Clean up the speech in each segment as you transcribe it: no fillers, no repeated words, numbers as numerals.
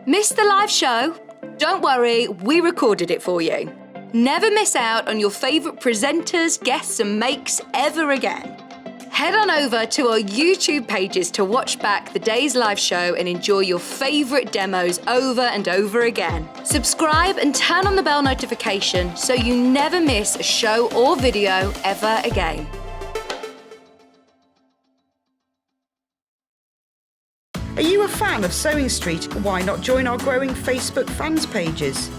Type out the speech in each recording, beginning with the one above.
Missed the live show? Don't worry, we recorded it for you. Never miss out on your favourite presenters, guests and makes ever again. Head on over to our YouTube pages to watch back the day's live show and enjoy your favourite demos over and over again. Subscribe and turn on the bell notification so you never miss a show or video ever again. Are you a fan of Sewing Street? Why not join our growing Facebook fans pages?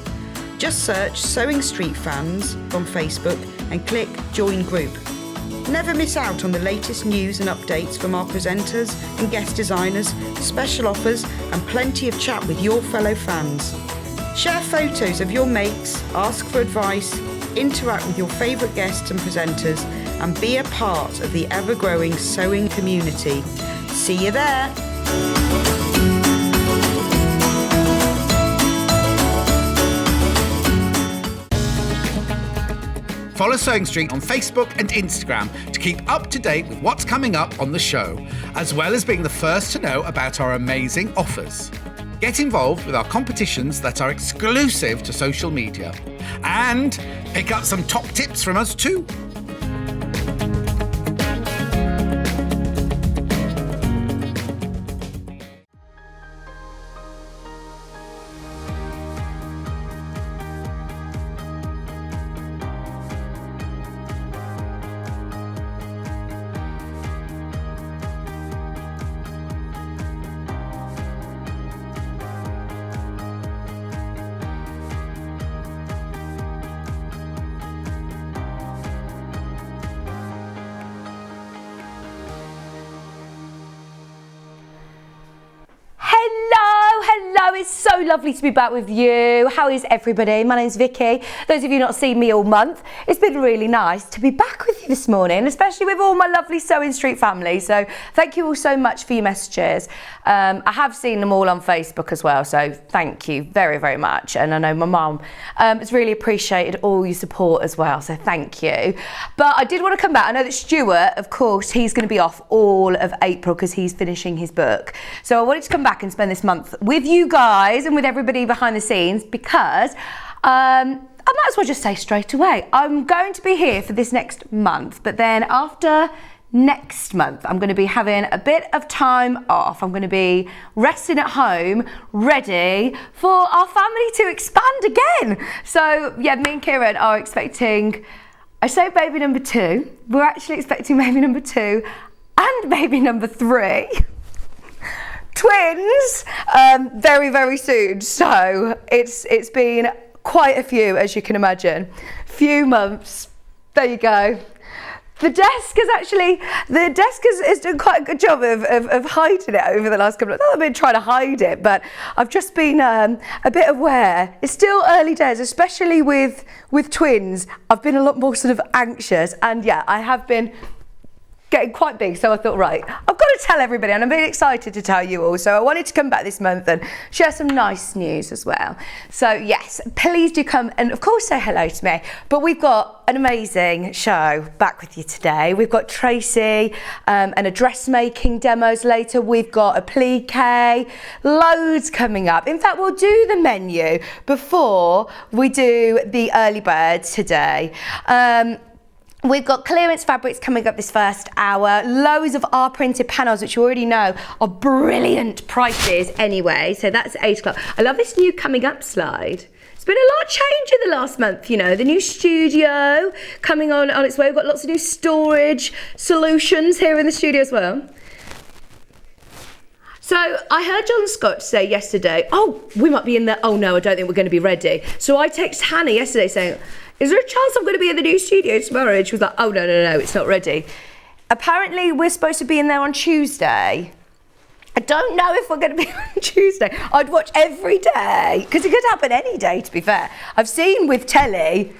Just search Sewing Street Fans on Facebook and click Join Group. Never miss out on the latest news and updates from our presenters and guest designers, special offers and plenty of chat with your fellow fans. Share photos of your makes, ask for advice, interact with your favourite guests and presenters and be a part of the ever-growing sewing community. See you there! Follow Sewing Street on Facebook and Instagram to keep up to date with what's coming up on the show, as well as being the first to know about our amazing offers. Get involved with our competitions that are exclusive to social media. And pick up some top tips from us too. It's so lovely to be back with you. How is everybody? My name's Vicky. Those of you not seen me all month, it's been really nice to be back with you this morning, especially with all my lovely Sewing Street family. So thank you all so much for your messages. I have seen them all on Facebook as well, so thank you very, very much. And I know my mum has really appreciated all your support as well, so thank you. But I did want to come back. I know that Stuart, of course, he's going to be off all of April because he's finishing his book. So I wanted to come back and spend this month with you guys and with everybody behind the scenes because I might as well just say straight away, I'm going to be here for this next month, but then after next month I'm going to be having a bit of time off. I'm going to be resting at home, ready for our family to expand again. So yeah, me and Kieran are expecting, I say baby number 2, we're actually expecting baby number 2 and baby number 3. Twins very, very soon. So it's been quite a few, as you can imagine. Few months. There you go. The desk has done quite a good job of hiding it over the last couple of. I've been trying to hide it, but I've just been a bit aware. It's still early days, especially with twins. I've been a lot more sort of anxious, and yeah, I have been getting quite big, so I thought, right, I've got to tell everybody, and I'm very excited to tell you all. So I wanted to come back this month and share some nice news as well. So yes, please do come and of course say hello to me. But we've got an amazing show back with you today. We've got Tracey and a dressmaking demos later. We've got a plique, loads coming up. In fact, we'll do the menu before we do the early birds today. We've got clearance fabrics coming up this first hour, loads of our printed panels, which you already know are brilliant prices anyway. So that's at 8 o'clock. I love this new coming up slide. It's been a lot of change in the last month, you know, the new studio coming on its way. We've got lots of new storage solutions here in the studio as well. So I heard John Scott say yesterday, oh, we might be in there. Oh no, I don't think we're going to be ready. So I texted Hannah yesterday saying, is there a chance I'm going to be in the new studio tomorrow? And she was like, oh, no, it's not ready. Apparently, we're supposed to be in there on Tuesday. I don't know if we're going to be on Tuesday. I'd watch every day, because it could happen any day, to be fair. I've seen with telly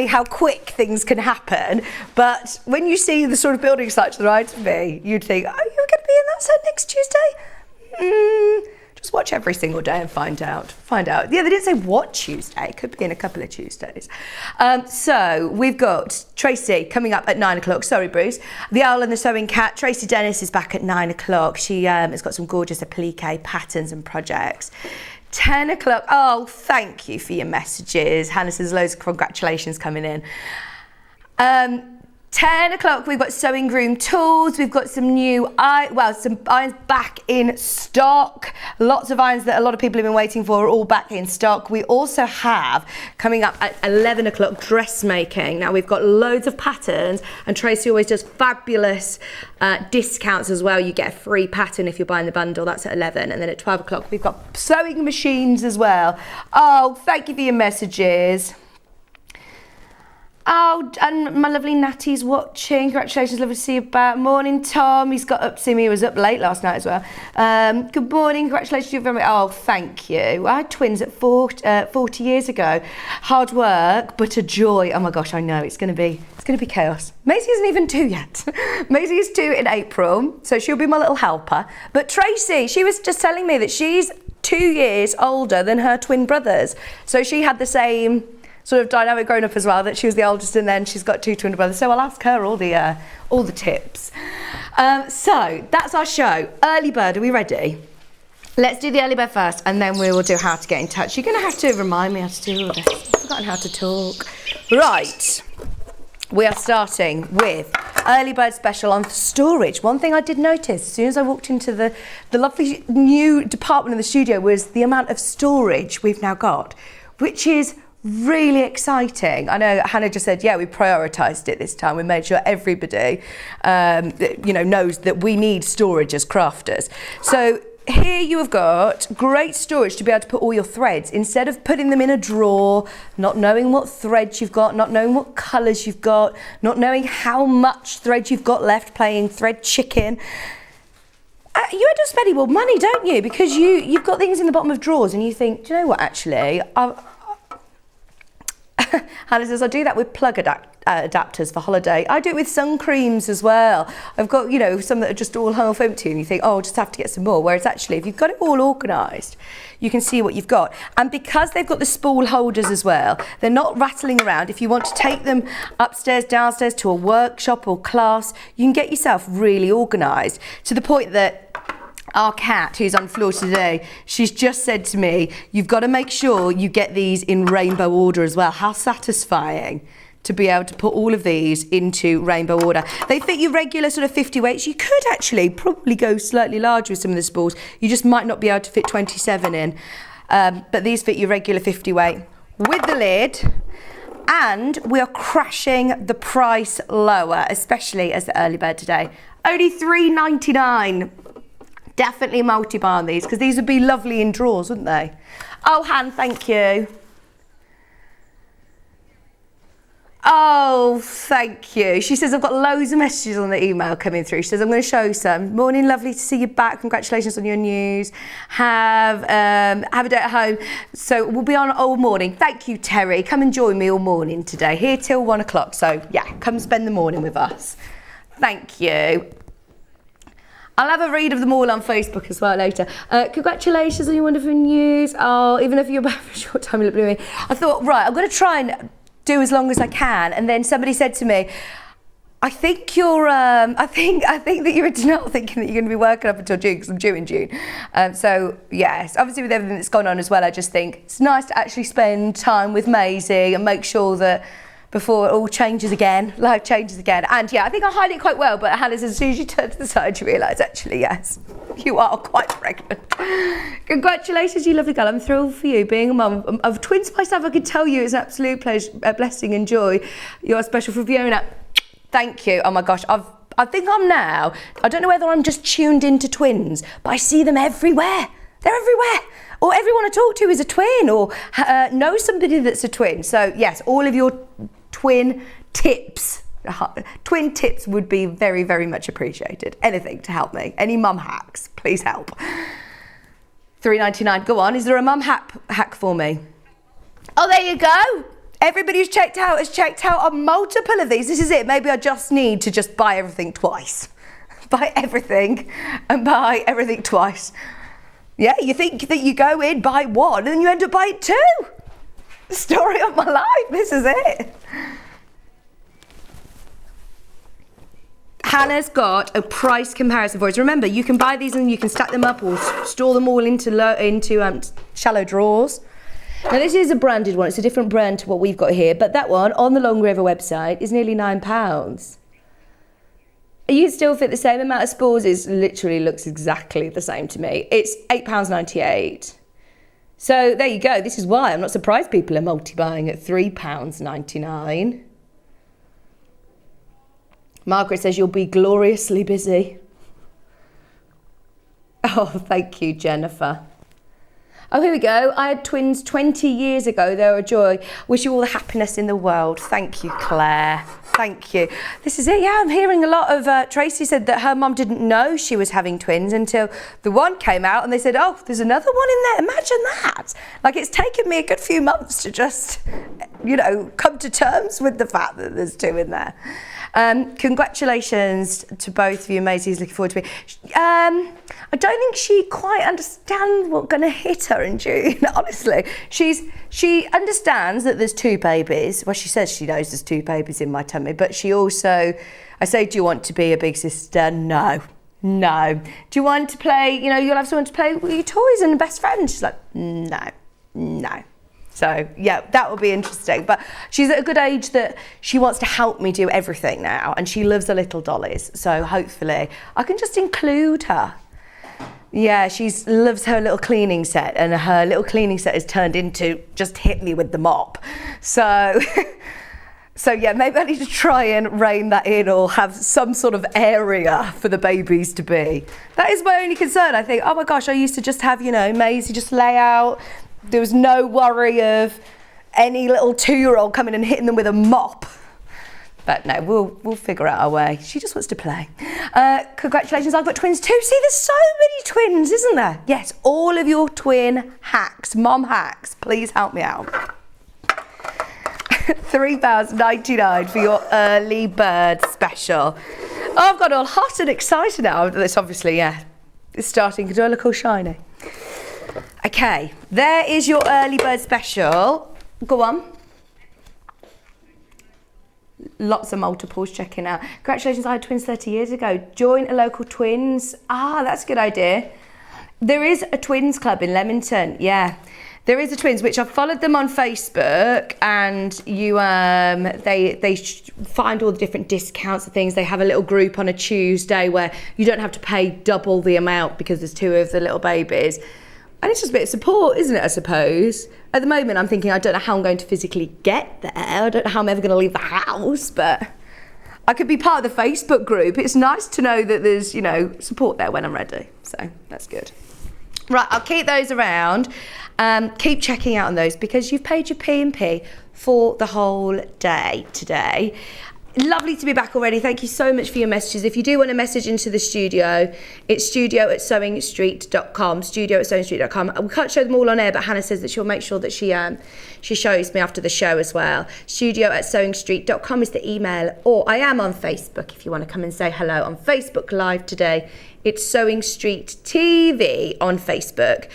how quick things can happen, but when you see the sort of building sites that I to be, you'd think, oh, you're going to be in that set next Tuesday? Just watch every single day and find out. Yeah, they didn't say what Tuesday. It could be in a couple of Tuesdays. So we've got Tracey coming up at 9 o'clock. Sorry, Bruce. The Owl and the Sewing Cat. Tracey Dennis is back at 9 o'clock. She has got some gorgeous applique patterns and projects. 10 o'clock. Oh, thank you for your messages. Hannah says loads of congratulations coming in. 10 o'clock, we've got Sewing Room Tools. We've got some new, some irons back in stock. Lots of irons that a lot of people have been waiting for are all back in stock. We also have, coming up at 11 o'clock, dressmaking. Now, we've got loads of patterns, and Tracey always does fabulous discounts as well. You get a free pattern if you're buying the bundle. That's at 11. And then at 12 o'clock, we've got sewing machines as well. Oh, thank you for your messages. Oh, and my lovely Natty's watching. Congratulations, lovely to see you back. Morning, Tom. He's got up to see me. He was up late last night as well. Good morning. Congratulations to you very much. Oh, thank you. I had twins at 40 years ago. Hard work, but a joy. Oh my gosh, I know it's going to be chaos. Maisie isn't even 2 yet. Maisie is 2 in April, so she'll be my little helper. But Tracey, she was just telling me that she's 2 years older than her twin brothers. So she had the same sort of dynamic growing up as well, that she was the oldest and then she's got 2 twin brothers. So I'll ask her all the tips. So that's our show. Early bird, are we ready? Let's do the early bird first and then we will do how to get in touch. You're going to have to remind me how to do all this. I've forgotten how to talk. Right. We are starting with early bird special on storage. One thing I did notice as soon as I walked into the lovely new department in the studio was the amount of storage we've now got, which is really exciting. I know Hannah just said, yeah, we prioritised it this time. We made sure everybody, knows that we need storage as crafters. So here you have got great storage to be able to put all your threads. Instead of putting them in a drawer, not knowing what threads you've got, not knowing what colours you've got, not knowing how much thread you've got left, playing thread chicken. You end up spending more money, don't you? Because you've got things in the bottom of drawers and you think, do you know what, actually, Hannah says, I do that with plug adapters for holiday. I do it with sun creams as well. I've got, some that are just all half empty and you think, oh, I'll just have to get some more. Whereas actually, if you've got it all organised, you can see what you've got. And because they've got the spool holders as well, they're not rattling around. If you want to take them upstairs, downstairs to a workshop or class, you can get yourself really organised to the point that our cat, who's on the floor today, she's just said to me, you've got to make sure you get these in rainbow order as well. How satisfying to be able to put all of these into rainbow order. They fit your regular sort of 50 weights. You could actually probably go slightly larger with some of the spools. You just might not be able to fit 27 in. But these fit your regular 50 weight with the lid. And we are crashing the price lower, especially as the early bird today. Only $3.99. Definitely multi-buy on these because these would be lovely in drawers, wouldn't they? Oh, Han, thank you. Oh, thank you. She says, I've got loads of messages on the email coming through. She says, I'm going to show you some. Morning, lovely to see you back. Congratulations on your news. Have a day at home. So we'll be on all morning. Thank you, Terry. Come and join me all morning today. Here till 1 o'clock. So yeah, come spend the morning with us. Thank you. I'll have a read of them all on Facebook as well later. Congratulations on your wonderful news. Oh, even if you're back for a short time, I thought, right, I'm going to try and do as long as I can. And then somebody said to me, I think you're, I think that you're in denial thinking that you're going to be working up until June because I'm due in June. So yes, obviously with everything that's gone on as well, I just think it's nice to actually spend time with Maisie and make sure that before it all changes again, life changes again. And yeah, I think I hide it quite well, but Hannah says as soon as you turn to the side, you realise actually, yes, you are quite pregnant. Congratulations, you lovely girl. I'm thrilled for you being a mum of twins myself. I can tell you it's an absolute pleasure, a blessing and joy. You're special for Fiona. Thank you. Oh my gosh, I think I'm now, I don't know whether I'm just tuned into twins, but I see them everywhere. They're everywhere. Or everyone I talk to is a twin or knows somebody that's a twin. So yes, all of your twin tips would be very, very much appreciated. Anything to help me. Any mum hacks, please help. $3.99, go on. Is there a mum hack for me? Oh, there you go. Everybody who's checked out has checked out a multiple of these. This is it. Maybe I just need to just buy everything twice. Buy everything and buy everything twice. Yeah, you think that you go in, buy one, and then you end up buying two. Story of my life, this is it. Hannah's got a price comparison for us. Remember, you can buy these and you can stack them up or store them all into shallow drawers. Now this is a branded one, it's a different brand to what we've got here, but that one on the Long River website is nearly £9. You can still fit the same amount of spools, it literally looks exactly the same to me. It's £8.98. So there you go, this is why I'm not surprised people are multi-buying at £3.99. Margaret says you'll be gloriously busy. Oh, thank you, Jennifer. Oh, here we go. I had twins 20 years ago. They're a joy. Wish you all the happiness in the world. Thank you, Claire. Thank you. This is it. Yeah, I'm hearing a lot of... Tracey said that her mum didn't know she was having twins until the one came out and they said, oh, there's another one in there. Imagine that. Like, it's taken me a good few months to just, you know, come to terms with the fact that there's two in there. Congratulations to both of you. Maisie's looking forward to it. I don't think she quite understands what's going to hit her in June, honestly. She understands that there's two babies. Well, she says she knows there's two babies in my tummy, but she also, I say, do you want to be a big sister? No. Do you want to play, you know, you'll have someone to play with your toys and best friend? She's like, no. So, yeah, that will be interesting. But she's at a good age that she wants to help me do everything now, and she loves the little dollies. So hopefully I can just include her. Yeah, she loves her little cleaning set, and her little cleaning set has turned into just hit me with the mop. So, so yeah, maybe I need to try and rein that in or have some sort of area for the babies to be. That is my only concern. I think, oh my gosh, I used to just have, you know, Maisie just lay out. There was no worry of any little 2-year-old coming and hitting them with a mop. But no, we'll figure out our way. She just wants to play. Congratulations, I've got twins too. See, there's so many twins, isn't there? Yes, all of your twin hacks, mom hacks, please help me out. £3.99 for your early bird special. Oh, I've got all hot and excited now. It's obviously, yeah, it's starting. Do I look all shiny? Okay, there is your early bird special. Go on. Lots of multiples checking out. Congratulations, I had twins 30 years ago. Join a local twins. Ah, that's a good idea. There is a twins club in Leamington. Yeah, there is a twins, which I've followed them on Facebook, and you they find all the different discounts and things. They have a little group on a Tuesday where you don't have to pay double the amount because there's two of the little babies. And it's just a bit of support, isn't it, I suppose? At the moment, I'm thinking, I don't know how I'm going to physically get there. I don't know how I'm ever going to leave the house, but I could be part of the Facebook group. It's nice to know that there's, you know, support there when I'm ready. So that's good. Right, I'll keep those around. Keep checking out on those because you've paid your P&P for the whole day today. Lovely to be back already. Thank you so much for your messages. If you do want to message into the studio, it's studio@sewingstreet.com, studio@sewingstreet.com. We can't show them all on air, but Hannah says that she'll make sure that she shows me after the show as well. studio@sewingstreet.com is the email, or I am on Facebook if you want to come and say hello on Facebook Live today. It's Sewing Street TV on Facebook.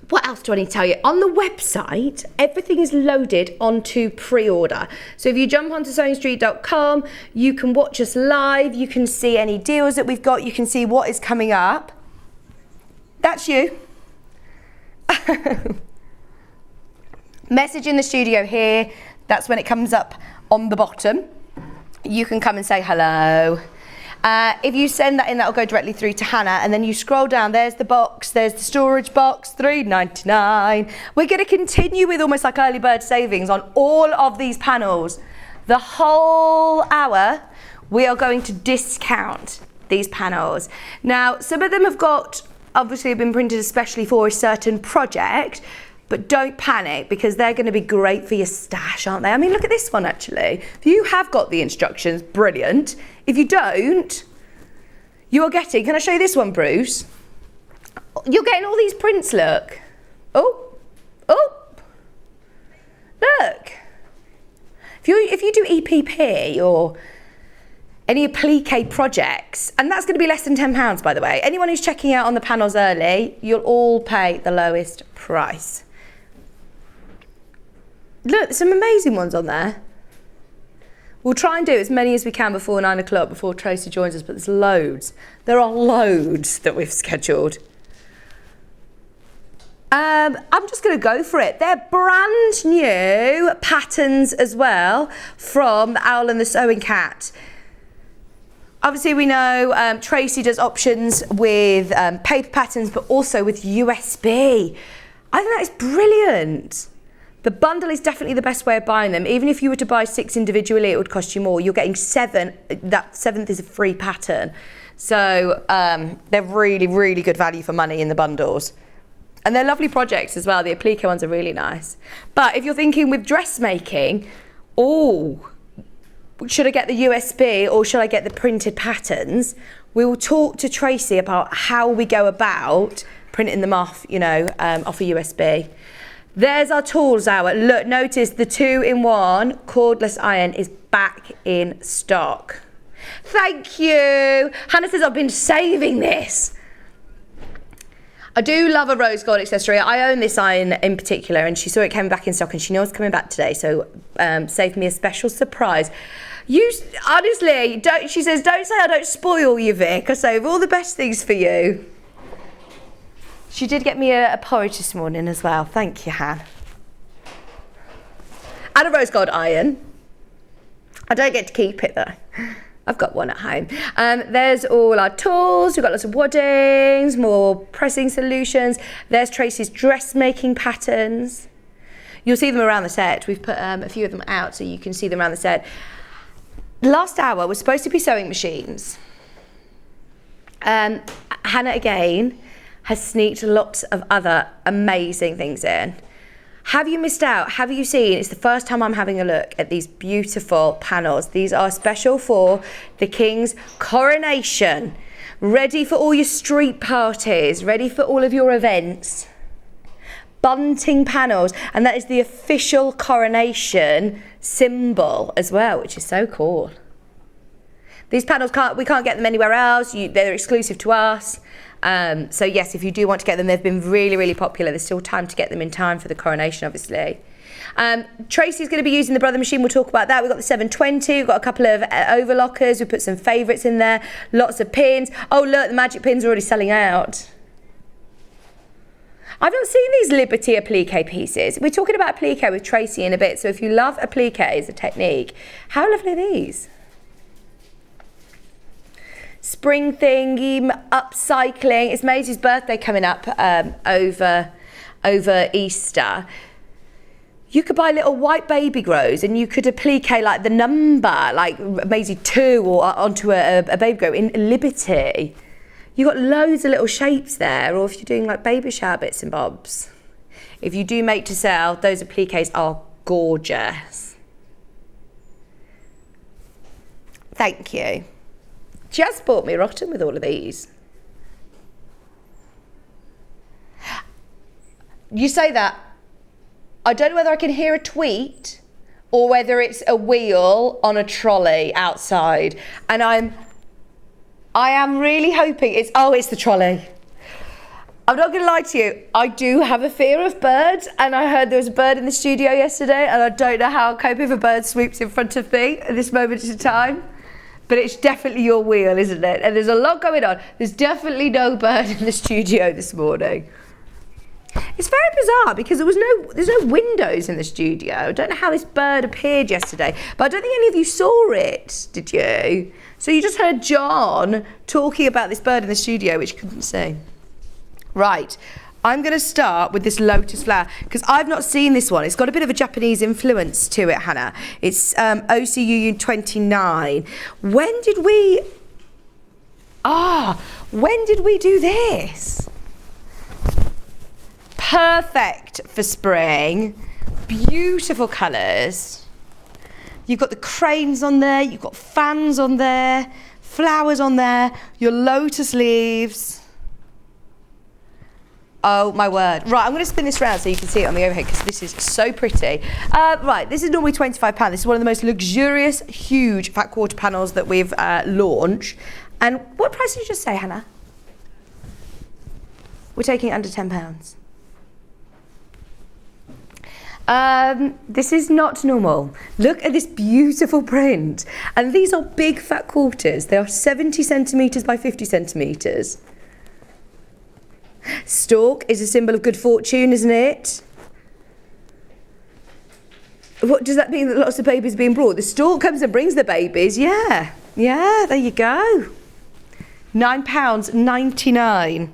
What else do I need to tell you? On the website, everything is loaded onto pre-order. So if you jump onto sewingstreet.com, you can watch us live, you can see any deals that we've got, you can see what is coming up. That's you. Message in the studio here, that's when it comes up on the bottom. You can come and say hello. If you send that in, that'll go directly through to Hannah, and then you scroll down, there's the box, there's the storage box, $3.99. We're going to continue with almost like early bird savings on all of these panels. The whole hour, we are going to discount these panels. Now, some of them have got, obviously been printed especially for a certain project, but don't panic because they're going to be great for your stash, aren't they? I mean, look at this one actually. If you have got the instructions, brilliant. If you don't, you are getting, can I show you this one, Bruce? You're getting all these prints, look. Oh, look. If you do EPP or any applique projects, and that's going to be less than £10, by the way. Anyone who's checking out on the panels early, you'll all pay the lowest price. Look, there's some amazing ones on there. We'll try and do as many as we can before 9 o'clock, before Tracey joins us, but there's loads. There are loads that we've scheduled. I'm just going to go for it. They're brand new patterns as well from the Owl and the Sewing Cat. Obviously, we know Tracey does options with paper patterns, but also with USB. I think that is brilliant. The bundle is definitely the best way of buying them. Even if you were to buy 6 individually, it would cost you more. You're getting 7. That 7th is a free pattern. So they're really, really good value for money in the bundles. And they're lovely projects as well. The applique ones are really nice. But if you're thinking with dressmaking, should I get the USB or should I get the printed patterns? We will talk to Tracey about how we go about printing them off, off a USB. There's our tools hour. Look, notice the 2-in-1 cordless iron is back in stock. Thank you. Hannah says, I've been saving this. I do love a rose gold accessory. I own this iron in particular, and she saw it came back in stock, and she knows it's coming back today, so saved me a special surprise. You honestly, she says, don't say I don't spoil you, Vic. I save all the best things for you. She did get me a porridge this morning as well. Thank you, Han. And a rose gold iron. I don't get to keep it though. I've got one at home. There's all our tools. We've got lots of waddings, more pressing solutions. There's Tracey's dressmaking patterns. You'll see them around the set. We've put a few of them out so you can see them around the set. Last hour was supposed to be sewing machines. Hannah again has sneaked lots of other amazing things in. Have you missed out? Have you seen? It's the first time I'm having a look at these beautiful panels. These are special for the King's coronation. Ready for all your street parties, ready for all of your events. Bunting panels, and that is the official coronation symbol as well, which is so cool. These panels we can't get them anywhere else. They're exclusive to us. So yes, if you do want to get them, they've been really, really popular. There's still time to get them in time for the coronation, obviously. Tracey's going to be using the Brother machine. We'll talk about that. We've got the 720. We've got a couple of overlockers. We put some favourites in there. Lots of pins. Oh, look, the magic pins are already selling out. I've not seen these Liberty applique pieces. We're talking about applique with Tracey in a bit. So if you love applique as a technique, how lovely are these? Spring thingy, upcycling. It's Maisie's birthday coming up over Easter. You could buy little white baby grows and you could applique like the number, like Maisie 2 or onto a baby grow in Liberty. You've got loads of little shapes there, or if you're doing like baby shower bits and bobs. If you do make to sell, those appliques are gorgeous. Thank you. Just bought me rotten with all of these. You say that. I don't know whether I can hear a tweet or whether it's a wheel on a trolley outside. And I am really hoping it's the trolley. I'm not going to lie to you. I do have a fear of birds, and I heard there was a bird in the studio yesterday, and I don't know how I'll cope if a bird sweeps in front of me at this moment in time. But it's definitely your wheel, isn't it? And there's a lot going on. There's definitely no bird in the studio this morning. It's very bizarre because there's no windows in the studio. I don't know how this bird appeared yesterday, but I don't think any of you saw it, did you? So you just heard John talking about this bird in the studio, which you couldn't see. Right, I'm going to start with this lotus flower because I've not seen this one. It's got a bit of a Japanese influence to it, Hannah. It's OCU 29. When did we do this? Perfect for spring. Beautiful colours. You've got the cranes on there, you've got fans on there, flowers on there, your lotus leaves. Oh my word. Right, I'm going to spin this round so you can see it on the overhead because this is so pretty. Right, this is normally £25. This is one of the most luxurious, huge fat quarter panels that we've launched. And what price did you just say, Hannah? We're taking it under £10. This is not normal. Look at this beautiful print. And these are big fat quarters. They are 70 centimetres by 50 centimetres. Stork is a symbol of good fortune, isn't it? What does that mean, that lots of babies are being brought? The stork comes and brings the babies. Yeah, there you go. £9.99.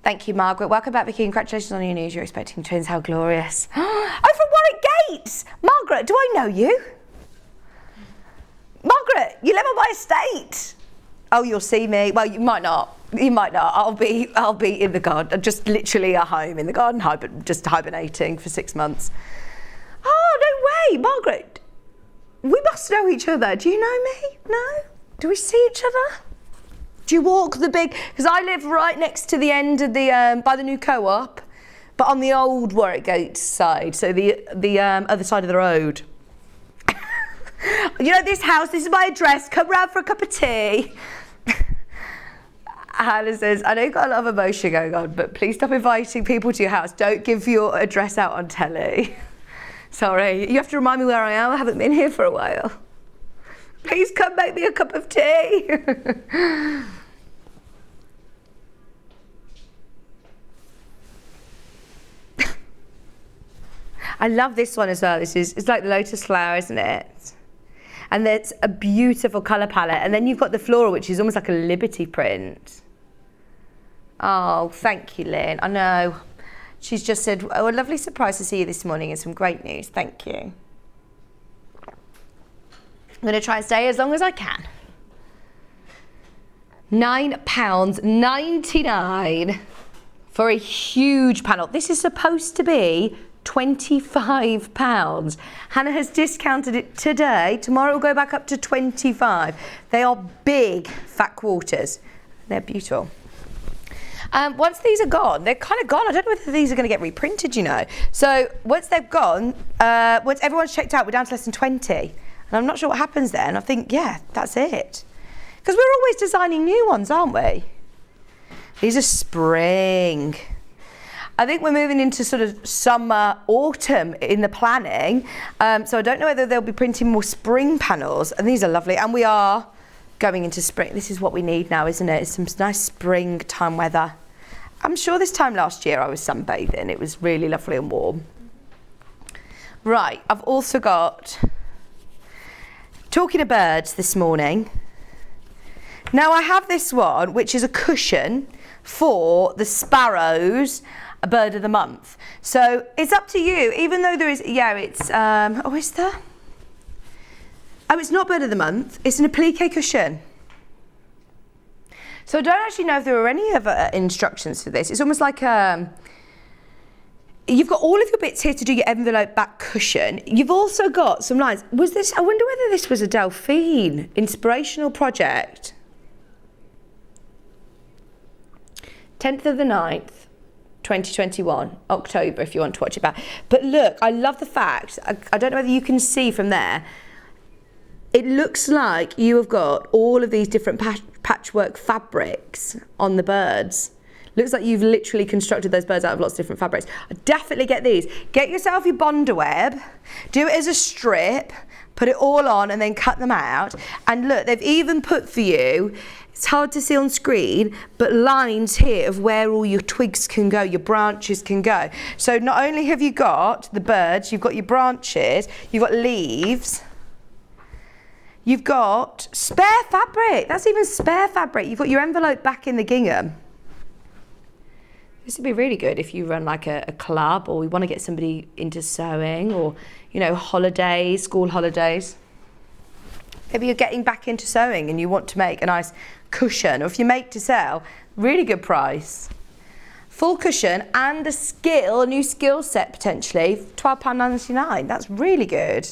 Thank you, Margaret. Welcome back, Vicky. Congratulations on your news. You're expecting twins. How glorious. Oh, from Warwick Gates. Margaret, do I know you? Margaret, you live on my estate. Oh, you'll see me. Well, you might not. You might not. I'll be in the garden, just literally at home in the garden, just hibernating for 6 months. Oh, no way, Margaret. We must know each other. Do you know me? No? Do we see each other? Do you walk the big? Because I live right next to the end of the by the new co-op, but on the old Warwick Gate side, so the other side of the road. You know this house. This is my address. Come round for a cup of tea. Hannah says, I know you've got a lot of emotion going on, but please stop inviting people to your house. Don't give your address out on telly. Sorry, you have to remind me where I am. I haven't been here for a while. Please come make me a cup of tea. I love this one as well. It's like the lotus flower, isn't it? And it's a beautiful colour palette. And then you've got the floral, which is almost like a Liberty print. Oh, thank you, Lynn. I know. She's just said, oh, a lovely surprise to see you this morning and some great news. Thank you. I'm going to try and stay as long as I can. £9.99 for a huge panel. This is supposed to be £25. Hannah has discounted it today. Tomorrow will go back up to 25. They are big fat quarters. They're beautiful. Once these are gone, they're kind of gone. I don't know whether these are going to get reprinted, you know. So once they've gone, once everyone's checked out, we're down to less than 20. And I'm not sure what happens then. I think, yeah, that's it. Because we're always designing new ones, aren't we? These are spring. I think we're moving into sort of summer, autumn in the planning. So I don't know whether they'll be printing more spring panels. And these are lovely. And we are going into spring. This is what we need now, isn't it? It's some nice springtime weather. I'm sure this time last year I was sunbathing. It was really lovely and warm. Right, I've also got Talking of Birds this morning. Now I have this one, which is a cushion for the sparrows, a bird of the month. So it's up to you, even though there is, yeah, it's, oh, is there? Oh, it's not bird of the month, it's an applique cushion. So I don't actually know if there are any other instructions for this. It's almost like you've got all of your bits here to do your envelope back cushion. You've also got some lines. Was this, I wonder whether this was a Delphine inspirational project. 10th of the 9th, 2021, October, if you want to watch it back. But look, I love the fact, I don't know whether you can see from there, it looks like you have got all of these different patchwork fabrics on the birds. Looks like you've literally constructed those birds out of lots of different fabrics. Definitely get these. Get yourself your Bonder web, do it as a strip, put it all on and then cut them out. And look, they've even put for you, it's hard to see on screen, but lines here of where all your twigs can go, your branches can go. So not only have you got the birds, you've got your branches, you've got leaves, you've got spare fabric. That's even spare fabric. You've got your envelope back in the gingham. This would be really good if you run like a club, or we want to get somebody into sewing, or, you know, holidays, school holidays. Maybe you're getting back into sewing and you want to make a nice cushion, or if you make to sell, really good price. Full cushion and a new skill set potentially, £12.99. That's really good.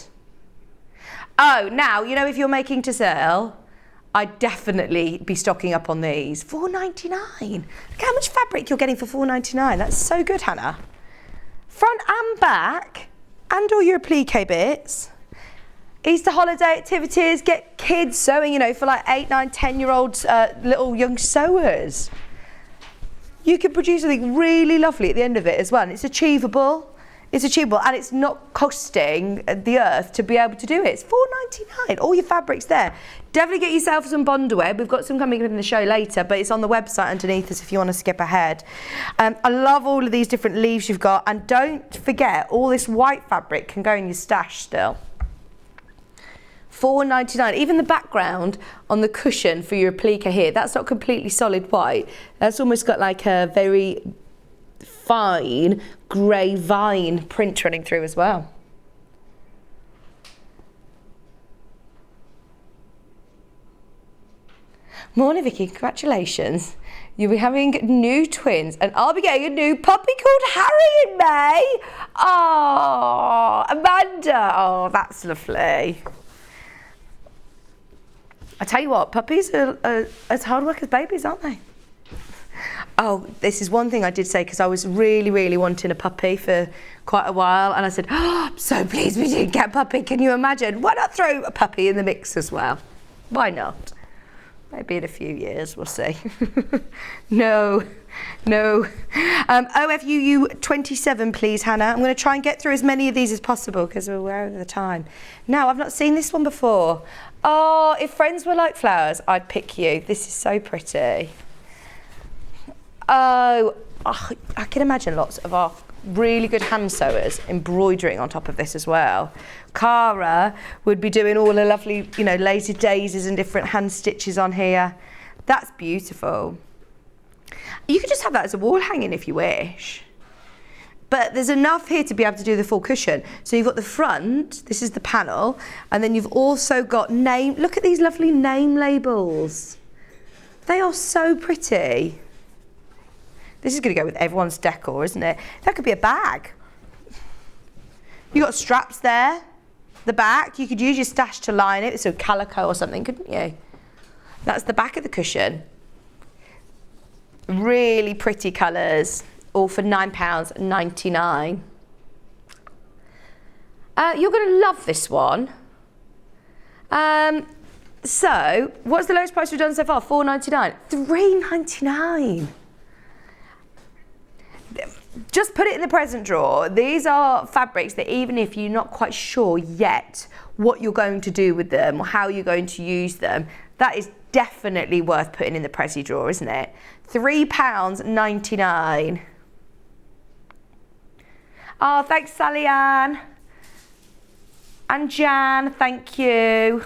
Oh, now, you know, if you're making to sell, I'd definitely be stocking up on these. $4.99. Look how much fabric you're getting for $4.99. That's so good, Hannah. Front and back, and all your applique bits. Easter holiday activities, get kids sewing, you know, for like 8, 9, 10-year-olds, little young sewers. You can produce something really lovely at the end of it as well. And it's achievable. It's achievable, and it's not costing the earth to be able to do it. It's $4.99. All your fabric's there. Definitely get yourself some bondweb. We've got some coming up in the show later, but it's on the website underneath us if you want to skip ahead. I love all of these different leaves you've got, and don't forget, all this white fabric can go in your stash still. $4.99. Even the background on the cushion for your applique here, that's not completely solid white. That's almost got like a very fine grey vine print running through as well. Morning, Vicky. Congratulations. You'll be having new twins, and I'll be getting a new puppy called Harry in May. Oh, Amanda. Oh, that's lovely. I tell you what, puppies are as hard work as babies, aren't they? Oh, this is one thing I did say, because I was really, really wanting a puppy for quite a while, and I said, oh, I'm so pleased we didn't get a puppy. Can you imagine? Why not throw a puppy in the mix as well? Why not? Maybe in a few years, we'll see. No. OFUU 27, please, Hannah. I'm going to try and get through as many of these as possible because we're aware of the time. No, I've not seen this one before. Oh, if friends were like flowers, I'd pick you. This is so pretty. Oh, I can imagine lots of our really good hand sewers embroidering on top of this as well. Cara would be doing all the lovely, you know, lazy daisies and different hand stitches on here. That's beautiful. You could just have that as a wall hanging if you wish. But there's enough here to be able to do the full cushion. So you've got the front, this is the panel, and then you've also got look at these lovely name labels. They are so pretty. This is going to go with everyone's decor, isn't it? That could be a bag. You've got straps there, the back. You could use your stash to line it, so calico or something, couldn't you? That's the back of the cushion. Really pretty colours, all for £9.99. You're going to love this one. So, what's the lowest price we've done so far? $4.99. $3.99. Just put it in the present drawer. These are fabrics that even if you're not quite sure yet what you're going to do with them or how you're going to use them, that is definitely worth putting in the Prezi drawer, isn't it? £3.99. Oh, thanks, Sally Ann. And Jan, thank you.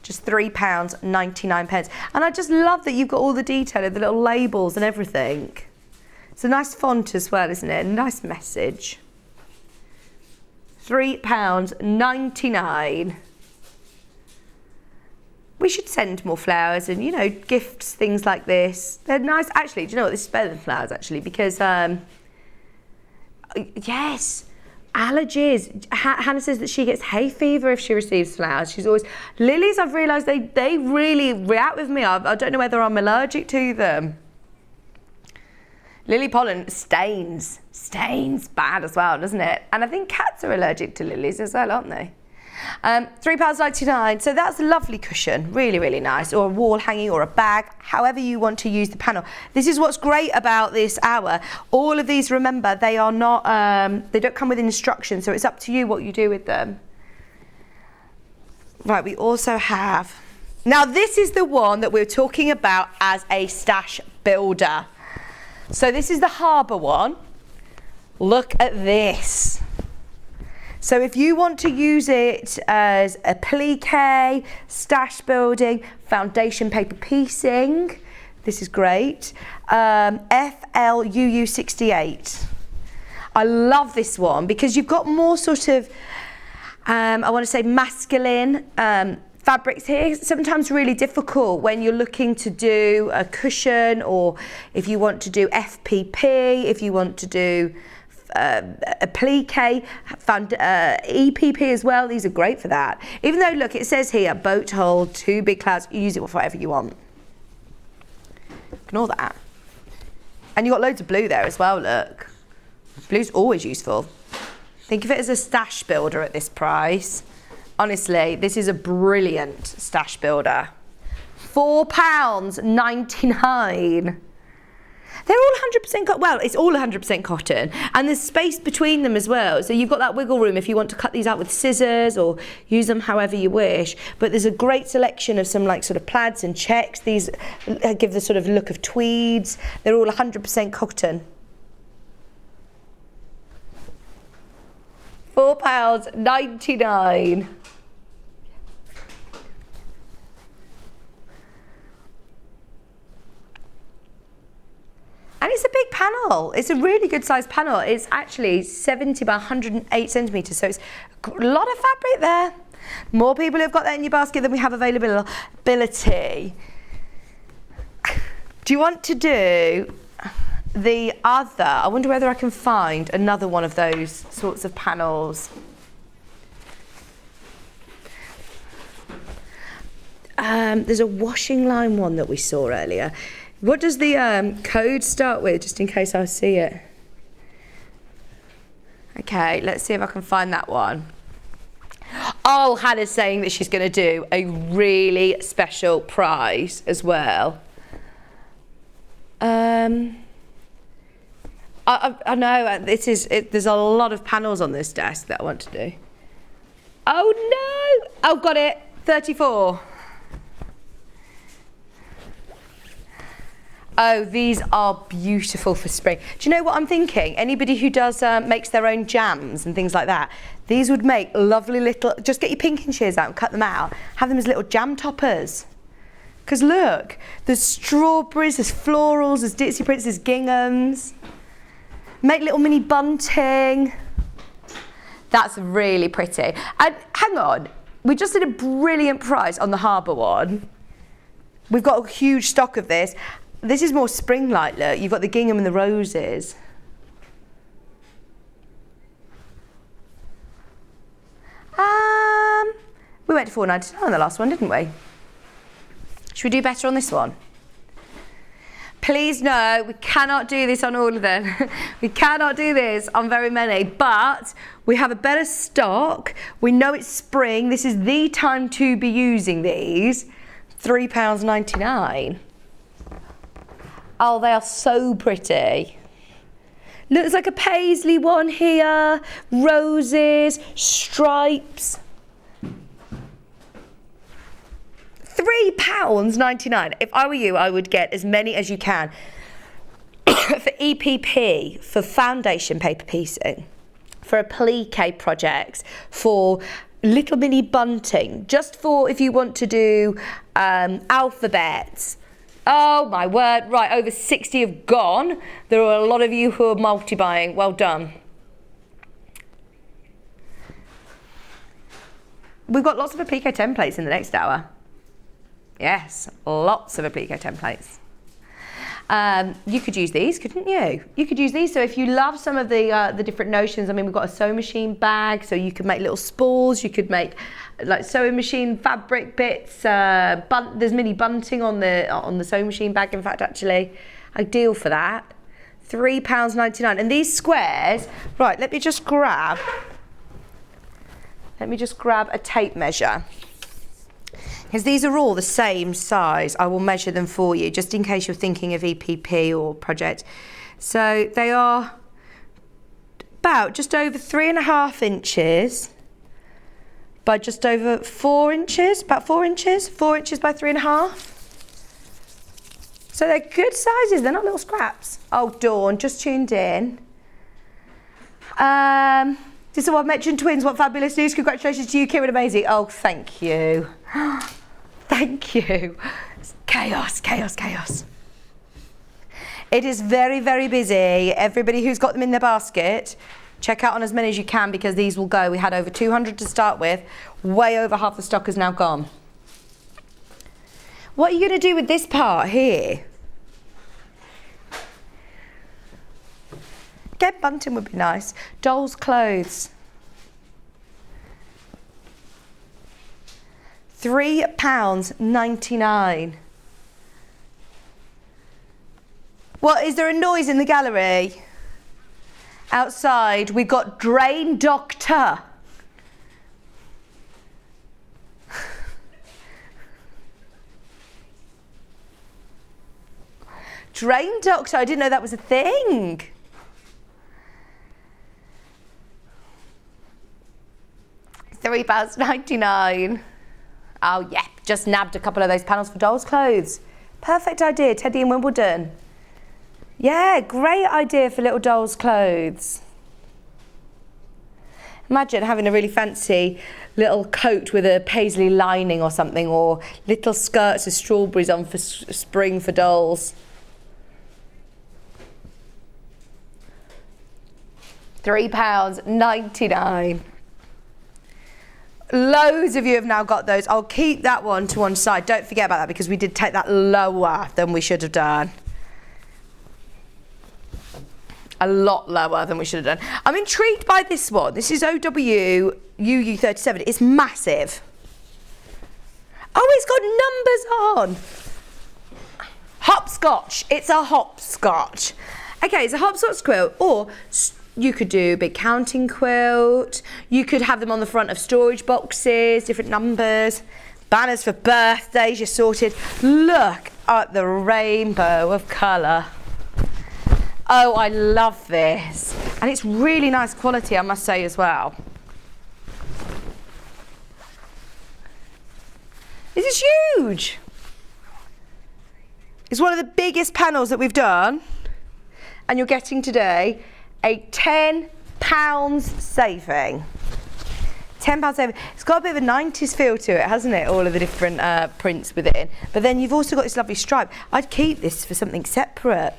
Just £3.99. And I just love that you've got all the detail of the little labels and everything. It's a nice font as well, isn't it? A nice message. £3.99. We should send more flowers and, you know, gifts, things like this. They're nice. Actually, do you know what? This is better than flowers, actually, because, yes, allergies. Hannah says that she gets hay fever if she receives flowers. She's always... Lilies, I've realised they really react with me. I don't know whether I'm allergic to them. Lily pollen stains bad as well, doesn't it? And I think cats are allergic to lilies as well, aren't they? £3.99. So that's a lovely cushion, really, really nice, or a wall hanging or a bag, however you want to use the panel. This is what's great about this hour. All of these, remember, they are not, they don't come with instructions, so it's up to you what you do with them. Right, we also have, now this is the one that we're talking about as a stash builder. So this is the Harbour one. Look at this. So if you want to use it as a applique, stash building, foundation paper piecing, this is great. FLUU 68. I love this one because you've got more sort of, I want to say masculine fabrics here. Sometimes really difficult when you're looking to do a cushion, or if you want to do FPP, if you want to do applique, found EPP as well. These are great for that. Even though, look, it says here, boat hold, 2 big clouds. You use it for whatever you want. Ignore that. And you've got loads of blue there as well, look. Blue's always useful. Think of it as a stash builder at this price. Honestly, this is a brilliant stash builder. £4.99. They're all 100% cotton. Well, it's all 100% cotton. And there's space between them as well. So you've got that wiggle room if you want to cut these out with scissors or use them however you wish. But there's a great selection of some like sort of plaids and checks. These give the sort of look of tweeds. They're all 100% cotton. £4.99. And it's a big panel. It's a really good sized panel. It's actually 70 by 108 centimetres, so it's a lot of fabric there. More people have got that in your basket than we have availability. Do you want to do the other? I wonder whether I can find another one of those sorts of panels. There's a washing line one that we saw earlier. What does the code start with, just in case I see it? Okay, let's see if I can find that one. Oh, Hannah's saying that she's going to do a really special price as well. I know, there's a lot of panels on this desk that I want to do. Oh no! Oh, got it, 34. Oh, these are beautiful for spring. Do you know what I'm thinking? Anybody who does makes their own jams and things like that, these would make lovely little, just get your pinking shears out and cut them out, have them as little jam toppers. Because look, there's strawberries, there's florals, there's ditzy prints, there's ginghams. Make little mini bunting. That's really pretty. And hang on, we just did a brilliant price on the Harbour one. We've got a huge stock of this. This is more spring-like, look. You've got the gingham and the roses. We went to £4.99 on the last one, didn't we? Should we do better on this one? Please no, we cannot do this on all of them. We cannot do this on very many, but we have a better stock. We know it's spring. This is the time to be using these. £3.99. Oh, they are so pretty. Looks like a paisley one here, roses, stripes. £3.99. If I were you, I would get as many as you can. For EPP, for foundation paper piecing, for applique projects, for little mini bunting, just for if you want to do alphabets. Oh my word, right, over 60 have gone. There are a lot of you who are multi-buying, well done. We've got lots of applique templates in the next hour. Yes, lots of applique templates. You could use these, couldn't you? You could use these, so if you love some of the different notions, I mean, we've got a sewing machine bag, so you could make little spools, you could make like sewing machine fabric bits, there's mini bunting on the sewing machine bag, in fact, actually. Ideal for that. £3.99. And these squares, right, let me just grab a tape measure. Because these are all the same size. I will measure them for you, just in case you're thinking of EPP or project. So they are about just over 3.5 inches by just over 4 inches, about 4 inches, 4 inches by 3.5. So they're good sizes, they're not little scraps. Oh, Dawn, just tuned in. This is what mentioned twins, what fabulous news. Congratulations to you, Kieran and Maisie. Oh, thank you. Thank you. It's chaos, chaos, chaos. It is very, very busy. Everybody who's got them in their basket, check out on as many as you can because these will go. We had over 200 to start with. Way over half the stock is now gone. What are you going to do with this part here? Again, bunting would be nice. Dolls' clothes. £3.99. What, is there a noise in the gallery? Outside, we've got Drain Doctor. Drain Doctor, I didn't know that was a thing. £3.99. Oh yeah, just nabbed a couple of those panels for dolls' clothes. Perfect idea, Teddy in Wimbledon. Yeah, great idea for little dolls' clothes. Imagine having a really fancy little coat with a paisley lining or something, or little skirts with strawberries on for spring for dolls. £3.99. Loads of you have now got those. I'll keep that one to one side. Don't forget about that because we did take that lower than we should have done. A lot lower than we should have done. I'm intrigued by this one. This is OW UU37. It's massive. Oh, it's got numbers on. Hopscotch. It's a hopscotch. Okay, it's a hopscotch quilt, or you could do a big counting quilt. You could have them on the front of storage boxes, different numbers. Banners for birthdays, you're sorted. Look at the rainbow of colour. Oh, I love this. And it's really nice quality, I must say, as well. This is huge. It's one of the biggest panels that we've done. And you're getting today a £10 saving. £10 saving. It's got a bit of a 90s feel to it, hasn't it? All of the different prints within. But then you've also got this lovely stripe. I'd keep this for something separate.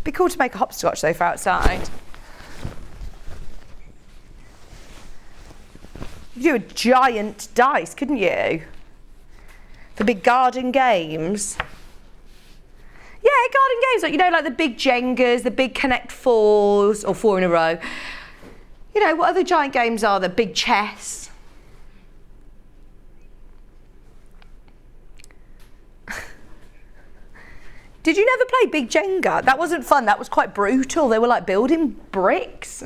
Be cool to make a hopscotch though for outside. You could do a giant dice, couldn't you? For big garden games. Yeah, garden games, like, you know, like the big Jengas, the big Connect Fours, or 4 in a row. You know, what other giant games are there? Big chess. Did you never play Big Jenga? That wasn't fun, that was quite brutal. They were like building bricks.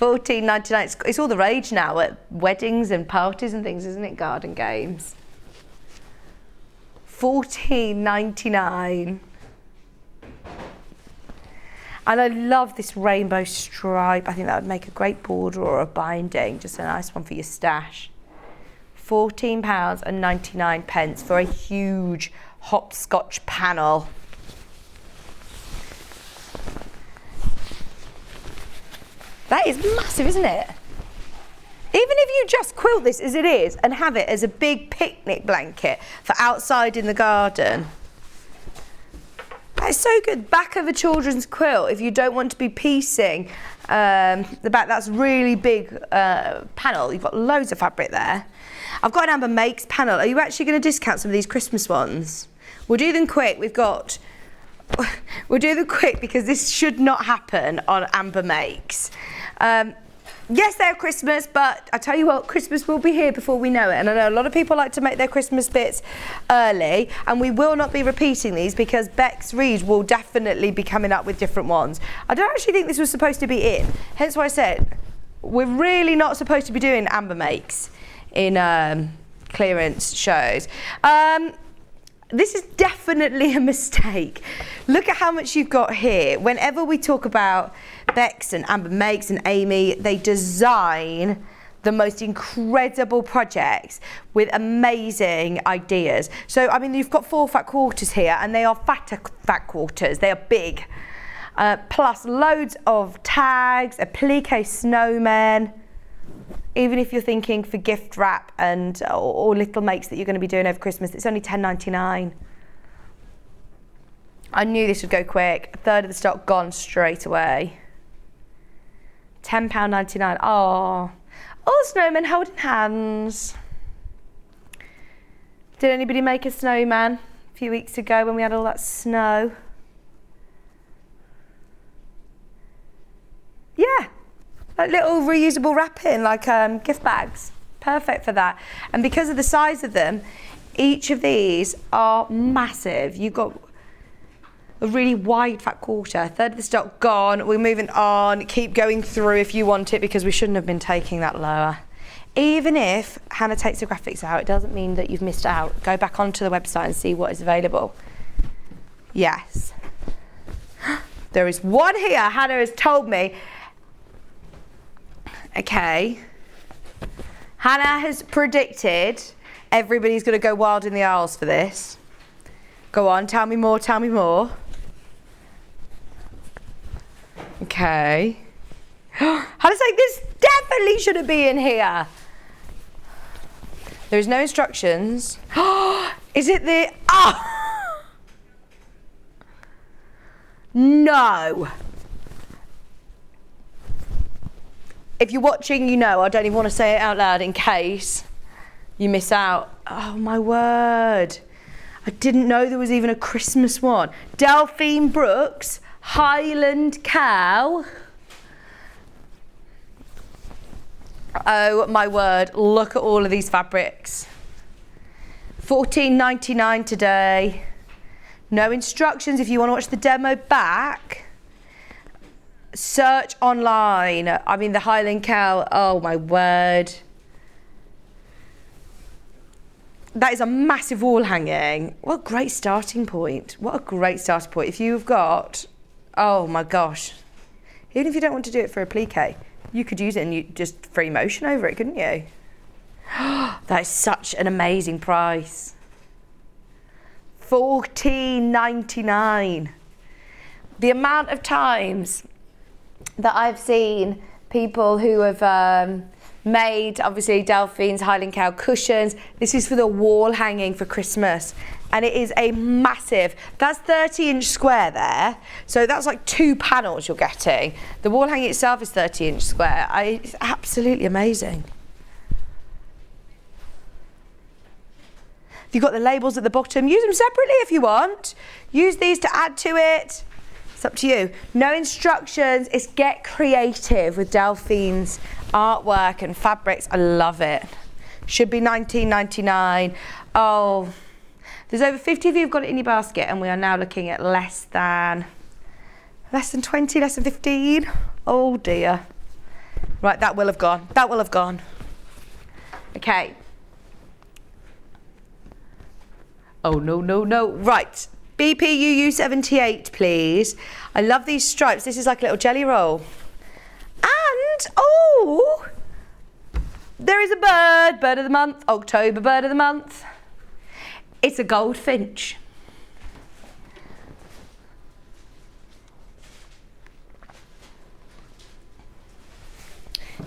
£14.99, it's all the rage now at weddings and parties and things, isn't it, garden games? £14.99. And I love this rainbow stripe. I think that would make a great border or a binding, just a nice one for your stash. £14.99 for a huge hopscotch panel. That is massive, isn't it? Even if you just quilt this as it is and have it as a big picnic blanket for outside in the garden. That is so good. Back of a children's quilt, if you don't want to be piecing the back, that's really big panel. You've got loads of fabric there. I've got an Amber Makes panel. Are you actually going to discount some of these Christmas ones? We'll do them quick. We'll do them quick because this should not happen on Amber Makes. Yes, they're Christmas, but I tell you what, Christmas will be here before we know it. And I know a lot of people like to make their Christmas bits early, and we will not be repeating these because Bex Reed will definitely be coming up with different ones. I don't actually think this was supposed to be in, hence why I said we're really not supposed to be doing Amber Makes in clearance shows. This is definitely a mistake. Look at how much you've got here. Whenever we talk about Bex and Amber Makes and Amy, they design the most incredible projects with amazing ideas. So, I mean, you've got 4 fat quarters here, and they are fatter fat quarters. They are big. Plus loads of tags, a plique snowman. Even if you're thinking for gift wrap and or little makes that you're going to be doing over Christmas, it's only £10.99. I knew this would go quick. A third of the stock gone straight away. £10.99. Oh, all snowmen holding hands. Did anybody make a snowman few weeks ago when we had all that snow. Yeah, like little reusable wrapping, like gift bags. Perfect for that. And because of the size of them, each of these are massive. You've got a really wide fat quarter. A third of the stock gone. We're moving on. Keep going through if you want it, because we shouldn't have been taking that lower. Even if Hannah takes the graphics out, it doesn't mean that you've missed out. Go back onto the website and see what is available. Yes. There is one here. Hannah has told me. Okay. Hannah has predicted everybody's going to go wild in the aisles for this. Go on, tell me more, tell me more. Okay. Hannah's like, this definitely shouldn't be in here. There is no instructions. Is it the... Oh! No. If you're watching, you know, I don't even want to say it out loud in case you miss out. Oh my word. I didn't know there was even a Christmas one. Delphine Brooks, Highland Cow. Oh my word, look at all of these fabrics. $14.99 today. No instructions if you want to watch the demo back. Search online. I mean, the Highland Cow, oh my word. That is a massive wall hanging. What a great starting point. What a great starting point. If you've got, oh my gosh. Even if you don't want to do it for a plique, you could use it and you just free motion over it, couldn't you? That is such an amazing price. $14.99. The amount of times that I've seen people who have made, obviously, Delphine's Highland Cow cushions. This is for the wall hanging for Christmas. And it is a massive, that's 30-inch square there. So that's like 2 panels you're getting. The wall hanging itself is 30-inch square. It's absolutely amazing. You've got the labels at the bottom. Use them separately if you want. Use these to add to it. It's up to you. No instructions. It's get creative with Delphine's artwork and fabrics. I love it. Should be $19.99. Oh, there's over 50 of you who've got it in your basket, and we are now looking at less than 20, less than 15. Oh dear. Right, that will have gone. That will have gone. Okay. Oh no, no, no. Right. BPUU78, please. I love these stripes. This is like a little jelly roll. And, oh, there is a bird of the month, October bird of the month. It's a goldfinch.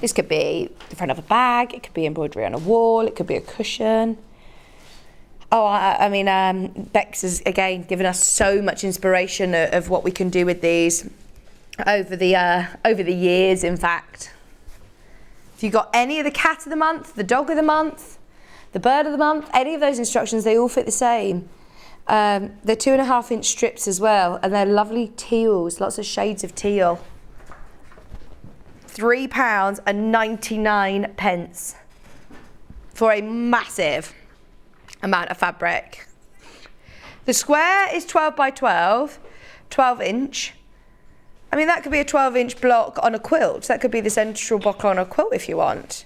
This could be the front of a bag, it could be embroidery on a wall, it could be a cushion. Oh, I mean, Bex has, again, given us so much inspiration of what we can do with these over the years, in fact. If you've got any of the cat of the month, the dog of the month, the bird of the month, any of those instructions, they all fit the same. They're 2.5-inch strips as well, and they're lovely teals, lots of shades of teal. £3.99 for a massive amount of fabric. The square is 12 by 12, 12-inch. I mean, that could be a 12-inch block on a quilt. That could be the central block on a quilt if you want.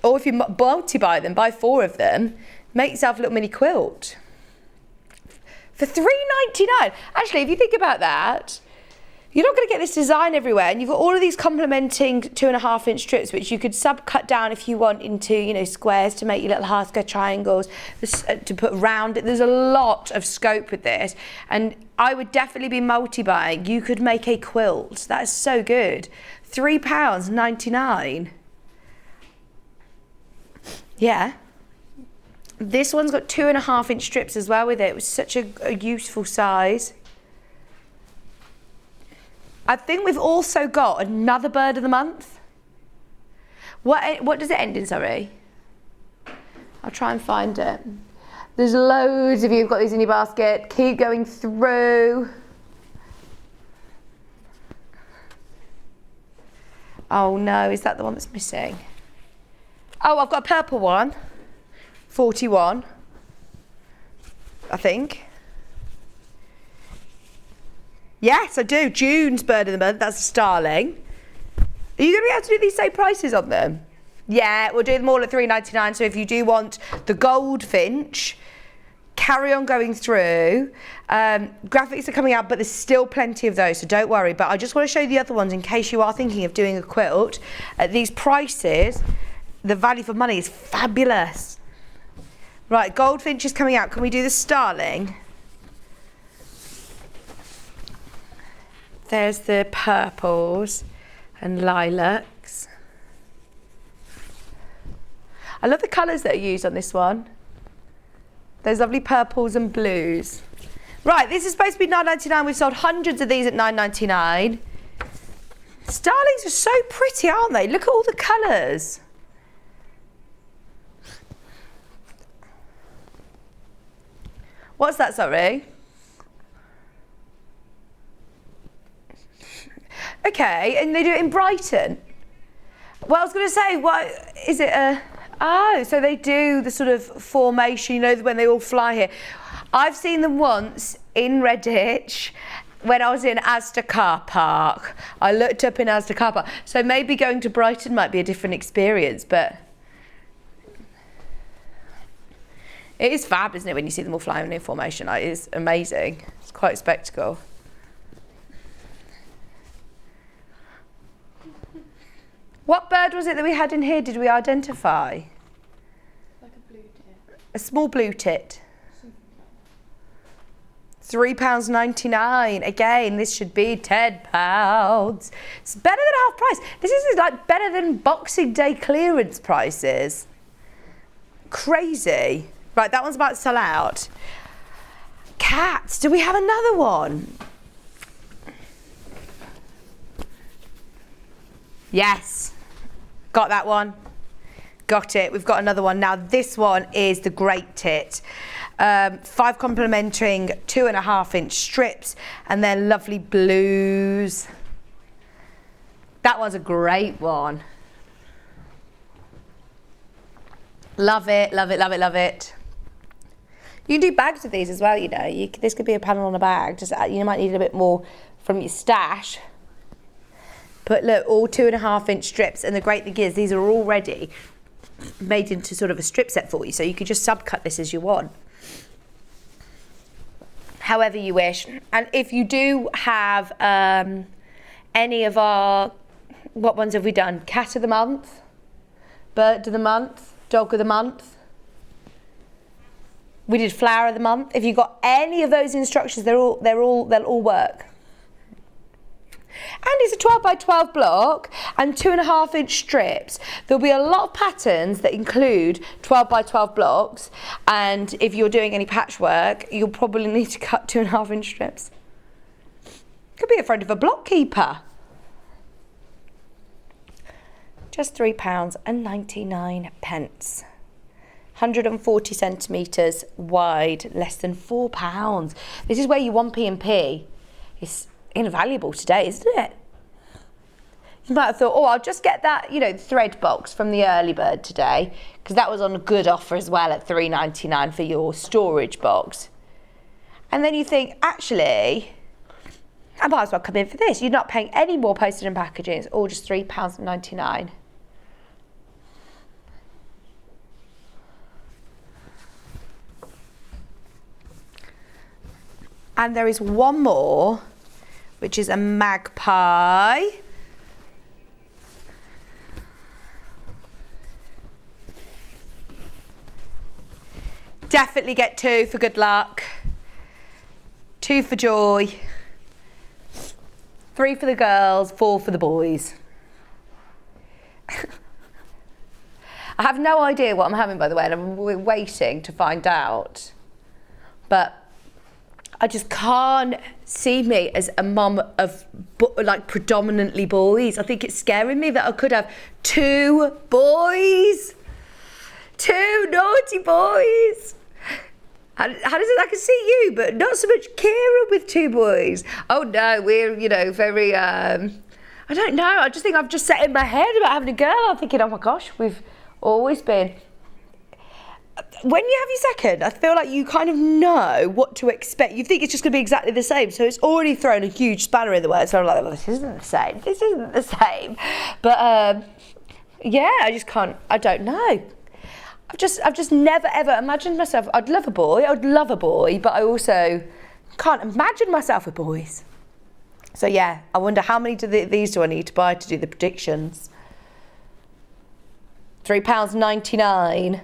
Or if you multi-buy them, buy 4 of them, make yourself a little mini quilt. For $3.99. Actually, if you think about that, you're not going to get this design everywhere, and you've got all of these complementing 2.5-inch strips, which you could cut down if you want into, you know, squares to make your little half square triangles, to put around it. There's a lot of scope with this, and I would definitely be multi-buying. You could make a quilt. That is so good. £3.99. Yeah. This one's got 2.5-inch strips as well with it. It was such a useful size. I think we've also got another bird of the month. What does it end in, sorry? I'll try and find it. There's loads of you who've got these in your basket. Keep going through. Oh no, is that the one that's missing? Oh, I've got a purple one. 41, I think. Yes, I do. June's bird of the month. That's a starling. Are you going to be able to do these same prices on them? Yeah, we'll do them all at $3.99. So if you do want the goldfinch, carry on going through. Graphics are coming out, but there's still plenty of those, so don't worry. But I just want to show you the other ones in case you are thinking of doing a quilt. At these prices, the value for money is fabulous. Right, goldfinch is coming out. Can we do the starling? There's the purples and lilacs. I love the colours that are used on this one. Those lovely purples and blues. Right, this is supposed to be $9.99. We've sold hundreds of these at $9.99. Starlings are so pretty, aren't they? Look at all the colours. What's that, sorry? Okay, and they do it in Brighton. Well, I was going to say, what is it? Oh, so they do the sort of formation, you know, when they all fly here. I've seen them once in Redditch when I was in Asda car park. I looked up in Asda car park. So maybe going to Brighton might be a different experience, but it is fab, isn't it, when you see them all flying in formation? It is amazing. It's quite a spectacle. What bird was it that we had in here? Did we identify? Like a blue tit. A small blue tit. £3.99. Again, this should be £10. It's better than half price. This is like better than Boxing Day clearance prices. Crazy. Right, that one's about to sell out. Cats. Do we have another one? Yes. Got that one. Got it. We've got another one. Now, this one is the Great Tit. 5 complementing 2.5-inch strips, and they're lovely blues. That one's a great one. Love it, love it, love it, love it. You can do bags with these as well, you know. This could be a panel on a bag. Just you might need a bit more from your stash. But look, all 2.5-inch strips, and the great thing is these are already made into sort of a strip set for you, so you could just subcut this as you want, however you wish. And if you do have any of our, what ones have we done? Cat of the month, bird of the month, dog of the month. We did flower of the month. If you've got any of those instructions, they'll all work. And it's a 12 by 12 block and 2.5-inch strips. There'll be a lot of patterns that include 12 by 12 blocks, and if you're doing any patchwork, you'll probably need to cut 2.5-inch strips. Could be a friend of a block keeper. Just £3.99. 140 centimetres wide, less than £4. This is where you want P&P. It's invaluable today, isn't it? You might have thought, oh, I'll just get that, you know, thread box from the early bird today, because that was on a good offer as well at $3.99 for your storage box. And then you think, actually, I might as well come in for this. You're not paying any more postage and packaging. It's all just £3.99. And there is one more, which is a magpie. Definitely get 2 for good luck, 2 for joy, 3 for the girls, 4 for the boys. I have no idea what I'm having, by the way, and I'm waiting to find out. But I just can't see me as a mum of like predominantly boys. I think it's scaring me that I could have 2 boys, 2 naughty boys. How does it? I can see you, but not so much Kira with 2 boys. Oh no, we're very. I don't know. I just think I've just set in my head about having a girl. I'm thinking, oh my gosh, we've always been. When you have your second, I feel like you kind of know what to expect. You think it's just going to be exactly the same, so it's already thrown a huge spanner in the works. So I'm like, well, this isn't the same. This isn't the same. But yeah, I just can't. I don't know. I've just never ever imagined myself. I'd love a boy, but I also can't imagine myself with boys. So yeah, I wonder how many these do I need to buy to do the predictions? £3.99.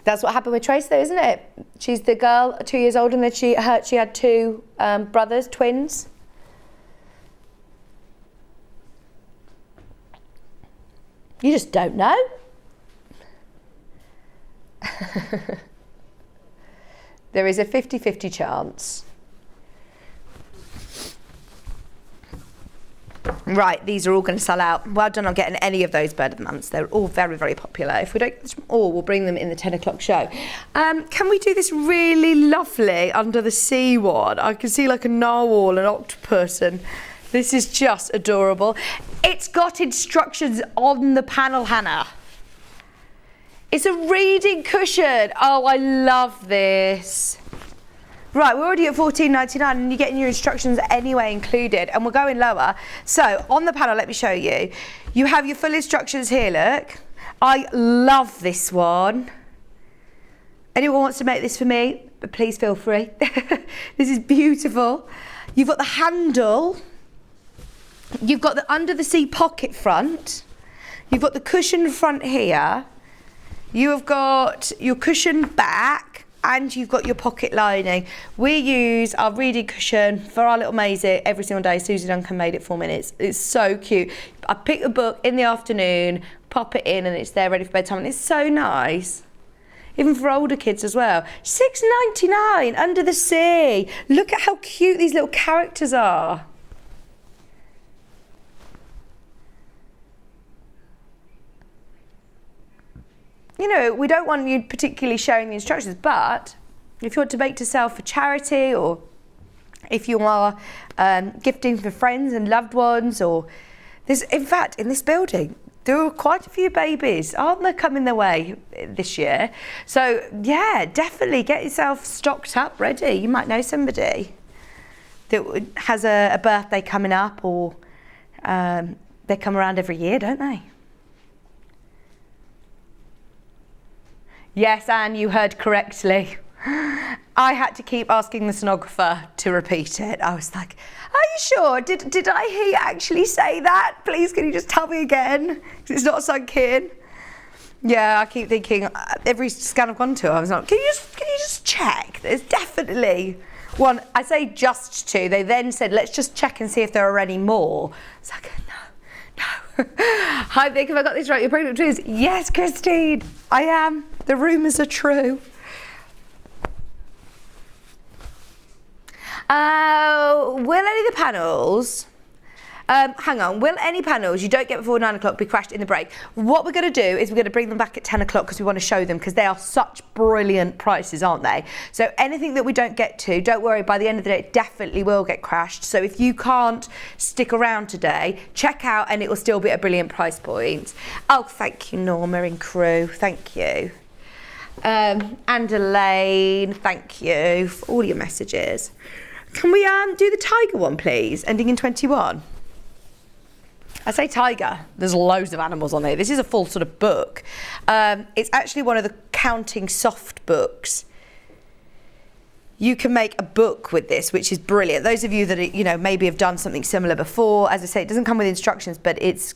That's what happened with Tracey, though, isn't it? She's the girl, 2 years old, and then she had 2 brothers, twins. You just don't know. There is a 50-50 chance. Right, these are all going to sell out. Well done on getting any of those bird of the months. They're all very, very popular. If we don't get them all, we'll bring them in the 10 o'clock show. Can we do this really lovely under the sea one? I can see like a narwhal, an octopus, and this is just adorable. It's got instructions on the panel, Hannah. It's a reading cushion. Oh, I love this. Right, we're already at £14.99 and you're getting your instructions anyway included, and we're going lower. So on the panel, let me show you. You have your full instructions here, look. I love this one. Anyone wants to make this for me, please feel free. This is beautiful. You've got the handle. You've got the under the sea pocket front. You've got the cushion front here. You have got your cushion back, and you've got your pocket lining. We use our reading cushion for our little Maisie every single day. Susie Duncan made it for me, and it's so cute. I pick a book in the afternoon, pop it in, and it's there ready for bedtime, and it's so nice. Even for older kids as well. £6.99 under the sea. Look at how cute these little characters are. You know, we don't want you particularly showing the instructions, but if you want to make to sell for charity, or if you are gifting for friends and loved ones, or there's, in fact, in this building, there are quite a few babies, aren't there, coming their way this year? So yeah, definitely get yourself stocked up, ready. You might know somebody that has a birthday coming up, or they come around every year, don't they? Yes, Anne, you heard correctly. I had to keep asking the sonographer to repeat it. I was like, are you sure? Did I hear you actually say that? Please, can you just tell me again? 'Cause it's not sunk in. Yeah, I keep thinking, every scan I've gone to, I was like, can you just check? There's definitely one. I say just two. They then said, let's just check and see if there are any more. It's like, no. Hi Vic, have I got this right? You're pregnant with twins? Yes, Christine, I am. The rumours are true. Will any of the panels, hang on, will any panels you don't get before 9 o'clock be crashed in the break? What we're going to do is we're going to bring them back at 10 o'clock because we want to show them, because they are such brilliant prices, aren't they? So anything that we don't get to, don't worry, by the end of the day it definitely will get crashed. So if you can't stick around today, check out and it will still be at a brilliant price point. Oh, thank you, Norma and crew, thank you. And Elaine, thank you for all your messages. Can we do the tiger one, please, ending in 21? I say tiger, there's loads of animals on there. This is a full sort of book. It's actually one of the counting soft books. You can make a book with this, which is brilliant. Those of you that, you know, maybe have done something similar before, as I say, it doesn't come with instructions, but it's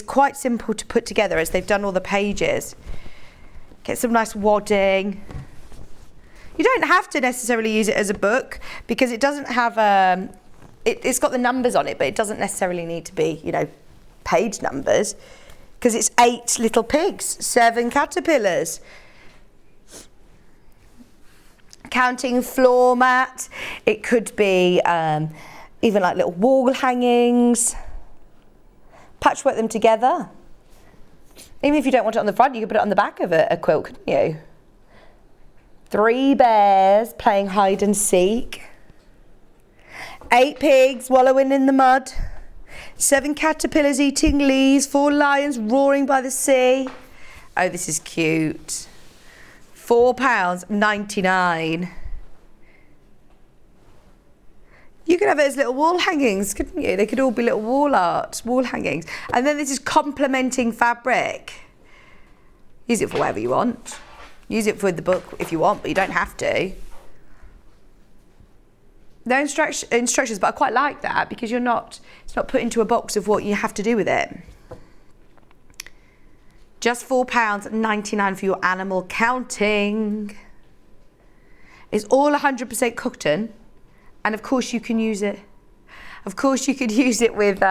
quite simple to put together as they've done all the pages. Get some nice wadding. You don't have to necessarily use it as a book because it doesn't have it's got the numbers on it, but it doesn't necessarily need to be, you know, page numbers, because it's 8 little pigs, 7 caterpillars. Counting floor mat. It could be even like little wall hangings. Patchwork them together. Even if you don't want it on the front, you could put it on the back of a quilt, couldn't you? 3 bears playing hide and seek. 8 pigs wallowing in the mud. 7 caterpillars eating leaves. 4 lions roaring by the sea. Oh, this is cute. £4.99. You could have it as little wall hangings, couldn't you? They could all be little wall hangings. And then this is complementing fabric. Use it for whatever you want. Use it for the book if you want, but you don't have to. No instructions, but I quite like that because it's not put into a box of what you have to do with it. Just £4.99 for your animal counting. It's all 100% cotton. And of course you can use it. Of course you could use it with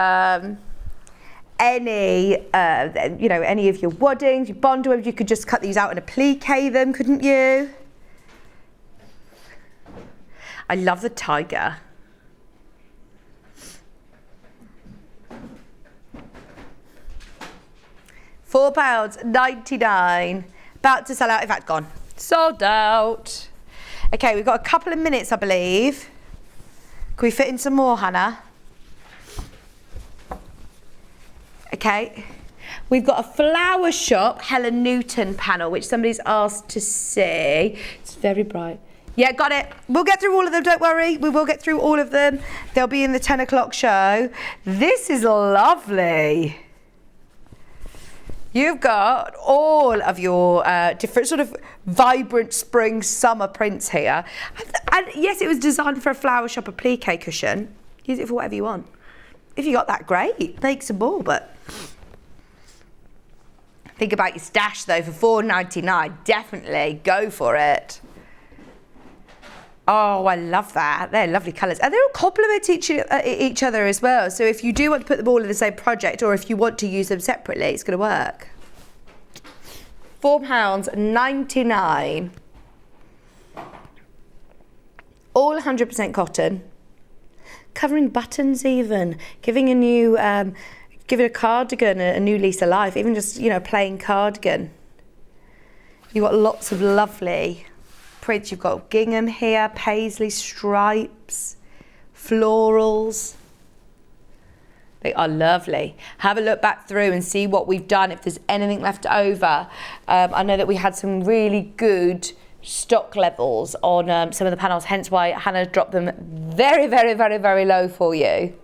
any of your waddings, your bond webs. You could just cut these out and applique them, couldn't you? I love the tiger. £4.99. About to sell out. In fact, gone. Sold out. Okay, we've got a couple of minutes, I believe. Can we fit in some more, Hannah? Okay. We've got a flower shop Helen Newton panel, which somebody's asked to see. It's very bright. Yeah, got it. We'll get through all of them, don't worry. We will get through all of them. They'll be in the 10 o'clock show. This is lovely. You've got all of your different sort of vibrant spring summer prints here. And yes, it was designed for a flower shop applique cushion. Use it for whatever you want. If you got that, great. Make some more, but think about your stash though for £4.99. Definitely go for it. Oh, I love that. They're lovely colours. And they're all complement each other as well. So if you do want to put them all in the same project or if you want to use them separately, it's going to work. £4.99. All 100% cotton. Covering buttons even. Giving a cardigan a new lease of life. Even just, a plain cardigan. You've got lots of lovely prints. You've got gingham here, paisley stripes, florals. They are lovely. Have a look back through and see what we've done, if there's anything left over. I know that we had some really good stock levels on some of the panels, hence why Hannah dropped them very, very, very, very low for you.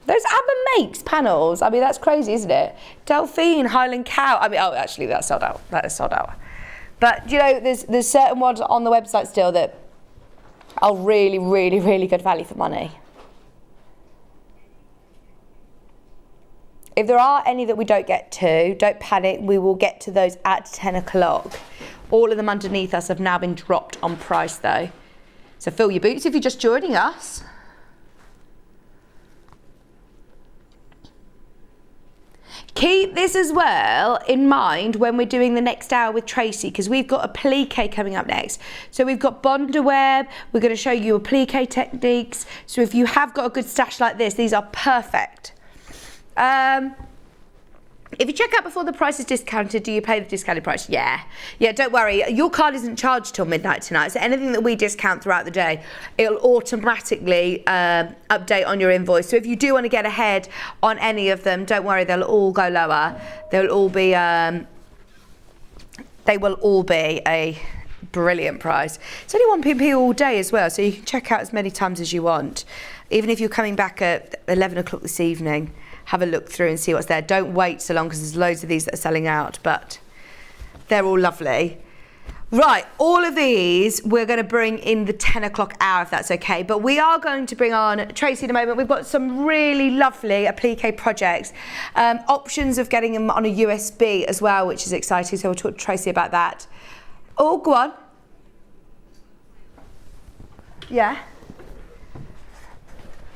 Those Amber Makes panels, I mean, that's crazy, isn't it? Delphine, Highland Cow. I mean, oh, actually, that's sold out. That is sold out. But, there's certain ones on the website still that are really, really, really good value for money. If there are any that we don't get to, don't panic. We will get to those at 10 o'clock. All of them underneath us have now been dropped on price, though. So fill your boots if you're just joining us. Keep this as well in mind when we're doing the next hour with Tracey, because we've got applique coming up next. So we've got bonder web, we're going to show you applique techniques. So if you have got a good stash like this, these are perfect. If you check out before the price is discounted, do you pay the discounted price? Yeah, don't worry. Your card isn't charged till midnight tonight, so anything that we discount throughout the day, it'll automatically update on your invoice. So if you do want to get ahead on any of them, don't worry, they'll all go lower. They will all be a brilliant price. It's only 1p all day as well, so you can check out as many times as you want. Even if you're coming back at 11 o'clock this evening, have a look through and see what's there. Don't wait so long because there's loads of these that are selling out, but they're all lovely. Right, all of these we're going to bring in the 10 o'clock hour if that's okay, but we are going to bring on Tracey in a moment. We've got some really lovely applique projects, options of getting them on a USB as well, which is exciting, so we'll talk to Tracey about that. Oh, go on. Yeah.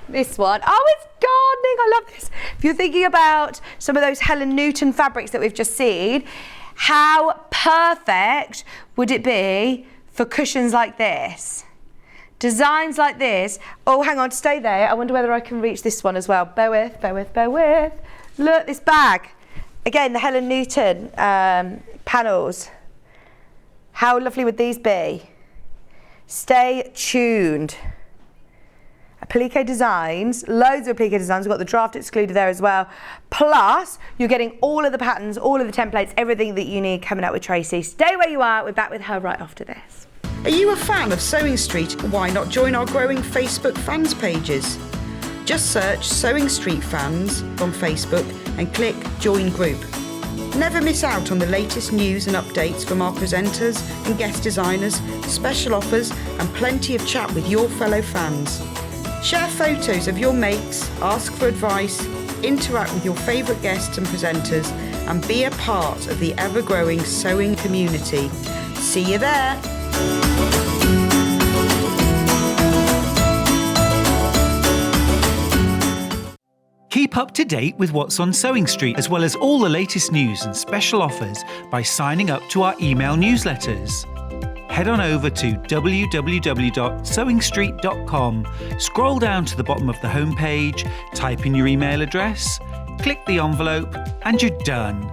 This one. Oh, it's gardening. I love this. If you're thinking about some of those Helen Newton fabrics that we've just seen, how perfect would it be for cushions like this? Designs like this. Oh, hang on, stay there. I wonder whether I can reach this one as well. Bear with. Look, this bag. Again, the Helen Newton panels. How lovely would these be? Stay tuned. Applique designs, loads of applique designs. We've got the draft excluded there as well. Plus, you're getting all of the patterns, all of the templates, everything that you need coming up with Tracey. Stay where you are. We're back with her right after this. Are you a fan of Sewing Street? Why not join our growing Facebook fans pages? Just search Sewing Street Fans on Facebook and click Join Group. Never miss out on the latest news and updates from our presenters and guest designers, special offers and plenty of chat with your fellow fans. Share photos of your makes, ask for advice, interact with your favourite guests and presenters and be a part of the ever-growing sewing community. See you there! Keep up to date with what's on Sewing Street, as well as all the latest news and special offers by signing up to our email newsletters. Head on over to www.sewingstreet.com, scroll down to the bottom of the homepage, type in your email address, click the envelope, and you're done.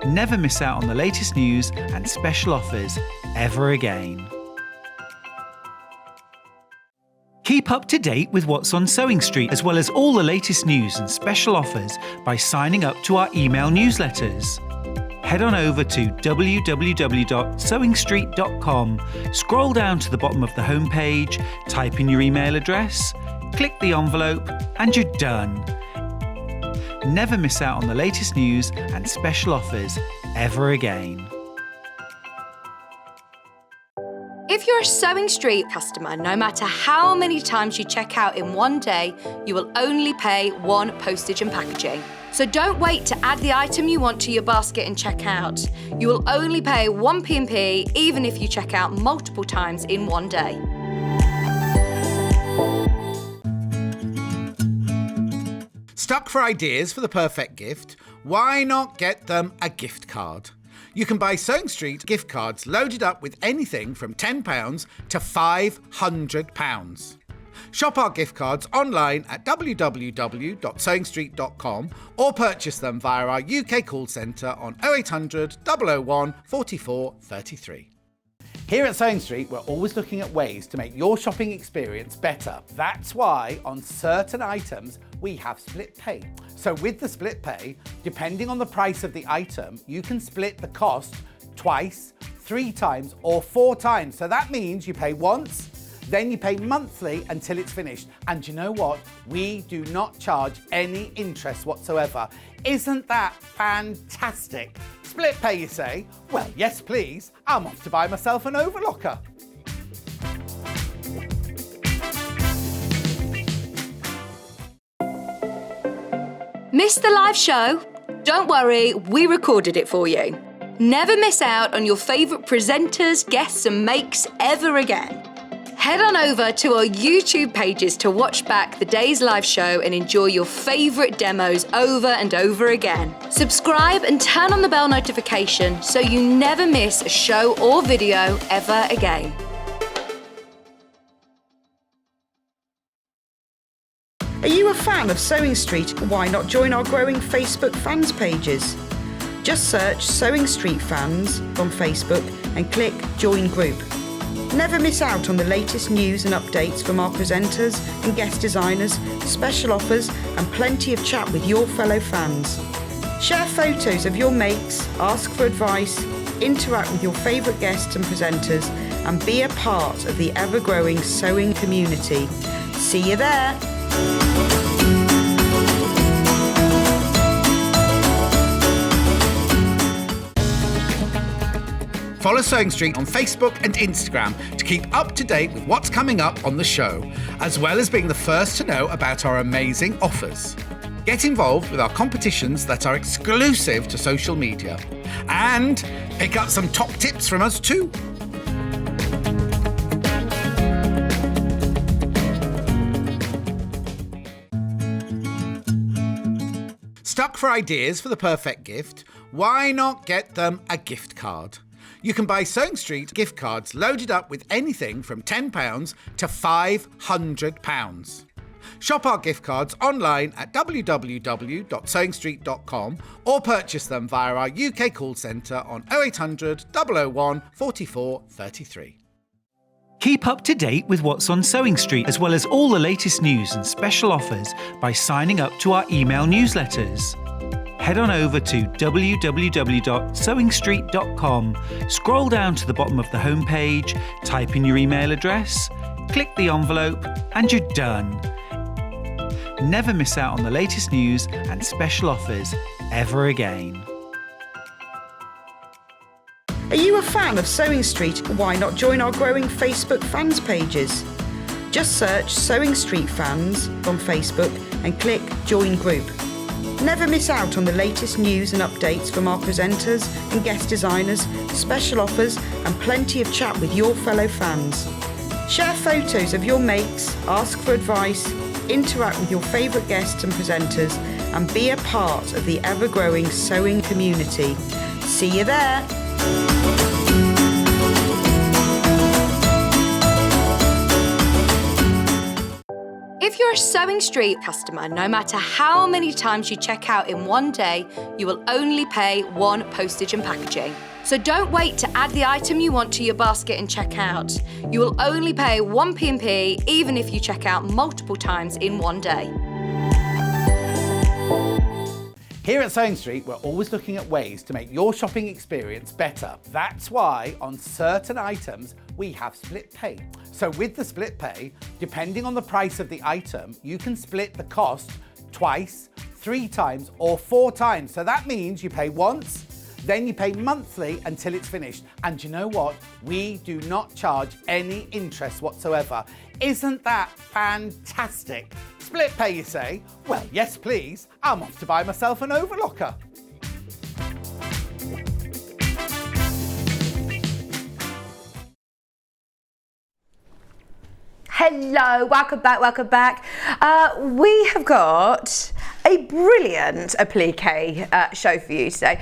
Never miss out on the latest news and special offers ever again. Keep up to date with what's on Sewing Street, as well as all the latest news and special offers by signing up to our email newsletters. Head on over to www.sewingstreet.com, scroll down to the bottom of the homepage, type in your email address, click the envelope, and you're done. Never miss out on the latest news and special offers ever again. If you're a Sewing Street customer, no matter how many times you check out in one day, you will only pay one postage and packaging. So don't wait to add the item you want to your basket and check out. You will only pay one P&P even if you check out multiple times in one day. Stuck for ideas for the perfect gift? Why not get them a gift card? You can buy Sewing Street gift cards loaded up with anything from £10 to £500. Shop our gift cards online at www.sewingstreet.com or purchase them via our UK call centre on 0800 001 44 33. Here at Sewing Street, we're always looking at ways to make your shopping experience better. That's why on certain items, we have split pay. So with the split pay, depending on the price of the item, you can split the cost twice, 3 times, or 4 times. So that means you pay once, then you pay monthly until it's finished. And you know what? We do not charge any interest whatsoever. Isn't that fantastic? Split pay, you say? Well, yes, please. I'm off to buy myself an overlocker. Missed the live show? Don't worry, we recorded it for you. Never miss out on your favourite presenters, guests and makes ever again. Head on over to our YouTube pages to watch back the day's live show and enjoy your favourite demos over and over again. Subscribe and turn on the bell notification so you never miss a show or video ever again. Are you a fan of Sewing Street? Why not join our growing Facebook fans pages? Just search Sewing Street Fans on Facebook and click Join Group. Never miss out on the latest news and updates from our presenters and guest designers, special offers and plenty of chat with your fellow fans. Share photos of your makes, ask for advice, interact with your favourite guests and presenters and be a part of the ever-growing sewing community. See you there! Follow Sewing Street on Facebook and Instagram to keep up to date with what's coming up on the show, as well as being the first to know about our amazing offers. Get involved with our competitions that are exclusive to social media. And pick up some top tips from us too. Stuck for ideas for the perfect gift? Why not get them a gift card? You can buy Sewing Street gift cards loaded up with anything from £10 to £500. Shop our gift cards online at www.sewingstreet.com or purchase them via our UK call centre on 0800 001 44 33. Keep up to date with what's on Sewing Street, as well as all the latest news and special offers by signing up to our email newsletters. Head on over to www.sewingstreet.com, scroll down to the bottom of the homepage, type in your email address, click the envelope, and you're done. Never miss out on the latest news and special offers ever again. Are you a fan of Sewing Street? Why not join our growing Facebook fans pages? Just search Sewing Street Fans on Facebook and click Join Group. Never miss out on the latest news and updates from our presenters and guest designers, special offers and plenty of chat with your fellow fans. Share photos of your makes, ask for advice, interact with your favourite guests and presenters and be a part of the ever-growing sewing community. See you there! If you're a Sewing Street customer, no matter how many times you check out in one day, you will only pay one postage and packaging. So don't wait to add the item you want to your basket and check out. You will only pay one P&P even if you check out multiple times in one day. Here at Sewing Street, we're always looking at ways to make your shopping experience better. That's why on certain items, we have split pay. So with the split pay, depending on the price of the item, you can split the cost twice, 3 times, or 4 times. So that means you pay once, then you pay monthly until it's finished. And you know what? We do not charge any interest whatsoever. Isn't that fantastic? Split pay, you say? Well, yes, please. I'm off to buy myself an overlocker. Hello, welcome back. We have got a brilliant applique show for you today.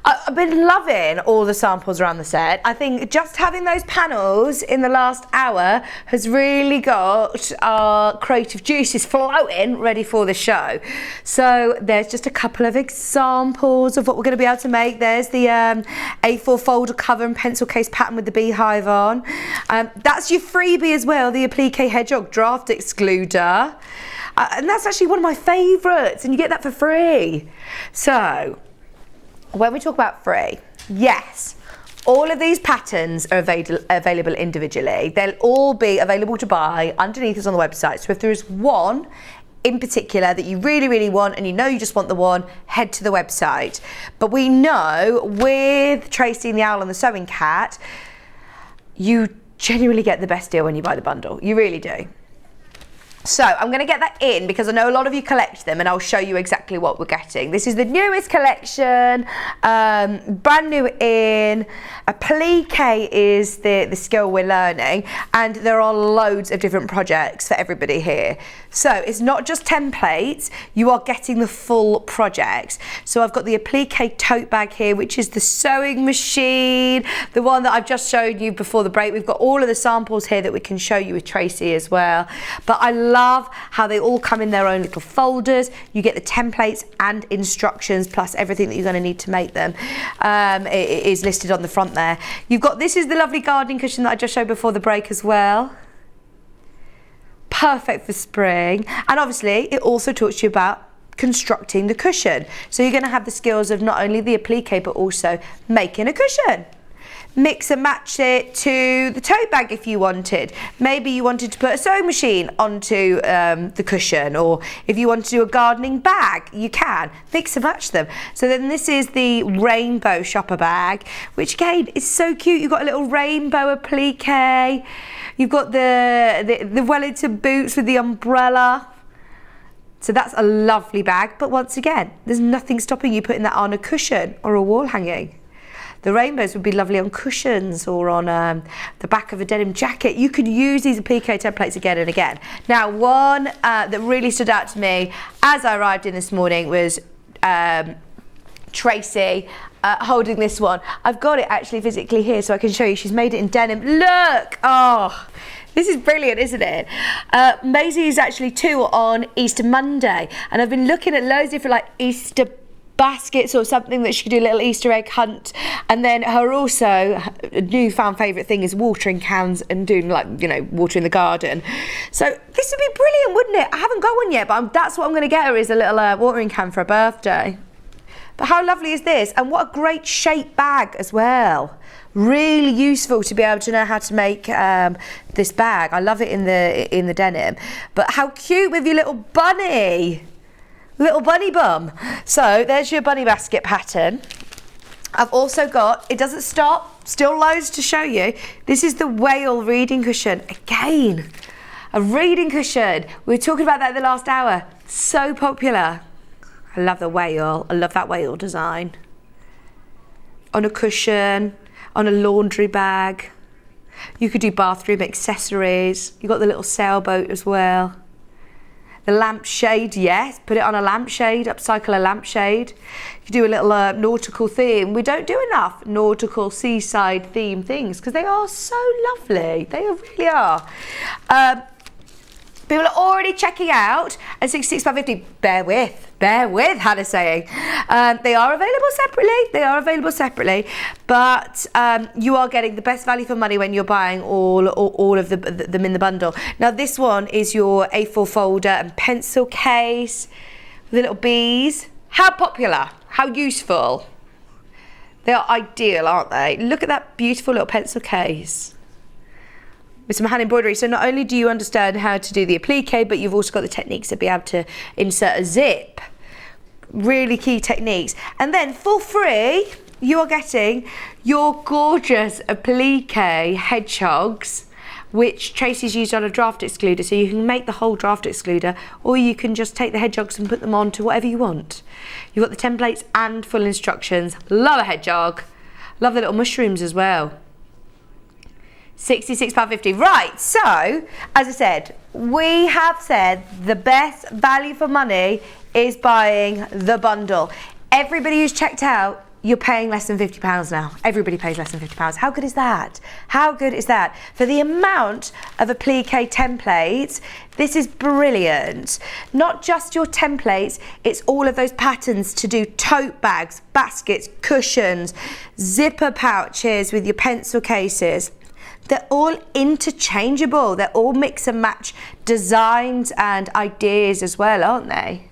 I've been loving all the samples around the set. I think just having those panels in the last hour has really got our creative juices flowing, ready for the show. So there's just a couple of examples of what we're going to be able to make. There's the A4 folder cover and pencil case pattern with the beehive on. That's your freebie as well, the applique hedgehog draft excluder. And that's actually one of my favourites, and you get that for free. So when we talk about free, yes, all of these patterns are available individually. They'll all be available to buy underneath us on the website. So if there is one in particular that you really, really want and you know you just want the one, head to the website. But we know with Tracey and the Owl and the Sewing Cat, you genuinely get the best deal when you buy the bundle. You really do. So I'm going to get that in because I know a lot of you collect them and I'll show you exactly what we're getting. This is the newest collection, brand new in. Applique is the skill we're learning, and there are loads of different projects for everybody here. So it's not just templates, you are getting the full project. So I've got the applique tote bag here, which is the sewing machine, the one that I've just showed you before the break. We've got all of the samples here that we can show you with Tracey as well. But I love how they all come in their own little folders. You get the templates and instructions plus everything that you're going to need to make them. It is listed on the front there. You've got, this is the lovely gardening cushion that I just showed before the break as well. Perfect for spring. And obviously it also talks to you about constructing the cushion. So you're going to have the skills of not only the applique but also making a cushion. Mix and match it to the tote bag if you wanted. Maybe you wanted to put a sewing machine onto the cushion, or if you want to do a gardening bag, you can mix and match them. So then this is the rainbow shopper bag, which again is so cute. You've got a little rainbow applique. You've got the Wellington boots with the umbrella. So that's a lovely bag, but once again, there's nothing stopping you putting that on a cushion or a wall hanging. The rainbows would be lovely on cushions or on the back of a denim jacket. You could use these applique templates again and again. Now, one that really stood out to me as I arrived in this morning was Tracey holding this one. I've got it actually physically here so I can show you. She's made it in denim. Look! Oh, this is brilliant, isn't it? Maisie is actually 2 on Easter Monday, and I've been looking at loads of different like Easter baskets or something that she could do a little Easter egg hunt. And then her also newfound favourite thing is watering cans and doing like, you know, watering the garden. So this would be brilliant, wouldn't it? I haven't got one yet, but that's what I'm going to get her, is a little watering can for her birthday. But how lovely is this? And what a great shape bag as well. Really useful to be able to know how to make this bag. I love it in the denim. But how cute with your little bunny. Little bunny bum. So there's your bunny basket pattern. I've also got, it doesn't stop, still loads to show you. This is the whale reading cushion. Again, a reading cushion. We were talking about that in the last hour. So popular. I love the whale. I love that whale design. On a cushion, on a laundry bag. You could do bathroom accessories. You've got the little sailboat as well. The lampshade, yes, put it on a lampshade, upcycle a lampshade. You do a little nautical theme. We don't do enough nautical seaside theme things because they are so lovely. They really are. People are already checking out at £66.50. Bear with, Hannah's saying. They are available separately. But you are getting the best value for money when you're buying all of them in the bundle. Now this one is your A4 folder and pencil case with the little bees. How popular, how useful. They are ideal, aren't they? Look at that beautiful little pencil case with some hand embroidery. So not only do you understand how to do the applique, but you've also got the techniques to be able to insert a zip. Really key techniques. And then for free, you are getting your gorgeous applique hedgehogs, which Tracey's used on a draft excluder. So you can make the whole draft excluder, or you can just take the hedgehogs and put them on to whatever you want. You've got the templates and full instructions. Love a hedgehog. Love the little mushrooms as well. £66.50. Right, so as I said, we have said the best value for money is buying the bundle. Everybody who's checked out, you're paying less than £50 now. Everybody pays less than £50. How good is that? How good is that? For the amount of applique templates, this is brilliant. Not just your templates, it's all of those patterns to do tote bags, baskets, cushions, zipper pouches with your pencil cases. They're all interchangeable. They're all mix and match designs and ideas as well, aren't they?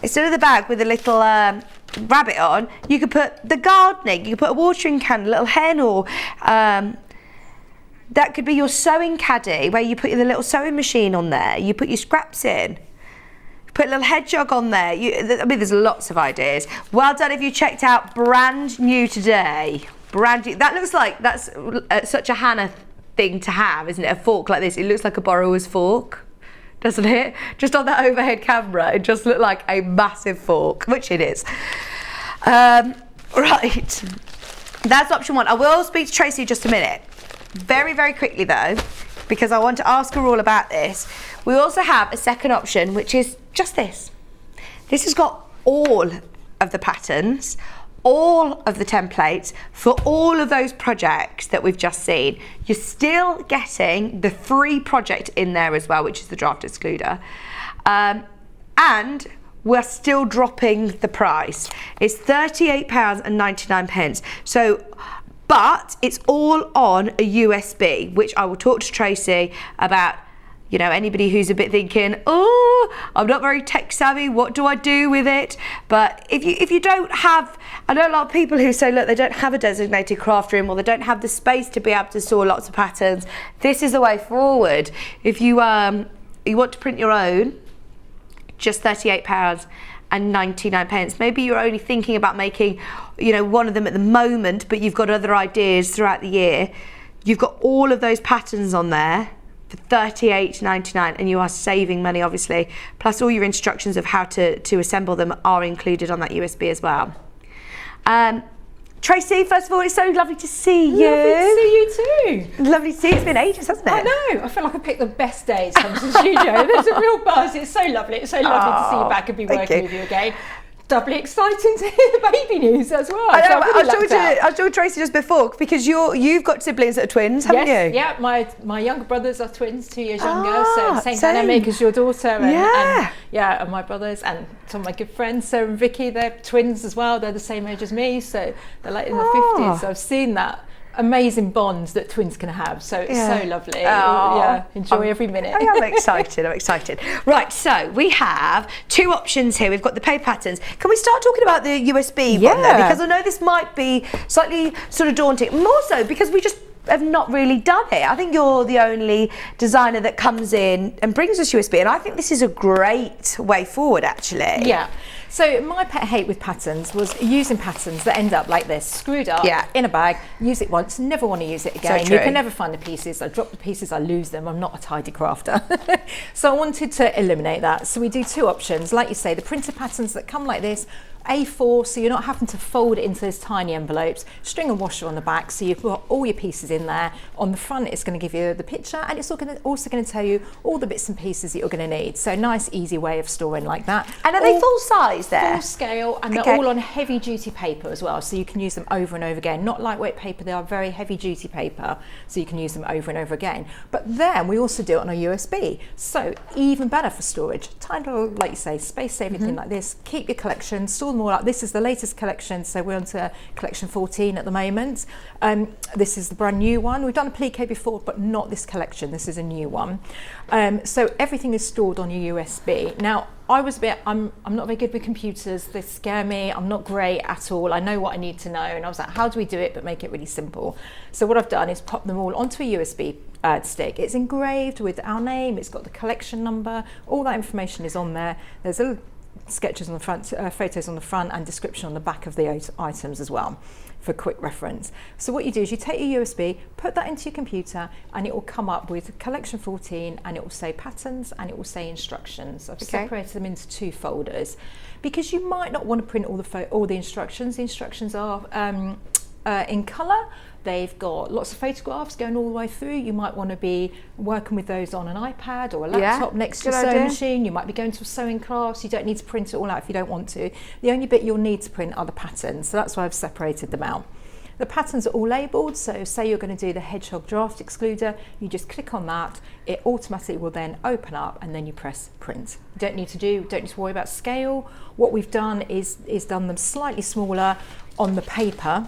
Instead of the bag with a little rabbit on, you could put the gardening, you could put a watering can, a little hen, or that could be your sewing caddy where you put the little sewing machine on there. You put your scraps in. Put a little hedgehog on there. I mean, there's lots of ideas. Well done if you checked out brand new today. Brand new. That looks like that's such a Hannah thing to have, isn't it? A fork like this. It looks like a borrower's fork, doesn't it? Just on that overhead camera, it just looked like a massive fork, which it is. Right. That's option one. I will speak to Tracey in just a minute. Very, very quickly though, because I want to ask her all about this. We also have a second option, which is just this. This has got all of the patterns, all of the templates for all of those projects that we've just seen. You're still getting the free project in there as well, which is the draft excluder. And we're still dropping the price. It's £38.99. So, but it's all on a USB, which I will talk to Tracey about. You know, anybody who's a bit thinking, oh, I'm not very tech savvy, what do I do with it? But if you don't have, I know a lot of people who say, look, they don't have a designated craft room, or they don't have the space to be able to store lots of patterns. This is the way forward. If you want to print your own, just £38.99. Maybe you're only thinking about making, you know, one of them at the moment, but you've got other ideas throughout the year. You've got all of those patterns on there for £38.99, and you are saving money, obviously. Plus all your instructions of how to assemble them are included on that USB as well. Tracey, first of all, it's so lovely to see you. Lovely to see you too. Lovely to see you. It's been ages, hasn't it? I know. I feel like I picked the best days to come to the studio. There's a real buzz. It's so lovely. It's so lovely to see you back and be working with you again. doubly exciting to hear the baby news as well. I know, So I've really lucked out. I was talking to Tracey just before, because you've got siblings that are twins, haven't you? Yeah, my younger brothers are twins, 2 years younger, so same same. dynamic as your daughter, and Yeah. and my brothers and some of my good friends, Sarah and Vicky, they're twins as well. They're the same age as me, so they're like in their 50s. So I've seen that amazing bonds that twins can have. So it's so lovely. Yeah, enjoy every minute. I'm excited. I'm excited. Right, so we have two options here. We've got the paper patterns. Can we start talking about the USB one then? Because I know this might be slightly sort of daunting. More so because we just have not really done it. I think you're the only designer that comes in and brings us USB, and I think this is a great way forward, actually. Yeah. So my pet hate with patterns was using patterns that end up like this, screwed up in a bag, use it once, never want to use it again. So you can never find the pieces. I drop the pieces, I lose them. I'm not a tidy crafter. So I wanted to eliminate that. So we do two options. Like you say, the printed patterns that come like this, A4, so you're not having to fold it into those tiny envelopes, string and washer on the back, so you've got all your pieces in there. On the front, it's going to give you the picture, and it's also going to tell you all the bits and pieces that you're going to need. So nice, easy way of storing like that. And are they full size there? Full scale, and they're all on heavy duty paper as well, so you can use them over and over again. Not lightweight paper, they are very heavy duty paper, so you can use them over and over again. But then we also do it on a USB, so even better for storage. Tiny little, like you say, space saving thing like this. Keep your collection, store them all up. This is the latest collection, so we're on to collection 14 at the moment. This is the brand new one. We've done a plique before, but not this collection. This is a new one. So everything is stored on your USB. Now, I'm not very good with computers. They scare me. I'm not great at all. I know what I need to know, and I was like, how do we do it but make it really simple? So what I've done is pop them all onto a USB stick. It's engraved with our name. It's got the collection number. All that information is on there. There's a sketches on the front, photos on the front, and description on the back of the items as well, for quick reference. So what you do is you take your USB, put that into your computer, and it will come up with collection 14, and it will say patterns and it will say instructions. I've separated them into two folders because you might not want to print all the instructions. The instructions are in colour. They've got lots of photographs going all the way through. You might want to be working with those on an iPad or a laptop next to a sewing machine. You might be going to a sewing class. You don't need to print it all out if you don't want to. The only bit you'll need to print are the patterns. So that's why I've separated them out. The patterns are all labelled, so say you're going to do the hedgehog draft excluder, you just click on that, it automatically will then open up, and then you press print. You don't need to worry about scale. What we've done is done them slightly smaller on the paper,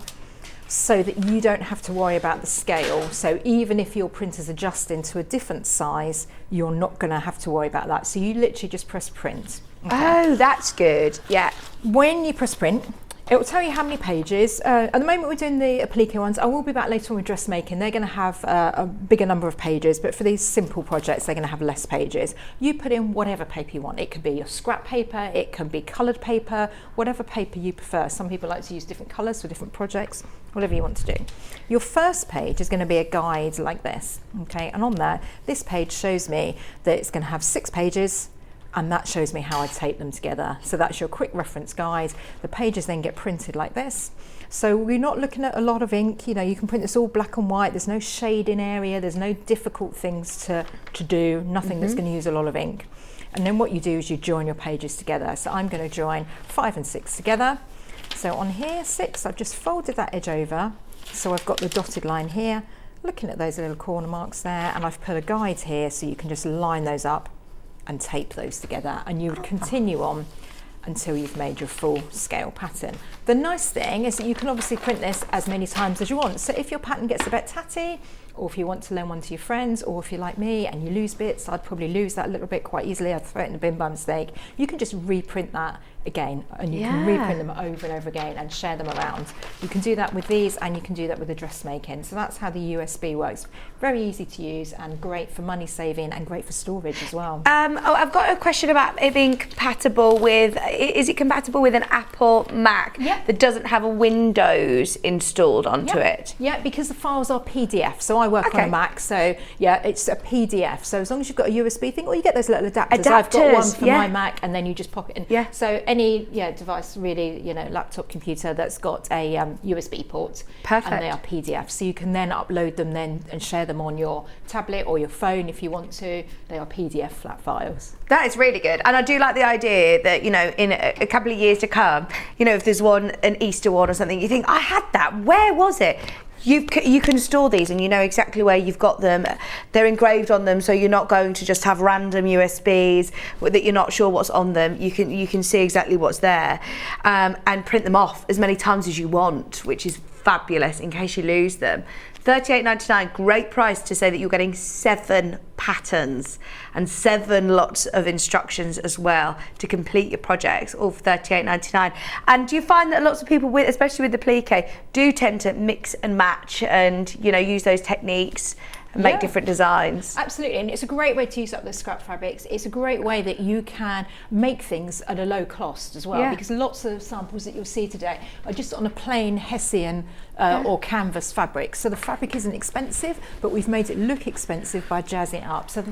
so that you don't have to worry about the scale. So even if your printer's adjusting to a different size, you're not going to have to worry about that. So you literally just press print. Okay. Oh, that's good. Yeah. When you press print, it will tell you how many pages. At the moment we're doing the applique ones. I will be back later on with dressmaking. They're going to have a bigger number of pages, but for these simple projects they're going to have less pages. You put in whatever paper you want. It could be your scrap paper, it can be coloured paper, whatever paper you prefer. Some people like to use different colours for different projects, whatever you want to do. Your first page is going to be a guide like this, okay? And on there, this page shows me that it's going to have 6 pages, and that shows me how I tape them together. So that's your quick reference guide. The pages then get printed like this. So we're not looking at a lot of ink. You know, you can print this all black and white. There's no shading area. There's no difficult things to do, nothing that's going to use a lot of ink. And then what you do is you join your pages together. So I'm going to join 5 and 6 together. So on here, 6, I've just folded that edge over. So I've got the dotted line here, looking at those little corner marks there, and I've put a guide here so you can just line those up and tape those together, and you would continue on until you've made your full scale pattern. The nice thing is that you can obviously print this as many times as you want. So if your pattern gets a bit tatty, or if you want to lend one to your friends, or if you're like me and you lose bits, I'd probably lose that a little bit quite easily. I'd throw it in the bin by mistake. You can just reprint that again, and you can reprint them over and over again and share them around. You can do that with these, and you can do that with the dressmaking. So that's how the USB works. Very easy to use and great for money saving and great for storage as well. I've got a question about it being compatible with, is it compatible with an Apple Mac that doesn't have a Windows installed onto it? Yeah, because the files are PDF. So I work on Okay. a Mac, so yeah, it's a PDF. So as long as you've got a USB thing, or you get those little adapters. I've got one for my Mac, and then you just pop it in. Yeah. So any device, really, laptop, computer that's got a USB port, Perfect. and they are PDF. So you can then upload them and share them on your tablet or your phone if you want to. They are PDF flat files. That is really good, and I do like the idea that in a couple of years to come, if there's an Easter one or something, you think, I had that. Where was it? You can store these, and you know exactly where you've got them. They're engraved on them, so you're not going to just have random USBs that you're not sure what's on them. You can see exactly what's there, and print them off as many times as you want, which is fabulous in case you lose them. $38.99, great price to say that you're getting 7 patterns and 7 lots of instructions as well to complete your projects, all for $38.99. And do you find that lots of people, especially with the plique, do tend to mix and match and use those techniques and make different designs? Absolutely, and it's a great way to use up the scrap fabrics. It's a great way that you can make things at a low cost as well, because lots of samples that you'll see today are just on a plain Hessian or canvas fabric. So the fabric isn't expensive, but we've made it look expensive by jazzing it up. So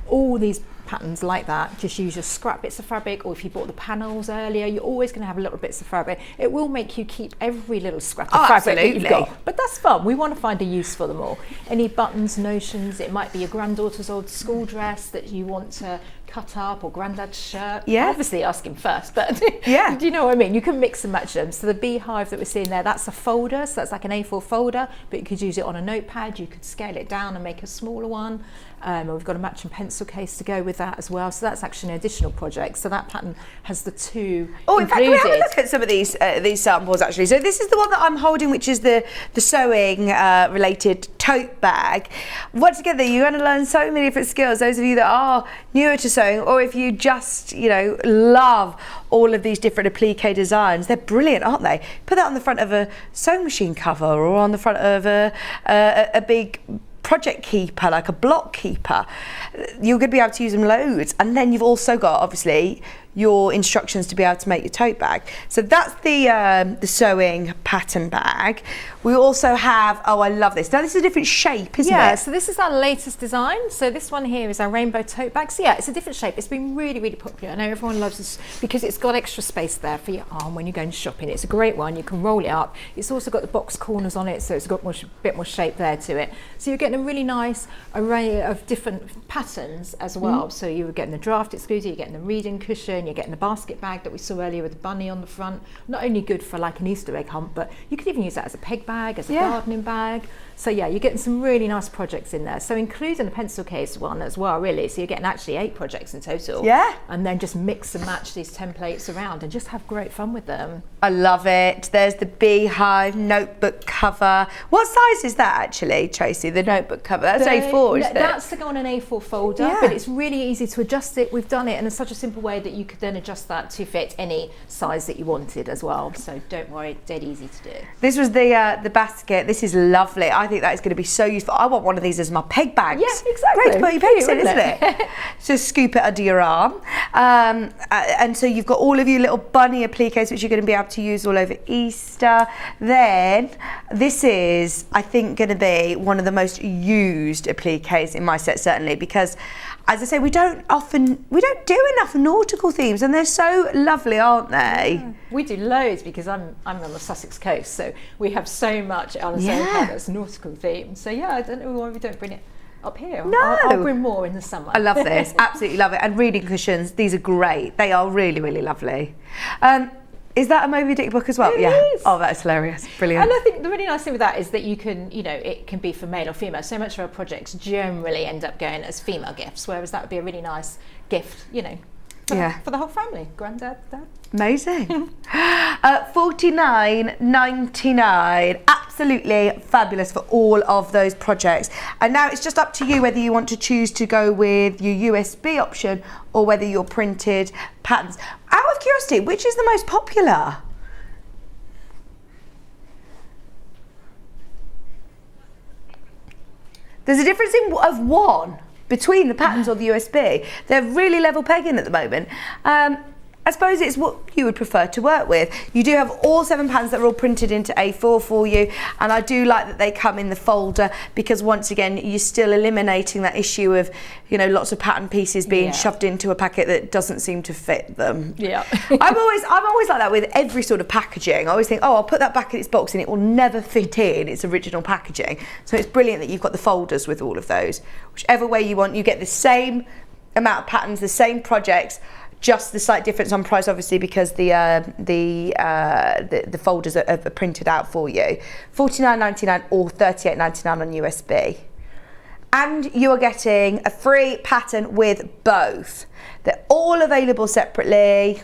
all these patterns like that, just use your scrap bits of fabric, or if you bought the panels earlier, you're always going to have little bits of fabric. It will make you keep every little scrap of fabric that you've got. But that's fun. We want to find a use for them all. Any buttons, notions, it might be your granddaughter's old school dress that you want to cut up, or granddad's shirt. Obviously ask him first, but do you know what I mean? You can mix and match them. So the beehive that we're seeing there, that's a folder, so that's like an A4 folder, but you could use it on a notepad. You could scale it down and make a smaller one. We've got a matching pencil case to go with that as well. So that's actually an additional project. So that pattern has the 2 Oh, in included. fact, can we have a look at some of these samples actually? So this is the one that I'm holding, which is the sewing related tote bag. Once again, you're going to learn so many different skills. Those of you that are newer to sewing, or if you just love all of these different applique designs, they're brilliant, aren't they? Put that on the front of a sewing machine cover, or on the front of a big project keeper, like a block keeper. You're going to be able to use them loads. And then you've also got, obviously, your instructions to be able to make your tote bag. So that's the sewing pattern bag. We also have, oh, I love this. Now this is a different shape, isn't it? Yeah, so this is our latest design. So this one here is our rainbow tote bag. So yeah, it's a different shape. It's been really, really popular. I know everyone loves this because it's got extra space there for your arm when you're going shopping. It's a great one. You can roll it up. It's also got the box corners on it, so it's got a bit more shape there to it. So you're getting a really nice array of different patterns as well. So you're getting the draft excluder, you're getting the reading cushion, you're getting the basket bag that we saw earlier with the bunny on the front. Not only good for like an Easter egg hunt, but you could even use that as a peg bag, as a gardening bag. So yeah, you're getting some really nice projects in there. So including the pencil case one as well, really. So you're getting actually 8 projects in total. Yeah. And And then just mix and match these templates around and just have great fun with them. I love it. There's the beehive notebook cover. What size is that actually, Tracey, the notebook cover? That's A4, isn't it? That's to go on an A4 folder, Yeah. but it's really easy to adjust it. We've done it in such a simple way that you could then adjust that to fit any size that you wanted as well. So don't worry, dead easy to do. This was the basket. This is lovely. I think that is going to be so useful. I want one of these as my peg bags. Yeah, exactly. Great to put your pegs in, Cute, isn't it? So scoop it under your arm. And so you've got all of your little bunny appliques, which you're going to be able to use all over Easter. Then this is, I think, going to be one of the most used appliques in my set, certainly, because as I say, we don't do enough nautical themes, and they're so lovely, aren't they? We do loads because I'm on the Sussex coast, so we have so much on the same part that's nautical themed. So yeah, I don't know why we don't bring it up here. No. I'll bring more in the summer. I love this, absolutely love it. And reading cushions, these are great. They are really, really lovely. Is that a Moby Dick book as well? It yeah. is. Oh, that's hilarious. Brilliant. And I think the really nice thing with that is that you can, it can be for male or female. So much of our projects generally end up going as female gifts, whereas that would be a really nice gift, for the whole family, granddad, dad. Amazing. $49.99. Absolutely fabulous for all of those projects. And now it's just up to you whether you want to choose to go with your USB option or whether you're printed patterns. Out of curiosity, which is the most popular? There's a difference of one between the patterns or the USB. They're really level pegging at the moment. I suppose it's what you would prefer to work with. You do have all 7 patterns that are all printed into A4 for you, and I do like that they come in the folder, because once again you're still eliminating that issue of, you know, lots of pattern pieces being shoved into a packet that doesn't seem to fit them. Yeah. I'm always like that with every sort of packaging. I always think, oh, I'll put that back in its box and it will never fit in its original packaging. So it's brilliant that you've got the folders with all of those. Whichever way you want, you get the same amount of patterns, the same projects, just the slight difference on price, obviously, because the folders are printed out for you. $49.99 or $38.99 on USB. And you are getting a free pattern with both. They're all available separately.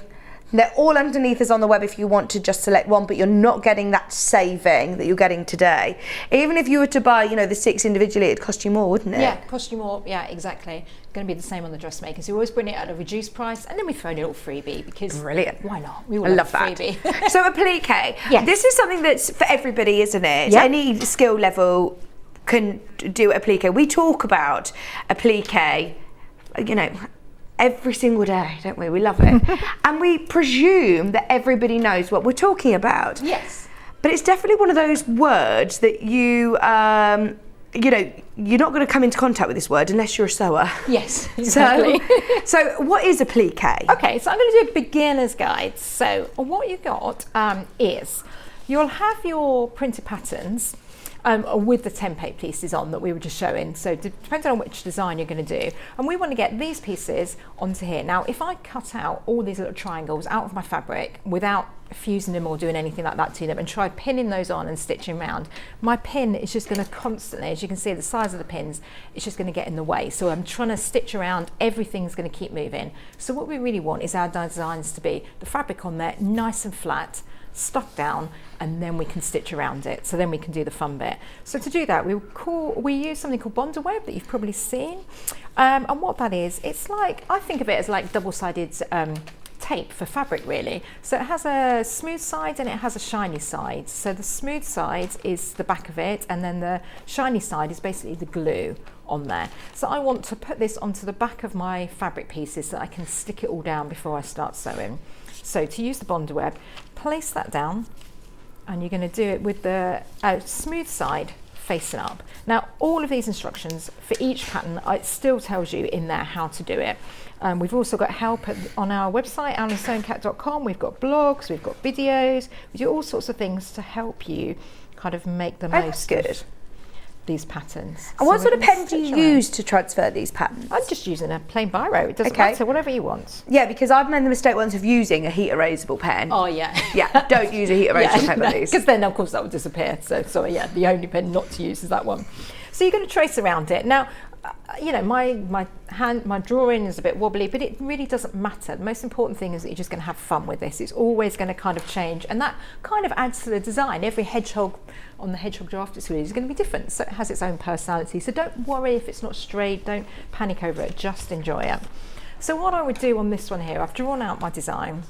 They're all underneath us on the web if you want to just select one, but you're not getting that saving that you're getting today. Even if you were to buy, you know, the 6 individually, it'd cost you more, wouldn't it? Yeah, cost you more. Yeah, exactly. Going to be the same on the dressmakers. We always bring it at a reduced price, and then we throw in a little freebie, because brilliant. Why not? We all love that. Freebie. So applique. Yes. This is something that's for everybody, isn't it? Yep. Any skill level can do applique. We talk about applique, you know, every single day, don't we? We love it. And we presume that everybody knows what we're talking about. Yes. But it's definitely one of those words that you know, you're not going to come into contact with this word unless you're a sewer. Yes, exactly. So what is applique? Okay, so I'm going to do a beginner's guide. So what you got is you'll have your printed patterns with the template pieces on that we were just showing. So depending on which design you're going to do, and we want to get these pieces onto here. Now, if I cut out all these little triangles out of my fabric without fusing them or doing anything like that to them and try pinning those on and stitching around, my pin is just going to constantly, as you can see the size of the pins, it's just going to get in the way. So I'm trying to stitch around, everything's going to keep moving. So what we really want is our designs to be the fabric on there nice and flat, stuck down, and then we can stitch around it. So then we can do the fun bit. So to do that, we use something called Bonder Web that you've probably seen. And what that is, it's like, I think of it as like double-sided tape for fabric, really. So it has a smooth side and it has a shiny side. So the smooth side is the back of it, and then the shiny side is basically the glue on there. So I want to put this onto the back of my fabric pieces so that I can stick it all down before I start sewing. So to use the Bonder Web, place that down, and you're going to do it with the smooth side facing up. Now, all of these instructions for each pattern, it still tells you in there how to do it. We've also got help on our website, alanandsoniccat.com. We've got blogs, we've got videos, we do all sorts of things to help you kind of make the most of these patterns. And what sort of pen do you use to transfer these patterns? I'm just using a plain biro. It doesn't matter, whatever you want. Yeah, because I've made the mistake once of using a heat erasable pen. Oh yeah. Yeah, don't use a heat erasable pen, please. Because then of course that will disappear. So yeah, the only pen not to use is that one. So you're going to trace around it. Now, you know, my drawing is a bit wobbly, but it really doesn't matter. The most important thing is that you're just going to have fun with this. It's always going to kind of change, and that kind of adds to the design. Every hedgehog on the Hedgehog Draft is going to be different, so it has its own personality. So don't worry if it's not straight, don't panic over it, just enjoy it. So what I would do on this one here, I've drawn out my design,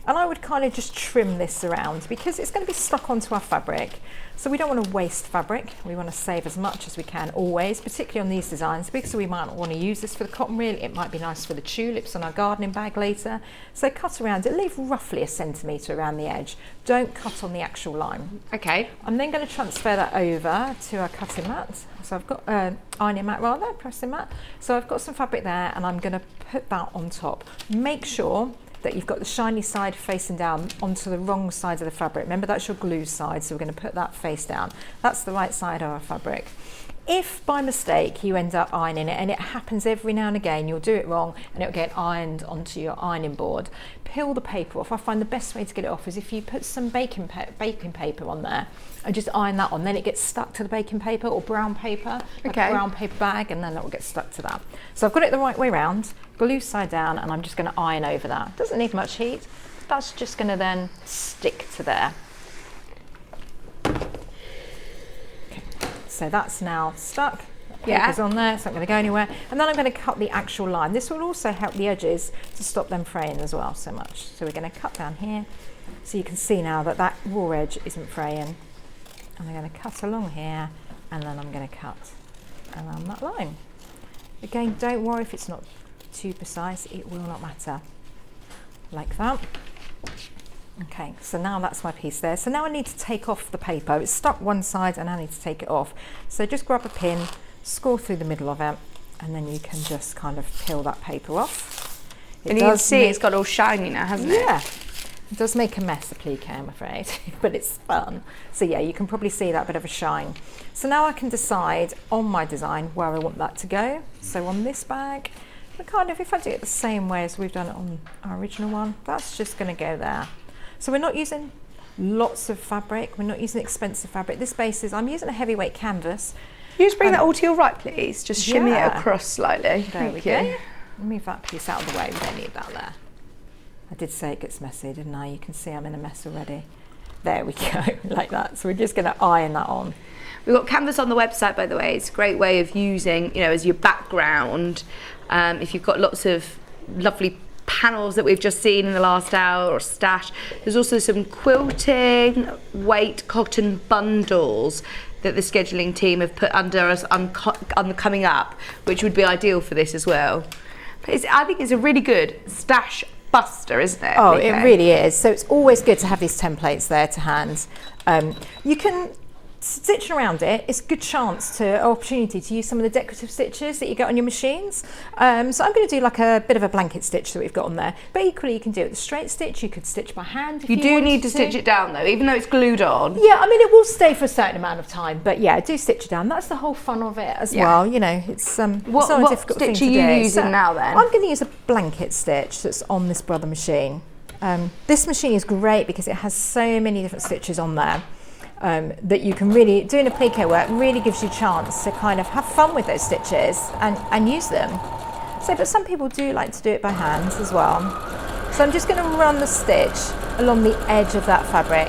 and I would kind of just trim this around because it's going to be stuck onto our fabric. So we don't want to waste fabric. We want to save as much as we can always, particularly on these designs, because we might not want to use this for the cotton reel. It might be nice for the tulips on our gardening bag later. So cut around it, leave roughly a centimetre around the edge. Don't cut on the actual line. Okay. I'm then going to transfer that over to our cutting mat. So I've got ironing mat rather, pressing mat. So I've got some fabric there, and I'm going to put that on top. Make sure that you've got the shiny side facing down onto the wrong side of the fabric. Remember, that's your glue side, so we're going to put that face down. That's the right side of our fabric. If by mistake you end up ironing it, and it happens every now and again, you'll do it wrong and it'll get ironed onto your ironing board, peel the paper off. I find the best way to get it off is if you put some baking paper on there and just iron that on, then it gets stuck to the baking paper or brown paper, like a brown paper bag, and then it will get stuck to that. So I've got it the right way round, glue side down, and I'm just going to iron over that. Doesn't need much heat. That's just going to then stick to there. So that's now stuck. Paper's on there, it's not going to go anywhere. And then I'm going to cut the actual line. This will also help the edges to stop them fraying as well so much. So we're going to cut down here. So you can see now that that raw edge isn't fraying. And I'm going to cut along here, and then I'm going to cut around that line. Again, don't worry if it's not too precise, it will not matter. like that. Okay, so now that's my piece there. So now I need to take off the paper. It's stuck one side and I need to take it off. So just grab a pin, score through the middle of it, and then you can just kind of peel that paper off. And you can see it's got all shiny now, hasn't it? Yeah. It does make a mess, the plique, I'm afraid, but it's fun. So yeah, you can probably see that bit of a shine. So now I can decide on my design where I want that to go. So on this bag, kind of, if I do it the same way as we've done it on our original one, that's just going to go there. So we're not using lots of fabric, we're not using expensive fabric. This base is, I'm using a heavyweight canvas. Can you just bring that all to your right, please? Just shimmy it across slightly. There we go. Move that piece out of the way, we don't need that there. I did say it gets messy, didn't I? You can see I'm in a mess already. There we go, like that. So we're just going to iron that on. We've got canvas on the website, by the way. It's a great way of using, as your background. If you've got lots of lovely panels that we've just seen in the last hour or stash. There's also some quilting weight cotton bundles that the scheduling team have put under us on the coming up, which would be ideal for this as well. But I think it's a really good stash buster, isn't it? Oh, it really is. So it's always good to have these templates there to hand. You can stitch around it. It's a good chance to opportunity to use some of the decorative stitches that you get on your machines. So I'm going to do like a bit of a blanket stitch that we've got on there, but equally you can do it with a straight stitch. You could stitch by hand if you do need to stitch it down though, even though it's glued on. Yeah, I mean it will stay for a certain amount of time, but yeah, do stitch it down. That's the whole fun of it as well. It's not a difficult thing to do. What stitch are you using now then? I'm going to use a blanket stitch that's on this Brother machine. This machine is great because it has so many different stitches on there. That you can really, doing a plique work really gives you a chance to kind of have fun with those stitches and use them. So, but some people do like to do it by hand as well. So I'm just going to run the stitch along the edge of that fabric.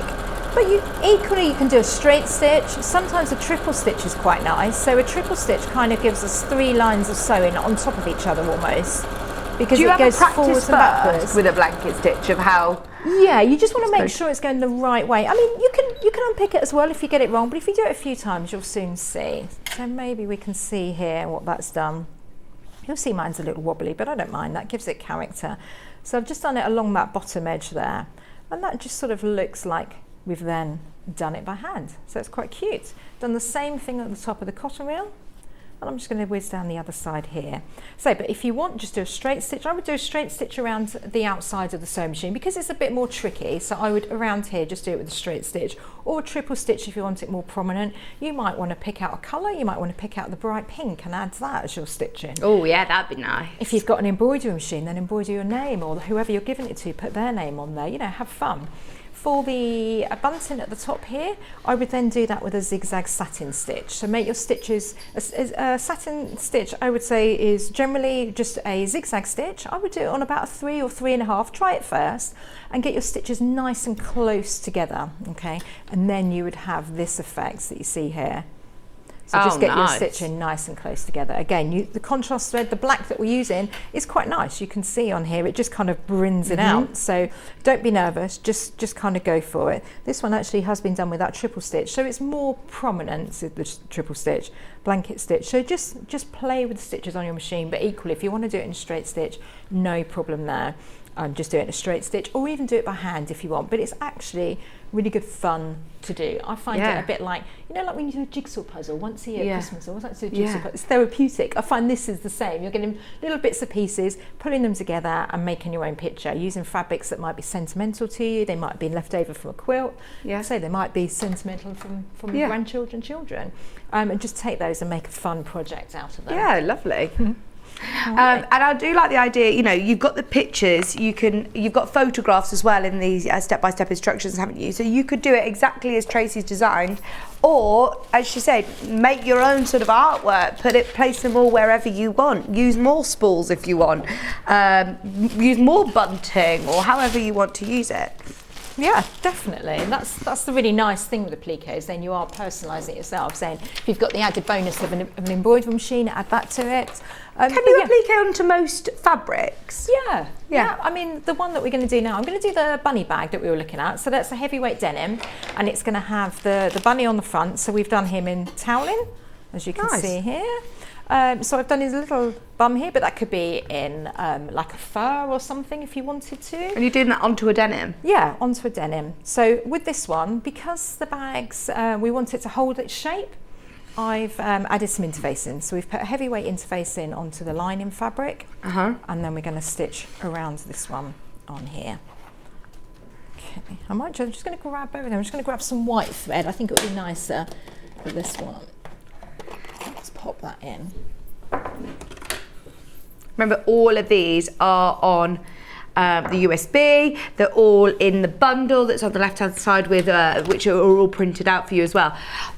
But equally you can do a straight stitch. Sometimes a triple stitch is quite nice. So a triple stitch kind of gives us 3 lines of sewing on top of each other almost. Because it goes forwards and backwards. With a blanket stitch of how? Yeah, you just want to make sure it's going the right way. I mean, you can unpick it as well if you get it wrong, but if you do it a few times, you'll soon see. So maybe we can see here what that's done. You'll see mine's a little wobbly, but I don't mind. That gives it character. So I've just done it along that bottom edge there, and that just sort of looks like we've then done it by hand. So it's quite cute. Done the same thing at the top of the cotton reel. And I'm just going to whiz down the other side here. So, but if you want, just do a straight stitch. I would do a straight stitch around the outside of the sewing machine because it's a bit more tricky. So I would, around here, just do it with a straight stitch or a triple stitch if you want it more prominent. You might want to pick out a colour. You might want to pick out the bright pink and add that as your stitching. Oh yeah, that'd be nice. If you've got an embroidery machine, then embroider your name or whoever you're giving it to, put their name on there. Have fun. For the bunting at the top here, I would then do that with a zigzag satin stitch. So make your stitches, a satin stitch I would say is generally just a zigzag stitch. I would do it on about a 3 or 3.5, try it first and get your stitches nice and close together, okay? And then you would have this effect that you see here. So just get your stitching nice and close together. Again, the contrast thread, the black that we're using is quite nice. You can see on here, it just kind of brings it out. So don't be nervous, just kind of go for it. This one actually has been done with that triple stitch. So it's more prominent, the triple stitch, blanket stitch. So just play with the stitches on your machine, but equally, if you want to do it in a straight stitch, no problem there. Just do it in a straight stitch or even do it by hand if you want, but it's actually really good fun to do. I find it a bit like, like when you do a jigsaw puzzle once a year at Christmas, or once I do a jigsaw puzzle, it's therapeutic. I find this is the same. You're getting little bits of pieces, pulling them together and making your own picture, using fabrics that might be sentimental to you. They might have been left over from a quilt. So they might be sentimental from grandchildren, children. And just take those and make a fun project out of them. Yeah, lovely. And I do like the idea, you've got the pictures, you've got photographs as well in these step-by-step instructions, haven't you? So you could do it exactly as Tracey's designed, or as she said, make your own sort of artwork, place them all wherever you want, use more spools if you want, use more bunting or however you want to use it. Yeah, definitely. And that's the really nice thing with the pliques. Then you are personalising it yourself, saying if you've got the added bonus of an embroidery machine, add that to it. Can you applique onto most fabrics? Yeah. I mean, the one that we're going to do now, I'm going to do the bunny bag that we were looking at. So that's a heavyweight denim, and it's going to have the bunny on the front. So we've done him in toweling, as you can see here. So I've done his little bum here, but that could be in like a fur or something if you wanted to. And you're doing that onto a denim? Yeah, onto a denim. So with this one, because the bags, we want it to hold its shape, I've added some interfacing. So we've put a heavyweight interfacing onto the lining fabric, and then we're going to stitch around this one on here. Okay, I'm just going to grab over there. I'm just going to grab some white thread. I think it would be nicer for this one. Let's pop that in. Remember, all of these are on the USB. They're all in the bundle that's on the left-hand side, with which are all printed out for you as well.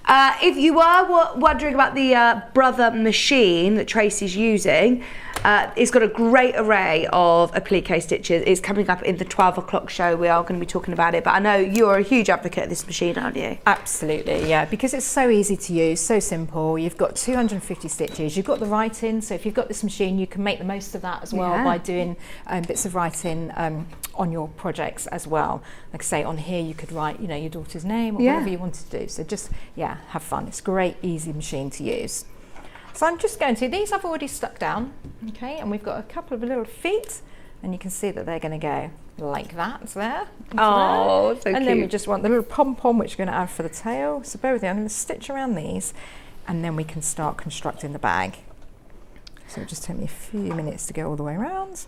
If you are wondering about the Brother machine that Tracey's using, it's got a great array of applique stitches. It's coming up in the 12 o'clock show. We are going to be talking about it, but I know you're a huge advocate of this machine, aren't you? Absolutely, yeah, because it's so easy to use, so simple. You've got 250 stitches. You've got the writing, so if you've got this machine, you can make the most of that as well by doing bits of writing on your projects as well. Like I say, on here you could write, you know, your daughter's name or whatever you wanted to do. So just, have fun. It's a great, easy machine to use. So I'm just going to, these I've already stuck down, okay, and we've got a couple of little feet, and you can see that they're going to go like that there. Oh, so and cute. then we just want the little pom-pom, which we're going to add for the tail. So bear with me, I'm going to stitch around these, and then we can start constructing the bag. So it'll just take me a few minutes to go all the way around.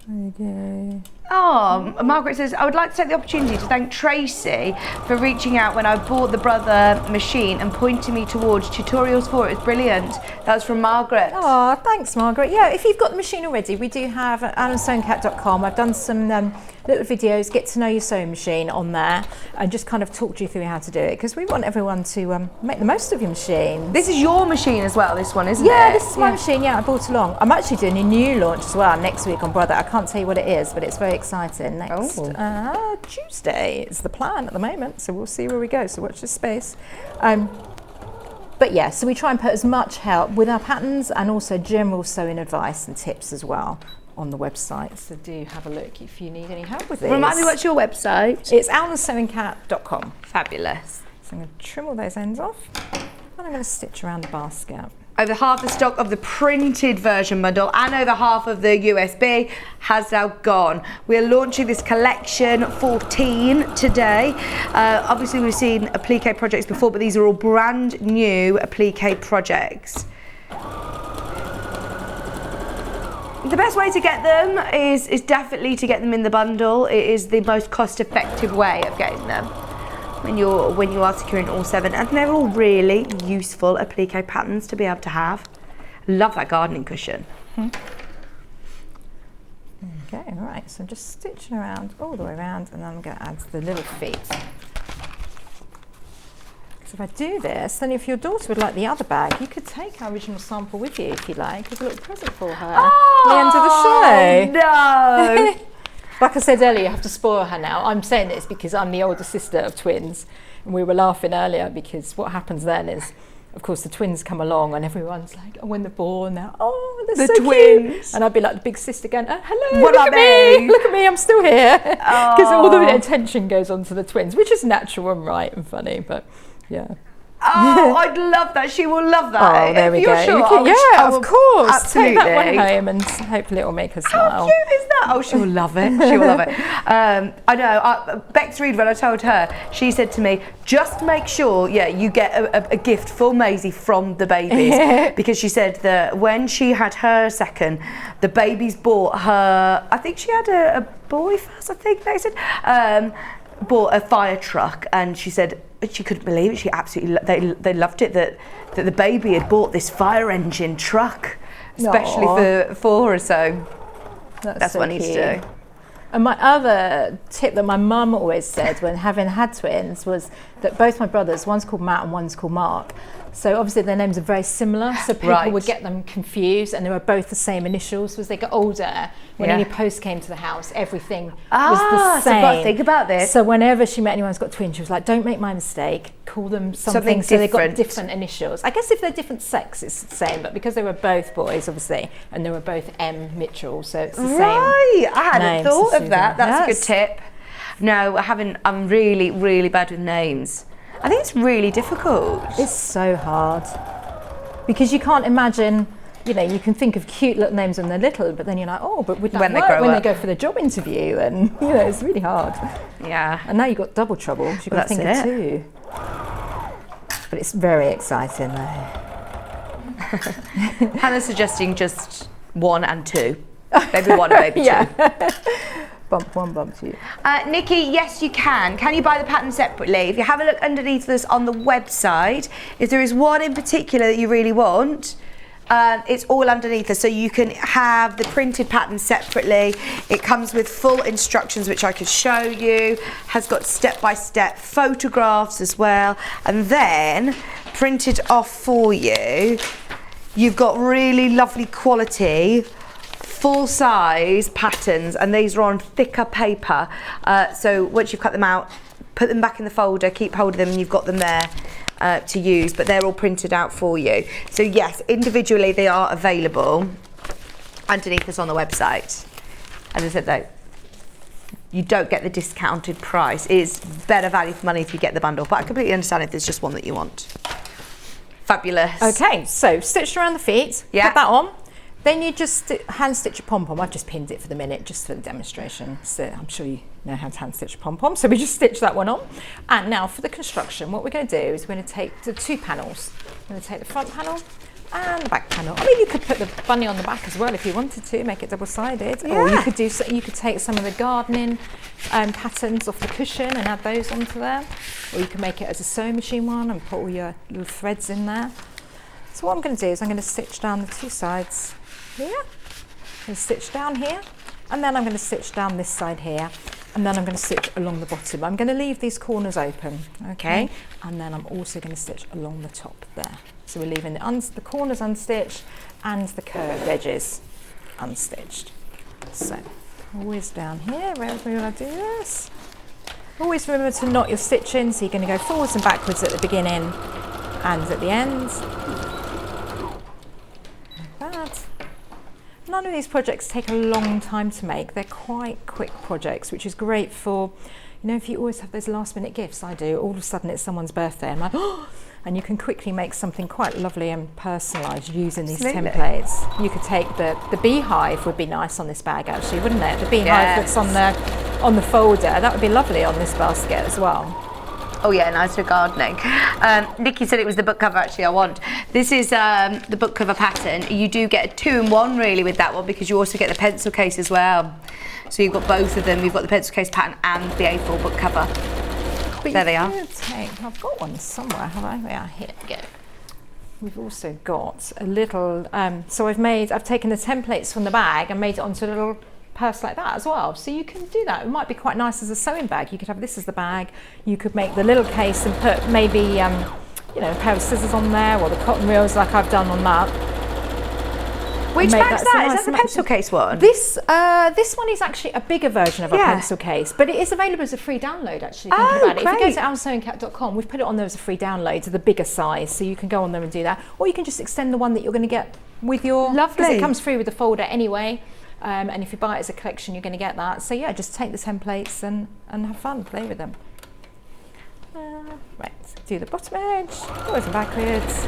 There you go. Oh, Margaret says, I would like to take the opportunity to thank Tracey for reaching out when I bought the Brother machine and pointing me towards tutorials for it. It's brilliant. That was from Margaret. Oh, thanks, Margaret. Yeah, if you've got the machine already, we do have at alandsewingcat.com. I've done some little videos, get to know your sewing machine on there, and just kind of talk you through how to do it, because we want everyone to make the most of your machine. This is your machine as well, this one, isn't it? Yeah, this is my machine. Yeah, I brought along. I'm actually doing a new launch as well next week on Brother. I can't tell you what it is, but it's very exciting. Next Tuesday is the plan at the moment, so we'll see where we go. So watch this space. But yeah, so we try and put as much help with our patterns and also general sewing advice and tips as well on the website. So do have a look if you need any help with these. Remind me, what's your website? It's alandsewingcat.com. Fabulous. So I'm going to trim all those ends off, and I'm going to stitch around the basket. Over half the stock of the printed version bundle and over half of the USB has now gone. We're launching this collection 14 today. Obviously we've seen applique projects before, but these are all brand new applique projects. The best way to get them is definitely to get them in the bundle. It is the most cost-effective way of getting them when you are securing all 7, and they're all really useful applique patterns to be able to have. Love that gardening cushion. Okay, all right, so I'm just stitching around all the way around, and then I'm going to add the little feet. So if I do this, then if your daughter would like the other bag, you could take our original sample with you if you like, as a little present for her at the end of the show. No! Like I said earlier, you have to spoil her now. I'm saying this because I'm the older sister of twins, and we were laughing earlier because what happens then is, of course, the twins come along and everyone's like, oh, when they're born, they're so twins. cute. And I'd be like the big sister going, hello, What look are at me, they? look at me, I'm still here. Because all the attention goes on to the twins, which is natural and right and funny, but yeah. Oh, I'd love that. She will love that. Oh, there we If you're go. sure, Of course. Absolutely. Take that one home and hopefully it'll make her smile. How cute is that? Oh, she will love it. She will love it. I know. Bex Reed, when I told her, she said to me, just make sure, you get a gift for Maisie from the babies. Because she said that when she had her second, the babies bought her, I think she had a boy first, I think they said, bought a fire truck, and she said she couldn't believe it. She absolutely, they loved it that the baby had bought this fire engine truck, especially for her. So that's so what I need to do. And my other tip that my mum always said when having had twins was that both my brothers, one's called Matt and one's called Mark. So obviously their names are very similar, so people would get them confused, and they were both the same initials. So as they got older, when any post came to the house, everything was the same. So I've got to think about this. So whenever she met anyone who's got twins, she was like, don't make my mistake, call them something so they've got different initials. I guess if they're different sex, it's the same, but because they were both boys, obviously, and they were both M. Mitchell, so it's the same. Right, I hadn't name, thought so of that. Susan. That's a good tip. No, I haven't. I'm really, really bad with names. I think it's really difficult. It's so hard. because you can't imagine, you know, you can think of cute little names when they're little, but then you're like, oh, but would that When they work grow when up. they go for the job interview? And, you know, it's really hard. Yeah. And now you've got double trouble, because you've got to That's think of two. But it's very exciting, though. Hannah's suggesting just 1 and 2. Maybe 1 and maybe 2. Yeah. Bump 1, bump 2. Nikki, yes you can. Can you buy the pattern separately? If you have a look underneath this on the website, if there is one in particular that you really want, it's all underneath us, so you can have the printed pattern separately. It comes with full instructions, which I could show you, has got step-by-step photographs as well, and then printed off for you, you've got really lovely quality full-size patterns, and these are on thicker paper, so once you've cut them out, put them back in the folder, keep hold of them, and you've got them there to use, but they're all printed out for you. So yes, individually they are available underneath us on the website. As I said though, you don't get the discounted price. It is better value for money if you get the bundle, but I completely understand if there's just one that you want. Fabulous. Okay, so stitched around the feet, Yeah. put that on. Then you just hand stitch a pom-pom. I've just pinned it for the minute, just for the demonstration. So I'm sure you know how to hand stitch a pom-pom. So we just stitch that one on. And now for the construction, what we're going to do is we're going to take the 2 panels. We're going to take the front panel and the back panel. I mean, you could put the bunny on the back as well if you wanted to, make it double-sided. Yeah. Or you could do. You could take some of the gardening patterns off the cushion and add those onto there. Or you can make it as a sewing machine one and put all your little threads in there. So what I'm going to do is I'm going to stitch down the 2 sides here, and stitch down here, and then I'm going to stitch down this side here, and then I'm going to stitch along the bottom. I'm going to leave these corners open, okay? And then I'm also going to stitch along the top there. So we're leaving the corners unstitched and the curved edges unstitched. So always down here, wherever you want to do this. Always remember to knot your stitch in, so you're going to go forwards and backwards at the beginning and at the end. Like that. None of these projects take a long time to make. They're quite quick projects, which is great for, you know, if you always have those last minute gifts, I do, all of a sudden it's someone's birthday, I'm like, oh, and you can quickly make something quite lovely and personalised using these templates. You could take the beehive would be nice on this bag actually, wouldn't it? The beehive that's on the folder, that would be lovely on this basket as well. Oh yeah, nice for gardening. Nikki said it was the book cover actually I want. This is the book cover pattern. You do get a 2-in-1 really with that one, because you also get the pencil case as well. So you've got both of them. You've got the pencil case pattern and the A4 book cover. But there they are. I've got one somewhere, have I? Yeah, here we go. We've also got a little, so I've taken the templates from the bag and made it onto a little purse like that as well, so you can do that. It might be quite nice as a sewing bag. You could have this as the bag, you could make the little case and put maybe you know, a pair of scissors on there, or the cotton reels like I've done on that. Which bag's that? Nice Is that the pencil case one? This one is actually a bigger version of a pencil case, but it is available as a free download actually, thinking about it. If you go to oursewingcat.com, we've put it on there as a free download to the bigger size, so you can go on there and do that, or you can just extend the one that you're going to get with your, because it comes free with the folder anyway. And if you buy it as a collection, you're going to get that. So yeah, just take the templates and have fun, play with them. Right, do the bottom edge, forwards and backwards.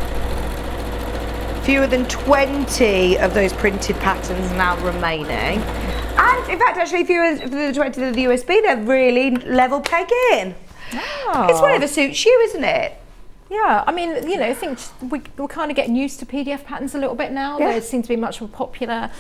Fewer than 20 of those printed patterns now remaining. And in fact, actually, fewer than 20 of the USB, they're really level pegging. Oh. It's whatever suits you, isn't it? Yeah, I mean, you know, I think we're kind of getting used to PDF patterns a little bit now. Yeah. They seem to be much more popular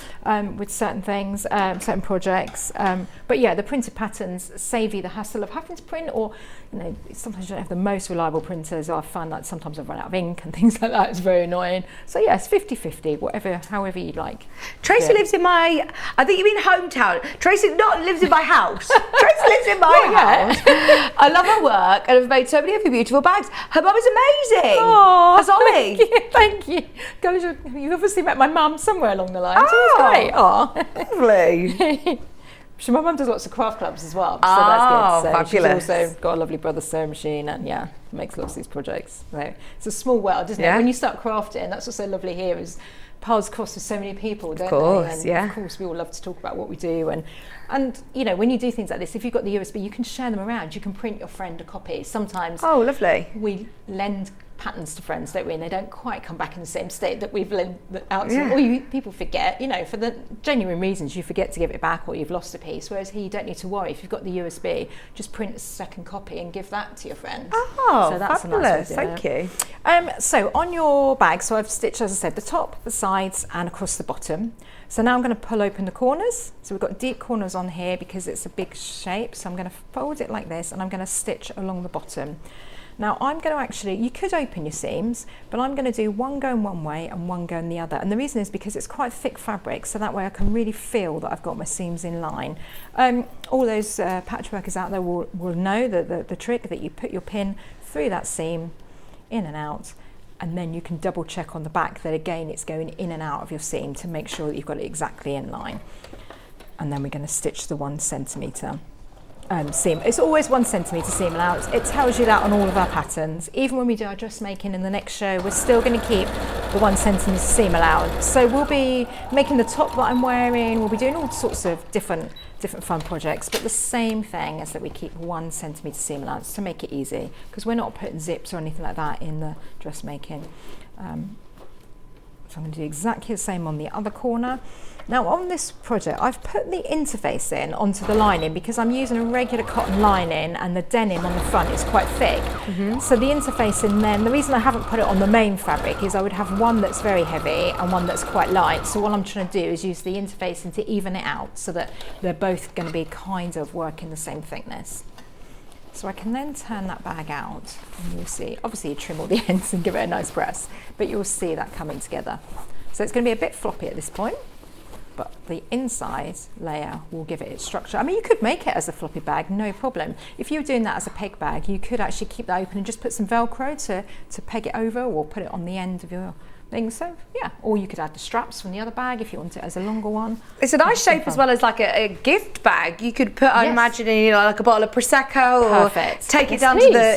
with certain things, certain projects. But yeah, the printed patterns save you the hassle of having to print, or, you know, sometimes you don't have the most reliable printers. I find that sometimes I've run out of ink and things like that. It's very annoying. So yeah, it's 50-50, however you like. Tracy lives in my, I think you mean hometown. Tracy not lives in my house. Tracy lives in my house. I love her work, and I've made so many of her beautiful bags. Her mum is amazing. Oh, That's Ollie. Thank you. Gosh, you obviously met my mum somewhere along the line. So it's great. Oh, Lovely. So my mum does lots of craft clubs as well, so that's good. So fabulous. she's also got a lovely brother's sewing machine, and yeah, makes lots of these projects. So it's a small world, isn't it? When you start crafting, that's what's so lovely here, is paths cross with so many people, don't they? And of course, we all love to talk about what we do, and you know, when you do things like this, if you've got the USB, you can share them around. You can print your friend a copy. Sometimes, Oh, lovely. we lend patterns to friends, don't we? And they don't quite come back in the same state that we've lent out to them. Or people forget, for the genuine reasons, you forget to give it back or you've lost a piece. Whereas here, you don't need to worry. If you've got the USB, just print a second copy and give that to your friends. Oh, so that's fabulous. A nice way to do it. Thank you. So on your bag, so I've stitched, as I said, the top, the sides and across the bottom. So now I'm going to pull open the corners. So we've got deep corners on here because it's a big shape. So I'm going to fold it like this and I'm going to stitch along the bottom. Now I'm going to actually, you could open your seams, but I'm going to do one going one way and one going the other. And the reason is because it's quite thick fabric, so that way I can really feel that I've got my seams in line. All those patchworkers out there will know that the trick that you put your pin through that seam, in and out, and then you can double check on the back that again it's going in and out of your seam to make sure that you've got it exactly in line. And then we're going to stitch the 1 centimetre. Seam. It's always 1 centimetre seam allowance. It tells you that on all of our patterns. Even when we do our dressmaking in the next show, we're still going to keep the 1 centimetre seam allowance. So we'll be making the top that I'm wearing, we'll be doing all sorts of different fun projects, but the same thing is that we keep 1 centimetre seam allowance to make it easy, because we're not putting zips or anything like that in the dressmaking. So I'm going to do exactly the same on the other corner. Now on this project, I've put the interface in onto the lining because I'm using a regular cotton lining and the denim on the front is quite thick. So the interface in there, and the reason I haven't put it on the main fabric is I would have one that's very heavy and one that's quite light. So what I'm trying to do is use the interfacing to even it out so that they're both going to be kind of working the same thickness. So I can then turn that bag out and you'll see, obviously you trim all the ends and give it a nice press, but you'll see that coming together. So it's going to be a bit floppy at this point, but the inside layer will give it its structure. I mean, you could make it as a floppy bag, no problem. If you were doing that as a peg bag, you could actually keep that open and just put some Velcro to peg it over or put it on the end of your thing. So yeah, or you could add the straps from the other bag if you want it as a longer one. It's a nice shape as well as like a gift bag. You could put, I'm imagining, like a bottle of Prosecco or take it down to the,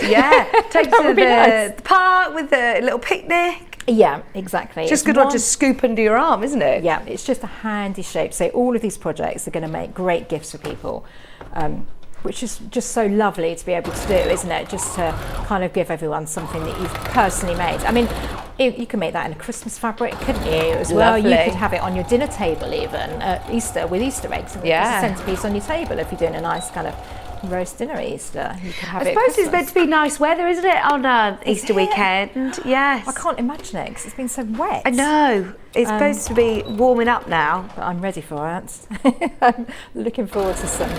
take it to the park with a little picnic. Yeah, exactly. Just good one to scoop under your arm, isn't it? Yeah, it's just a handy shape. So all of these projects are going to make great gifts for people, which is just so lovely to be able to do, isn't it? Just to kind of give everyone something that you've personally made. I mean, you can make that in a Christmas fabric, couldn't you, as well? You could have it on your dinner table even at Easter with Easter eggs and just a centrepiece on your table if you're doing a nice kind of roast dinner at Easter. You could have I suppose it's meant to be nice weather, isn't it, on Easter weekend? Yes. I can't imagine it because it's been so wet. I know. It's supposed to be warming up now. But I'm ready for it. I'm looking forward to some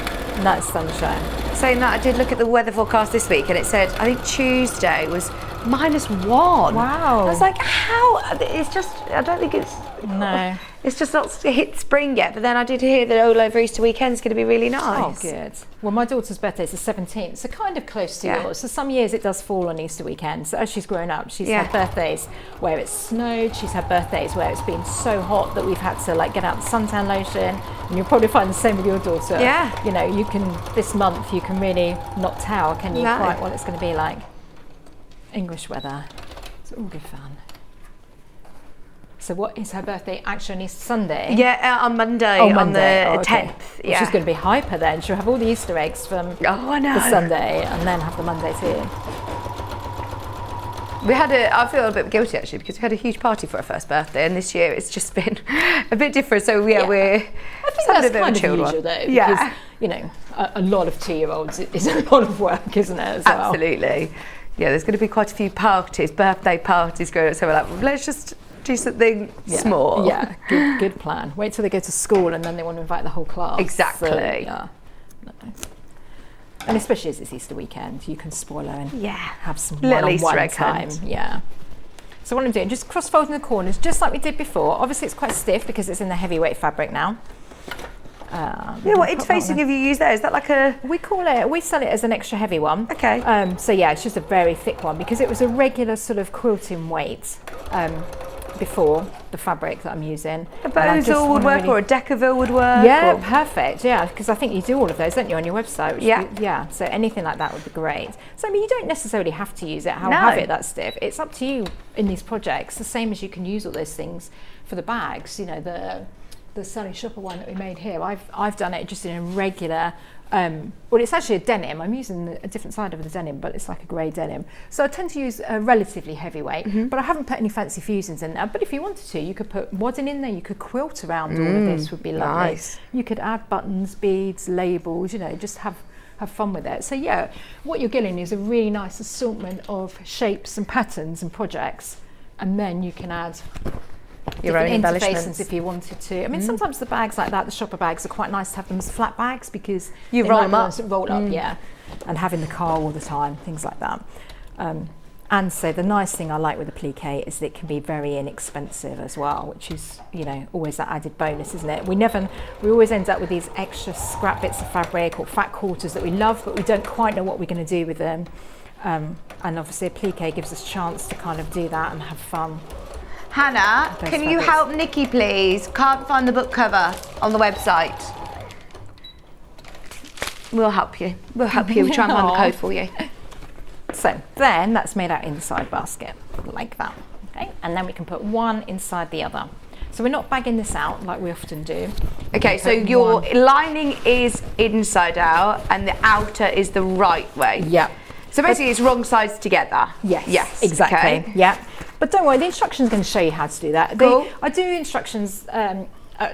nice sunshine. Saying that, I did look at the weather forecast this week and it said, I think Tuesday was -1. Wow. I was like, how? It's just, I don't think it's... No. It's just not hit spring yet, but then I did hear that all over Easter weekend is going to be really nice. Oh, good. Well, my daughter's birthday is the 17th, so kind of close to yours. So some years it does fall on Easter weekend. So as she's grown up, she's had birthdays where it's snowed. She's had birthdays where it's been so hot that we've had to like get out the suntan lotion. And you'll probably find the same with your daughter. Yeah. You know, you can, this month you can really not tell, can you, quite what it's going to be like. English weather. It's all good fun. So what is her birthday actually on Easter Sunday? Yeah, on Monday, on the 10th. Well, she's going to be hyper then. She'll have all the Easter eggs from the Sunday and then have the Monday too. I feel a bit guilty actually because we had a huge party for her first birthday, and this year it's just been a bit different. So we're I think that's kind of usual though, because you know a lot of 2-year-olds is a lot of work, isn't it? As well? Absolutely. Yeah, there's going to be quite a few parties, birthday parties going on. So we're like, well, let's just do something small. Yeah, good plan. Wait till they go to school and then they want to invite the whole class. Exactly. So, yeah. No. And especially as it's Easter weekend, you can spoil her and have some little Easter one-on-one egg time. Yeah. So what I'm doing, just cross-folding the corners, just like we did before. Obviously, it's quite stiff because it's in the heavyweight fabric now. What interfacing have you used there? Is that like a... We sell it as an extra heavy one. Okay. So yeah, it's just a very thick one because it was a regular sort of quilting weight before the fabric that I'm using. A Bozal would work or a Decaville would work? Yeah, perfect. Yeah, because I think you do all of those, don't you, on your website? Yeah. So anything like that would be great. So I mean, you don't necessarily have to use it, have it that stiff. It's up to you in these projects, the same as you can use all those things for the bags. You know, the Sunny Shopper one that we made here, I've done it just in a regular Well, it's actually a denim. I'm using a different side of the denim, but it's like a grey denim. So I tend to use a relatively heavyweight, but I haven't put any fancy fusions in there. But if you wanted to, you could put wadding in there, you could quilt around all of this, would be lovely. Nice. You could add buttons, beads, labels, just have fun with it. So yeah, what you're getting is a really nice assortment of shapes and patterns and projects, and then you can add Your own different embellishments. interfaces if you wanted to. I mean, sometimes the bags like that, the shopper bags, are quite nice to have them as flat bags because You they roll might them be up. ones that roll up, yeah, and have in the car all the time, things like that. And so the nice thing I like with the plique is that it can be very inexpensive as well, which is, always that added bonus, isn't it? We always end up with these extra scrap bits of fabric or fat quarters that we love, but we don't quite know what we're going to do with them. And obviously a plique gives us a chance to kind of do that and have fun. Hannah, Those can you fabrics. help Nikki, please? Can't find the book cover on the website. We'll help you. We'll help you. We'll try and find the Aw. code for you. So then that's made our inside basket like that, okay? And then we can put one inside the other. So we're not bagging this out like we often do. Okay, We so put your one- lining is inside out and the outer is the right way. Yeah. So basically it's wrong sides together. Yes, Yes. exactly. Okay. Yeah, but don't worry, the instructions are going to show you how to do that. Cool. I do instructions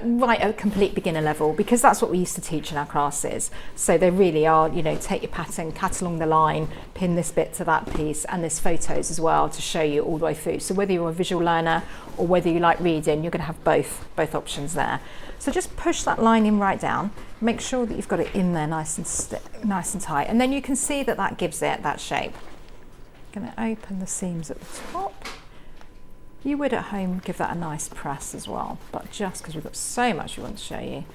right at complete beginner level because that's what we used to teach in our classes. So they really are, take your pattern, cut along the line, pin this bit to that piece, and there's photos as well to show you all the way through. So whether you're a visual learner or whether you like reading, you're going to have both options there. So just push that line in right down. Make sure that you've got it in there nice and tight, and then you can see that gives it that shape. I'm going to open the seams at the top. You would at home give that a nice press as well, but just because we've got so much we want to show you,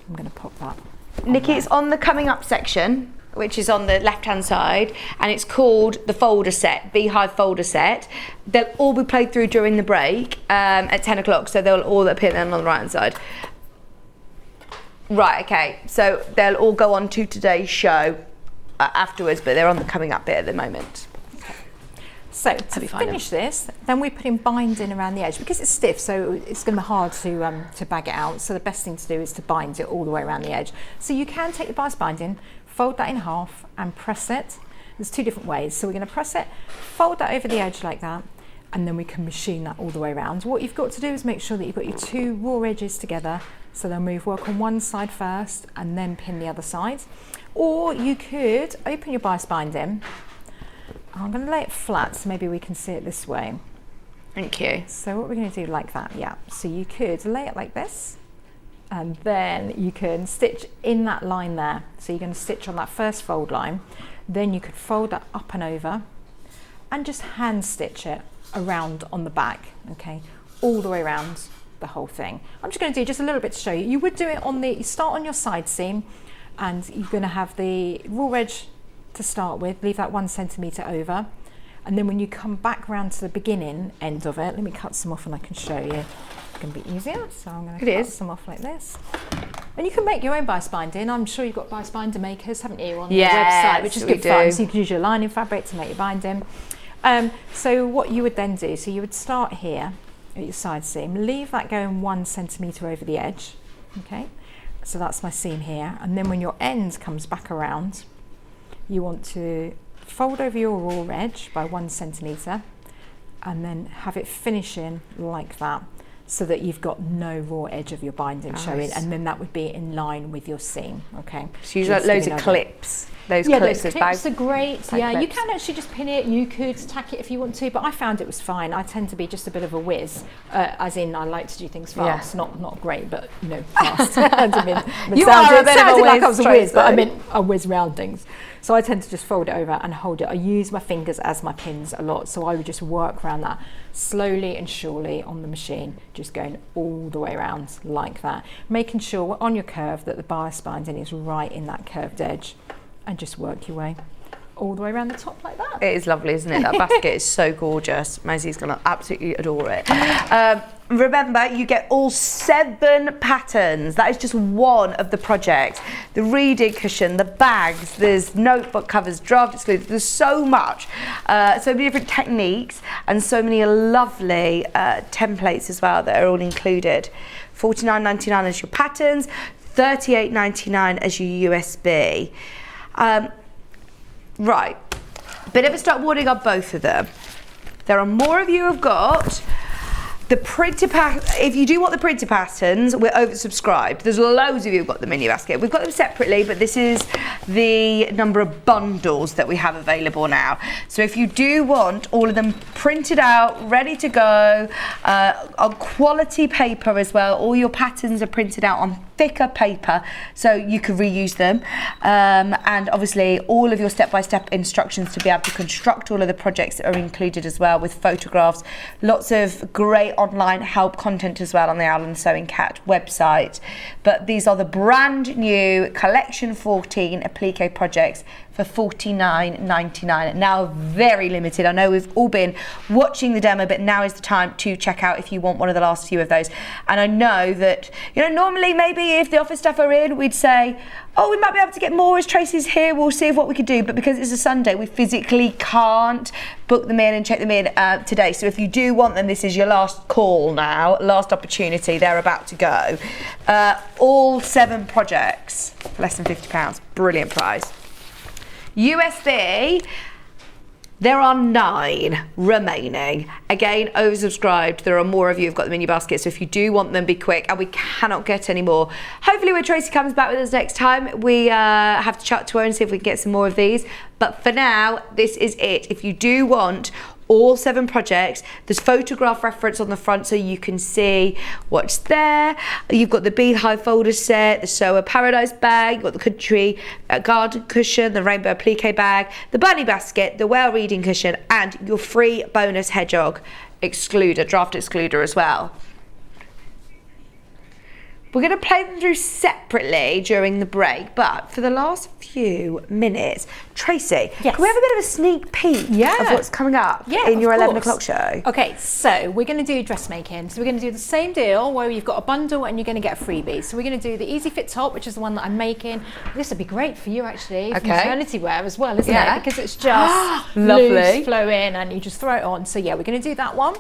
I'm going to pop that on Nikki, there. it's on the coming up section, which is on the left-hand side, and it's called the folder set, Beehive folder set. They'll all be played through during the break at 10 o'clock, so they'll all appear then on the right-hand side. Right, okay, so they'll all go on to today's show afterwards, but they're on the coming up bit at the moment. So to you find finish this, then we put in binding around the edge because it's stiff, so it's going to be hard to bag it out. So the best thing to do is to bind it all the way around the edge. So you can take the bias binding, fold that in half and press it. There's two different ways. So we're going to press it, fold that over the edge like that, and then we can machine that all the way around. What you've got to do is make sure that you've got your two raw edges together, so they'll work on one side first and then pin the other side. Or you could open your bias binding. I'm going to lay it flat so maybe we can see it this way. Thank you. So what we're going to do like that, yeah. So you could lay it like this, and then you can stitch in that line there. So you're going to stitch on that first fold line, then you could fold that up and over and just hand stitch it around on the back, okay, all the way around the whole thing. I'm just going to do just a little bit to show you. You would do it you start on your side seam, and you're going to have the raw edge to start with, leave that 1 centimetre over, and then when you come back round to the beginning end of it, let me cut some off and I can show you. It's going to be easier, so I'm going to cut some off like this. And you can make your own bias binding. I'm sure you've got bias binder makers, haven't you, on the website, which is good fun. So you can use your lining fabric to make your binding. So what you would then do, so you would start here at your side seam, leave that going 1 centimetre over the edge, okay? So that's my seam here, and then when your end comes back around, you want to fold over your raw edge by 1 centimetre and then have it finishing like that, so that you've got no raw edge of your binding showing, and then that would be in line with your seam, okay? So use like loads of clips. Those clips those as clips bags. are great. Tag Yeah, you clips. can actually just pin it. You could tack it if you want to, but I found it was fine. I tend to be just a bit of a whiz, as in I like to do things fast. Not great, but fast. You are a bit of a like whiz, I was a whiz, but I Tracey. meant I whiz round things. So I tend to just fold it over and hold it. I use my fingers as my pins a lot, so I would just work around that slowly and surely on the machine, just going all the way around like that, making sure on your curve that the bias binding is right in that curved edge, and just work your way all the way around the top like that. It is lovely, isn't it? That basket is so gorgeous. Maisie's going to absolutely adore it. Remember, you get all 7 patterns. That is just one of the project. The reading cushion, the bags, there's notebook covers, draft exclusives. There's so much. So many different techniques and so many lovely templates as well that are all included. $49.99 is your patterns. $38.99 as your USB. Right, bit of a start warning on both of them. There are more of you who've got the printed if you do want the printed patterns, we're oversubscribed. There's loads of you who've got them in your basket. We've got them separately, but this is the number of bundles that we have available now. So if you do want all of them printed out, ready to go, on quality paper as well, all your patterns are printed out on thicker paper so you can reuse them, and obviously all of your step-by-step instructions to be able to construct all of the projects are included as well, with photographs, lots of great online help content as well on the Owl and the Sewing Cat website. But these are the brand new collection 14 applique projects for $49.99. Now very limited. I know we've all been watching the demo, but now is the time to check out if you want one of the last few of those. And I know that, you know, normally maybe if the office staff are in, we'd say, oh, we might be able to get more as Tracey's here, we'll see what we could do. But because it's a Sunday, we physically can't book them in and check them in today. So if you do want them, this is your last call now, last opportunity. They're about to go. All 7 projects for less than £50. Brilliant price. USB, there are 9 remaining. Again, oversubscribed. There are more of you who've got them in your basket, so if you do want them, be quick, and we cannot get any more. Hopefully when Tracey comes back with us next time, we have to chat to her and see if we can get some more of these. But for now, this is it. If you do want all 7 projects, there's photograph reference on the front so you can see what's there. You've got the beehive folder set, the Sewer Paradise bag, you've got the country garden cushion, the rainbow applique bag, the bunny basket, the whale reading cushion, and your free bonus hedgehog excluder, draft excluder as well. We're going to play them through separately during the break, but for the last few minutes, Tracey, yes, can we have a bit of a sneak peek of what's coming up in your 11 o'clock show? Okay, so we're going to do dressmaking. So we're going to do the same deal where you've got a bundle and you're going to get a freebie. So we're going to do the Easy Fit top, which is the one that I'm making. This would be great for you actually, for maternity wear as well, isn't it? Because it's just loose, flow in, and you just throw it on. So yeah, we're going to do that one.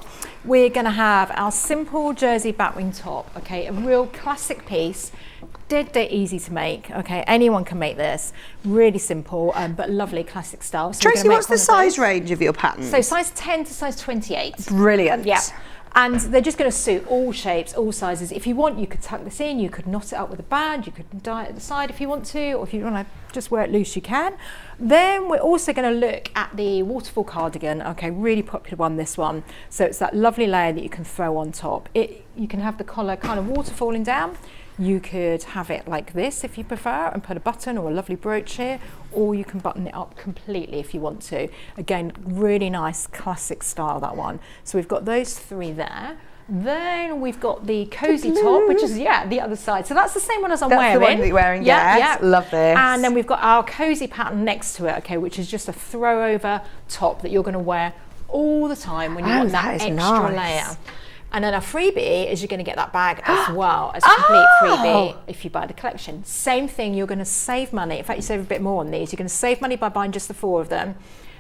We're going to have our simple jersey batwing top, okay, a real classic piece, dead easy to make, okay, anyone can make this, really simple, but lovely classic style. So Tracey, what's the size range of your patterns? So size 10 to size 28. Brilliant. Yeah. And they're just going to suit all shapes, all sizes. If you want, you could tuck this in, you could knot it up with a band, you could tie it at the side if you want to, or if you want to just wear it loose, you can. Then we're also going to look at the waterfall cardigan, okay, really popular one, this one. So it's that lovely layer that you can throw on top. You can have the collar kind of waterfalling down. You could have it like this if you prefer and put a button or a lovely brooch here, or you can button it up completely if you want to. Again, really nice classic style, that one. So we've got those 3 there. Then we've got the cozy top, which is the other side. So that's the same one as I'm wearing. That's the one that you're wearing, yes. Love this. And then we've got our cozy pattern next to it, okay, which is just a throw over top that you're going to wear all the time when you want that extra layer. And then a freebie is you're going to get that bag as well as a complete freebie if you buy the collection. Same thing, you're going to save money. In fact, you save a bit more on these. You're going to save money by buying just the 4 of them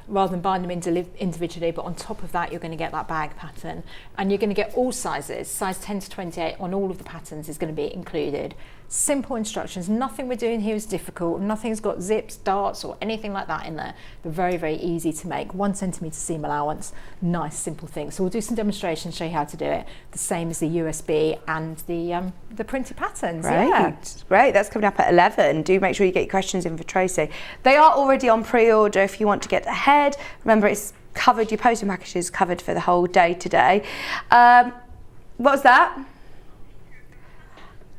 rather than buying them individually, but on top of that, you're going to get that bag pattern. And you're going to get all sizes. Size 10 to 28 on all of the patterns is going to be included. Simple instructions. Nothing we're doing here is difficult. Nothing's got zips, darts, or anything like that in there. They're very, very easy to make. 1 centimetre seam allowance. Nice, simple thing. So we'll do some demonstrations, show you how to do it. The same as the USB and the printed patterns. Great. That's coming up at 11. Do make sure you get your questions in for Tracey. They are already on pre-order if you want to get ahead. Remember, it's covered. Your postal package is covered for the whole day today. What was that?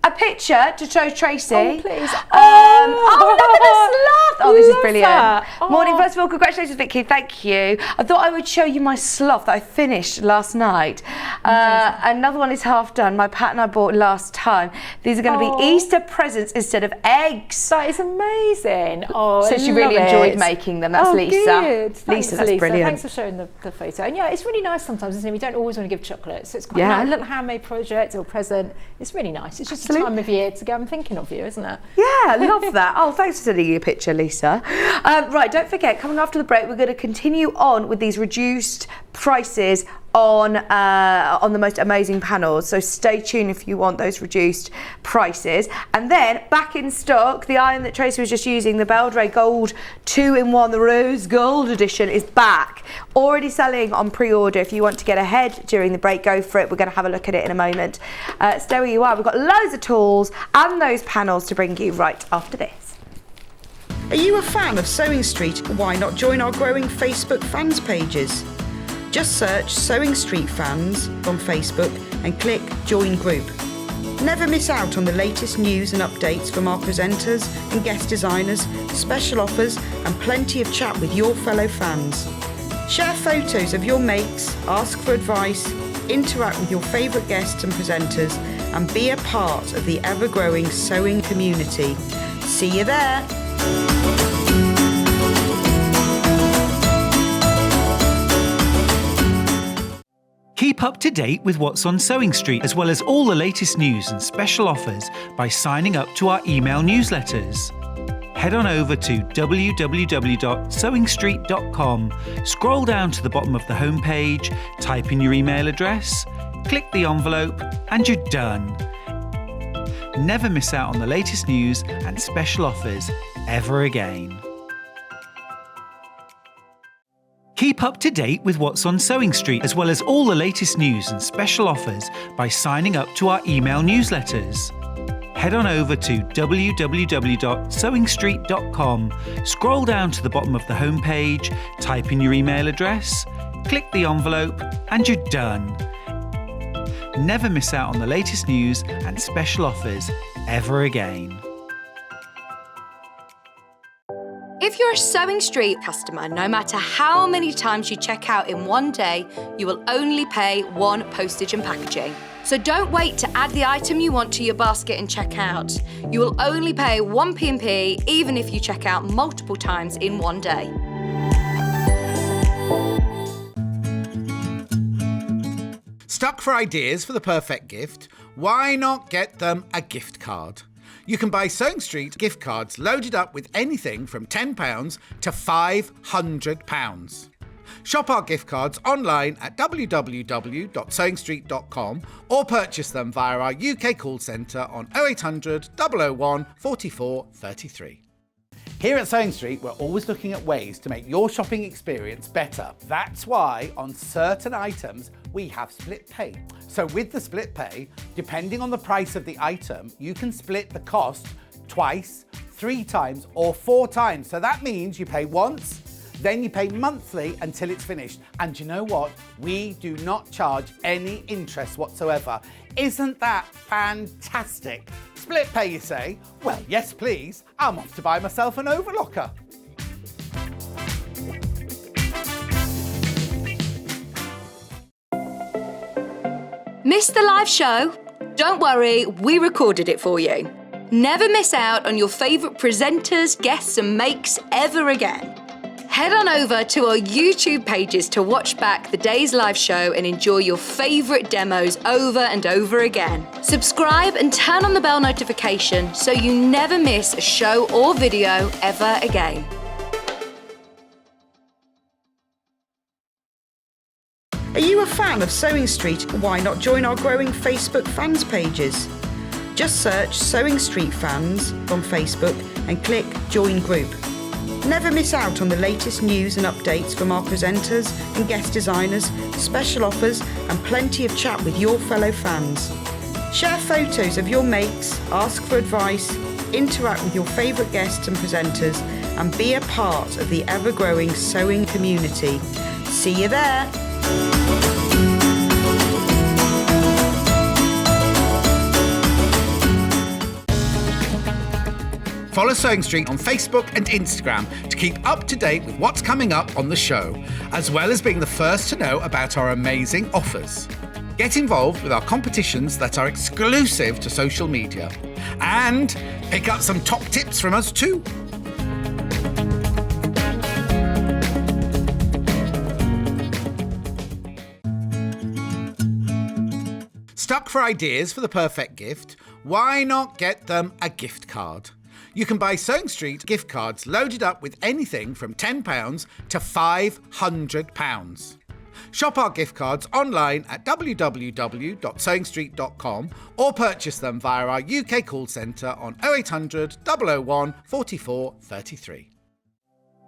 A picture to show Tracey. Oh, please. Look at this sloth. Oh, this is brilliant. Morning, first of all, congratulations, Vicky. Thank you. I thought I would show you my sloth that I finished last night. Another one is half done. My pattern I bought last time. These are going to be Easter presents instead of eggs. That is amazing. Oh, so she really enjoyed making them. That's Lisa. Good. Thanks, Lisa, that's brilliant. Thanks for showing the photo. And yeah, it's really nice sometimes, isn't it? We don't always want to give chocolate, so it's quite nice. A little handmade project or present. It's really nice. It's just time of year to go and thinking of you, isn't it? Yeah, love that. Oh, thanks for sending you a picture, Lisa. Right, don't forget, coming after the break, we're going to continue on with these reduced prices on the most amazing panels, so stay tuned if you want those reduced prices. And then back in stock, the iron that Tracey was just using, the Beldray Gold 2-in-1, the Rose Gold edition, is back, already selling on pre-order. If you want to get ahead during the break, go for it. We're going to have a look at it in a moment. Stay where you are. We've got loads of tools and those panels to bring you right after this. Are you a fan of Sewing Street? Why not join our growing Facebook fans pages? Just search Sewing Street Fans on Facebook and click Join Group. Never miss out on the latest news and updates from our presenters and guest designers, special offers and plenty of chat with your fellow fans. Share photos of your makes, ask for advice, interact with your favourite guests and presenters and be a part of the ever-growing sewing community. See you there! Keep up to date with what's on Sewing Street, as well as all the latest news and special offers by signing up to our email newsletters. Head on over to www.sewingstreet.com, scroll down to the bottom of the homepage, type in your email address, click the envelope, and you're done. Never miss out on the latest news and special offers ever again. Keep up to date with what's on Sewing Street, as well as all the latest news and special offers by signing up to our email newsletters. Head on over to www.sewingstreet.com, scroll down to the bottom of the homepage, type in your email address, click the envelope, and you're done. Never miss out on the latest news and special offers ever again. If you're a Sewing Street customer, no matter how many times you check out in one day, you will only pay one postage and packaging. So don't wait to add the item you want to your basket and check out. You will only pay one P&P even if you check out multiple times in one day. Stuck for ideas for the perfect gift? Why not get them a gift card? You can buy Sewing Street gift cards loaded up with anything from £10 to £500. Shop our gift cards online at www.sewingstreet.com or purchase them via our UK call centre on 0800 001 44 33. Here at Sewing Street, we're always looking at ways to make your shopping experience better. That's why on certain items, we have split pay. So with the split pay, depending on the price of the item, you can split the cost twice, 3 times or 4 times. So that means you pay once, then you pay monthly until it's finished. And you know what? We do not charge any interest whatsoever. Isn't that fantastic? Split pay, you say? Well, yes, please. I'm off to buy myself an overlocker. Missed the live show? Don't worry, we recorded it for you. Never miss out on your favourite presenters, guests and makes ever again. Head on over to our YouTube pages to watch back the day's live show and enjoy your favourite demos over and over again. Subscribe and turn on the bell notification so you never miss a show or video ever again. Are you a fan of Sewing Street? Why not join our growing Facebook fans pages? Just search Sewing Street Fans on Facebook and click Join Group. Never miss out on the latest news and updates from our presenters and guest designers, special offers and plenty of chat with your fellow fans. Share photos of your makes, ask for advice, interact with your favourite guests and presenters and be a part of the ever-growing sewing community. See you there! Follow Sewing Street on Facebook and Instagram to keep up to date with what's coming up on the show, as well as being the first to know about our amazing offers. Get involved with our competitions that are exclusive to social media. And pick up some top tips from us too. Stuck for ideas for the perfect gift? Why not get them a gift card? You can buy Sewing Street gift cards loaded up with anything from £10 to £500. Shop our gift cards online at www.sewingstreet.com or purchase them via our UK call centre on 0800 001 44 33.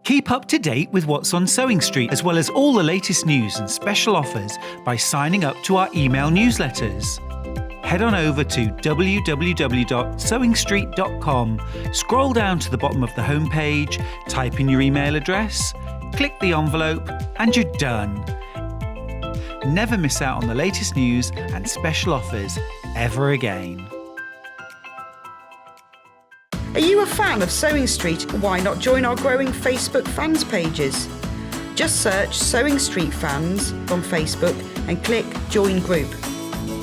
Keep up to date with what's on Sewing Street, as well as all the latest news and special offers by signing up to our email newsletters. Head on over to www.sewingstreet.com, scroll down to the bottom of the homepage, type in your email address, click the envelope, and you're done. Never miss out on the latest news and special offers ever again. Are you a fan of Sewing Street? Why not join our growing Facebook fans pages? Just search Sewing Street Fans on Facebook and click Join Group.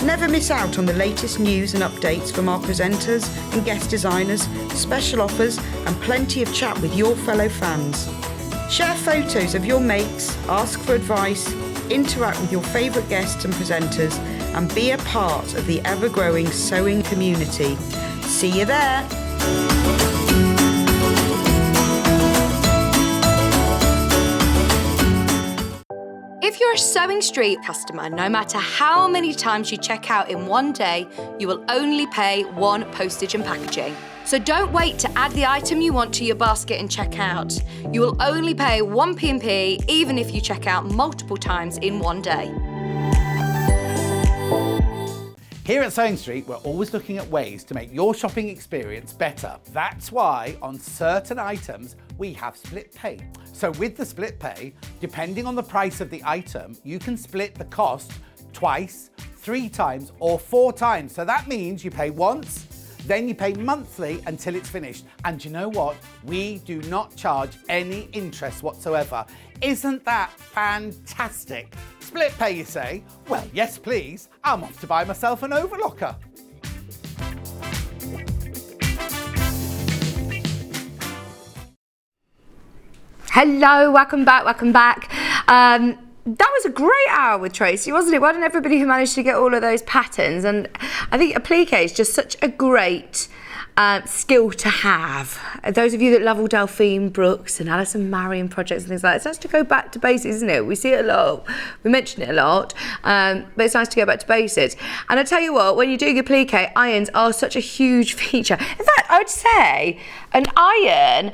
Never miss out on the latest news and updates from our presenters and guest designers, special offers and plenty of chat with your fellow fans. Share photos of your makes, ask for advice, interact with your favourite guests and presenters and be a part of the ever-growing sewing community. See you there! If you're a Sewing Street customer, no matter how many times you check out in one day, you will only pay one postage and packaging. So don't wait to add the item you want to your basket and check out. You will only pay one P&P even if you check out multiple times in one day. Here at Sewing Street, we're always looking at ways to make your shopping experience better. That's why on certain items, we have split pay. So with the split pay, depending on the price of the item, you can split the cost twice, 3 times, or 4 times. So that means you pay once, then you pay monthly until it's finished. And you know what? We do not charge any interest whatsoever. Isn't that fantastic? Split pay, you say? Well, yes, please. I'm off to buy myself an overlocker. Hello, welcome back. That was a great hour with Tracey, wasn't it? Well done everybody who managed to get all of those patterns. And I think applique is just such a great skill to have. Those of you that love all Delphine Brooks and Alison Marion projects and things like that, it's nice to go back to basics, isn't it? We see it a lot, we mention it a lot, but it's nice to go back to basics. And I tell you what, when you're doing applique, irons are such a huge feature. In fact, I would say an iron,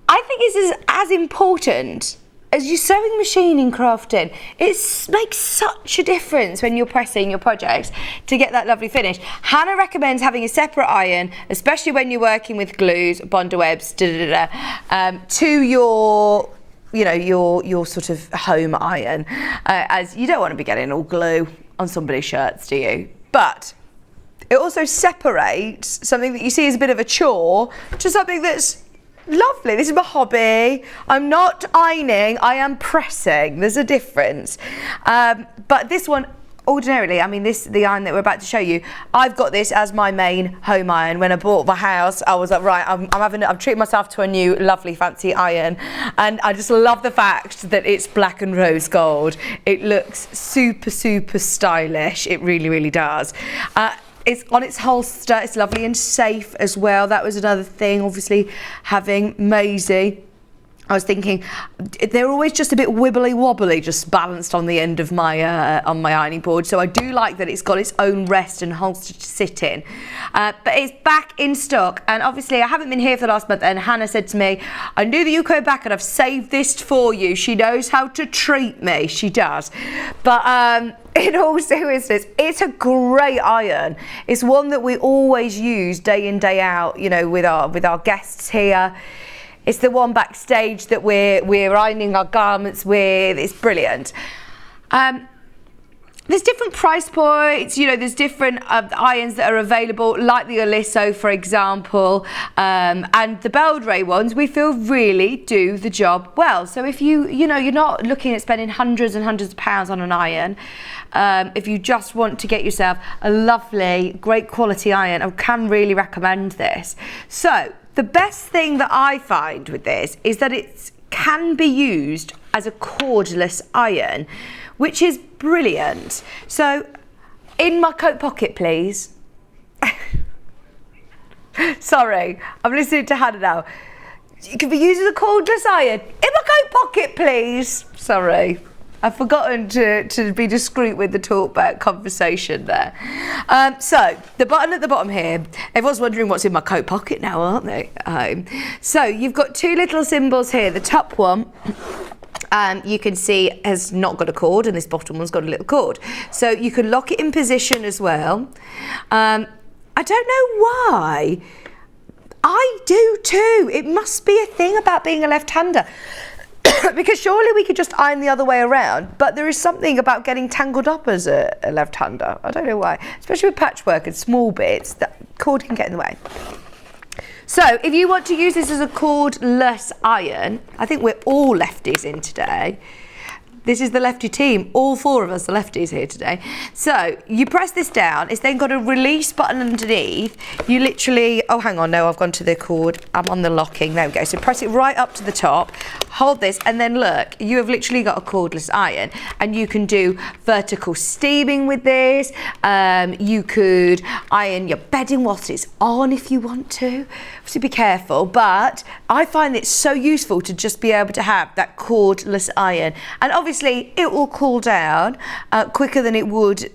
I think is as important as your sewing machine in crafting. It makes such a difference when you're pressing your projects to get that lovely finish. Hannah recommends having a separate iron, especially when you're working with glues, Bondo webs, to your, you know, your sort of home iron, as you don't want to be getting all glue on somebody's shirts, do you? But it also separates something that you see as a bit of a chore to something that's lovely. This is my hobby. I'm not ironing, I am pressing. There's a difference. But this one, ordinarily, I mean, the iron that we're about to show you, I've got this as my main home iron. When I bought the house, I was like, right, I'm treating myself to a new lovely fancy iron. And I just love the fact that it's black and rose gold. It looks super, super stylish. It really, really does. It's on its holster, it's lovely and safe as well. That was another thing, obviously, having Maisie. I was thinking, they're always just a bit wibbly wobbly, just balanced on the end of my on my ironing board. So I do like that it's got its own rest and holster to sit in. But it's back in stock, and obviously I haven't been here for the last month. And Hannah said to me, "I knew that you came back, and I've saved this for you." She knows how to treat me. She does. But in all seriousness, it's a great iron. It's one that we always use day in, day out. You know, with our guests here. It's the one backstage that we're ironing our garments with. It's brilliant. There's different price points, you know, there's different irons that are available, like the Olisso, for example, and the Beldray ones, we feel really do the job well. So if you know, you're not looking at spending hundreds and hundreds of pounds on an iron, if you just want to get yourself a lovely, great quality iron, I can really recommend this. So the best thing that I find with this is that it can be used as a cordless iron, which is brilliant. So, in my coat pocket, please. Sorry, I'm listening to Hannah now. It can be used as a cordless iron. In my coat pocket, please. Sorry. I've forgotten to be discreet with the talkback conversation there. So the button at the bottom here, everyone's wondering what's in my coat pocket now, aren't they? So you've got two little symbols here. The top one, you can see has not got a cord, and this bottom one's got a little cord. So you can lock it in position as well. I don't know why. I do too. It must be a thing about being a left-hander. Because surely we could just iron the other way around, but there is something about getting tangled up as a left-hander. I don't know why, especially with patchwork and small bits, that cord can get in the way. So if you want to use this as a cordless iron, I think we're all lefties in today. This is the lefty team. All four of us are lefties here today. So you press this down. It's then got a release button underneath. You literally, oh, hang on. No, I've gone to the cord. I'm on the locking. There we go. So press it right up to the top. Hold this. And then look, you have literally got a cordless iron. And you can do vertical steaming with this. You could iron your bedding whilst it's on if you want to. So be careful. But I find it so useful to just be able to have that cordless iron. And obviously, it will cool down quicker than it would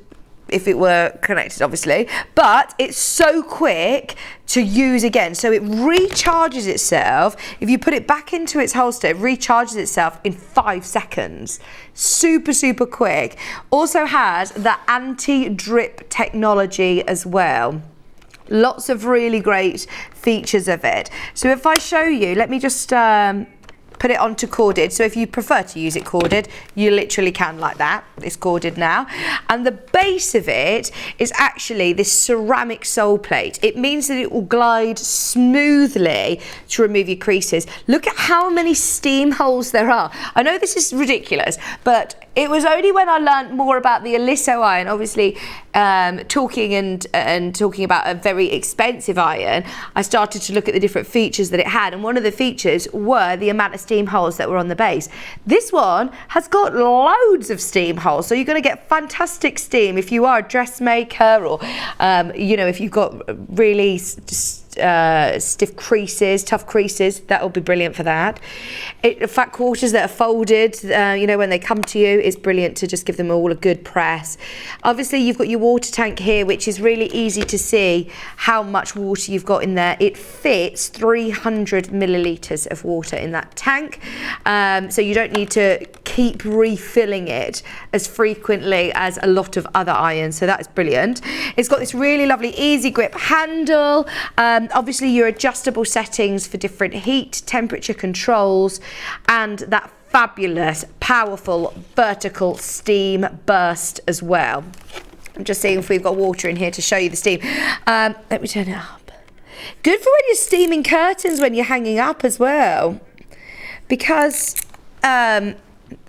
if it were connected, obviously. But it's so quick to use again. So it recharges itself. If you put it back into its holster, it recharges itself in 5 seconds. Super, super quick. Also has the anti-drip technology as well. Lots of really great features of it. So if I show you, let me just put it onto corded. So if you prefer to use it corded, you literally can like that. It's corded now. And the base of it is actually this ceramic sole plate. It means that it will glide smoothly to remove your creases. Look at how many steam holes there are. I know this is ridiculous, but it was only when I learned more about the Aliso iron, obviously talking about a very expensive iron, I started to look at the different features that it had, and one of the features were the amount of steam holes that were on the base. This one has got loads of steam holes, so you're going to get fantastic steam if you are a dressmaker, or if you've got really stiff creases, tough creases, that will be brilliant for that. Fat quarters that are folded, when they come to you, it's brilliant to just give them all a good press. Obviously, you've got your water tank here, which is really easy to see how much water you've got in there. It fits 300 millilitres of water in that tank, so you don't need to keep refilling it as frequently as a lot of other irons, so that's brilliant. It's got this really lovely easy grip handle. Obviously your adjustable settings for different heat, temperature controls, and that fabulous, powerful vertical steam burst as well. I'm just seeing if we've got water in here to show you the steam. Let me turn it up. Good for when you're steaming curtains when you're hanging up as well, because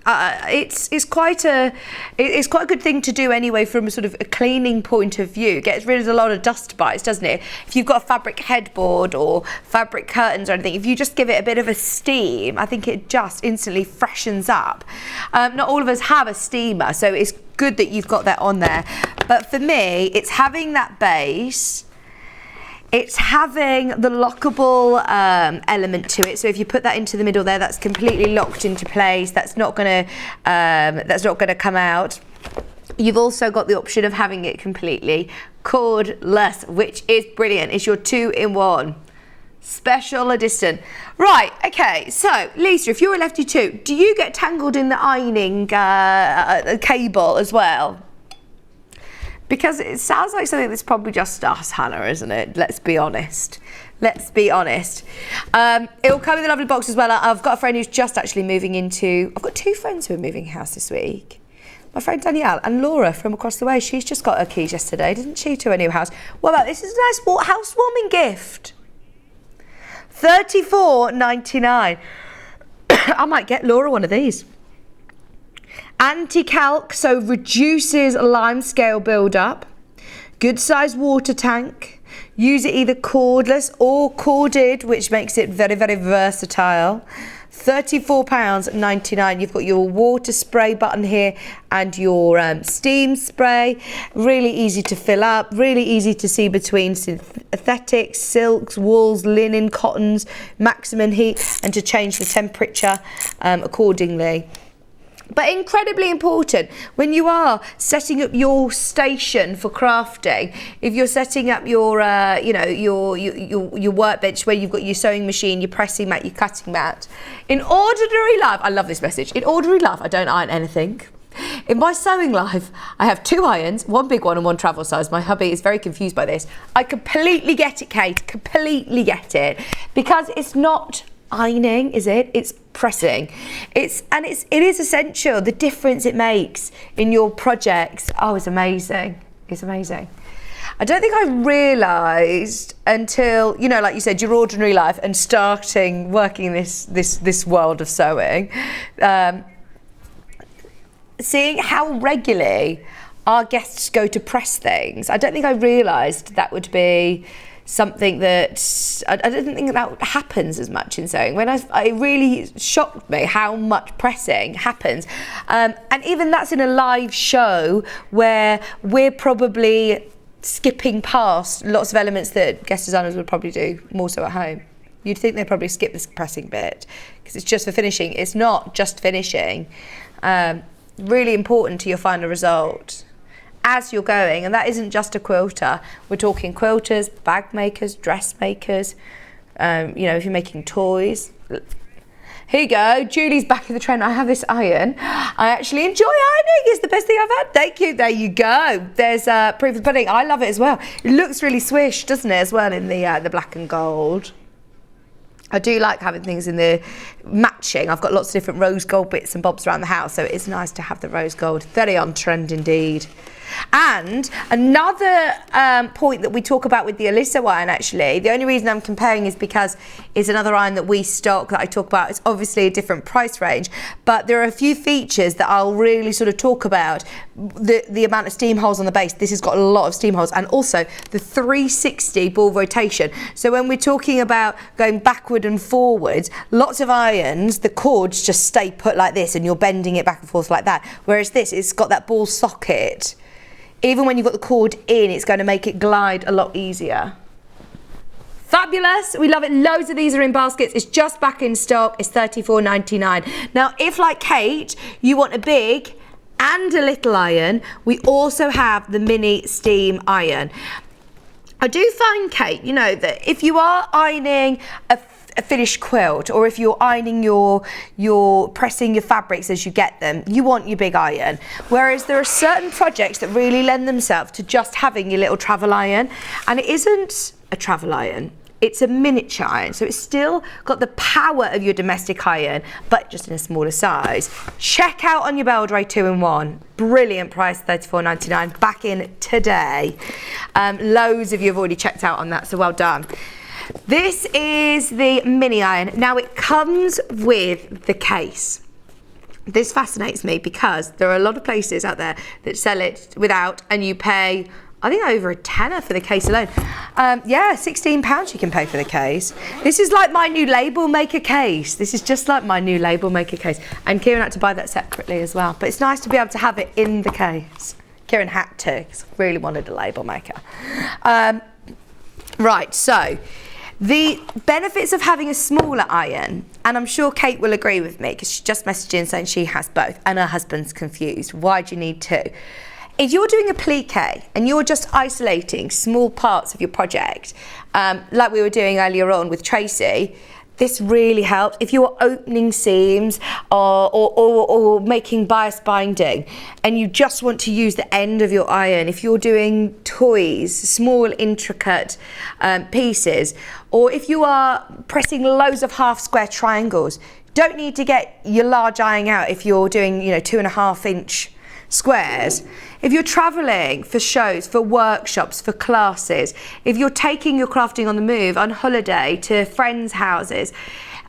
it's quite a good thing to do anyway from a sort of a cleaning point of view. It gets rid of a lot of dust bites, doesn't it? If you've got a fabric headboard or fabric curtains or anything, if you just give it a bit of a steam, I think it just instantly freshens up. Not all of us have a steamer, so it's good that you've got that on there. But for me, it's having that base. It's having the lockable element to it. So if you put that into the middle there, that's completely locked into place. That's not gonna come out. You've also got the option of having it completely cordless, which is brilliant. It's your 2-in-1. Special edition. Right, okay, so Lisa, if you're a lefty too, do you get tangled in the ironing cable as well? Because it sounds like something that's probably just us, Hannah, isn't it? Let's be honest. Let's be honest. It will come in a lovely box as well. I've got a friend who's just actually moving into... I've got 2 friends who are moving house this week. My friend Danielle and Laura from across the way. She's just got her keys yesterday, didn't she, to a new house? What about this? This is a nice housewarming gift. $34.99. I might get Laura one of these. Anti-calc, so reduces lime scale build-up. Good size water tank. Use it either cordless or corded, which makes it very, very versatile. £34.99. You've got your water spray button here and your steam spray. Really easy to fill up, really easy to see between synthetics, silks, wools, linen, cottons, maximum heat, and to change the temperature accordingly. But incredibly important when you are setting up your station for crafting. If you're setting up your, your workbench where you've got your sewing machine, your pressing mat, your cutting mat. In ordinary life, I love this message. In ordinary life, I don't iron anything. In my sewing life, I have 2 irons, one big one and one travel size. My hubby is very confused by this. I completely get it, Kate. Completely get it, because it's not ironing, is it? It's pressing. It is essential. The difference it makes in your projects. Oh, it's amazing. It's amazing. I don't think I realised until, like you said, your ordinary life and starting working in this world of sewing, seeing how regularly our guests go to press things. I don't think I realised that would be something that I didn't think that happens as much in sewing. When it really shocked me how much pressing happens, and even that's in a live show where we're probably skipping past lots of elements that guest designers would probably do more so at home. You'd think they'd probably skip this pressing bit because it's just for finishing. It's not just finishing. Really important to your final result as you're going, and that isn't just a quilter. We're talking quilters, bag makers, dressmakers, if you're making toys. Here you go, Julie's back in the trend. I have this iron. I actually enjoy ironing. It's the best thing I've had. Thank you. There you go. There's proof of the pudding. I love it as well. It looks really swish, doesn't it, as well, in the black and gold. I do like having things in the matching. I've got lots of different rose gold bits and bobs around the house, so it's nice to have the rose gold. Very on trend indeed. And another point that we talk about with the Alyssa iron, actually, the only reason I'm comparing is because it's another iron that we stock that I talk about. It's obviously a different price range, but there are a few features that I'll really sort of talk about. The amount of steam holes on the base. This has got a lot of steam holes, and also the 360 ball rotation. So when we're talking about going backward and forwards, lots of irons, the cords just stay put like this and you're bending it back and forth like that. Whereas this, it's got that ball socket. Even when you've got the cord in, it's going to make it glide a lot easier. Fabulous. We love it. Loads of these are in baskets. It's just back in stock. It's $34.99. Now, if like Kate, you want a big and a little iron, we also have the mini steam iron. I do find, Kate, that if you are ironing a finished quilt, or if you're ironing your pressing your fabrics as you get them, you want your big iron. Whereas there are certain projects that really lend themselves to just having your little travel iron, and it isn't a travel iron. It's a miniature iron, so it's still got the power of your domestic iron, but just in a smaller size. Check out on your Beldray 2-in-1. Brilliant price, $34.99. Back in today. Loads of you have already checked out on that, so well done. This is the mini iron. Now it comes with the case. This fascinates me because there are a lot of places out there that sell it without, and you pay, I think, over a tenner for the case alone. £16 you can pay for the case. This is like my new label maker case. This is just like my new label maker case. And Kieran had to buy that separately as well. But it's nice to be able to have it in the case. Kieran had to, because I really wanted a label maker. Right, so the benefits of having a smaller iron, and I'm sure Kate will agree with me because she just messaged in saying she has both and her husband's confused. Why do you need two? If you're doing a pliqué and you're just isolating small parts of your project, like we were doing earlier on with Tracey, this really helps. If you're opening seams or making bias binding and you just want to use the end of your iron, if you're doing toys, small intricate pieces, or if you are pressing loads of half square triangles, don't need to get your large iron out if you're doing 2.5 inch squares. If you're travelling for shows, for workshops, for classes, if you're taking your crafting on the move, on holiday, to friends' houses,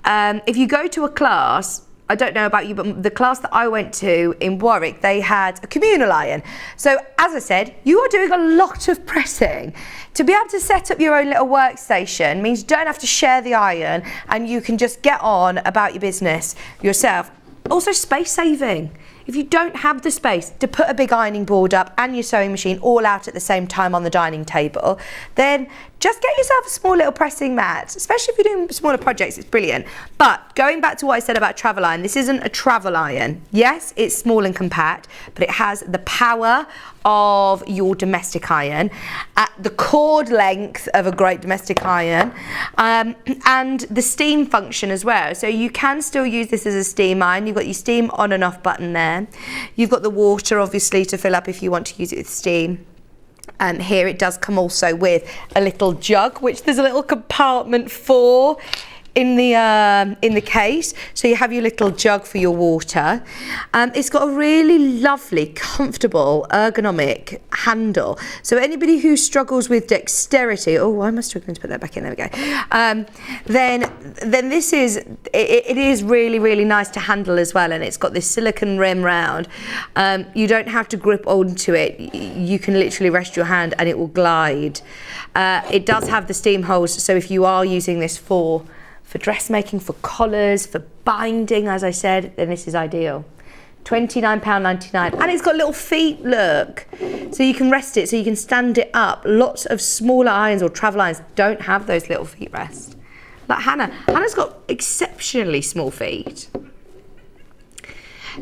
if you go to a class, I don't know about you, but the class that I went to in Warwick, they had a communal iron. So as I said, you are doing a lot of pressing. To be able to set up your own little workstation means you don't have to share the iron and you can just get on about your business yourself. Also space saving. if you don't have the space to put a big ironing board up and your sewing machine all out at the same time on the dining table, then just get yourself a small little pressing mat, especially if you're doing smaller projects. It's brilliant. But going back to what I said about travel iron, this isn't a travel iron. Yes, it's small and compact, but it has the power of your domestic iron at the cord length of a great domestic iron, and the steam function as well. So you can still use this as a steam iron. You've got your steam on and off button there. You've got the water obviously to fill up if you want to use it with steam. Here it does come also with a little jug, which there's a little compartment for in the case, so you have your little jug for your water. It's got a really lovely, comfortable, ergonomic handle. So anybody who struggles with dexterity, oh, why am I struggling to put that back in? There we go. Then this is it is really, really nice to handle as well, and it's got this silicone rim round. You don't have to grip onto it. You can literally rest your hand and it will glide. It does have the steam holes, so if you are using this for dressmaking, for collars, for binding, as I said, then this is ideal. £29.99, and it's got little feet, look, so you can rest it, so you can stand it up. Lots of smaller irons or travel irons don't have those little feet rest. Like Hannah's got exceptionally small feet.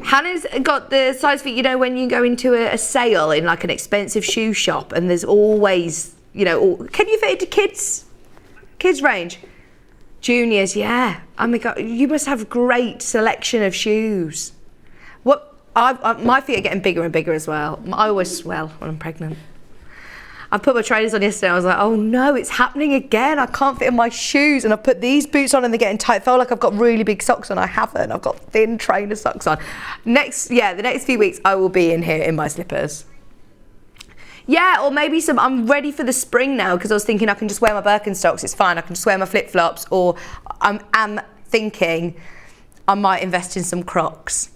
Hannah's got the size feet, you know, when you go into a sale in like an expensive shoe shop and there's always, you know, can you fit into kids range? Juniors, yeah. Oh my God, you must have a great selection of shoes. My feet are getting bigger and bigger as well. I always swell when I'm pregnant. I put my trainers on yesterday. I was like, oh no, it's happening again. I can't fit in my shoes, and I've put these boots on and they're getting tight. I feel like I've got really big socks on. I haven't. I've got thin trainer socks on. The next few weeks I will be in here in my slippers. Yeah, or maybe I'm ready for the spring now, because I was thinking I can just wear my Birkenstocks, it's fine. I can just wear my flip-flops, or I'm thinking I might invest in some Crocs.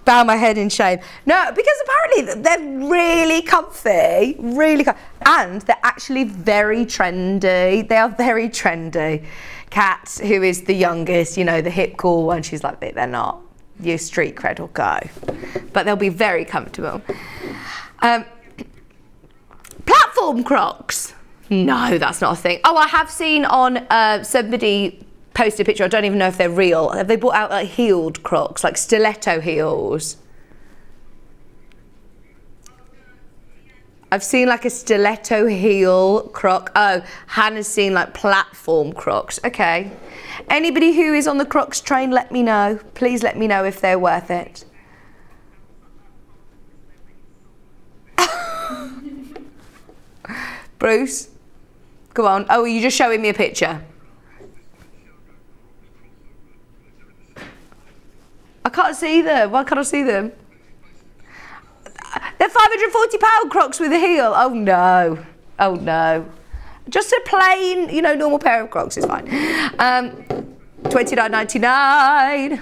Bow my head in shame. No, because apparently they're really comfy, and they're actually very trendy. They are very trendy. Kat, who is the youngest, you know, the hip cool one, she's like, they're not. Your street cred will go. But they'll be very comfortable. Platform Crocs. No, that's not a thing. Oh, I have seen on somebody posted a picture. I don't even know if they're real. Have they brought out like heeled Crocs, like stiletto heels? I've seen like a stiletto heel Croc. Oh, Hannah's seen like platform Crocs. Okay. Anybody who is on the Crocs train, let me know. Please let me know if they're worth it. Bruce, go on. Oh, are you just showing me a picture? I can't see them. Why can't I see them? They're £540 Crocs with a heel. Oh no. Oh no. Just a plain, you know, normal pair of Crocs is fine. $29.99.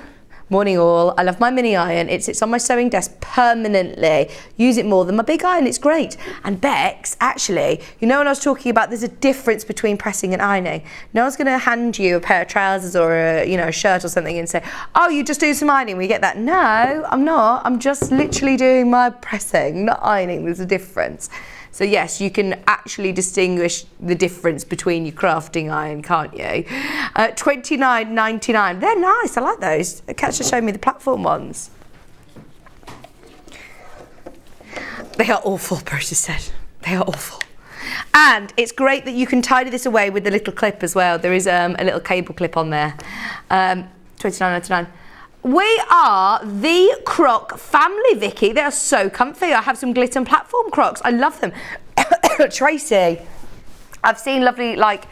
Morning all. I love my mini iron. It sits on my sewing desk permanently. Use it more than my big iron. It's great. And Bex, actually, you know when I was talking about there's a difference between pressing and ironing. No one's going to hand you a pair of trousers or a shirt or something and say, oh, you just do some ironing. We get that. No, I'm not. I'm just literally doing my pressing, not ironing. There's a difference. So yes, you can actually distinguish the difference between your crafting iron, can't you? $29.99. They're nice. I like those. Kat's just showed me the platform ones. They are awful, Bruce has said. They are awful. And it's great that you can tidy this away with the little clip as well. There is a little cable clip on there. $29.99. We are the Croc family, Vicky. They are so comfy. I have some glitter and platform Crocs. I love them. Tracey, I've seen lovely, like,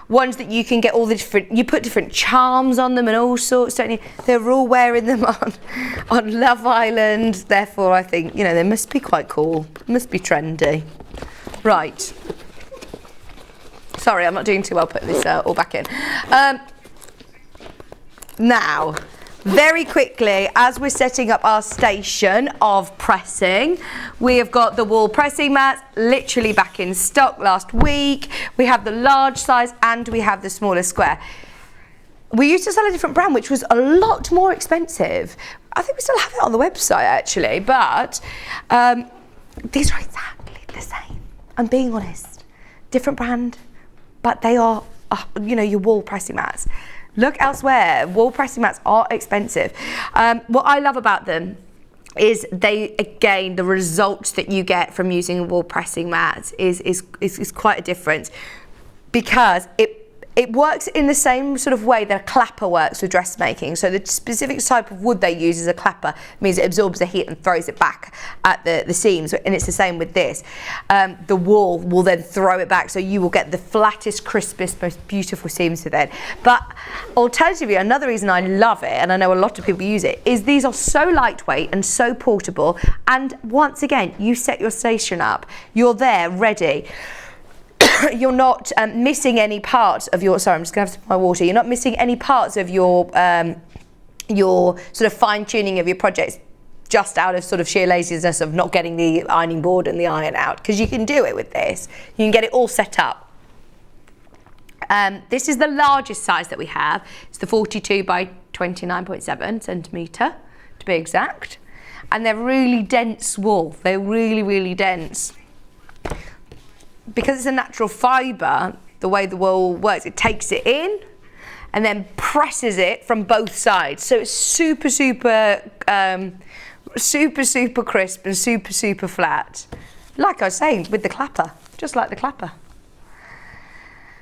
ones that you can get all the different, you put different charms on them and all sorts, don't you? They're all wearing them on Love Island. Therefore, I think, you know, they must be quite cool. Must be trendy. Right. Sorry, I'm not doing too well putting this all back in. Now, very quickly, as we're setting up our station of pressing, we have got the wall pressing mats literally back in stock last week. We have the large size and we have the smaller square. we used to sell a different brand, which was a lot more expensive. I think we still have it on the website actually, but these are exactly the same. I'm being honest. Different brand, but they are, your wall pressing mats. Look elsewhere. Wall pressing mats are expensive. What I love about them is the results that you get from using wall pressing mats is quite a difference, because it works in the same sort of way that a clapper works with dressmaking. So the specific type of wood they use as a clapper means it absorbs the heat and throws it back at the seams, and it's the same with this. The wall will then throw it back, so you will get the flattest, crispest, most beautiful seams with it. But alternatively, another reason I love it, and I know a lot of people use it, is these are so lightweight and so portable, and once again, you set your station up, you're there ready. You're not missing any parts of your, sorry, I'm just going to have some of my water. You're not missing any parts of your sort of fine tuning of your projects just out of sort of sheer laziness of not getting the ironing board and the iron out, because you can do it with this. You can get it all set up. This is the largest size that we have. It's the 42 by 29.7 centimetre to be exact. And they're really dense wool. They're really, really dense. Because it's a natural fibre, the way the wool works, it takes it in and then presses it from both sides. So it's super, super, super, super crisp and super, super flat. Like I was saying, with the clapper, just like the clapper.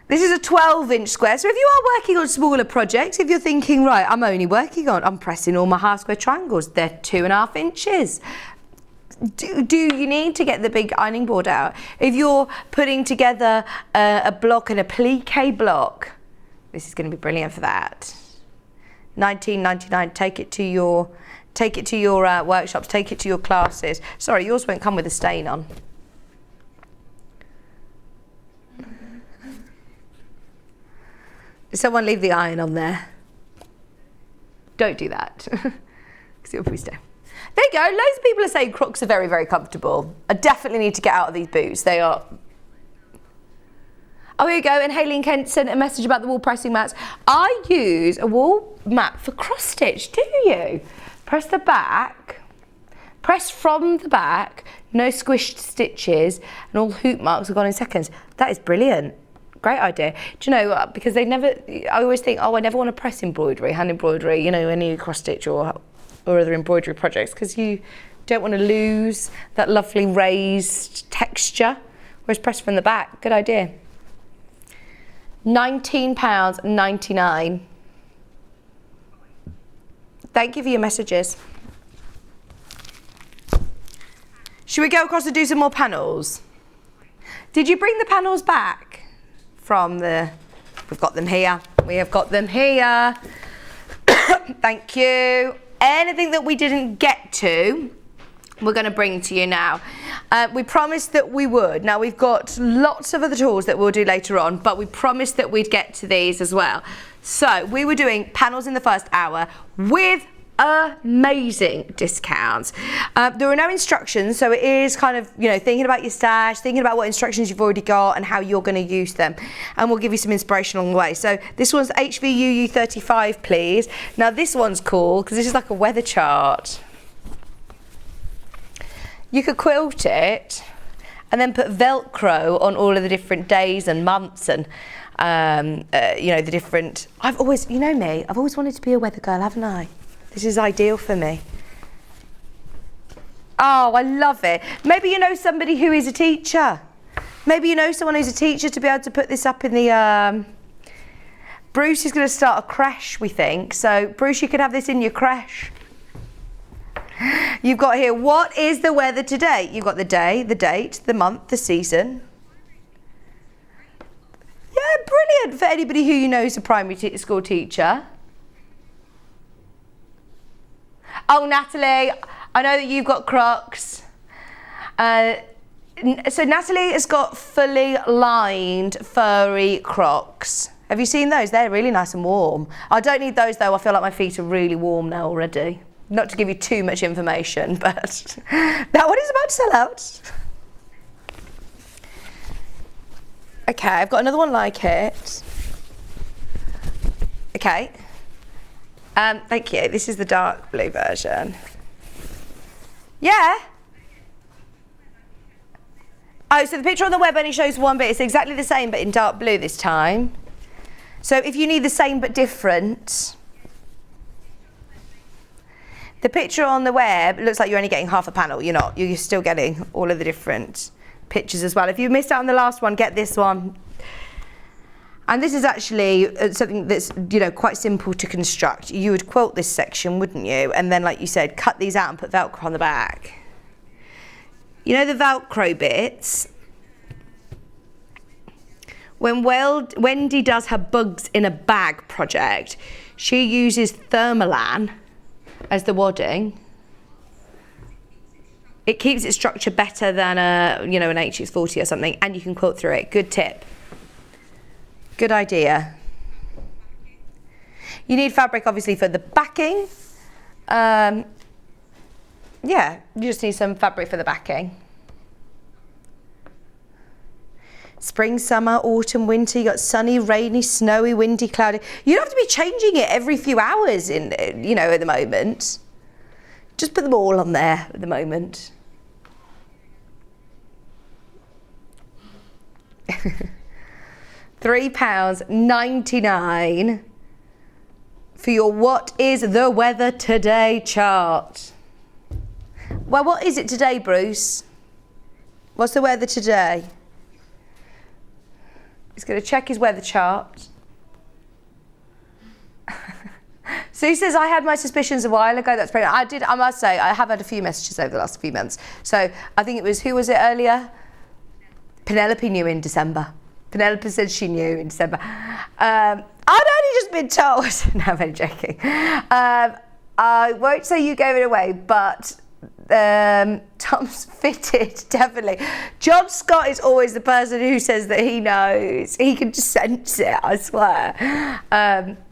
This is a 12-inch square, so if you are working on smaller projects, if you're thinking, right, I'm pressing all my half square triangles, they're 2.5 inches. Do you need to get the big ironing board out? If you're putting together a block and a plique block, this is going to be brilliant for that. $19.99. Take it to your workshops. Take it to your classes. Sorry, yours won't come with a stain on. Did someone leave the iron on there? Don't do that, because it'll be stain. There you go. Loads of people are saying Crocs are very, very comfortable. I definitely need to get out of these boots. They are. Oh, here you go. And Hayley and Kent sent a message about the wall pressing mats. I use a wall mat for cross stitch. Do you? Press the back. Press from the back. No squished stitches. And all hoop marks are gone in seconds. That is brilliant. Great idea. Do you know, because I always think, I never want to press embroidery, hand embroidery, any cross stitch or other embroidery projects, because you don't want to lose that lovely raised texture, whereas press from the back, good idea. £19.99. Thank you for your messages. Should we go across and do some more panels? Did you bring the panels back from we've got them here. We have got them here. Thank you. Anything that we didn't get to, we're going to bring to you now. We promised that we would. Now, we've got lots of other tools that we'll do later on, but we promised that we'd get to these as well. So we were doing panels in the first hour with amazing discounts. There are no instructions, so it is kind of, thinking about your stash, thinking about what instructions you've already got and how you're going to use them. And we'll give you some inspiration along the way. So this one's HVUU 35, please. Now this one's cool because this is like a weather chart. You could quilt it and then put Velcro on all of the different days and months and the different. I've always wanted to be a weather girl, haven't I? This is ideal for me. Oh, I love it. Maybe you know somebody who is a teacher. Maybe you know someone who's a teacher to be able to put this up in the... Bruce is going to start a creche, we think. So, Bruce, you could have this in your creche. You've got here, what is the weather today? You've got the day, the date, the month, the season. Yeah, brilliant for anybody who you know is a primary school teacher. Oh, Natalie, I know that you've got Crocs. So Natalie has got fully lined furry Crocs. Have you seen those? They're really nice and warm. I don't need those though. I feel like my feet are really warm now already. Not to give you too much information, but that one is about to sell out. Okay, I've got another one like it. Okay. Thank you. This is the dark blue version. Yeah. Oh, so the picture on the web only shows one bit. It's exactly the same, but in dark blue this time. So if you need the same but different, the picture on the web looks like you're only getting half a panel. You're not. You're still getting all of the different pictures as well. If you missed out on the last one, get this one. And this is actually something that's, you know, quite simple to construct. You would quilt this section, wouldn't you? And then, like you said, cut these out and put Velcro on the back. You know the Velcro bits? When Wendy does her bugs in a bag project, she uses Thermolan as the wadding. It keeps its structure better than an HX40 or something, and you can quilt through it. Good tip. Good idea. You need fabric, obviously, for the backing. Yeah, you just need some fabric for the backing. Spring, summer, autumn, winter. You got sunny, rainy, snowy, windy, cloudy. You don't have to be changing it every few hours at the moment. Just put them all on there at the moment. £3.99 for your What is the Weather Today chart. Well, what is it today, Bruce? What's the weather today? He's going to check his weather chart. Sue says, I had my suspicions a while ago. That's brilliant. I must say, I have had a few messages over the last few months. So I think it was, who was it earlier? Penelope knew in December. Penelope said she knew in December. I'd only just been told. No, I'm only joking. I won't say you gave it away, but Tom's fitted, definitely. John Scott is always the person who says that he knows. He can just sense it, I swear.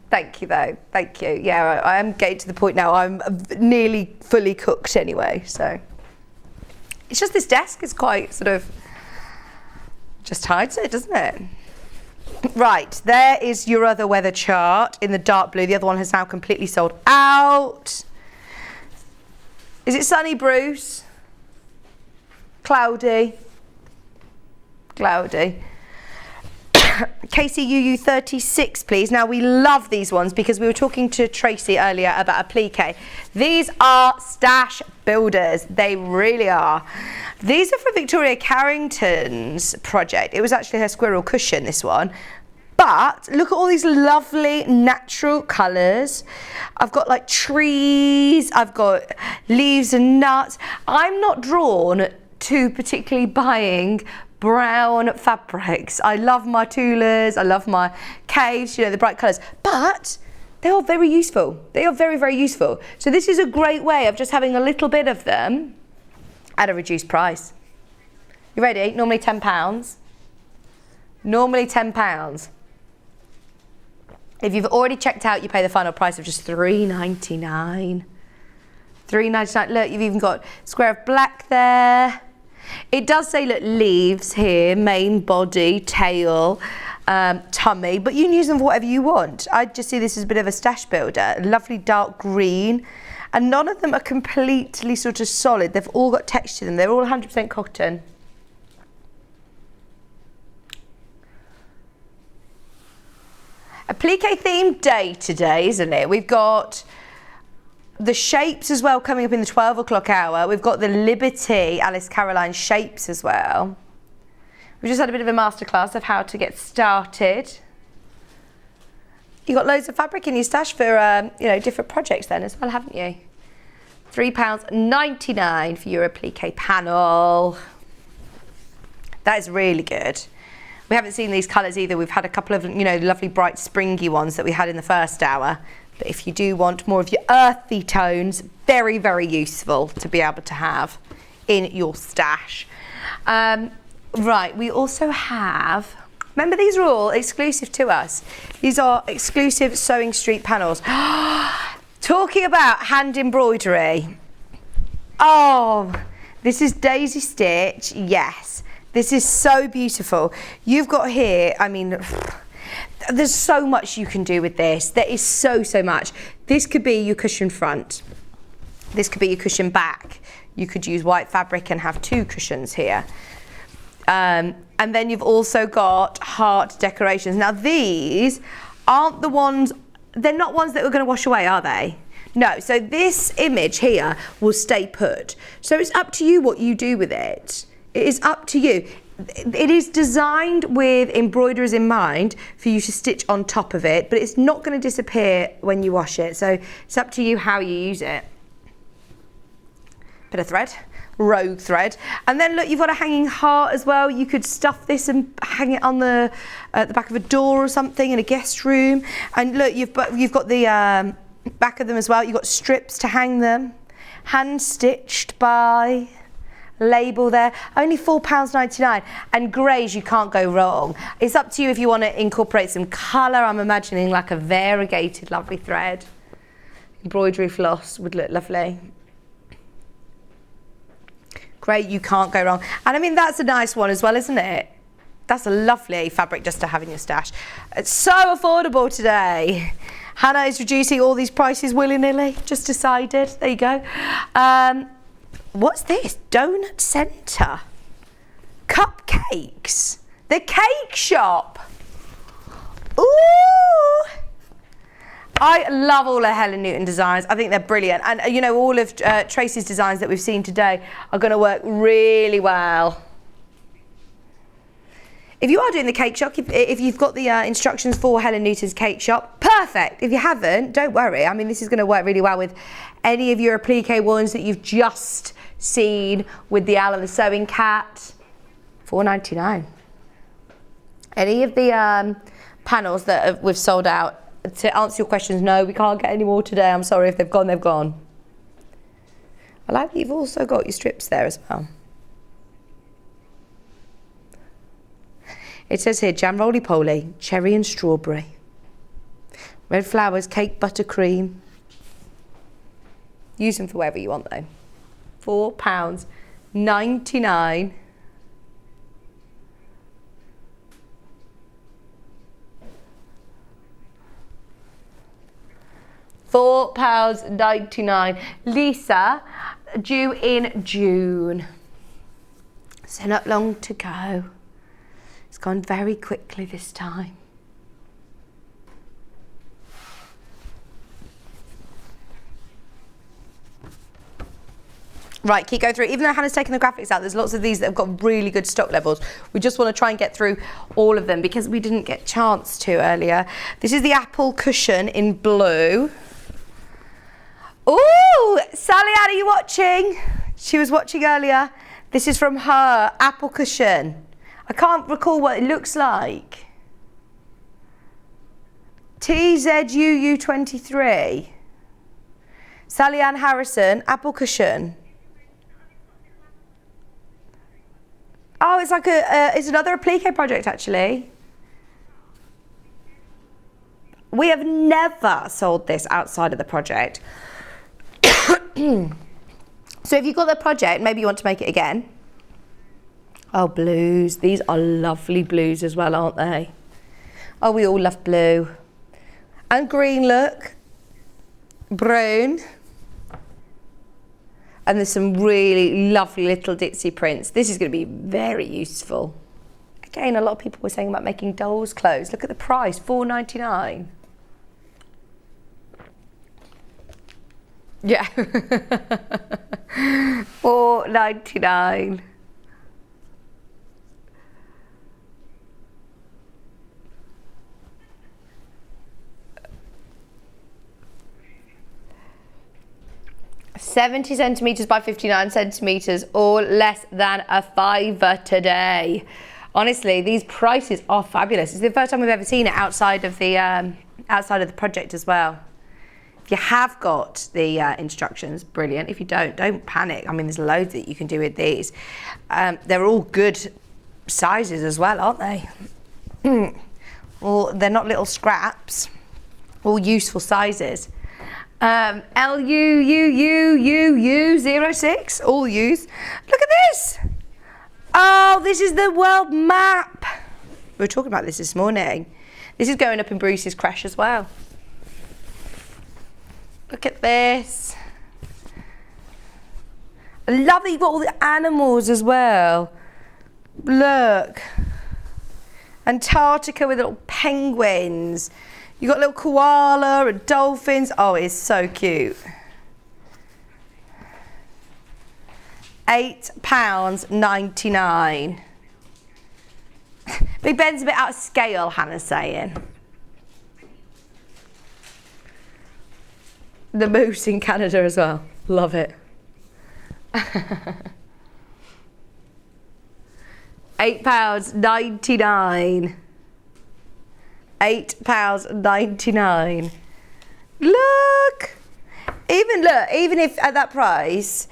Thank you, though. Thank you. Yeah, I am getting to the point now. I'm nearly fully cooked anyway, so. It's just this desk is quite sort of, just hides it, doesn't it? Right, there is your other weather chart in the dark blue. The other one has now completely sold out. Is it sunny, Bruce? Cloudy? Cloudy. KCUU 36, please. Now, we love these ones because we were talking to Tracey earlier about applique. These are stash builders. They really are. These are from Victoria Carrington's project. It was actually her squirrel cushion, this one. But look at all these lovely natural colours. I've got like trees, I've got leaves and nuts. I'm not drawn to particularly buying brown fabrics. I love my tulas, I love my caves, the bright colours. But they are very useful. They are very, very useful. So this is a great way of just having a little bit of them at a reduced price. You ready? Normally £10. Normally £10. If you've already checked out, you pay the final price of just £3.99. £3.99. Look, you've even got square of black there. It does say, look, leaves here, main, body, tail, tummy, but you can use them for whatever you want. I just see this as a bit of a stash builder. Lovely dark green. And none of them are completely sort of solid. They've all got texture to them. They're all 100% cotton. Applique themed day today, isn't it? We've got the shapes as well coming up in the 12 o'clock hour. We've got the Liberty Alice Caroline shapes as well. We've just had a bit of a masterclass of how to get started. You got loads of fabric in your stash for different projects then as well, haven't you? £3.99 for your applique panel. That is really good. We haven't seen these colours either. We've had a couple of, lovely bright springy ones that we had in the first hour. But if you do want more of your earthy tones, very, very useful to be able to have in your stash. Right, we also have, remember these are all exclusive to us. These are exclusive Sewing Street panels. Talking about hand embroidery. Oh, this is Daisy Stitch, yes. This is so beautiful. You've got here, There's so much you can do with this. There is so much. This could be your cushion front. This could be your cushion back. You could use white fabric and have 2 cushions here. And then you've also got heart decorations. Now these aren't the ones, they're not ones that we're going to wash away, are they? No, so this image here will stay put. So it's up to you what you do with it. It is up to you. It is designed with embroiderers in mind for you to stitch on top of it, but it's not going to disappear when you wash it. So it's up to you how you use it. Bit of thread, rogue thread. And then look, you've got a hanging heart as well. You could stuff this and hang it on the back of a door or something in a guest room. And look, you've got the back of them as well. You've got strips to hang them. Hand stitched by, label there, only £4.99. And greys, you can't go wrong. It's up to you if you want to incorporate some colour. I'm imagining like a variegated lovely thread. Embroidery floss would look lovely. Great, you can't go wrong. And I mean, that's a nice one as well, isn't it? That's a lovely fabric just to have in your stash. It's so affordable today. Hannah is reducing all these prices willy-nilly, just decided. There you go. What's this? Donut Centre. Cupcakes. The cake shop. Ooh. I love all of Helen Newton designs. I think they're brilliant. And you know, all of Tracey's designs that we've seen today are going to work really well. If you are doing the cake shop, if you've got the instructions for Helen Newton's cake shop, perfect. If you haven't, don't worry. I mean, this is going to work really well with any of your applique ones that you've just seen with the Owl and the Sewing Cat. £4.99. Any of the panels that we've sold out, to answer your questions, no, we can't get any more today. I'm sorry, if they've gone, they've gone. I like that you've also got your strips there as well. It says here, jam roly-poly, cherry and strawberry. Red flowers, cake, buttercream. Use them for wherever you want though. £4.99. £4.99. Lisa, due in June. So not long to go. It's gone very quickly this time. Right, keep going through. Even though Hannah's taken the graphics out, there's lots of these that have got really good stock levels. We just want to try and get through all of them because we didn't get a chance to earlier. This is the apple cushion in blue. Ooh, Sally Ann, are you watching? She was watching earlier. This is from her apple cushion. I can't recall what it looks like. TZUU23. Sally Ann Harrison, apple cushion. Oh, it's like it's another applique project actually. We have never sold this outside of the project. So if you've got the project, maybe you want to make it again. Oh, blues. These are lovely blues as well, aren't they? Oh, we all love blue. And green, look. Brown. And there's some really lovely little ditzy prints. This is going to be very useful. Again, a lot of people were saying about making dolls' clothes. Look at the price, £4.99. Yeah. £4.99. £70 centimetres by 59 centimetres, or less than a £5 today. Honestly, these prices are fabulous. It's the first time we've ever seen it outside of the project as well. If you have got the instructions, brilliant. If you don't panic. I mean, there's loads that you can do with these. They're all good sizes as well, aren't they? Well, they're not little scraps. All useful sizes. LUUUUU06, all U's. Look at this. Oh, this is the world map. We were talking about this morning. This is going up in Bruce's creche as well. Look at this. I love that you've got all the animals as well. Look. Antarctica with little penguins. You've got little koala and dolphins. Oh, it's so cute. £8.99. Big Ben's a bit out of scale, Hannah's saying. The moose in Canada as well. Love it. £8.99. £8.99. Look, even if at that price,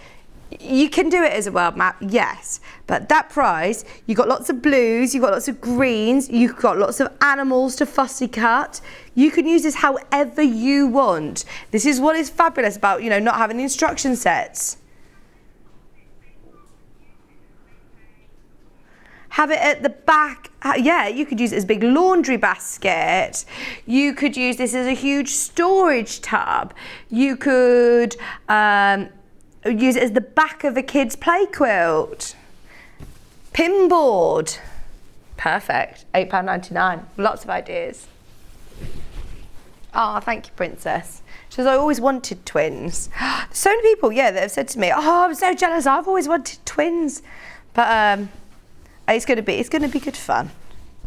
you can do it as a world map, yes. But that price, you've got lots of blues, you've got lots of greens, you've got lots of animals to fussy cut. You can use this however you want. This is what is fabulous about, you know, not having the instruction sets. Have it at the back. Yeah, you could use it as a big laundry basket. You could use this as a huge storage tub. You could use it as the back of a kid's play quilt. Pinboard. Perfect. £8.99. Lots of ideas. Oh, thank you, Princess. She says, I always wanted twins. So many people, yeah, that have said to me, oh, I'm so jealous. I've always wanted twins. But it's going to be good fun.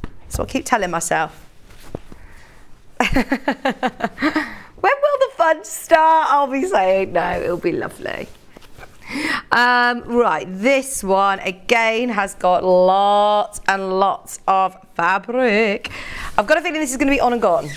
That's what I keep telling myself. When will the fun start? I'll be saying no, it'll be lovely. Right, this one again has got lots and lots of fabric. I've got a feeling this is going to be on and gone.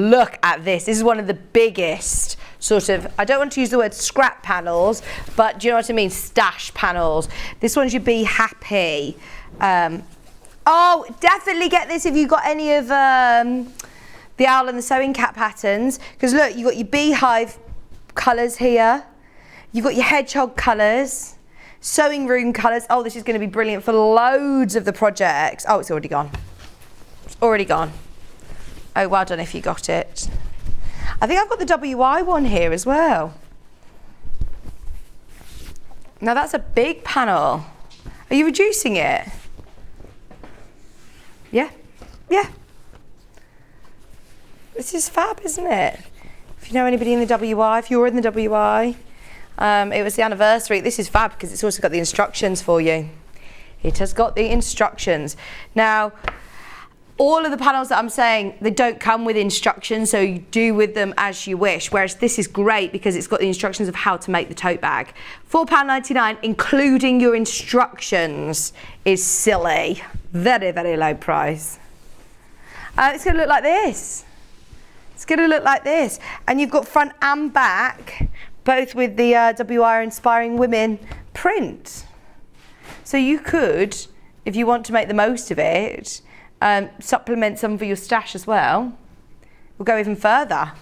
Look at this. This is one of the biggest sort of, I don't want to use the word scrap panels, but do you know what I mean? Stash panels. This one should be happy. Oh, definitely get this if you've got any of the owl and the sewing cat patterns. Because look, you've got your beehive colours here. You've got your hedgehog colours. Sewing room colours. Oh, this is going to be brilliant for loads of the projects. Oh, it's already gone. It's already gone. Oh, well done if you got it. I think I've got the WI one here as well. Now that's a big panel. Are you reducing it? Yeah, yeah. This is fab, isn't it? If you know anybody in the WI, if you're in the WI, it was the anniversary. This is fab because it's also got the instructions for you. It has got the instructions. Now, all of the panels that I'm saying, they don't come with instructions, so you do with them as you wish, whereas this is great because it's got the instructions of how to make the tote bag. £4.99, including your instructions, is silly. Very, very low price. It's going to look like this. It's going to look like this. And you've got front and back, both with the WI Inspiring Women print. So you could, if you want to make the most of it, supplement some for your stash as well. We'll go even further.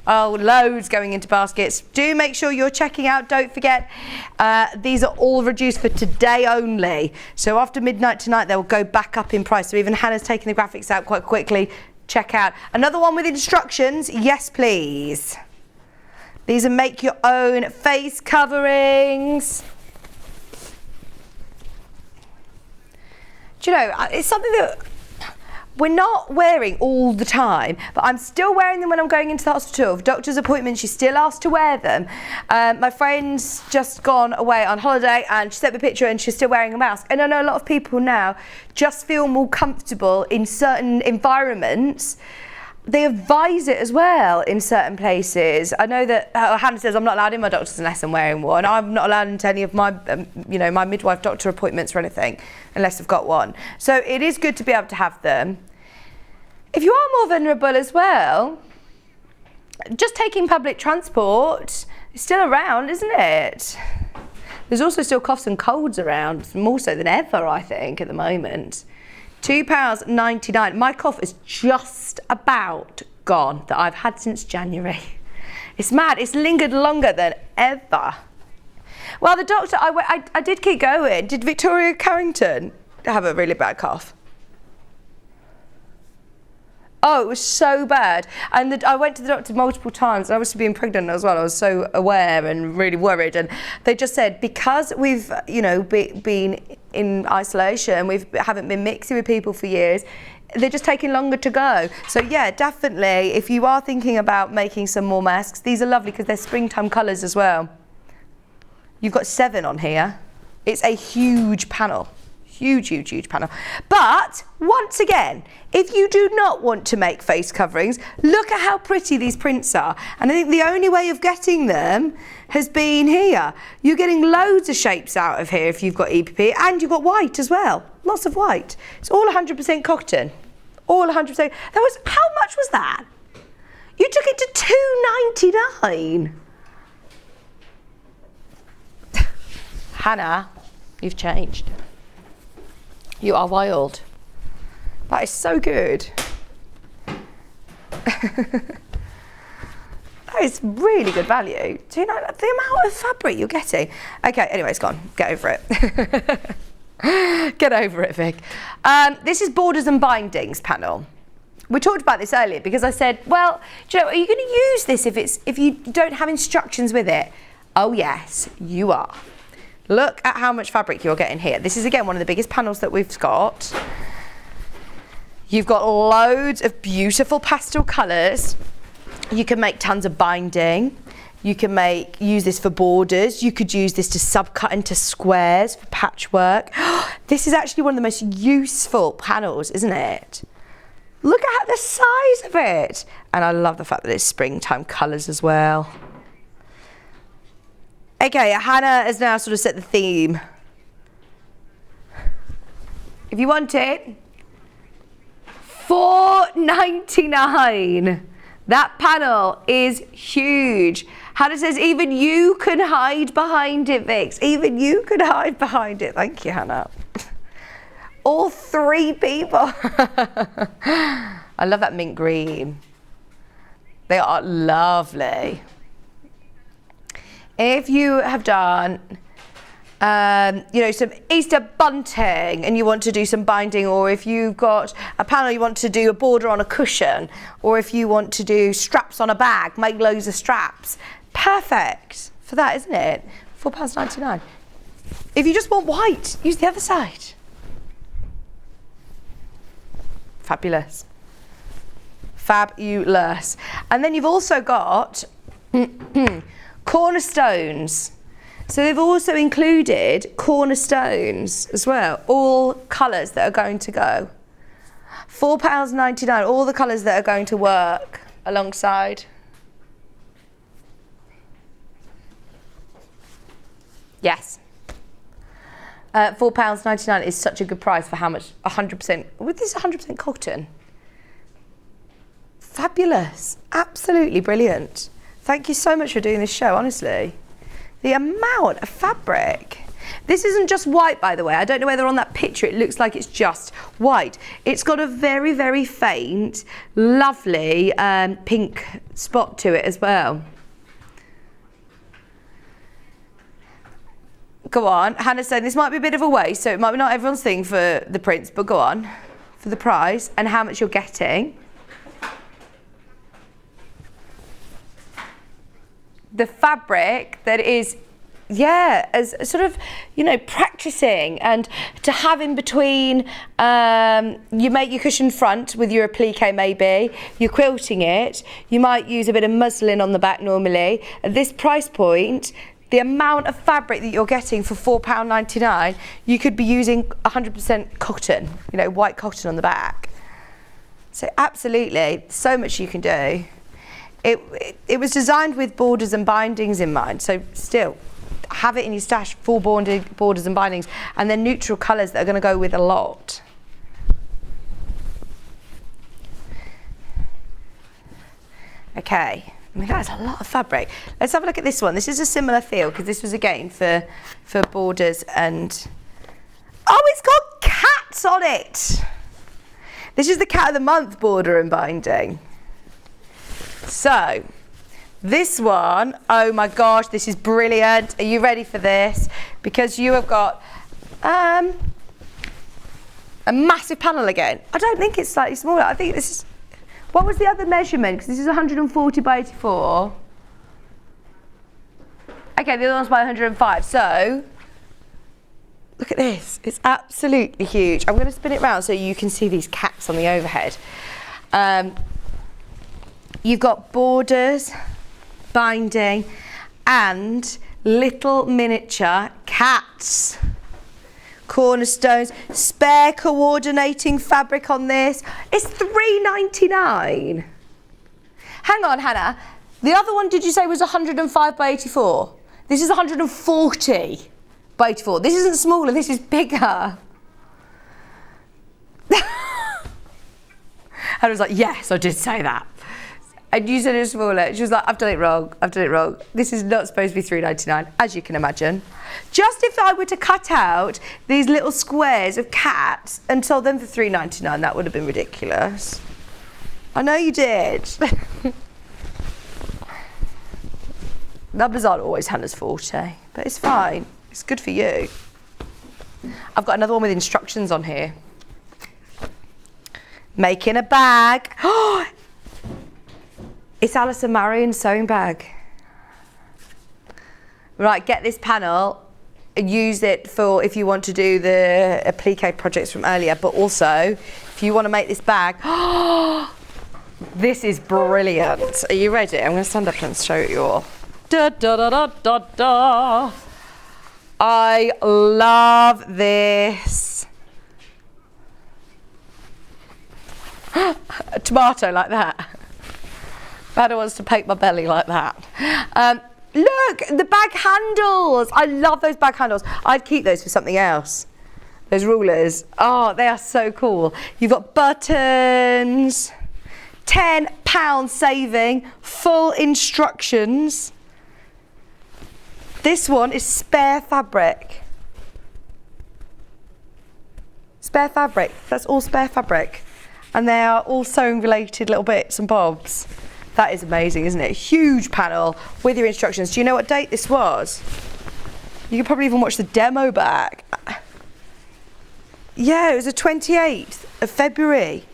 Oh, loads going into baskets. Do make sure you're checking out. Don't forget, these are all reduced for today only. So after midnight tonight, they'll go back up in price. So even Hannah's taking the graphics out quite quickly. Check out. Another one with instructions. Yes, please. These are make your own face coverings. Do you know, it's something that we're not wearing all the time, but I'm still wearing them when I'm going into the hospital. For doctor's appointments, she's still asked to wear them. My friend's just gone away on holiday and she sent me a picture and she's still wearing a mask. And I know a lot of people now just feel more comfortable in certain environments. They advise it as well in certain places. I know that Hannah says I'm not allowed in my doctor's unless I'm wearing one. I'm not allowed into any of my, my midwife doctor appointments or anything unless I've got one. So it is good to be able to have them. If you are more vulnerable as well, just taking public transport is still around, isn't it? There's also still coughs and colds around, more so than ever, I think, at the moment. £2.99. My cough is just about gone that I've had since January. It's mad. It's lingered longer than ever. Well, the doctor, I did keep going. Did Victoria Carrington have a really bad cough? Oh, it was so bad. And I went to the doctor multiple times. I was being pregnant as well. I was so aware and really worried. And they just said, because we've, been in isolation, we haven't been mixing with people for years, they're just taking longer to go. So yeah, definitely, if you are thinking about making some more masks, these are lovely because they're springtime colours as well. You've got 7 on here. It's a huge panel. Huge panel. But once again, if you do not want to make face coverings, look at how pretty these prints are. And I think the only way of getting them has been here. You're getting loads of shapes out of here if you've got EPP, and you've got white as well. Lots of white. It's all 100% cotton. All 100%. That was, how much was that? You took it to £2.99. Hannah, you've changed. You are wild. That is so good. That is really good value. Do you know the amount of fabric you're getting? Okay, anyway, it's gone. Get over it. Get over it, Vic. This is borders and bindings panel. We talked about this earlier because I said, well, do you know, are you going to use this if you don't have instructions with it? Oh yes, you are. Look at how much fabric you're getting here. This is again one of the biggest panels that we've got. You've got loads of beautiful pastel colours. You can make tons of binding. You can use this for borders. You could use this to subcut into squares for patchwork. This is actually one of the most useful panels, isn't it? Look at the size of it. And I love the fact that it's springtime colours as well. Okay, Hannah has now sort of set the theme. If you want it, $4.99. That panel is huge. Hannah says even you can hide behind it, Vix. Even you can hide behind it. Thank you, Hannah. All 3 people. I love that mint green. They are lovely. If you have done, some Easter bunting and you want to do some binding, or if you've got a panel you want to do a border on a cushion, or if you want to do straps on a bag, make loads of straps. Perfect for that, isn't it? £4.99. If you just want white, use the other side. Fabulous. Fabulous. And then you've also got cornerstones. So they've also included cornerstones as well, all colours that are going to go. £4.99, all the colours that are going to work alongside. Yes. £4.99 is such a good price for how much? 100%. With this 100% cotton. Fabulous. Absolutely brilliant. Thank you so much for doing this show, honestly. The amount of fabric. This isn't just white, by the way. I don't know whether on that picture it looks like it's just white. It's got a very, very faint, lovely pink spot to it as well. Go on. Hannah's saying this might be a bit of a waste, so it might be not everyone's thing for the prints, but go on. For the price and how much you're getting. The fabric that is, as sort of, practicing and to have in between, you make your cushion front with your applique maybe, you're quilting it, you might use a bit of muslin on the back normally. At this price point, the amount of fabric that you're getting for £4.99, you could be using 100% cotton, white cotton on the back. So absolutely, so much you can do. It was designed with borders and bindings in mind, so still have it in your stash, full borders and bindings, and then neutral colours that are going to go with a lot. Okay, that's a lot of fabric. Let's have a look at this one. This is a similar feel because this was again for borders and... Oh, it's got cats on it! This is the Cat of the Month border and binding. So, this one, oh my gosh, this is brilliant. Are you ready for this? Because you have got a massive panel again. I don't think it's slightly smaller. I think this is, What was the other measurement? Because this is 140 by 84. Okay, the other one's by 105. So, look at this. It's absolutely huge. I'm going to spin it round so you can see these cats on the overhead. You've got borders, binding, and little miniature cats. Cornerstones, spare coordinating fabric on this. It's $3.99. Hang on, Hannah. The other one, did you say, was 105 by 84? This is 140 by 84. This isn't smaller, this is bigger. Hannah was like, yes, I did say that. And you said it was smaller. She was like, I've done it wrong. I've done it wrong. This is not supposed to be $3.99, as you can imagine. Just if I were to cut out these little squares of cats and sold them for $3.99, that would have been ridiculous. I know you did. Numbers aren't always Hannah's forte, but it's fine. It's good for you. I've got another one with instructions on here. Making a bag. It's Alison Marion's sewing bag. Right, get this panel and use it for if you want to do the applique projects from earlier, but also if you want to make this bag. This is brilliant. Are you ready? I'm going to stand up and show it you all. Da, da, da, da, da, da. I love this. A tomato like that. Hannah wants to poke my belly like that. Look, the bag handles. I love those bag handles. I'd keep those for something else. Those rulers. Oh, they are so cool. You've got buttons. £10 saving. Full instructions. This one is spare fabric. Spare fabric. That's all spare fabric. And they are all sewing related little bits and bobs. That is amazing, isn't it? Huge panel with your instructions. Do you know what date this was? You can probably even watch the demo back. Yeah, it was the 28th of February.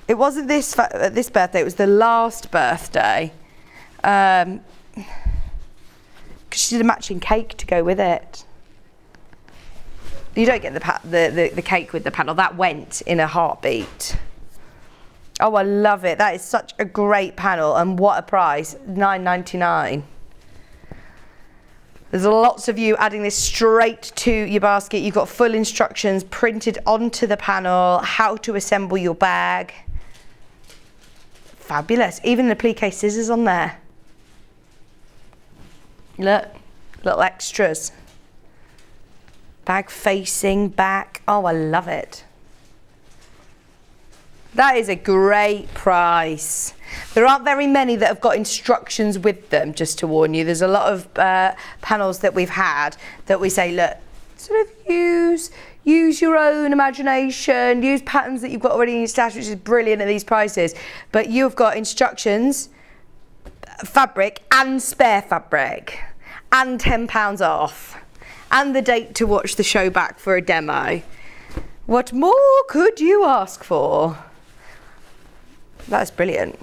It wasn't this birthday, it was the last birthday. Because she did a matching cake to go with it. You don't get the cake with the panel. That went in a heartbeat. Oh, I love it. That is such a great panel, and what a price, $9.99. There's lots of you adding this straight to your basket. You've got full instructions printed onto the panel, how to assemble your bag. Fabulous. Even the applique scissors on there. Look, little extras. Bag facing back. Oh, I love it. That is a great price. There aren't very many that have got instructions with them, just to warn you. There's a lot of panels that we've had that we say, look, sort of use your own imagination, use patterns that you've got already in your stash, which is brilliant at these prices. But you've got instructions, fabric and spare fabric, and £10 off, and the date to watch the show back for a demo. What more could you ask for? That's brilliant.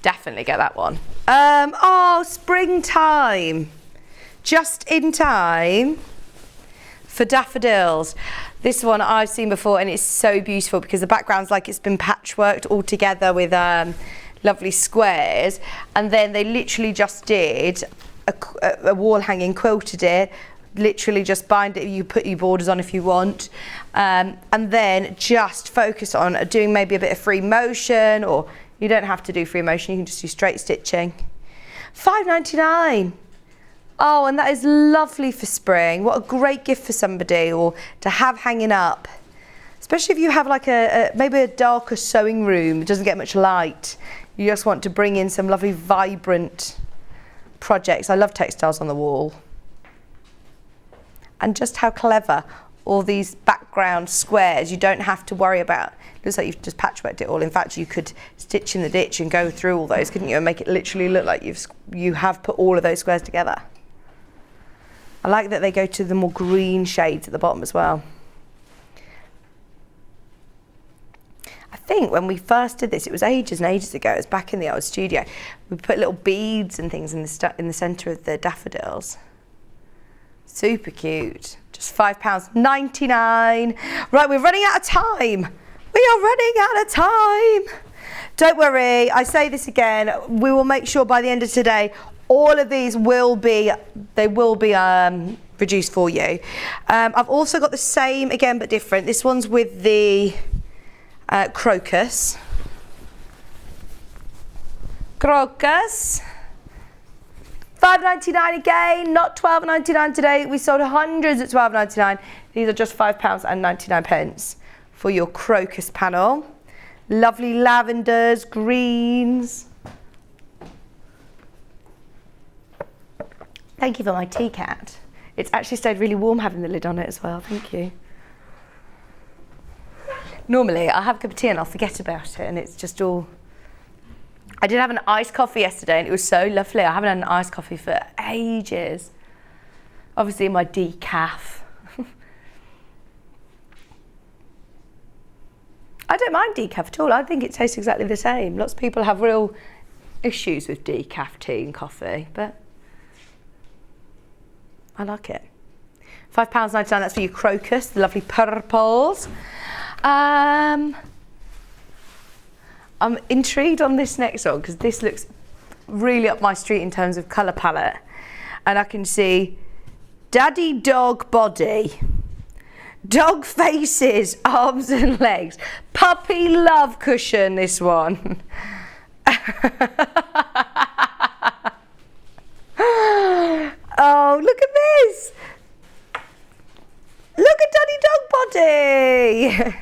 Definitely get that one. Oh, springtime. Just in time for daffodils. This one I've seen before and it's so beautiful because the background's like it's been patchworked all together with lovely squares, and then they literally just did a wall hanging, quilted it, literally just bind it, you put your borders on if you want, and then just focus on doing maybe a bit of free motion, or you don't have to do free motion, you can just do straight stitching. $5.99. Oh, and that is lovely for spring. What a great gift for somebody, or to have hanging up, especially if you have like maybe a darker sewing room that doesn't get much light. You just want to bring in some lovely vibrant projects. I love textiles on the wall. And just how clever all these background squares, you don't have to worry about. It looks like you've just patchworked it all. In fact, you could stitch in the ditch and go through all those, couldn't you, and make it literally look like you have put all of those squares together. I like that they go to the more green shades at the bottom as well. think when we first did this, it was ages and ages ago, it was back in the old studio, we put little beads and things in the centre of the daffodils. Super cute. Just £5.99. Right, we're running out of time. We are running out of time. Don't worry, I say this again, we will make sure by the end of today, all of these will be reduced for you. I've also got the same again but different. This one's with the crocus. Crocus. £5.99 again, not £12.99 today. We sold hundreds at £12.99. These are just £5.99 for your crocus panel. Lovely lavenders, greens. Thank you for my tea cat. It's actually stayed really warm having the lid on it as well, thank you. Normally I have a cup of tea and I'll forget about it and it's just all... I did have an iced coffee yesterday and it was so lovely. I haven't had an iced coffee for ages. Obviously my decaf. I don't mind decaf at all. I think it tastes exactly the same. Lots of people have real issues with decaf tea and coffee, but I like it. £5.99, that's for your crocus, the lovely purples. I'm intrigued on this next one because this looks really up my street in terms of colour palette. And I can see daddy dog body, dog faces, arms and legs, puppy love cushion, this one. Oh, look at this. Look at daddy dog body.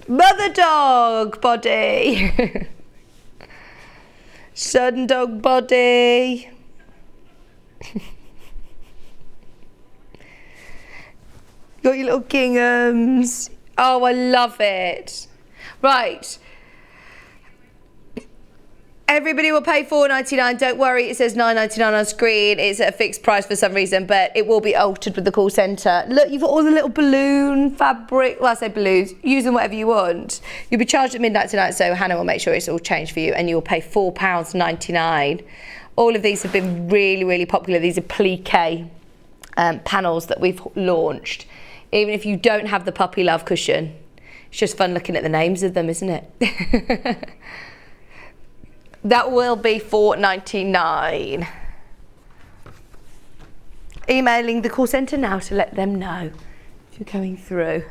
Mother dog body. Son dog body. Got your little ginghams. Oh, I love it. Right. Everybody will pay £4.99. Don't worry, it says £9.99 on screen. It's at a fixed price for some reason, but it will be altered with the call centre. Look, you've got all the little balloon fabric. Well, I say balloons. Use them whatever you want. You'll be charged at midnight tonight, so Hannah will make sure it's all changed for you, and you'll pay £4.99. All of these have been really, really popular. These are plique panels that we've launched. Even if you don't have the puppy love cushion, it's just fun looking at the names of them, isn't it? That will be £4.99. Emailing the call centre now to let them know if you're going through.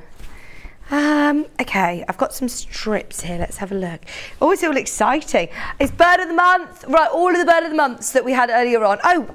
Okay, I've got some strips here. Let's have a look. Oh, it's all exciting. It's Bird of the Month. Right, all of the Bird of the Months that we had earlier on. Oh,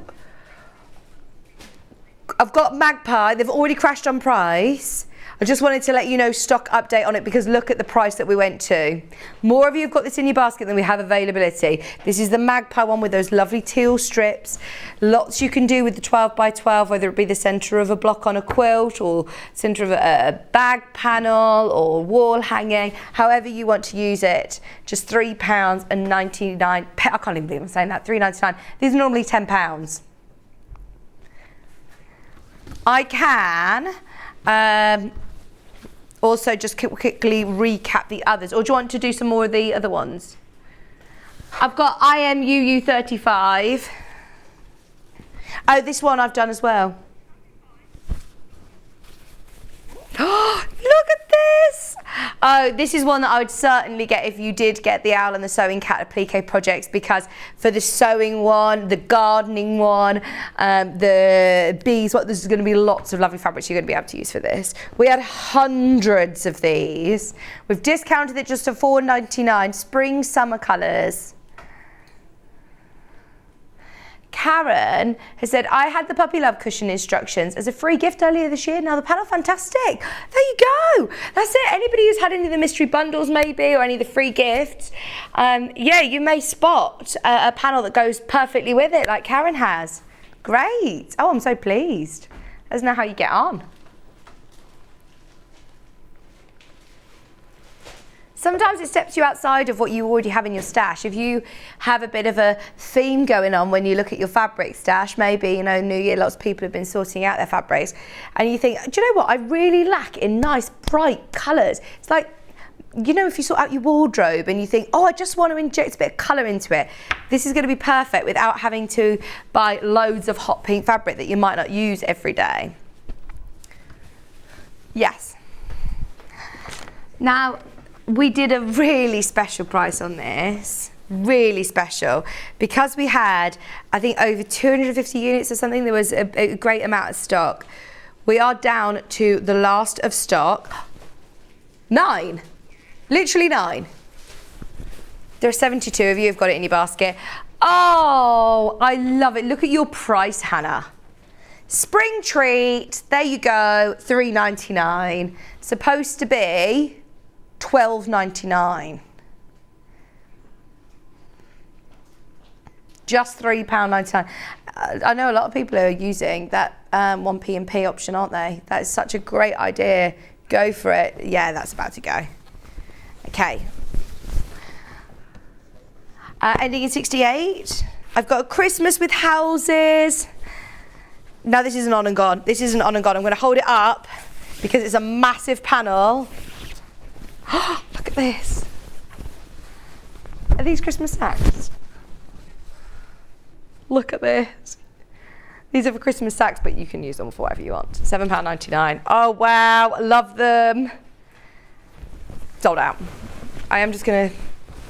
I've got Magpie. They've already crashed on price. I just wanted to let you know stock update on it because look at the price that we went to. More of you have got this in your basket than we have availability. This is the Magpie one with those lovely teal strips. Lots you can do with the 12 by 12, whether it be the centre of a block on a quilt or centre of a bag panel or wall hanging, however you want to use it. Just £3.99. I can't even believe I'm saying that, £3.99. These are normally £10. I can also just quickly recap the others, or do you want to do some more of the other ones? I've got IMUU35. Oh, this one I've done as well. Oh, look at this! Oh, this is one that I would certainly get if you did get the Owl and the Sewing Cat applique projects, because for the sewing one, the gardening one, the bees, there's going to be lots of lovely fabrics you're going to be able to use for this. We had hundreds of these. We've discounted it just to £4.99. Spring, summer colours. Karen has said, I had the puppy love cushion instructions as a free gift earlier this year. Now the panel, fantastic. There you go. That's it. Anybody who's had any of the mystery bundles maybe, or any of the free gifts, yeah, you may spot a panel that goes perfectly with it like Karen has. Great. Oh, I'm so pleased. Let us know how you get on. Sometimes it steps you outside of what you already have in your stash. If you have a bit of a theme going on when you look at your fabric stash, maybe, you know, New Year, lots of people have been sorting out their fabrics, and you think, do you know what, I really lack in nice, bright colours. It's like you know, if you sort out your wardrobe and you think, oh, I just want to inject a bit of colour into it, this is going to be perfect without having to buy loads of hot pink fabric that you might not use every day. Yes. Now, we did a really special price on this, really special, because we had, I think, over 250 units or something. There was a great amount of stock. We are down to the last of stock. 9. Literally 9. There are 72 of you who've got it in your basket. Oh, I love it. Look at your price, Hannah. Spring treat. There you go. $3.99. Supposed to be $12.99. Just £3.99. I know a lot of people are using that 1P&P option, aren't they? That is such a great idea. Go for it. Yeah, that's about to go. Okay. Ending in 68. I've got a Christmas with houses. Now this isn't on and gone. This isn't on and gone. I'm going to hold it up because it's a massive panel. Look at this. Are these Christmas sacks? Look at this. These are for Christmas sacks, but you can use them for whatever you want. £7.99. Oh, wow. Love them. Sold out. I am just going to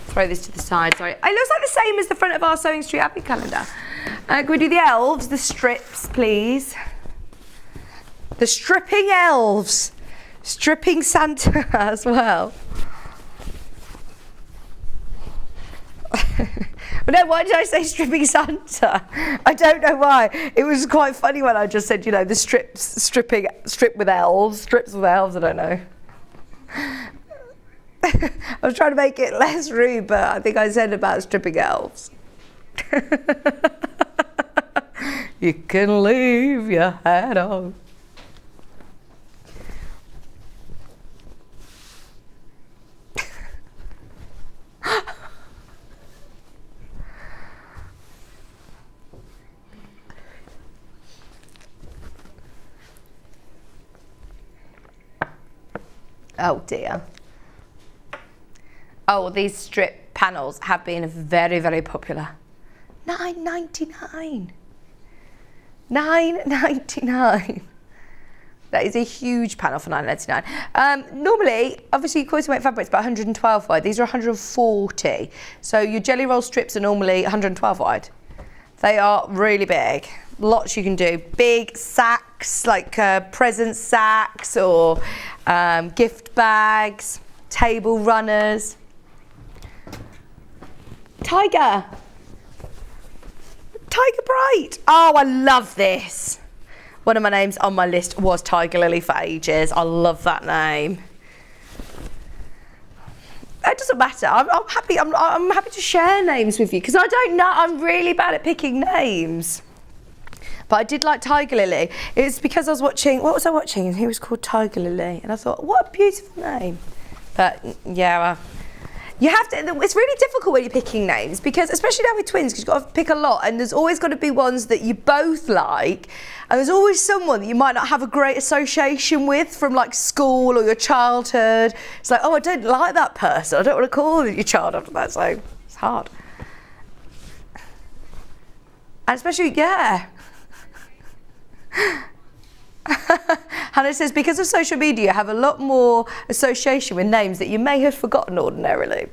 throw this to the side. Sorry. It looks like the same as the front of our Sewing Street advent calendar. Can we do the elves, the strips, please? The stripping elves. Stripping Santa as well. But no, why did I say stripping Santa? I don't know why. It was quite funny when I just said, you know, the strip with elves, strips with elves, I don't know. I was trying to make it less rude, but I think I said about stripping elves. You can leave your hat on. Oh dear. Oh, these strip panels have been very, very popular. $9.99. $9.99. That is a huge panel for $9.99. Normally, obviously, quilting weight fabric's about 112 wide. These are 140. So your jelly roll strips are normally 112 wide. They are really big. Lots you can do. Big sacks, like present sacks or gift bags, table runners. Tiger Bright. Oh, I love this. One of my names on my list was Tiger Lily for ages. I love that name. It doesn't matter. I'm happy. I'm happy to share names with you because I don't know. I'm really bad at picking names. But I did like Tiger Lily. It's because I was watching. What was I watching? And he was called Tiger Lily, and I thought, what a beautiful name. But yeah. You have to, it's really difficult when you're picking names because, especially now with twins, because you've got to pick a lot and there's always got to be ones that you both like and there's always someone that you might not have a great association with from like school or your childhood. It's like, oh, I don't like that person. I don't want to call your child after that, so it's hard. And especially, yeah. Hannah says, because of social media, you have a lot more association with names that you may have forgotten ordinarily,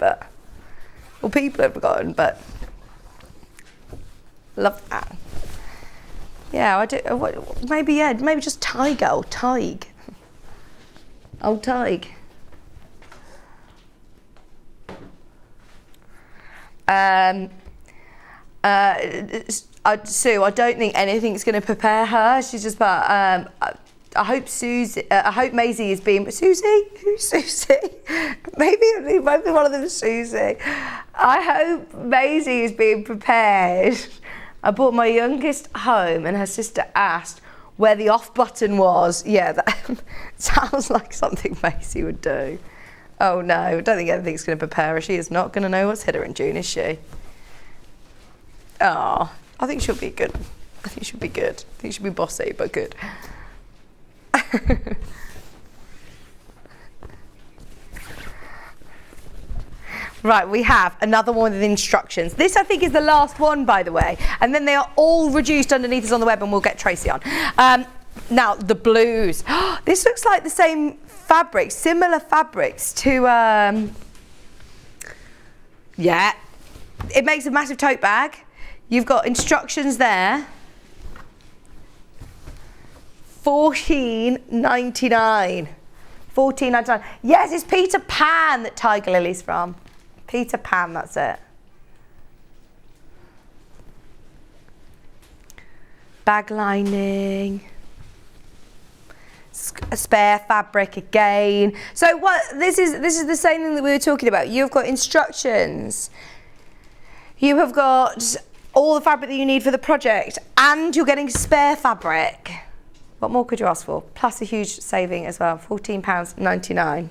or people have forgotten, but love that. Yeah, I do. Maybe just Tiger or Tig. Old Tig. Sue, I don't think anything's going to prepare her. She's just about. I hope Maisie is being. Susie? Who's Susie? Maybe one of them is Susie. I hope Maisie is being prepared. I brought my youngest home, and her sister asked where the off button was. Yeah, that sounds like something Maisie would do. Oh no, I don't think anything's going to prepare her. She is not going to know what's hit her in June, is she? Oh. I think she'll be good. I think she'll be good. I think she'll be bossy, but good. Right, we have another one with instructions. This, I think, is the last one, by the way. And then they are all reduced underneath us on the web, and we'll get Tracey on. Now, the blues. This looks like the same fabric, similar fabrics to... yeah. It makes a massive tote bag. You've got instructions there. $14.99. $14.99. Yes, it's Peter Pan that Tiger Lily's from. Peter Pan, that's it. Bag lining. A spare fabric again. So what? This is the same thing that we were talking about. You've got instructions. You have got all the fabric that you need for the project, and you're getting spare fabric. What more could you ask for? Plus a huge saving as well. £14.99.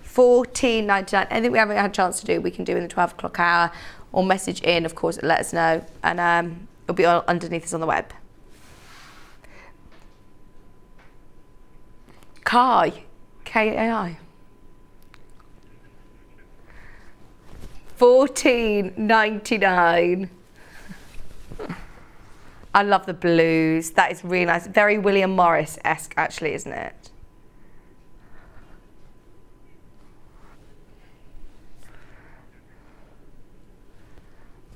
$14.99. Anything we haven't had a chance to do, we can do in the 12 o'clock hour, or message in, of course, let us know, and it'll be all underneath us on the web. Kai, K-A-I. $14.99. I love the blues. That is really nice. Very William Morris-esque, actually, isn't it?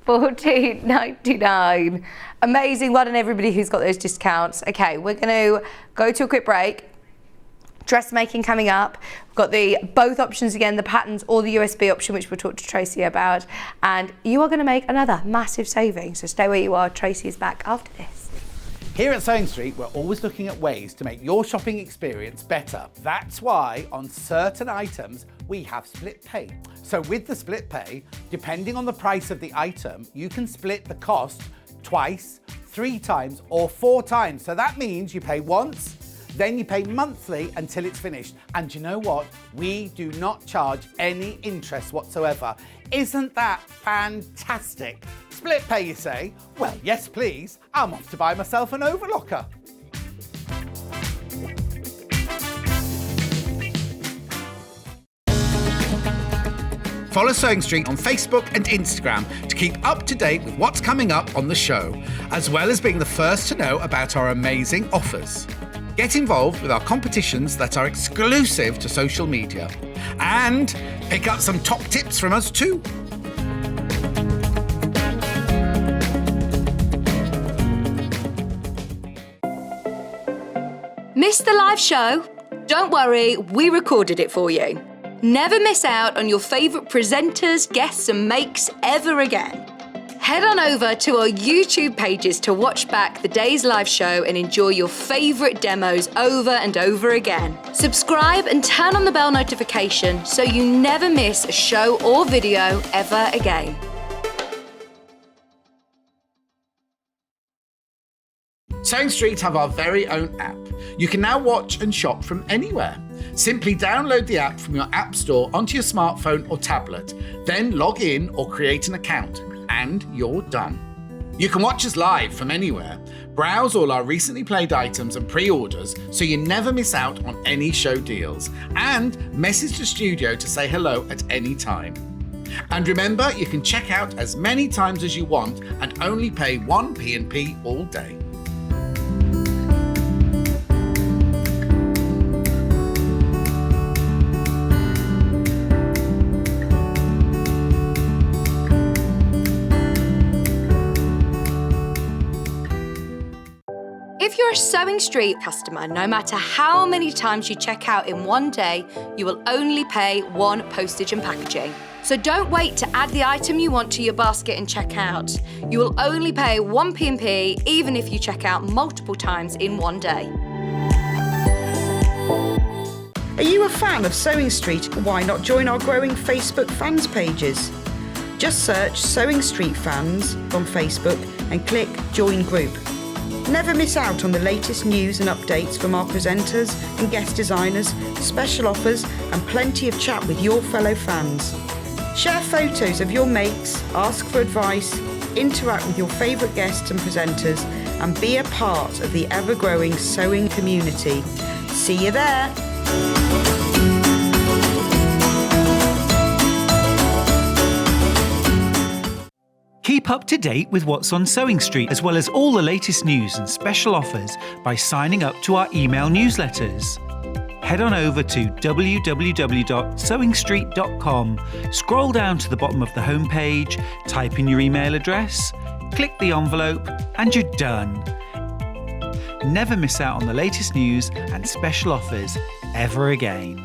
$14.99. Amazing. Well done, everybody who's got those discounts. Okay, we're going to go to a quick break. Dressmaking coming up. We've got both options again, the patterns or the USB option, which we'll talk to Tracey about. And you are going to make another massive saving. So stay where you are. Tracey is back after this. Here at Sewing Street, we're always looking at ways to make your shopping experience better. That's why on certain items, we have split pay. So with the split pay, depending on the price of the item, you can split the cost twice, 3 times, or 4 times. So that means you pay once, then you pay monthly until it's finished. And you know what? We do not charge any interest whatsoever. Isn't that fantastic? Split pay, you say? Well, yes, please. I'm off to buy myself an overlocker. Follow Sewing Street on Facebook and Instagram to keep up to date with what's coming up on the show, as well as being the first to know about our amazing offers. Get involved with our competitions that are exclusive to social media, and pick up some top tips from us too. Missed the live show? Don't worry, we recorded it for you. Never miss out on your favourite presenters, guests and makes ever again. Head on over to our YouTube pages to watch back the day's live show and enjoy your favourite demos over and over again. Subscribe and turn on the bell notification so you never miss a show or video ever again. Sewing Street have our very own app. You can now watch and shop from anywhere. Simply download the app from your app store onto your smartphone or tablet, then log in or create an account, and you're done. You can watch us live from anywhere, browse all our recently played items and pre-orders so you never miss out on any show deals, and message the studio to say hello at any time. And remember, you can check out as many times as you want and only pay 1 P&P all day. If you're a Sewing Street customer, no matter how many times you check out in one day, you will only pay 1 postage and packaging. So don't wait to add the item you want to your basket and check out. You will only pay 1 P&P even if you check out multiple times in one day. Are you a fan of Sewing Street? Why not join our growing Facebook fans pages? Just search Sewing Street Fans on Facebook and click Join Group. Never miss out on the latest news and updates from our presenters and guest designers, special offers and plenty of chat with your fellow fans. Share photos of your makes, ask for advice, interact with your favourite guests and presenters and be a part of the ever-growing sewing community. See you there! Keep up to date with what's on Sewing Street, as well as all the latest news and special offers by signing up to our email newsletters. Head on over to www.sewingstreet.com, scroll down to the bottom of the homepage, type in your email address, click the envelope, and you're done. Never miss out on the latest news and special offers ever again.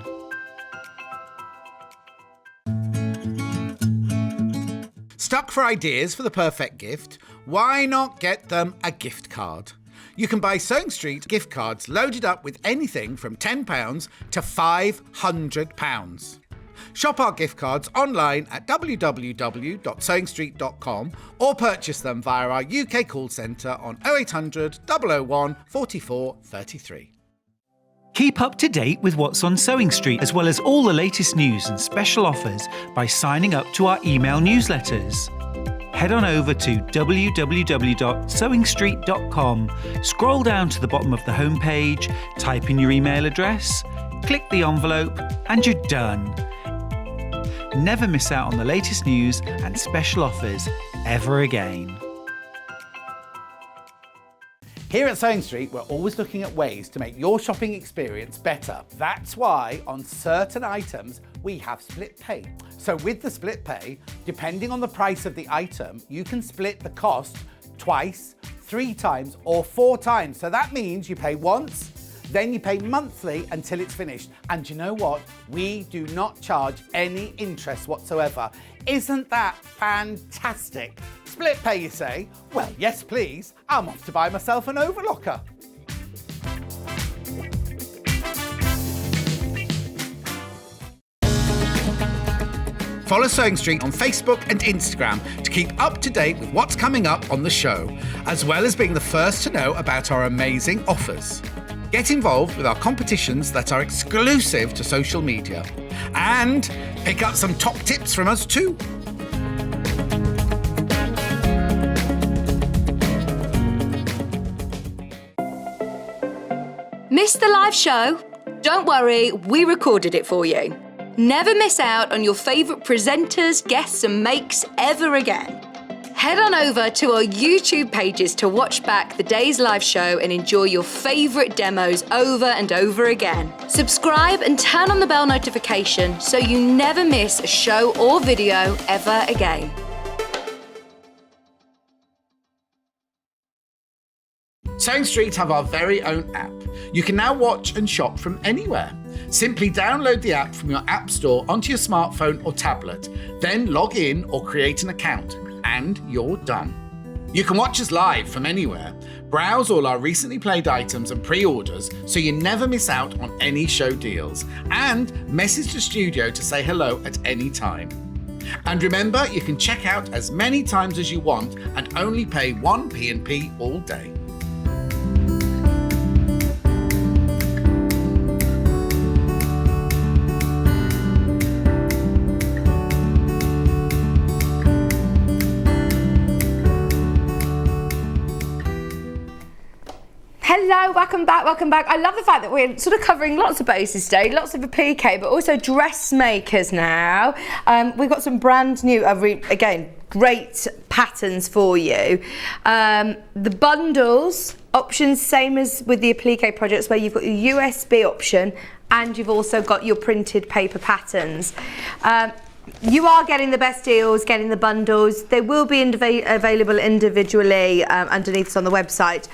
Stuck for ideas for the perfect gift? Why not get them a gift card? You can buy Sewing Street gift cards loaded up with anything from £10 to £500. Shop our gift cards online at www.sewingstreet.com or purchase them via our UK call centre on 0800 001 44 33. Keep up to date with what's on Sewing Street, as well as all the latest news and special offers by signing up to our email newsletters. Head on over to www.sewingstreet.com, scroll down to the bottom of the homepage, type in your email address, click the envelope, and you're done. Never miss out on the latest news and special offers ever again. Here at Sewing Street, we're always looking at ways to make your shopping experience better. That's why on certain items, we have split pay. So with the split pay, depending on the price of the item, you can split the cost twice, 3 times, or 4 times. So that means you pay once, then you pay monthly until it's finished. And you know what? We do not charge any interest whatsoever. Isn't that fantastic? Split pay, you say? Well, yes, please. I'm off to buy myself an overlocker. Follow Sewing Street on Facebook and Instagram to keep up to date with what's coming up on the show, as well as being the first to know about our amazing offers. Get involved with our competitions that are exclusive to social media, and pick up some top tips from us too. Missed the live show? Don't worry, we recorded it for you. Never miss out on your favourite presenters, guests and makes ever again. Head on over to our YouTube pages to watch back the day's live show and enjoy your favourite demos over and over again. Subscribe and turn on the bell notification so you never miss a show or video ever again. Sewing Street have our very own app. You can now watch and shop from anywhere. Simply download the app from your app store onto your smartphone or tablet, then log in or create an account, and you're done. You can watch us live from anywhere, browse all our recently played items and pre-orders so you never miss out on any show deals, and message the studio to say hello at any time. And remember, you can check out as many times as you want and only pay 1 P&P all day. Hello, welcome back. I love the fact that we're sort of covering lots of bases today, lots of applique, but also dressmakers now. We've got some brand new, again, great patterns for you. The bundles options, same as with the applique projects, where you've got your USB option and you've also got your printed paper patterns. You are getting the best deals, getting the bundles. They will be available individually underneath us on the website.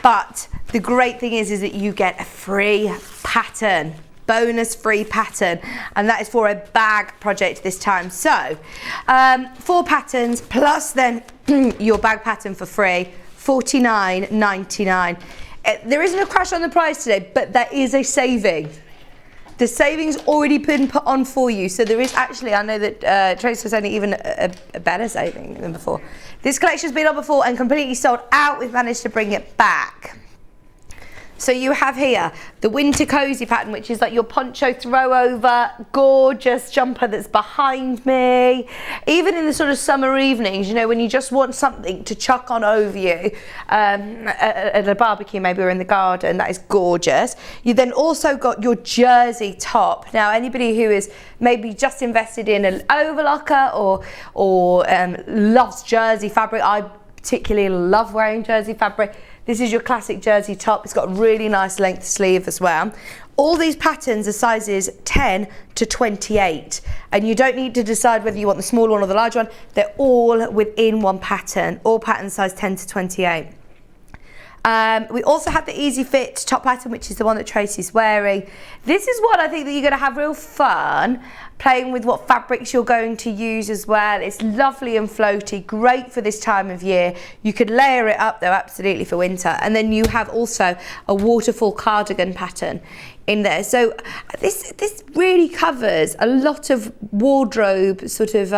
But the great thing is that you get a free pattern, bonus free pattern, and that is for a bag project this time. So 4 patterns plus then your bag pattern for free, $49.99. There isn't a crash on the price today, but there is a saving. The savings already been put on for you, so there is actually, I know that Tracey was only even a better saving than before. This collection's been on before and completely sold out. We've managed to bring it back. So you have here the winter cozy pattern, which is like your poncho throw over, gorgeous jumper that's behind me. Even in the sort of summer evenings, you know, when you just want something to chuck on over you at a barbecue maybe, or in the garden, that is gorgeous. You then also got your jersey top. Now, anybody who is maybe just invested in an overlocker or loves jersey fabric, I particularly love wearing jersey fabric. This is your classic jersey top. It's got a really nice length sleeve as well. All these patterns are sizes 10 to 28, and you don't need to decide whether you want the small one or the large one. They're all within one pattern, all patterns size 10 to 28. We also have the Easy Fit top pattern, which is the one that Tracey's wearing. This is one I think that you're going to have real fun playing with, what fabrics you're going to use as well. It's lovely and floaty, great for this time of year. You could layer it up though, absolutely, for winter. And then you have also a waterfall cardigan pattern in there. So this really covers a lot of wardrobe sort of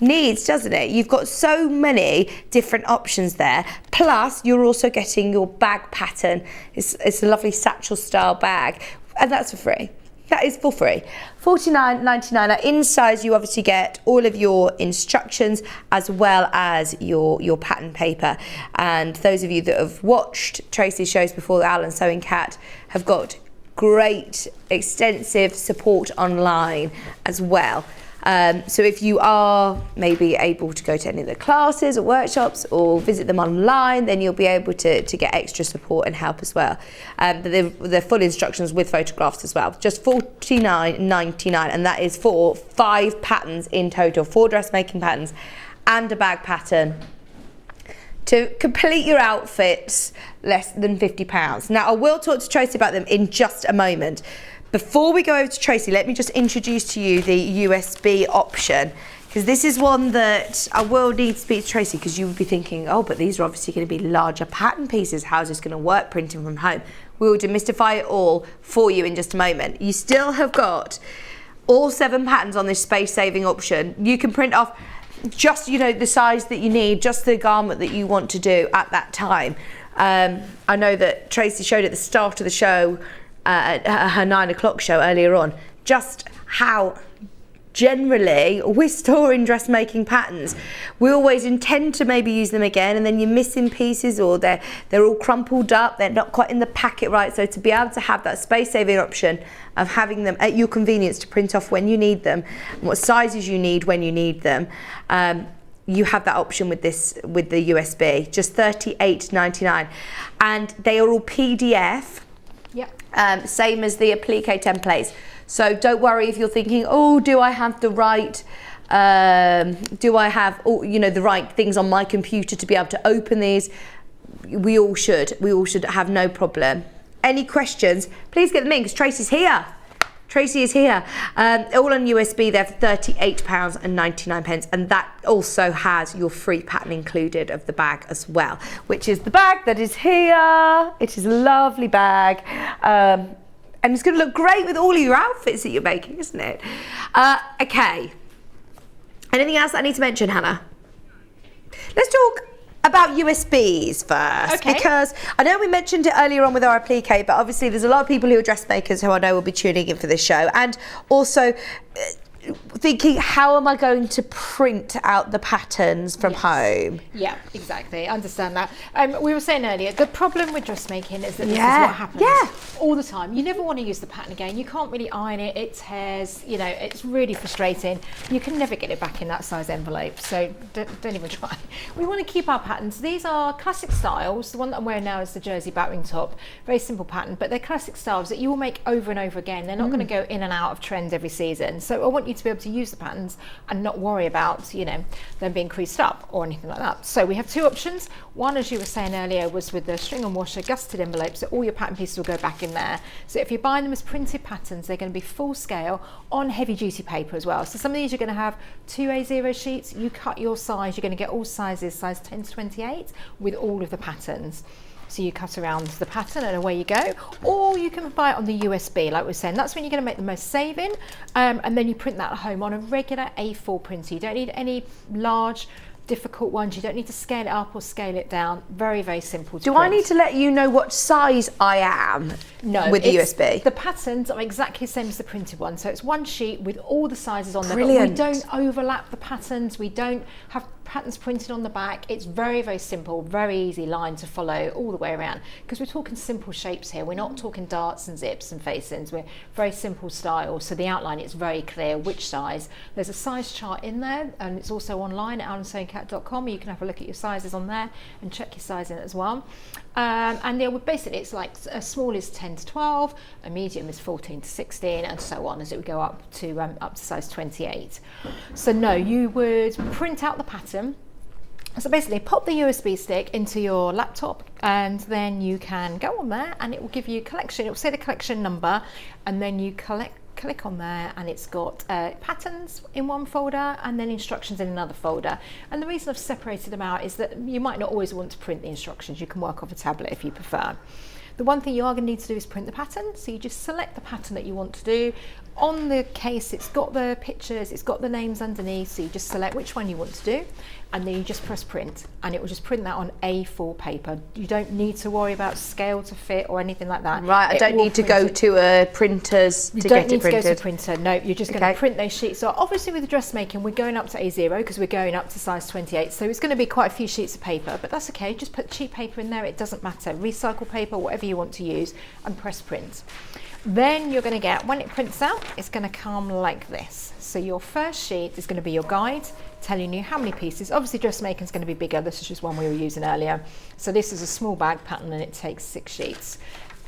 needs, doesn't it? You've got so many different options there. Plus, you're also getting your bag pattern. It's a lovely satchel style bag, and that's for free. That is for free. $49.99. Now, in size, you obviously get all of your instructions as well as your pattern paper. And those of you that have watched Tracey's shows before, Al and Sewing Cat, have got great extensive support online as well. So if you are maybe able to go to any of the classes or workshops or visit them online, then you'll be able to get extra support and help as well. But they're full instructions with photographs as well. Just $49.99, and that is for 5 patterns in total, 4 dressmaking patterns and a bag pattern to complete your outfits, less than £50. Now, I will talk to Tracey about them in just a moment. Before we go over to Tracey, let me just introduce to you the USB option, because this is one that I will need to speak to Tracey, because you would be thinking, oh, but these are obviously going to be larger pattern pieces. How's this going to work printing from home? We will demystify it all for you in just a moment. You still have got all 7 patterns on this space-saving option. You can print off just, you know, the size that you need, just the garment that you want to do at that time. I know that Tracey showed at the start of the show, at her 9 o'clock show earlier on, just how generally we're storing dressmaking patterns. We always intend to maybe use them again, and then you're missing pieces, or they're all crumpled up, they're not quite in the packet right. So to be able to have that space-saving option of having them at your convenience to print off when you need them, what sizes you need when you need them, you have that option with this, with the USB, just $38.99, and they are all PDF. Yep. Same as the applique templates. So don't worry if you're thinking, oh, do I have the right, do I have, you know, the right things on my computer to be able to open these? We all should have no problem. Any questions, please get them in, because Tracey's here. Tracey is here. All on USB, they're for £38.99, and that also has your free pattern included of the bag as well, which is the bag that is here. It is a lovely bag, and it's going to look great with all of your outfits that you're making, isn't it? Okay. Anything else I need to mention, Hannah? Let's talk about USBs first, okay, because I know we mentioned it earlier on with our applique, but obviously there's a lot of people who are dressmakers who I know will be tuning in for this show, and also thinking, how am I going to print out the patterns from home? Yeah, exactly. I understand that. We were saying earlier, the problem with dressmaking is that this is what happens all the time. You never want to use the pattern again. You can't really iron it. It tears. You know, it's really frustrating. You can never get it back in that size envelope. So don't even try. We want to keep our patterns. These are classic styles. The one that I'm wearing now is the jersey batwing top. Very simple pattern, but they're classic styles that you will make over and over again. They're not going to go in and out of trends every season. So I want you to be able to use the patterns and not worry about, you know, them being creased up or anything like that. So we have 2 options. One, as you were saying earlier, was with the string and washer gusseted envelopes, so all your pattern pieces will go back in there. So if you're buying them as printed patterns, they're going to be full scale on heavy duty paper as well. So some of these you're going to have 2A0 sheets. You cut your size, you're going to get all sizes, size 10 to 28 with all of the patterns. So you cut around the pattern and away you go, or you can buy it on the USB, like we're saying. That's when you're going to make the most saving, and then you print that at home on a regular A4 printer. You don't need any large difficult ones. You don't need to scale it up or scale it down. Very, very simple to Do print. I need to let you know what size I am with the USB? The patterns are exactly the same as the printed one. So it's one sheet with all the sizes on there. Brilliant. But we don't overlap the patterns. We don't have patterns printed on the back. It's very, very simple, very easy line to follow all the way around, because we're talking simple shapes here. We're not talking darts and zips and facings. We're very simple style. So the outline, it's very clear which size. There's a size chart in there, and it's also online at alandsewingcat.com. You can have a look at your sizes on there and check your sizing as well. And basically it's like a small is 10 to 12, a medium is 14 to 16, and so on as it would go up to size 28. So no, you would print out the pattern. So basically pop the USB stick into your laptop, and then you can go on there and it will give you collection. It will say the collection number, and then you click on there, and it's got patterns in one folder and then instructions in another folder. And the reason I've separated them out is that you might not always want to print the instructions. You can work off a tablet if you prefer. The one thing you are going to need to do is print the pattern. So you just select the pattern that you want to do. On the case, it's got the pictures, it's got the names underneath, so you just select which one you want to do, and then you just press print, and it will just print that on A4 paper. You don't need to worry about scale to fit or anything like that. Right, I don't need to go to a printer's to get it printed. You don't need to go to a printer, no, you're just going to print those sheets. So obviously with the dressmaking, we're going up to A0 because we're going up to size 28, so it's going to be quite a few sheets of paper, but that's okay, just put cheap paper in there, it doesn't matter, recycle paper, whatever you want to use, and press print. Then you're going to get, when it prints out, it's going to come like this. So your first sheet is going to be your guide, telling you how many pieces. Obviously dressmaking is going to be bigger. This is just one we were using earlier. So this is a small bag pattern, and it takes 6 sheets.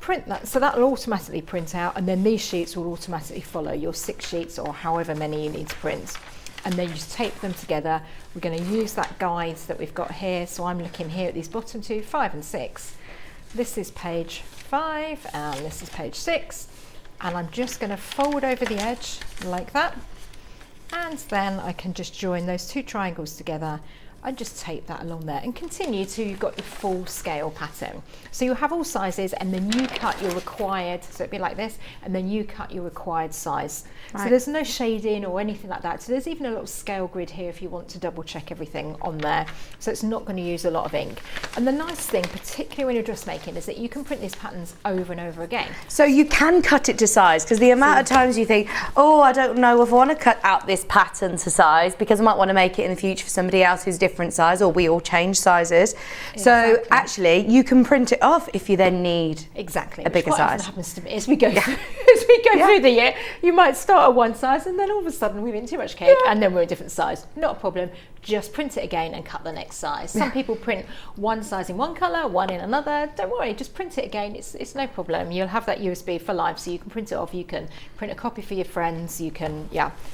Print that, so that will automatically print out, and then these sheets will automatically follow your 6 sheets or however many you need to print. And then you just tape them together. We're going to use that guide that we've got here. So I'm looking here at these bottom two, 5 and 6. This is page 5 and this is page 6, and I'm just going to fold over the edge like that, and then I can just join those 2 triangles together and just tape that along there and continue till you've got your full scale pattern. So you have all sizes, and then you cut your required, so it'd be like this, and then you cut your required size. Right. So there's no shading or anything like that. So there's even a little scale grid here if you want to double check everything on there. So it's not going to use a lot of ink. And the nice thing, particularly when you're dressmaking, is that you can print these patterns over and over again. So you can cut it to size, because the amount of times you think, oh, I don't know if I want to cut out this pattern to size because I might want to make it in the future for somebody else who's different size, or we all change sizes. Exactly. So actually you can print it off if you then need a bigger size. What happens to me as we go through the year, you might start at one size, and then all of a sudden we've eaten too much cake, and then we're a different size. Not a problem, just print it again and cut the next size. Some people print one size in one colour, one in another. Don't worry, just print it again, it's no problem. You'll have that USB for life, so you can print it off, you can print a copy for your friends, you can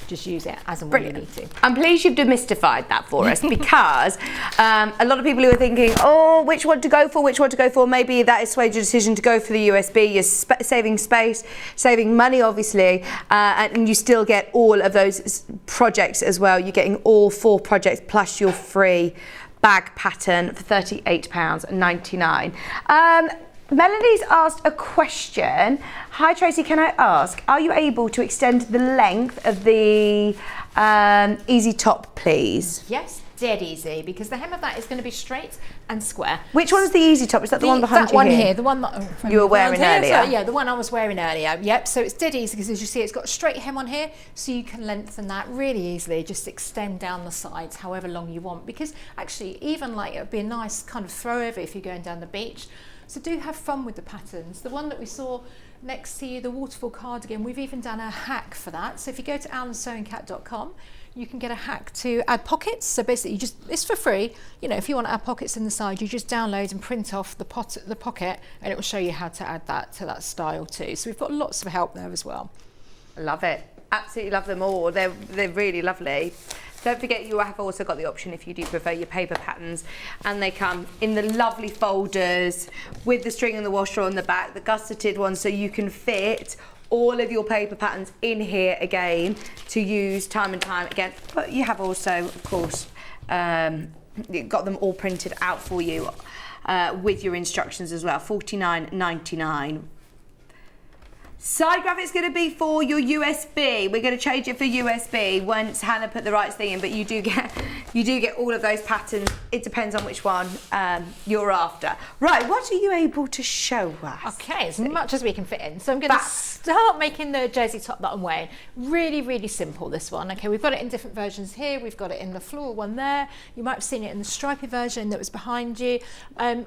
just use it as and when you need to. I'm pleased you've demystified that for us, because a lot of people who are thinking, oh, which one to go for, maybe that is swayed your decision to go for the USB. You're saving space, saving money obviously, and you still get all of those projects as well. You're getting all 4 projects plus your free bag pattern for £38.99. Melody's asked a question. Hi Tracy, can I ask, are you able to extend the length of the easy top, please? Yes, dead easy, because the hem of that is going to be straight and square. Which one is the easy top? Is that the one behind you? That one here, the one that you were wearing earlier. So, yeah, the one I was wearing earlier. Yep. So it's dead easy, because as you see, it's got a straight hem on here, so you can lengthen that really easily. Just extend down the sides however long you want, because actually, even like it would be a nice kind of throw over if you're going down the beach. So do have fun with the patterns. The one that we saw next to you, the waterfall cardigan, we've even done a hack for that. So if you go to alandsewingcat.com, you can get a hack to add pockets. So basically, it's for free. You know, if you want to add pockets in the side, you just download and print off the pocket, and it will show you how to add that to that style too. So we've got lots of help there as well. Love it. Absolutely love them all. They're really lovely. Don't forget, you have also got the option, if you do prefer your paper patterns, and they come in the lovely folders with the string and the washer on the back, the gusseted ones, so you can fit all of your paper patterns in here again to use time and time again. But you have also, of course, got them all printed out for you with your instructions as well. £49.99. Side graphic's going to be for your USB. We're going to change it for USB once Hannah put the right thing in, but you do you do get all of those patterns. It depends on which one you're after. Right, what are you able to show us? Okay, as much as we can fit in. So I'm going to start making the jersey top that I'm wearing. Really, really simple, this one. Okay, we've got it in different versions here. We've got it in the floral one there. You might have seen it in the stripy version that was behind you.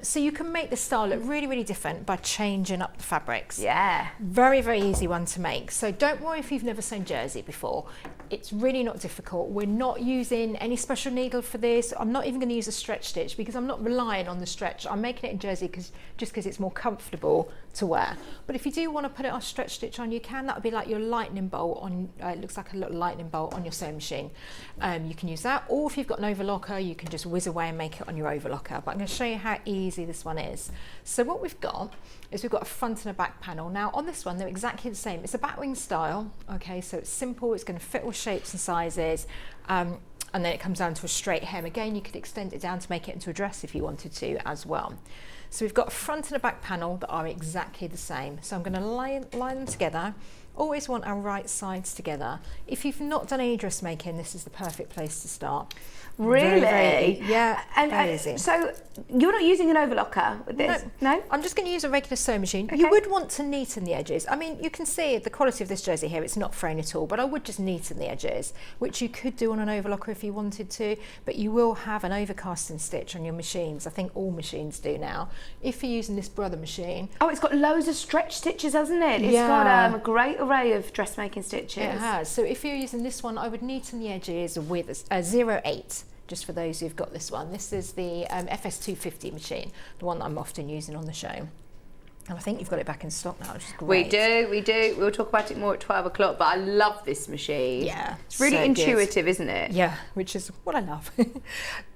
So you can make the style look really, really different by changing up the fabrics. Yeah. Very, very easy one to make. So don't worry if you've never sewn jersey before. It's really not difficult. We're not using any special needle for this. I'm not even going to use a stretch stitch because I'm not relying on the stretch. I'm making it in jersey just because it's more comfortable to wear. But if you do want to put it on stretch stitch on, you can. That would be like your lightning bolt on, it looks like a little lightning bolt on your sewing machine. You can use that, or if you've got an overlocker, you can just whiz away and make it on your overlocker. But I'm going to show you how easy this one is. So what we've got is we've got a front and a back panel. Now on this one, they're exactly the same. It's a batwing style, okay, so it's simple, it's going to fit all shapes and sizes, and then it comes down to a straight hem. Again, you could extend it down to make it into a dress if you wanted to as well. So we've got a front and a back panel that are exactly the same. So I'm going to line them together. Always want our right sides together. If you've not done any dressmaking, this is the perfect place to start. Really? Yeah, and very easy. So you're not using an overlocker with this? No? I'm just going to use a regular sewing machine. Okay. You would want to neaten the edges. I mean, you can see the quality of this jersey here. It's not fraying at all, but I would just neaten the edges, which you could do on an overlocker if you wanted to, but you will have an overcasting stitch on your machines. I think all machines do now. If you're using this Brother machine. Oh, it's got loads of stretch stitches, hasn't it? It's Yeah. got a great array of dressmaking stitches. It has. So if you're using this one, I would neaten the edges with a 0.8. Just for those who've got this one. This is the FS250 machine, the one that I'm often using on the show. And I think you've got it back in stock now, which is great. We do. We'll talk about it more at 12 o'clock, but I love this machine. Yeah. It's really so intuitive, good. isn't it? Yeah, which is what I love.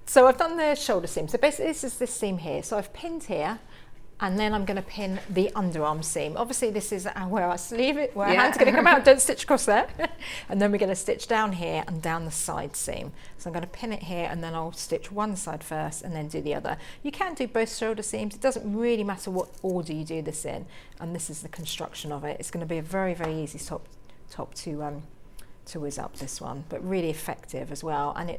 So I've done the shoulder seam. So basically this is this seam here. So I've pinned here, and then I'm going to pin the underarm seam. Obviously this is where our sleeve, where our hand's going to come out, don't stitch across there. And then we're going to stitch down here and down the side seam. So I'm going to pin it here, and then I'll stitch one side first and then do the other. You can do both shoulder seams. It doesn't really matter what order you do this in. And this is the construction of it. It's going to be a very, very easy top to whiz up, this one, but really effective as well. And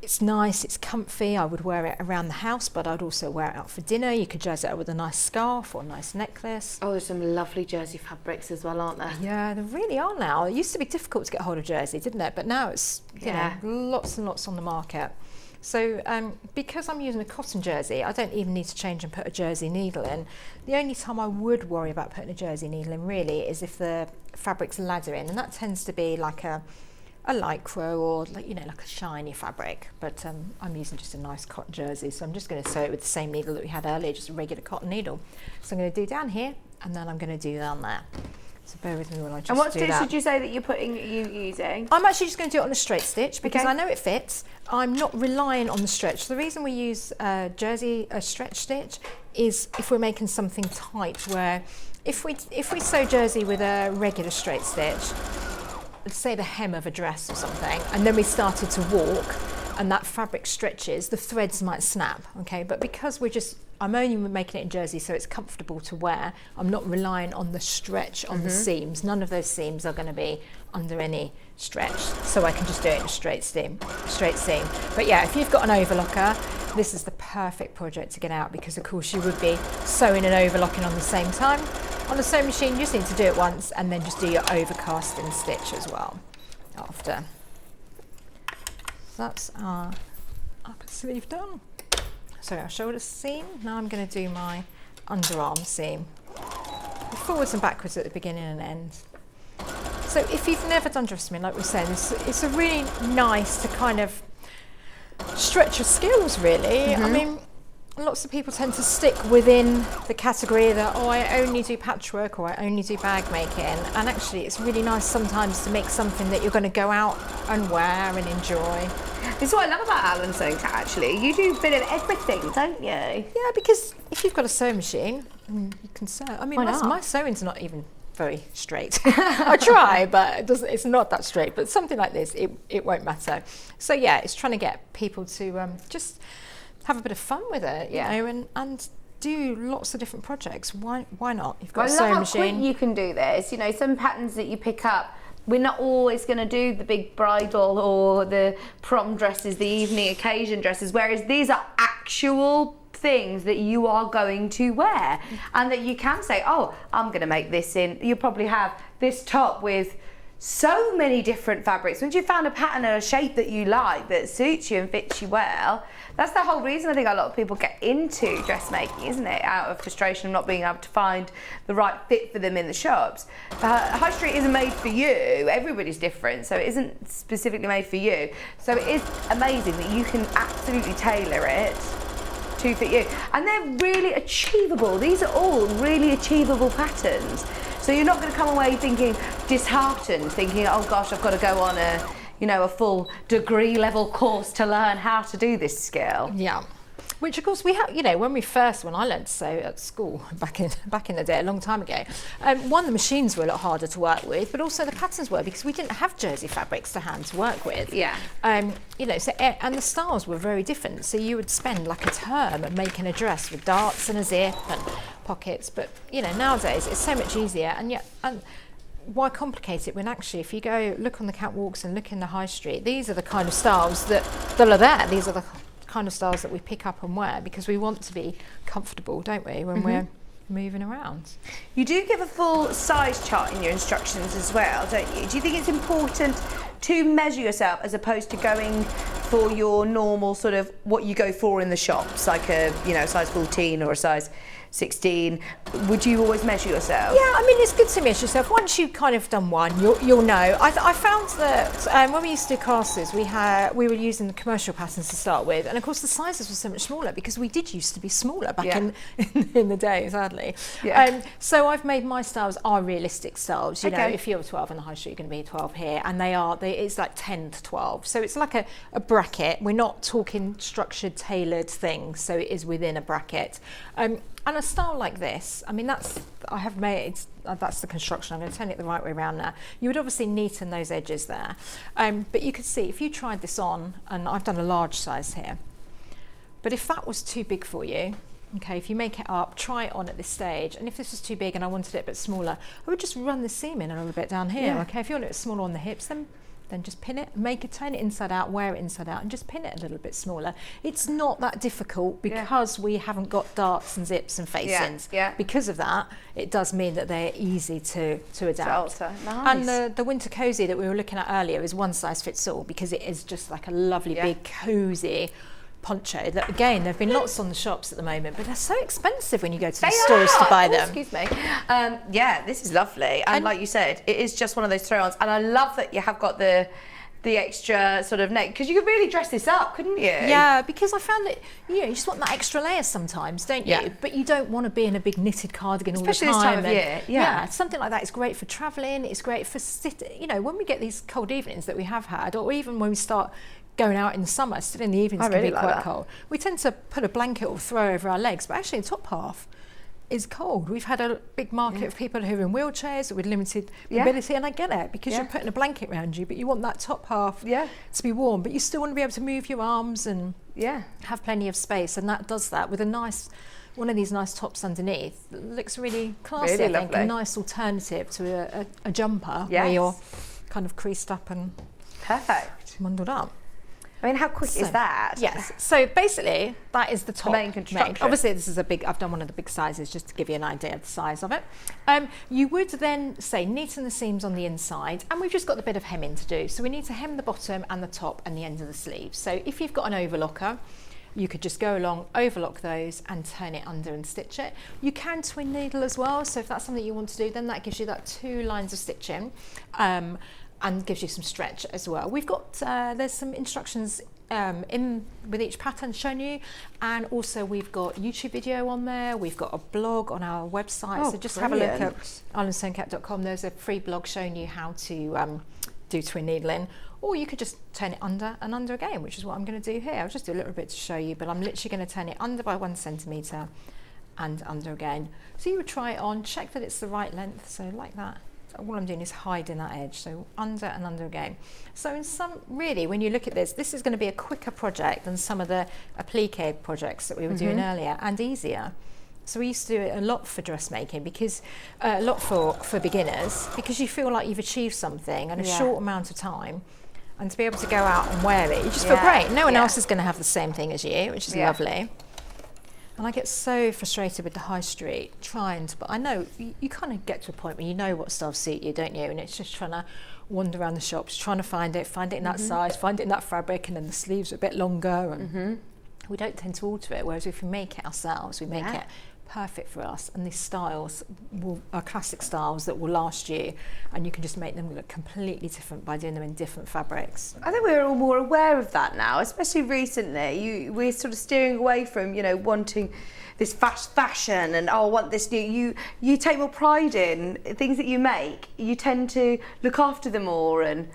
it's nice, it's comfy. I would wear it around the house, but I'd also wear it out for dinner. You could jazz it up with a nice scarf or a nice necklace. Oh, there's some lovely jersey fabrics as well, aren't there? Yeah, there really are now. It used to be difficult to get hold of jersey, didn't it? But now it's you know, lots and lots on the market. So because I'm using a cotton jersey, I don't even need to change and put a jersey needle in. The only time I would worry about putting a jersey needle in really is if the fabric's laddering, and that tends to be like a lycra or like a shiny fabric, but I'm using just a nice cotton jersey, so I'm just going to sew it with the same needle that we had earlier, just a regular cotton needle. So I'm going to do down here, and then I'm going to do down there. So bear with me while I just do that. And what stitch did you say that you're using? I'm actually just going to do it on a straight stitch because Okay. I know it fits. I'm not relying on the stretch. The reason we use a stretch stitch is if we're making something tight, where if we sew jersey with a regular straight stitch, let's say the hem of a dress or something, and then we started to walk and that fabric stretches, the threads might snap, okay? But because I'm only making it in jersey so it's comfortable to wear, I'm not relying on the stretch on the seams. None of those seams are going to be under any stretch, so I can just do it in a straight seam. But yeah, if you've got an overlocker, this is the perfect project to get out, because of course you would be sewing and overlocking on the same time. On the sewing machine, you just need to do it once and then just do your overcasting stitch as well after. So that's our upper sleeve done. So our shoulder seam. Now I'm going to do my underarm seam. Forwards and backwards at the beginning and end. So if you've never done dressmaking, like we said, it's a really nice to kind of stretch your skills, really. I mean, lots of people tend to stick within the category that, oh, I only do patchwork or I only do bag making. And actually, it's really nice sometimes to make something that you're going to go out and wear and enjoy. This is what I love about Alan Sewing Cat, actually. You do a bit of everything, don't you? Yeah, because if you've got a sewing machine, you can sew. I mean, my sewing's not even very straight. I try, but it's not that straight. But something like this, it won't matter. So yeah, it's trying to get people to just have a bit of fun with it, you know, and do lots of different projects. Why not? You've got a sewing machine. I love how quick you can do this. You know, some patterns that you pick up, we're not always going to do the big bridal or the prom dresses, the evening occasion dresses, whereas these are actual things that you are going to wear and that you can say, oh, I'm going to make this in. You'll probably have this top with so many different fabrics. Once you've found a pattern and a shape that you like, that suits you and fits you well, that's the whole reason I think a lot of people get into dressmaking, isn't it? Out of frustration of not being able to find the right fit for them in the shops. High street isn't made for you. Everybody's different, so it isn't specifically made for you. So it is amazing that you can absolutely tailor it to fit you. And they're really achievable. These are all really achievable patterns. So you're not going to come away thinking disheartened, thinking, oh gosh, I've got to go on a full degree level course to learn how to do this skill. Yeah. Which of course we have, when I learned to sew at school back in the day, a long time ago, one, the machines were a lot harder to work with, but also the patterns were, because we didn't have jersey fabrics to hand to work with. Yeah. And the styles were very different. So you would spend like a term making a dress with darts and a zip and pockets, but nowadays it's so much easier, and why complicate it when actually if you go look on the catwalks and look in the high street, these are the kind of styles that are there. These are the kind of styles that we pick up and wear because we want to be comfortable, don't we, when we're moving around. You do give a full size chart in your instructions as well, don't you? Do you think it's important to measure yourself as opposed to going for your normal sort of what you go for in the shops, like a size 14 or a size 16? Would you always measure yourself? Yeah, I mean, it's good to measure yourself. Once you've kind of done one, you'll know. I found that when we used to do classes, we were using the commercial patterns to start with, and of course the sizes were so much smaller because we did used to be smaller back in the day, sadly. Yeah. So I've made my styles are realistic styles. You know, if you're 12 in the high street, you're going to be 12 here, and it's like 10 to 12. So it's like a bracket. We're not talking structured, tailored things, so it is within a bracket. And a style like this, I mean, that's the construction. I'm going to turn it the right way around now. You would obviously neaten those edges there. But you could see, if you tried this on, and I've done a large size here, but if that was too big for you, okay, if you make it up, try it on at this stage, and if this was too big and I wanted it a bit smaller, I would just run the seam in a little bit down here, okay? If you want it smaller on the hips, then just pin it, turn it inside out, wear it inside out, and just pin it a little bit smaller. It's not that difficult because we haven't got darts and zips and facings. Because of that, it does mean that they're easy to adapt. Nice. And the winter cozy that we were looking at earlier is one size fits all, because it is just like a lovely big cozy poncho that, again, there have been lots on the shops at the moment, but they're so expensive when you go to the stores to buy them. Excuse me. This is lovely, and like you said, it is just one of those throw-ons, and I love that you have got the extra sort of neck, because you could really dress this up, couldn't you? Yeah, because I found that you just want that extra layer sometimes, don't you? Yeah. But you don't want to be in a big knitted cardigan especially all the time. Especially this time of year. Yeah, something like that is great for travelling. It's great for when we get these cold evenings that we have had, or even when we start going out in the summer, still in the evenings can be quite cold. We tend to put a blanket or throw over our legs, but actually the top half is cold. We've had a big market of people who are in wheelchairs with limited mobility, and I get it, because you're putting a blanket around you, but you want that top half to be warm, but you still want to be able to move your arms and have plenty of space, and that does that with one of these nice tops underneath. It looks really classy, really I think, lovely. a nice alternative to a jumper where you're kind of creased up and perfect, bundled up. I mean, how quick is that? Yes. So basically, that is the top. Main construction. Obviously, this is I've done one of the big sizes just to give you an idea of the size of it. You would then say neaten the seams on the inside, and we've just got the bit of hemming to do. So we need to hem the bottom and the top and the end of the sleeves. So if you've got an overlocker, you could just go along, overlock those, and turn it under and stitch it. You can twin needle as well. So if that's something you want to do, then that gives you that 2 lines of stitching. And gives you some stretch as well. We've got there's some instructions in with each pattern shown you, and also we've got YouTube video on there. We've got a blog on our website, so just have a look at islandsewingcap.com. There's a free blog showing you how to do twin needling, or you could just turn it under and under again, which is what I'm going to do here. I'll just do a little bit to show you, but I'm literally going to turn it under by 1 centimetre and under again. So you would try it on, check that it's the right length, so like that. All I'm doing is hiding that edge, so under and under again. So in really, when you look at this is going to be a quicker project than some of the applique projects that we were doing earlier, and easier. So we used to do it a lot for dressmaking, because a lot for beginners, because you feel like you've achieved something in a short amount of time, and to be able to go out and wear it, you just feel great. No one else is going to have the same thing as you, which is lovely. And I get so frustrated with the high street but I know you kind of get to a point where you know what styles suit you, don't you? And it's just trying to wander around the shops, trying to find it in that size, find it in that fabric, and then the sleeves are a bit longer, and we don't tend to alter it. Whereas if we make it ourselves, we make it perfect for us, and these styles are classic styles that will last you, and you can just make them look completely different by doing them in different fabrics. I think we're all more aware of that now, especially recently. We're sort of steering away from, wanting this fast fashion and I want this new. You take more pride in things that you make. You tend to look after them more and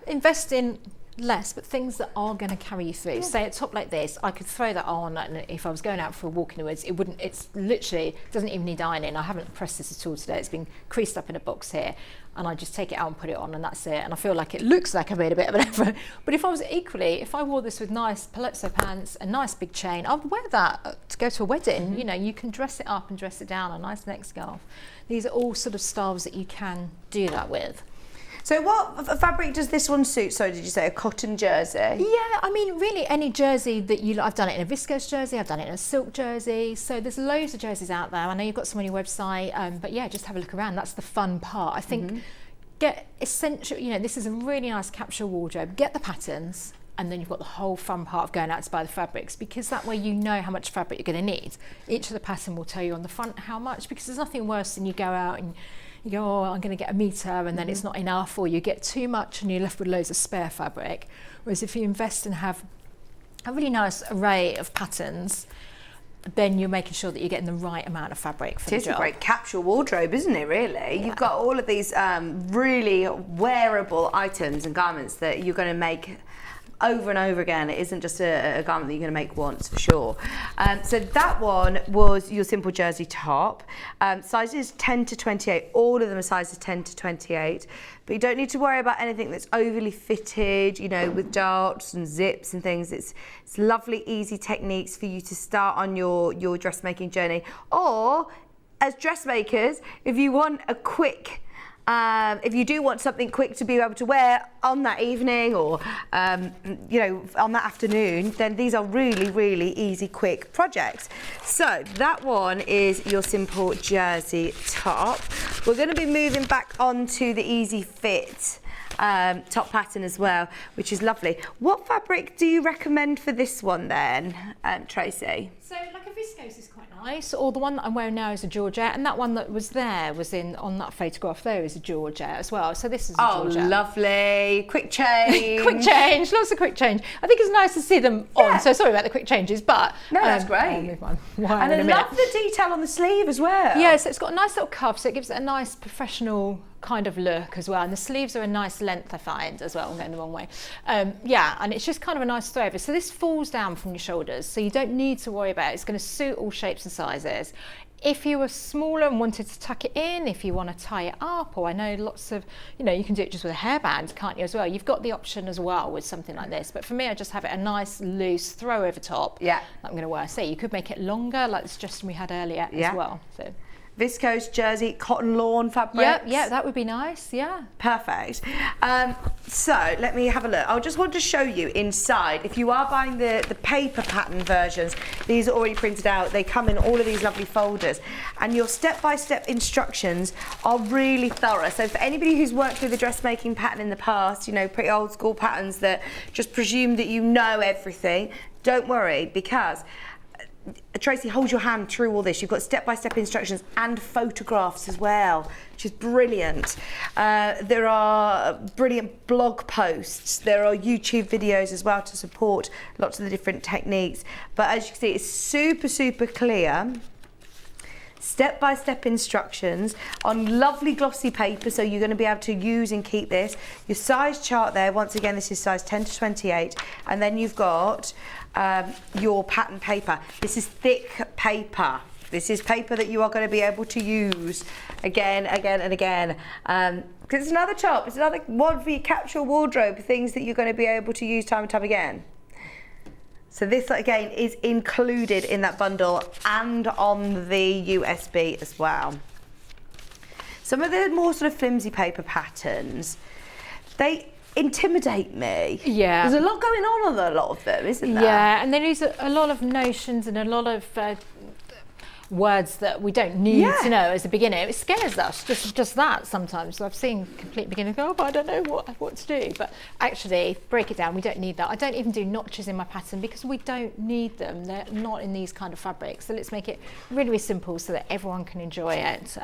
invest in less, but things that are going to carry you through. Say a top like this, I could throw that on, and if I was going out for a walk in the woods, it's literally doesn't even need ironing. I haven't pressed this at all today. It's been creased up in a box here, and I just take it out and put it on, and that's it. And I feel like it looks like I made a bit of an effort. But if I wore this with nice palazzo pants, a nice big chain, I'd wear that to go to a wedding. You can dress it up and dress it down, a nice neck scarf. These are all sort of styles that you can do that with. So what fabric does this one suit? So did you say a cotton jersey? Yeah, I mean, really any jersey that I've done it in a viscose jersey, I've done it in a silk jersey. So there's loads of jerseys out there. I know you've got some on your website, but yeah, just have a look around. That's the fun part. I think get essential, this is a really nice capsule wardrobe. Get the patterns, and then you've got the whole fun part of going out to buy the fabrics, because that way you know how much fabric you're going to need. Each of the pattern will tell you on the front how much, because there's nothing worse than you go out and you go, oh, I'm going to get a metre, and then it's not enough, or you get too much and you're left with loads of spare fabric. Whereas if you invest and have a really nice array of patterns, then you're making sure that you're getting the right amount of fabric for the job. It is a great capsule wardrobe, isn't it, really? Yeah. You've got all of these really wearable items and garments that you're going to make over and over again. It isn't just a garment that you're going to make once, for sure. So that one was your simple jersey top. Sizes 10 to 28. All of them are sizes 10 to 28. But you don't need to worry about anything that's overly fitted, with darts and zips and things. It's lovely, easy techniques for you to start on your dressmaking journey. Or, as dressmakers, if you want a quick if you do want something quick to be able to wear on that evening or, on that afternoon, then these are really, really easy, quick projects. So that one is your simple jersey top. We're going to be moving back onto the easy fit top pattern as well, which is lovely. What fabric do you recommend for this one then, Tracey? So like a viscose is quite nice, or the one that I'm wearing now is a georgette, and that one that was on that photograph there is a georgette as well. So this is a georgette. Oh, lovely. Quick change. Quick change, lots of quick change. I think it's nice to see them on, so sorry about the quick changes, but... No, that's great. I'll move on. And I love the detail on the sleeve as well. Yeah, so it's got a nice little cuff, so it gives it a nice professional kind of look as well, and the sleeves are a nice length, I find, as well. I'm going the wrong way. And it's just kind of a nice throw over. So this falls down from your shoulders, so you don't need to worry about it. It's going to suit all shapes and sizes. If you were smaller and wanted to tuck it in, if you want to tie it up, or I know lots of, you can do it just with a hairband, can't you, as well? You've got the option as well with something like this. But for me, I just have it a nice, loose throw over top. Yeah. That I'm going to wear. So you could make it longer, like the suggestion we had earlier as well. So. Viscose, jersey, cotton lawn fabrics. Yeah, that would be nice, yeah. Perfect. So let me have a look. I just want to show you inside. If you are buying the paper pattern versions, these are already printed out. They come in all of these lovely folders. And your step-by-step instructions are really thorough. So for anybody who's worked with a dressmaking pattern in the past, pretty old school patterns that just presume that you know everything, don't worry, because Tracey holds your hand through all this. You've got step-by-step instructions and photographs as well, which is brilliant. There are brilliant blog posts. There are YouTube videos as well to support lots of the different techniques. But as you can see, it's super, super clear. Step-by-step instructions on lovely glossy paper, so you're going to be able to use and keep this. Your size chart there, once again, this is size 10 to 28, and then you've got your pattern paper. This is thick paper. This is paper that you are going to be able to use again and again. Because it's another top, it's another one for your capsule wardrobe, things that you're going to be able to use time and time again. So this again is included in that bundle and on the USB as well. Some of the more sort of flimsy paper patterns, they intimidate me. Yeah. There's a lot going on a lot of them, isn't there? Yeah, and there is a lot of notions and a lot of words that we don't need to know as a beginner. It scares us, just that sometimes. I've seen complete beginners go, oh, but I don't know what to do. But actually, break it down, we don't need that. I don't even do notches in my pattern because we don't need them. They're not in these kind of fabrics. So let's make it really, really simple so that everyone can enjoy it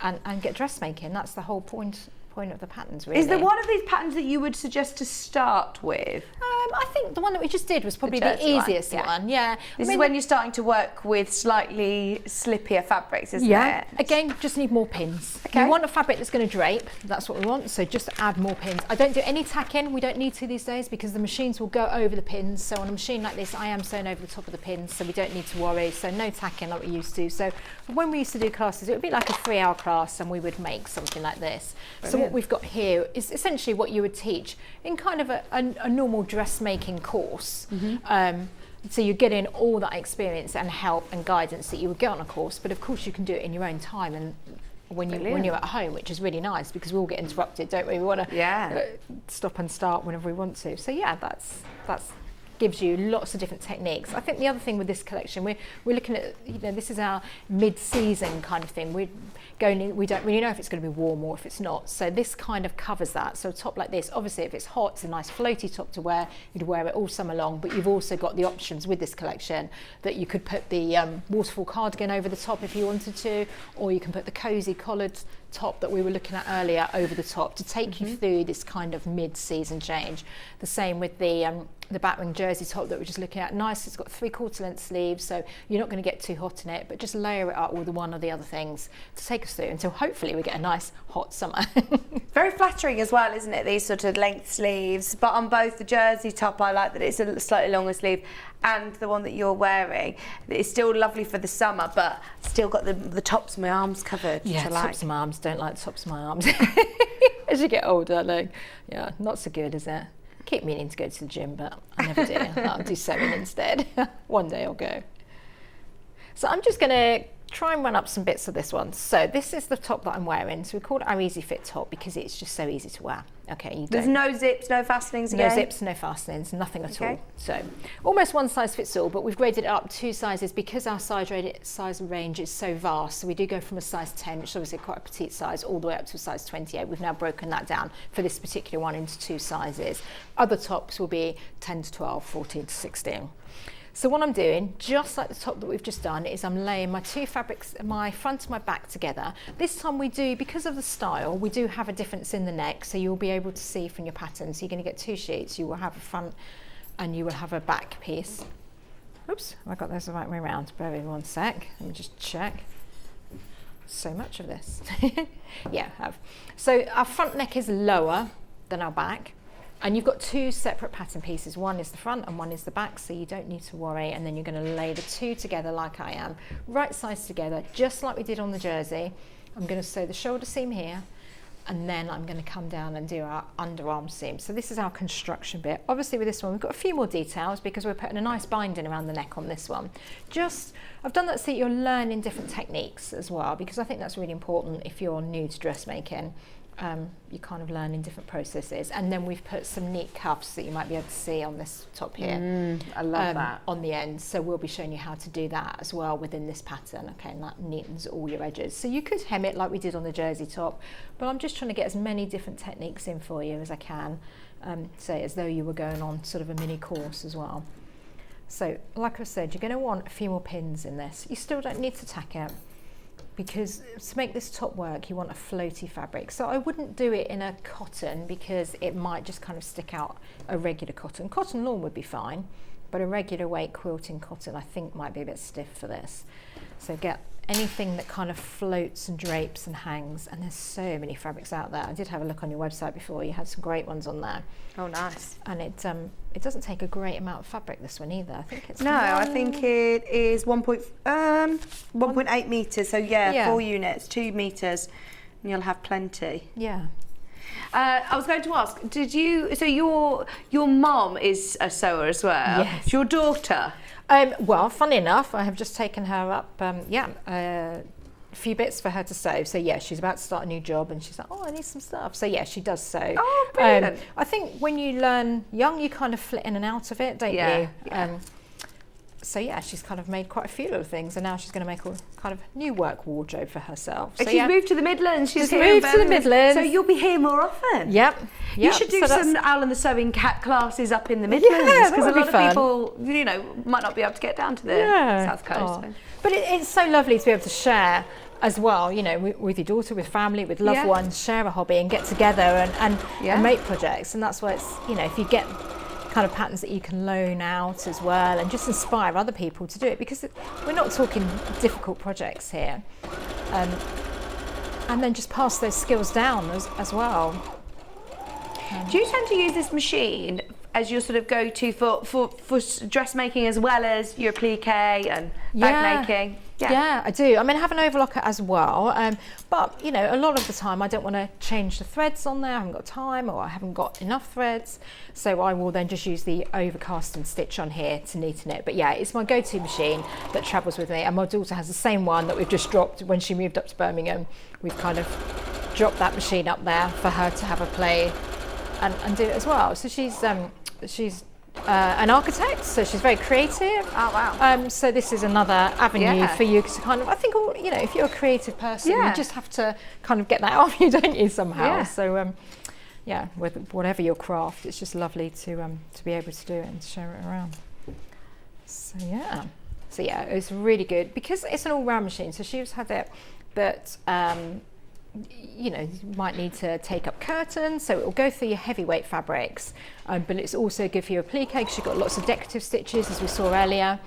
and get dressmaking. That's the whole point of the patterns, really. Is there one of these patterns that you would suggest to start with? I think the one that we just did was probably the easiest one. Yeah. This is when you're starting to work with slightly slippier fabrics, isn't it? Again, just need more pins. Okay. You want a fabric that's going to drape. That's what we want. So just add more pins. I don't do any tacking. We don't need to these days because the machines will go over the pins. So on a machine like this, I am sewn over the top of the pins, so we don't need to worry. So no tacking like we used to. So when we used to do classes, it would be like a 3-hour class, and we would make something like this. Brilliant. So what we've got here is essentially what you would teach in kind of a normal dressmaking course. So you're getting all that experience and help and guidance that you would get on a course, but of course you can do it in your own time and when you're at home, which is really nice because we all get interrupted, don't we? We want to stop and start whenever we want to. So yeah, that's gives you lots of different techniques. I think the other thing with this collection, we're looking at, this is our mid-season kind of thing. We're going in, we don't really know if it's going to be warm or if it's not. So this kind of covers that. So a top like this, obviously if it's hot, it's a nice floaty top to wear. You'd wear it all summer long, but you've also got the options with this collection that you could put the waterfall cardigan over the top if you wanted to, or you can put the cozy collared top that we were looking at earlier over the top to take you through this kind of mid-season change. The same with the batwing jersey top that we're just looking at. Nice, it's got 3/4 length sleeves, so you're not going to get too hot in it, but just layer it up with one or the other things to take us through until hopefully we get a nice hot summer. Very flattering as well, isn't it? These sort of length sleeves, but on both the jersey top, I like that it's a slightly longer sleeve, and the one that you're wearing, it's still lovely for the summer, but still got the tops of my arms covered. Yeah, tops of my arms. Don't like the tops of my arms. As you get older, like, yeah, not so good, is it? Keep meaning to go to the gym, but I never do. I'll do sewing instead. One day I'll go. So I'm just going to try and run up some bits of this one. So this is the top that I'm wearing. So we call it our easy fit top because it's just so easy to wear. Okay, there's no zips, no fastenings again? No zips, no fastenings, nothing at all. So almost one size fits all, but we've graded it up 2 sizes because our size range is so vast. So we do go from a size 10, which is obviously quite a petite size, all the way up to a size 28. We've now broken that down for this particular one into 2 sizes. Other tops will be 10 to 12, 14 to 16. So what I'm doing, just like the top that we've just done, is I'm laying my 2 fabrics, my front and my back together. This time we do, because of the style, we do have a difference in the neck, so you'll be able to see from your pattern. So you're going to get 2 sheets. You will have a front and you will have a back piece. Oops, I got those the right way around. Bear with me one sec. Let me just check. So much of this. Yeah, I have. So our front neck is lower than our back. And you've got 2 separate pattern pieces. One is the front and one is the back, so you don't need to worry. And then you're going to lay the 2 together like I am, right sides together, just like we did on the jersey. I'm going to sew the shoulder seam here, and then I'm going to come down and do our underarm seam. So this is our construction bit. Obviously with this one, we've got a few more details because we're putting a nice binding around the neck on this one. I've done that so you're learning different techniques as well, because I think that's really important if you're new to dressmaking. You kind of learn in different processes, and then we've put some neat cuffs that you might be able to see on this top here. I love that. On the end, so we'll be showing you how to do that as well within this pattern. Okay, and that neatens all your edges. So you could hem it like we did on the jersey top, but I'm just trying to get as many different techniques in for you as I can, say as though you were going on sort of a mini course as well. So like I said, you're going to want a few more pins in this. You still don't need to tack it, because to make this top work you want a floaty fabric. So I wouldn't do it in a cotton because it might just kind of stick out a regular cotton. Cotton lawn would be fine, but a regular weight quilting cotton I think might be a bit stiff for this. So get anything that kind of floats and drapes and hangs, and there's so many fabrics out there. I did have a look on your website before, you had some great ones on there. Oh, nice. And it doesn't take a great amount of fabric, this one either. I think it's I think it is 1.8 metres, so yeah, 4 units, 2 metres, and you'll have plenty. Yeah. I was going to ask, so your mom is a sewer as well? Yes. Your daughter? Well, funny enough, I have just taken her up, a few bits for her to sew. So yeah, she's about to start a new job and she's like, oh, I need some stuff. So yeah, she does sew. Oh, brilliant. I think when you learn young, you kind of flit in and out of it, don't you? Yeah. So yeah, she's kind of made quite a few little things, and now she's going to make a kind of new work wardrobe for herself. So, she's moved to the Midlands. She's here moved to the Midlands. So you'll be here more often. Yep. You should do some Owl and the Sewing Cat classes up in the Midlands, because a lot of people, might not be able to get down to the South Coast. Oh. But it's so lovely to be able to share as well, with your daughter, with family, with loved ones, share a hobby and get together and make projects. And that's why it's, if you get kind of patterns that you can loan out as well and just inspire other people to do it, because we're not talking difficult projects here, and then just pass those skills down as well. Do you tend to use this machine as your sort of go-to for dressmaking as well as your applique and bag making? Yeah, I do. I mean, I have an overlocker as well, but a lot of the time I don't want to change the threads on there. I haven't got time, or I haven't got enough threads, so I will then just use the overcast and stitch on here to neaten it. But yeah, it's my go-to machine that travels with me, and my daughter has the same one that we've just dropped when she moved up to Birmingham. We've kind of dropped that machine up there for her to have a play and do it as well. So she's an architect, so she's very creative. Oh wow! So this is another avenue for you to kind of, I think, if you're a creative person, you just have to kind of get that off you, don't you, somehow? So with whatever your craft, it's just lovely to be able to do it and share it around. So yeah, it's really good because it's an all-round machine. So she's had it, but you might need to take up curtains, so it will go through your heavyweight fabrics, but it's also good for your applique because you've got lots of decorative stitches, as we saw earlier,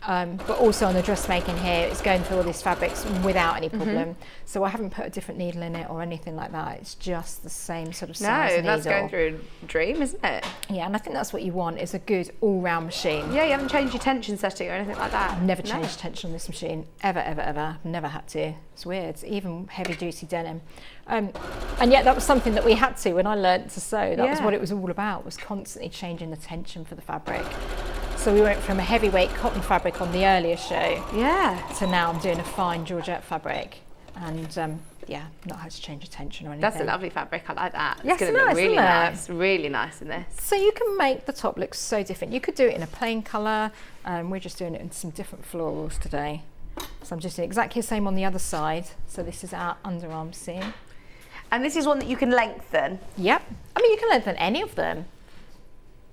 but also on the dressmaking here, it's going through all these fabrics without any problem. So I haven't put a different needle in it or anything like that. It's just the same sort of size needle. No, that's going through a dream, isn't it? Yeah, and I think that's what you want, is a good all-round machine. Yeah, you haven't changed your tension setting or anything like that? I've never changed tension on this machine, ever. Never had to. It's weird. It's even heavy-duty denim. And yet that was something that we had to when I learnt to sew. That was what it was all about, was constantly changing the tension for the fabric. So we went from a heavyweight cotton fabric on the earlier show to now I'm doing a fine georgette fabric, and not had to change the tension or anything. That's a lovely fabric. I like that. Yes, it's going to look really nice in this. So you can make the top look so different. You could do it in a plain colour. We're just doing it in some different florals today. So I'm just doing exactly the same on the other side. So this is our underarm seam. And this is one that you can lengthen? Yep. I mean, you can lengthen any of them.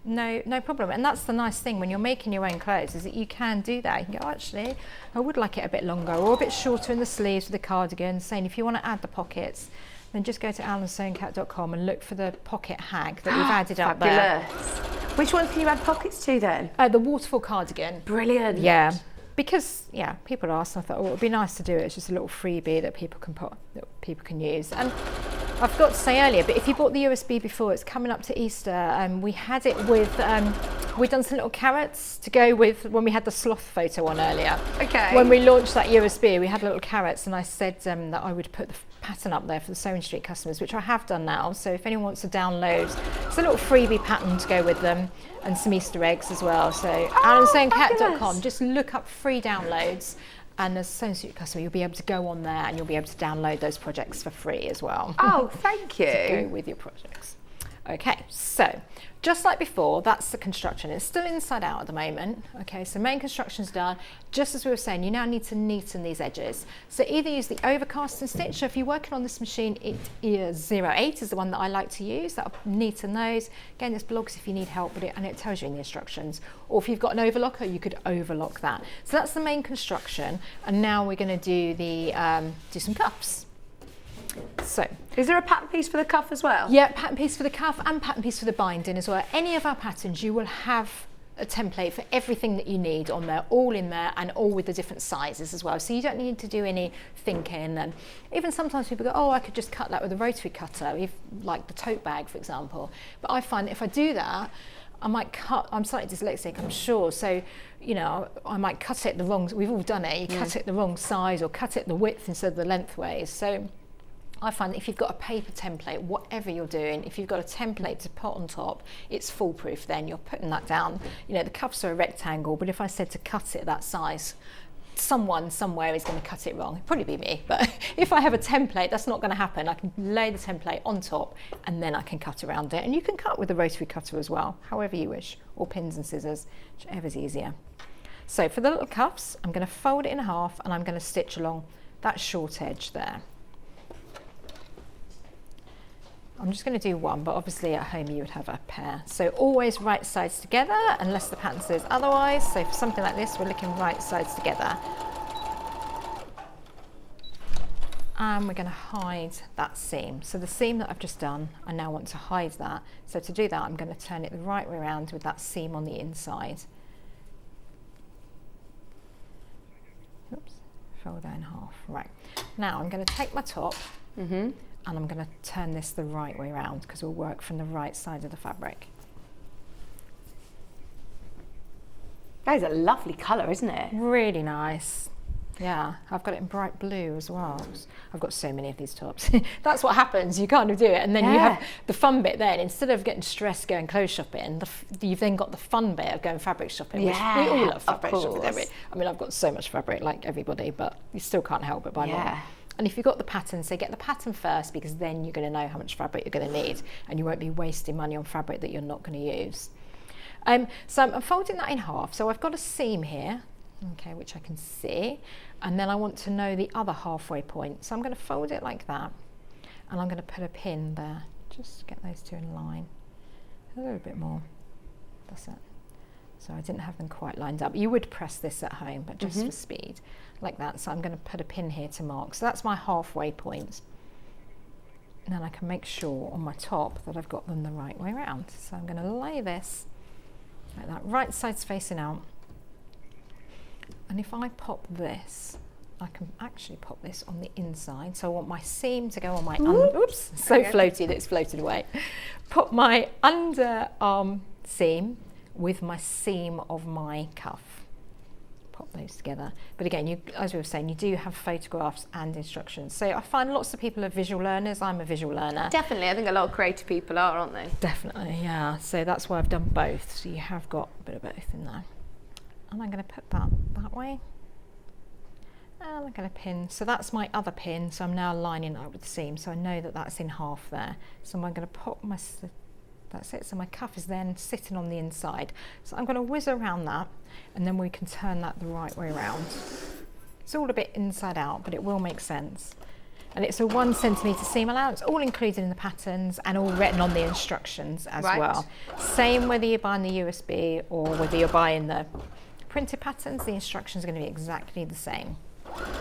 No problem. And that's the nice thing when you're making your own clothes, is that you can do that. You can go, actually, I would like it a bit longer or a bit shorter in the sleeves with the cardigan. Saying if you want to add the pockets, then just go to owlandsewingcat.com and look for the pocket hag that we've added up there. Which ones can you add pockets to then? The waterfall cardigan. Brilliant. Yeah. Because people asked, and I thought, it would be nice to do it. It's just a little freebie that people can use. And I forgot to say earlier, but if you bought the USB before, it's coming up to Easter. We had it with, we'd done some little carrots to go with when we had the sloth photo on earlier. Okay. When we launched that USB, we had little carrots, and I said that I would put the pattern up there for the Sewing Street customers, which I have done now. So if anyone wants to download, it's a little freebie pattern to go with them, and some Easter eggs as well. So owlandsewingcat.com, just look up free downloads, and as a Sewing Street customer, you'll be able to go on there and you'll be able to download those projects for free as well. Oh, thank you. To go with your projects. Okay, so just like before, that's the construction. It's still inside out at the moment. Okay, so main construction's done. Just as we were saying, you now need to neaten these edges. So either use the overcast and stitch. So if you're working on this machine, it is 08 is the one that I like to use. That'll neaten those. Again, there's blogs if you need help with it, and it tells you in the instructions. Or if you've got an overlocker, you could overlock that. So that's the main construction. And now we're going to do the do some cuffs. So, is there a pattern piece for the cuff as well? Yeah, pattern piece for the cuff and pattern piece for the binding as well. Any of our patterns, you will have a template for everything that you need on there, all in there, and all with the different sizes as well. So you don't need to do any thinking. And even sometimes people go, oh, I could just cut that with a rotary cutter, if, like the tote bag, for example. But I find if I do that, I might cut, I'm slightly dyslexic, I'm sure, so, I might cut it the wrong, we've all done it, you cut it the wrong size or cut it the width instead of the lengthways. So I find that if you've got a paper template, whatever you're doing, if you've got a template to put on top, it's foolproof then. You're putting that down. You know, the cuffs are a rectangle, but if I said to cut it that size, someone somewhere is going to cut it wrong. It'd probably be me, but if I have a template, that's not going to happen. I can lay the template on top and then I can cut around it. And you can cut with a rotary cutter as well, however you wish, or pins and scissors, whichever's easier. So for the little cuffs, I'm going to fold it in half and I'm going to stitch along that short edge there. I'm just going to do one, but obviously at home you would have a pair. So always right sides together, unless the pattern says otherwise. So for something like this, we're looking right sides together. And we're going to hide that seam. So the seam that I've just done, I now want to hide that. So to do that, I'm going to turn it the right way around with that seam on the inside. Oops, fold that in half. Right. Now I'm going to take my top. And I'm going to turn this the right way around because we'll work from the right side of the fabric. That is a lovely colour, isn't it? Really nice. Yeah, I've got it in bright blue as well. I've got so many of these tops. That's what happens, you kind of do it, and then you have the fun bit then. Instead of getting stressed going clothes shopping, you've then got the fun bit of going fabric shopping, which we all love fabric shopping. I mean, I've got so much fabric like everybody, but you still can't help it by law. And if you've got the pattern, so get the pattern first, because then you're going to know how much fabric you're going to need and you won't be wasting money on fabric that you're not going to use. So I'm folding that in half. So I've got a seam here, okay, which I can see, and then I want to know the other halfway point. So I'm going to fold it like that, and I'm going to put a pin there. Just get those two in line. A little bit more. That's it. So I didn't have them quite lined up. You would press this at home, but just for speed, like that. So I'm going to put a pin here to mark. So that's my halfway point. And then I can make sure on my top that I've got them the right way around. So I'm going to lay this like that, right side's facing out. And if I pop this, I can actually pop this on the inside. So I want my seam to go on my oops, so floaty that it's floated away. Put my underarm seam with my seam of my cuff. Pop those together. But again, you, as we were saying, you do have photographs and instructions. So I find lots of people are visual learners. I'm a visual learner. Definitely, I think a lot of creative people are, aren't they? Definitely, yeah. So that's why I've done both. So you have got a bit of both in there. And I'm going to put that way. And I'm going to pin. So that's my other pin. So I'm now lining up with the seam. So I know that that's in half there. So I'm going to pop my... That's it, so my cuff is then sitting on the inside. So I'm going to whiz around that, and then we can turn that the right way around. It's all a bit inside out, but it will make sense. And it's a 1 centimetre seam allowance, all included in the patterns and all written on the instructions as well. Same whether you're buying the USB or whether you're buying the printed patterns, the instructions are going to be exactly the same.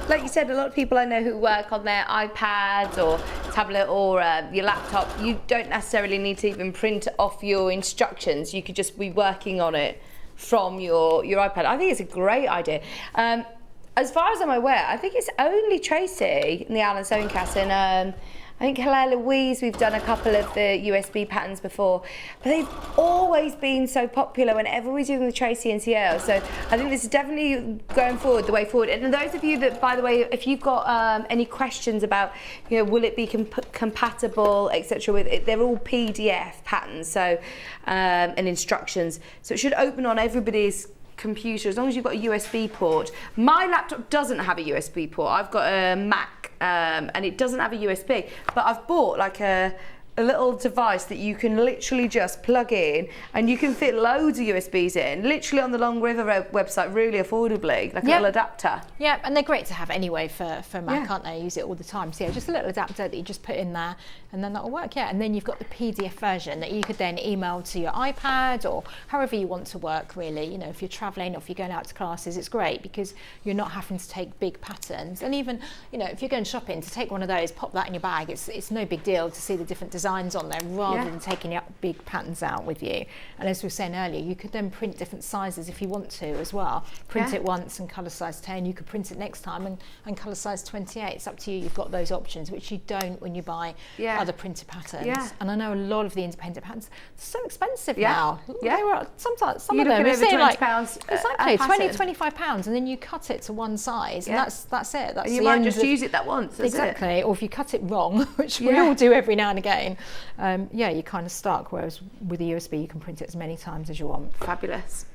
Like you said, a lot of people I know who work on their iPads or tablet or your laptop, you don't necessarily need to even print off your instructions. You could just be working on it from your iPad. I think it's a great idea. As far as I'm aware, I think it's only Tracey in the Allen Sewing Cast and I think Hilaire Louise, we've done a couple of the USB patterns before, but they've always been so popular whenever we're doing the Tracey and CL. So I think this is definitely going forward, the way forward. And those of you that, by the way, if you've got any questions about, you know, will it be compatible, etc. with it, they're all PDF patterns, so and instructions. So it should open on everybody's computer as long as you've got a USB port. My laptop doesn't have a USB port. I've got a Mac and it doesn't have a USB, but I've bought like a little device that you can literally just plug in and you can fit loads of USBs in, literally on the Long River website, really affordably, like a little adapter. Yeah, and they're great to have anyway for Mac, aren't they? I use it all the time. So yeah, just a little adapter that you just put in there and then that'll work, yeah. And then you've got the PDF version that you could then email to your iPad or however you want to work, really. You know, if you're traveling or if you're going out to classes, it's great because you're not having to take big patterns. And even, you know, if you're going shopping, to take one of those, pop that in your bag, it's no big deal to see the different designs designs on there rather Yeah. than taking out big patterns out with you. And as we were saying earlier, you could then print different sizes if you want to as well. Print Yeah. it once and colour size 10, you could print it next time and colour size 28. It's up to you. You've got those options, which you don't when you buy Yeah. other printed patterns. Yeah. And I know a lot of the independent patterns, they're so expensive Yeah. now. Yeah. They were, sometimes some You're of them looking are over saying like £20 a exactly pattern. 20, 25 pounds, and then you cut it to one size, Yeah. and that's it. That's And you the might end just of- use it that once. That's exactly, or if you cut it wrong, which we Yeah. all do every now and again, you're kind of stuck. Whereas with a USB, you can print it as many times as you want. it. Fabulous.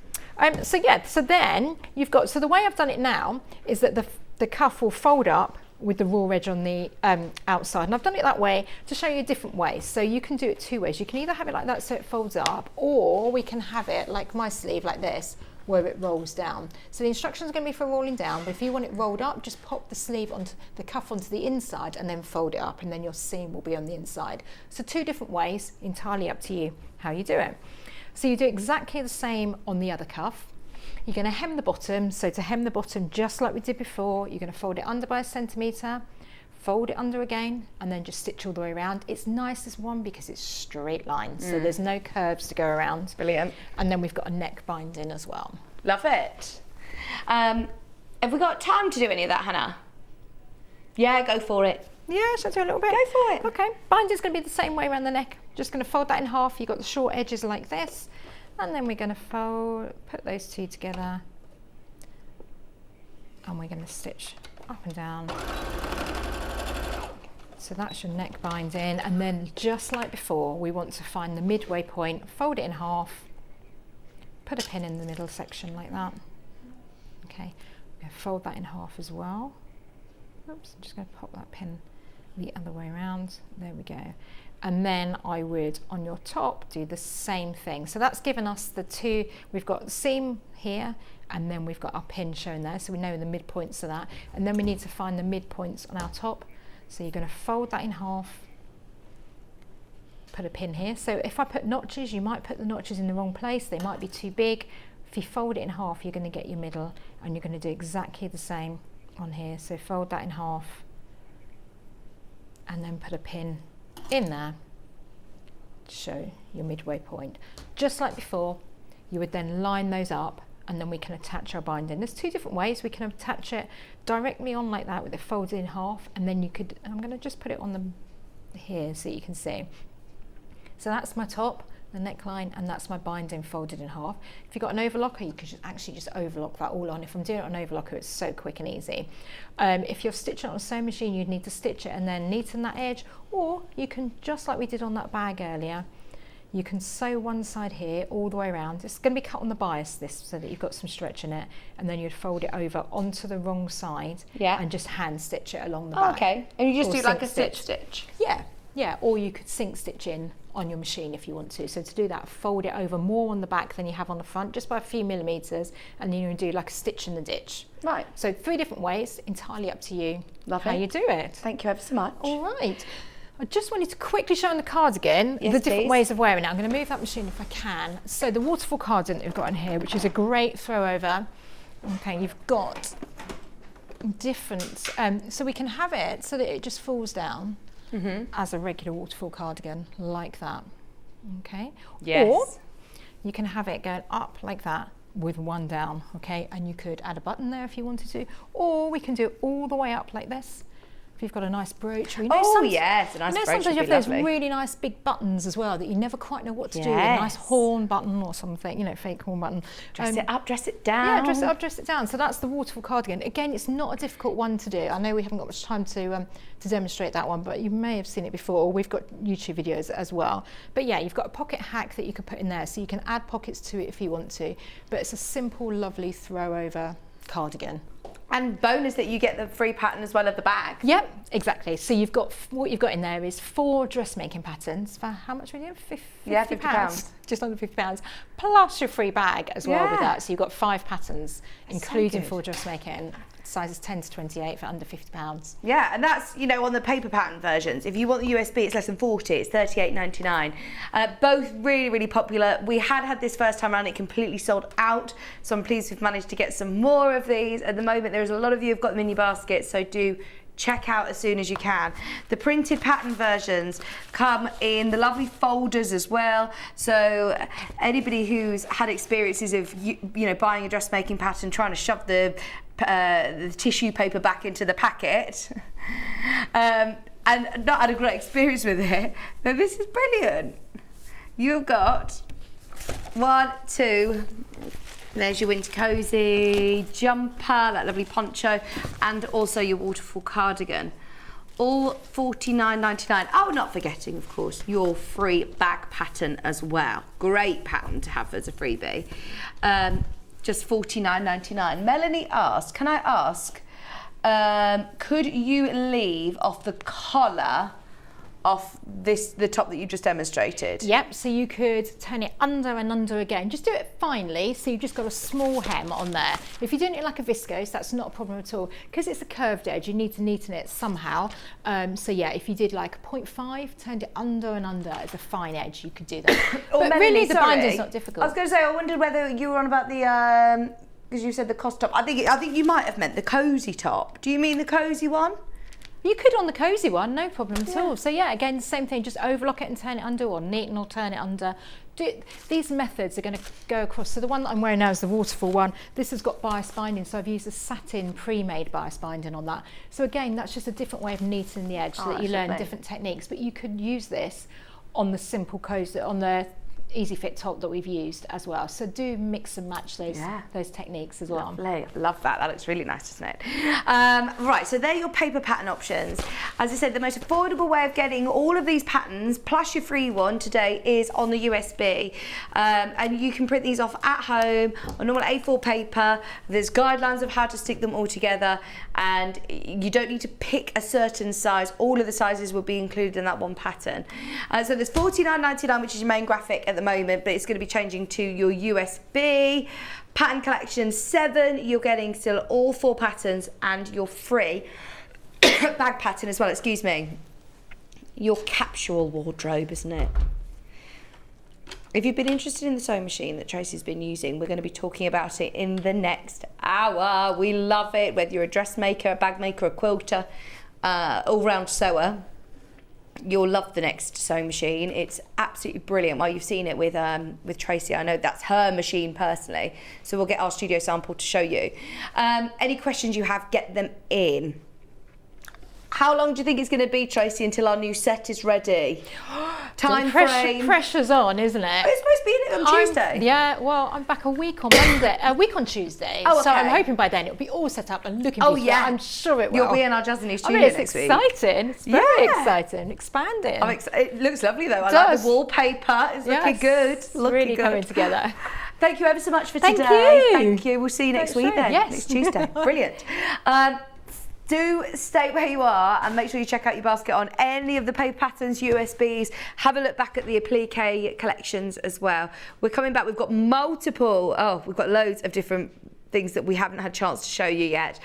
So then you've got. So the way I've done it now is that the cuff will fold up with the raw edge on the outside, and I've done it that way to show you different ways. So you can do it two ways. You can either have it like that so it folds up, or we can have it like my sleeve like this, where it rolls down. So the instructions are going to be for rolling down, but if you want it rolled up, just pop the sleeve onto the cuff onto the inside and then fold it up, and then your seam will be on the inside. So two different ways, entirely up to you how you do it. So you do exactly the same on the other cuff. You're going to hem the bottom. So to hem the bottom, just like we did before, you're going to fold it under by 1 centimetre, fold it under again, and then just stitch all the way around. It's nice as one because it's straight lines, so there's no curves to go around. Brilliant. And then we've got a neck binding as well. Love it. Have we got time to do any of that, Hannah? Yeah, go for it. Yeah, shall I do a little bit? Go for it. Okay, binding's going to be the same way around the neck. Just going to fold that in half. You've got the short edges like this, and then we're going to put those two together, and we're going to stitch up and down. So that's your neck binding, and then just like before, we want to find the midway point, fold it in half, put a pin in the middle section like that. Okay, we're going to fold that in half as well. Oops, I'm just going to pop that pin the other way around. There we go. And then I would, on your top, do the same thing. So that's given us the two, we've got the seam here, and then we've got our pin shown there, so we know the midpoints of that. And then we need to find the midpoints on our top. So you're going to fold that in half, put a pin here. So if I put notches, you might put the notches in the wrong place. They might be too big. If you fold it in half, you're going to get your middle, and you're going to do exactly the same on here. So fold that in half, and then put a pin in there to show your midway point. Just like before, you would then line those up, and then we can attach our binding. There's two different ways. We can attach it directly on like that with it folded in half, and then you could, I'm going to just put it on the here so you can see. So that's my top, the neckline, and that's my binding folded in half. If you've got an overlocker, you could just overlock that all on. If I'm doing it on overlocker, it's so quick and easy. If you're stitching it on a sewing machine, you'd need to stitch it and then neaten that edge, or you can, just like we did on that bag earlier, you can sew one side here all the way around. It's going to be cut on the bias, this, so that you've got some stretch in it, and then you'd fold it over onto the wrong side, Yeah. and just hand stitch it along the Oh, back. okay. And you just Or do like sink a stitch. Yeah, or you could sink stitch in on your machine if you want to. So to do that, fold it over more on the back than you have on the front, just by a few millimetres, and then you do like a stitch in the ditch. Right. So 3 different ways, entirely up to you Love how it. you do it. Thank you ever so much. All right. I just wanted to quickly show on the cardigan Yes, the different please. ways of wearing it. I'm going to move that machine if I can. So the waterfall cardigan that we've got in here, which is a great throw over. Okay, you've got different, so we can have it so that it just falls down as a regular waterfall cardigan like that. Okay. Yes. Or you can have it going up like that with one down. Okay, and you could add a button there if you wanted to, or we can do it all the way up like this. If you've got a nice brooch, or Yes, a nice brooch sometimes would you be have those lovely. really nice big buttons as well that you never quite know what to do. A Yes. nice horn button or something, fake horn button. Dress it up, dress it down. Yeah, dress it up, dress it down. So that's the waterfall cardigan. Again, it's not a difficult one to do. I know we haven't got much time to demonstrate that one, but you may have seen it before, or we've got YouTube videos as well. But yeah, you've got a pocket hack that you can put in there, so you can add pockets to it if you want to. But it's a simple, lovely throw over cardigan. And bonus that you get the free pattern as well of the bag. Yep, exactly. So you've got, what you've got in there is 4 dressmaking patterns for how much were you? Yeah, £50. £50. Just under £50. Plus your free bag as well with Yeah. that. So you've got 5 patterns, including good. 4 dressmaking. Sizes 10 to 28 for under £50. Yeah, and that's, on the paper pattern versions. If you want the USB, it's less than 40, it's $38.99. Both really, really popular. We had this first time around, it completely sold out, so I'm pleased we've managed to get some more of these. At the moment, there's a lot of you who've got them in your baskets, so do check out as soon as you can. The printed pattern versions come in the lovely folders as well. So anybody who's had experiences of buying a dressmaking pattern, trying to shove the tissue paper back into the packet, and not had a great experience with it, then this is brilliant. You've got 1, 2. There's your winter cozy jumper, that lovely poncho, and also your waterfall cardigan. All $49.99. Oh, not forgetting, of course, your free bag pattern as well. Great pattern to have as a freebie. Just $49.99. Melanie asked, can I ask, could you leave off the collar off the top that you just demonstrated? Yep, so you could turn it under and under again. Just do it finely, so you've just got a small hem on there. If you're doing it like a viscose, that's not a problem at all. Because it's a curved edge, you need to neaten it somehow. So yeah, if you did like 0.5, turned it under and under as a fine edge, you could do that. But Melanie, really, the sorry, binding's not difficult. I was going to say, I wondered whether you were on about the, because you said the cost top. I think you might have meant the cozy top. Do you mean the cozy one? You could on the cozy one, no problem at all. So yeah, again, same thing, just overlock it and turn it under, or neaten or turn it under. These methods are going to go across. So the one that I'm wearing now is the waterfall one. This has got bias binding, so I've used a satin pre-made bias binding on that. So again, that's just a different way of neatening the edge, so that you learn different techniques. But you could use this on the simple cozy, on the easy fit top that we've used as well. So do mix and match those techniques as well. Lovely. Love that. That looks really nice, doesn't it? Right, so they're your paper pattern options. As I said, the most affordable way of getting all of these patterns plus your free one today is on the USB. And you can print these off at home on normal A4 paper. There's guidelines of how to stick them all together, and you don't need to pick a certain size. All of the sizes will be included in that one pattern. So there's $49.99, which is your main graphic at the moment, but it's going to be changing to your USB. Pattern collection 7, you're getting still all 4 patterns and your free bag pattern as well, excuse me. Your capsule wardrobe, isn't it? If you've been interested in the sewing machine that Tracey's been using, we're going to be talking about it in the next hour. We love it, whether you're a dressmaker, a bag maker, a quilter, all-round sewer. You'll love the next sewing machine. It's absolutely brilliant. Well, you've seen it with Tracey. I know that's her machine personally. So we'll get our studio sample to show you. Any questions you have, get them in. How long do you think it's going to be, Tracey, until our new set is ready? Time frame? Pressure's on, isn't it? It's supposed to be in it on Tuesday. Yeah, well, I'm back a week on Tuesday. Oh, okay. So I'm hoping by then it'll be all set up and looking beautiful. Yeah. I'm sure it will. You'll be in our Jazz News studio it's exciting. It's very exciting. Expanding. It looks lovely though. I It like does. the wallpaper. It's looking good. It's really coming together. Thank you ever so much for Thank today. you. Thank you. We'll see you next week then. Yes. Next Tuesday. Brilliant. Do stay where you are and make sure you check out your basket on any of the paper patterns, USBs. Have a look back at the applique collections as well. We're coming back. We've got we've got loads of different things that we haven't had a chance to show you yet.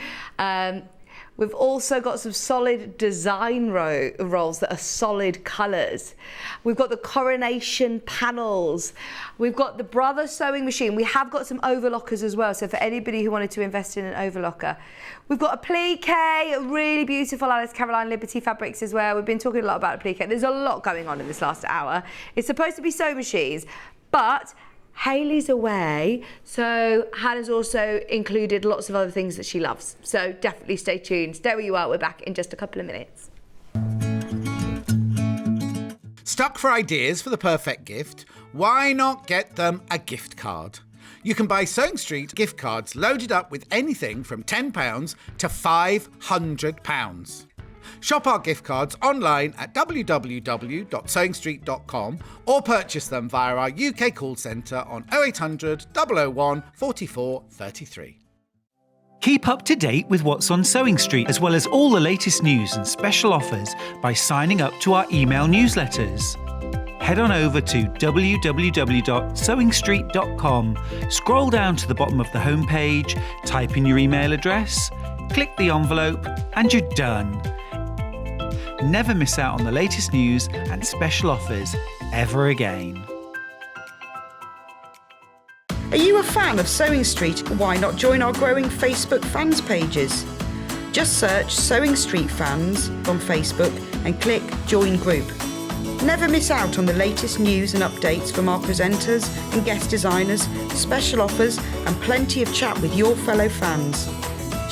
We've also got some solid design rolls that are solid colours. We've got the coronation panels. We've got the Brother sewing machine. We have got some overlockers as well. So for anybody who wanted to invest in an overlocker. We've got applique, really beautiful Alice Caroline Liberty fabrics as well. We've been talking a lot about applique. There's a lot going on in this last hour. It's supposed to be sewing machines, but Hayley's away, so Hannah's also included lots of other things that she loves. So definitely stay tuned. Stay where you are. We're back in just a couple of minutes. Stuck for ideas for the perfect gift? Why not get them a gift card? You can buy Sewing Street gift cards loaded up with anything from £10 to £500. Shop our gift cards online at www.sewingstreet.com or purchase them via our UK call centre on 0800 001 44 33. Keep up to date with what's on Sewing Street, as well as all the latest news and special offers by signing up to our email newsletters. Head on over to www.sewingstreet.com, scroll down to the bottom of the homepage, type in your email address, click the envelope, and you're done. Never miss out on the latest news and special offers ever again. Are you a fan of Sewing Street? Why not join our growing Facebook fans pages? Just search Sewing Street Fans on Facebook and click Join Group. Never miss out on the latest news and updates from our presenters and guest designers, special offers and plenty of chat with your fellow fans.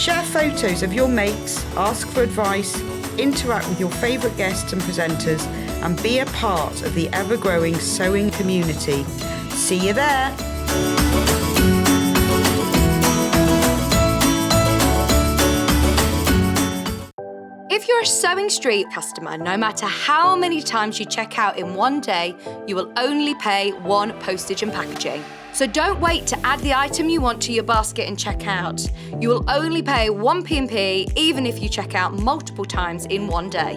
Share photos of your makes, ask for advice, interact with your favourite guests and presenters and be a part of the ever-growing sewing community. See you there! If you're a Sewing Street customer, no matter how many times you check out in one day, you will only pay one postage and packaging. So don't wait to add the item you want to your basket and check out. You will only pay one P&P even if you check out multiple times in one day.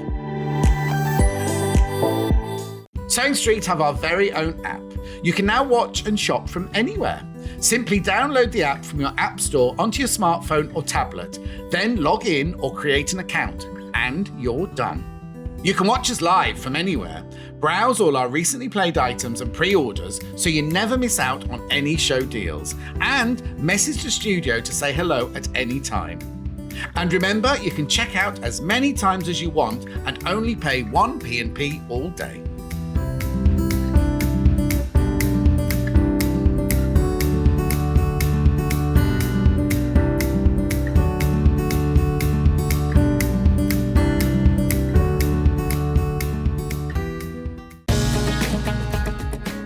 Sewing Street have our very own app. You can now watch and shop from anywhere. Simply download the app from your app store onto your smartphone or tablet, then log in or create an account, and you're done. You can watch us live from anywhere, browse all our recently played items and pre-orders so you never miss out on any show deals, and message the studio to say hello at any time. And remember, you can check out as many times as you want and only pay one P&P all day.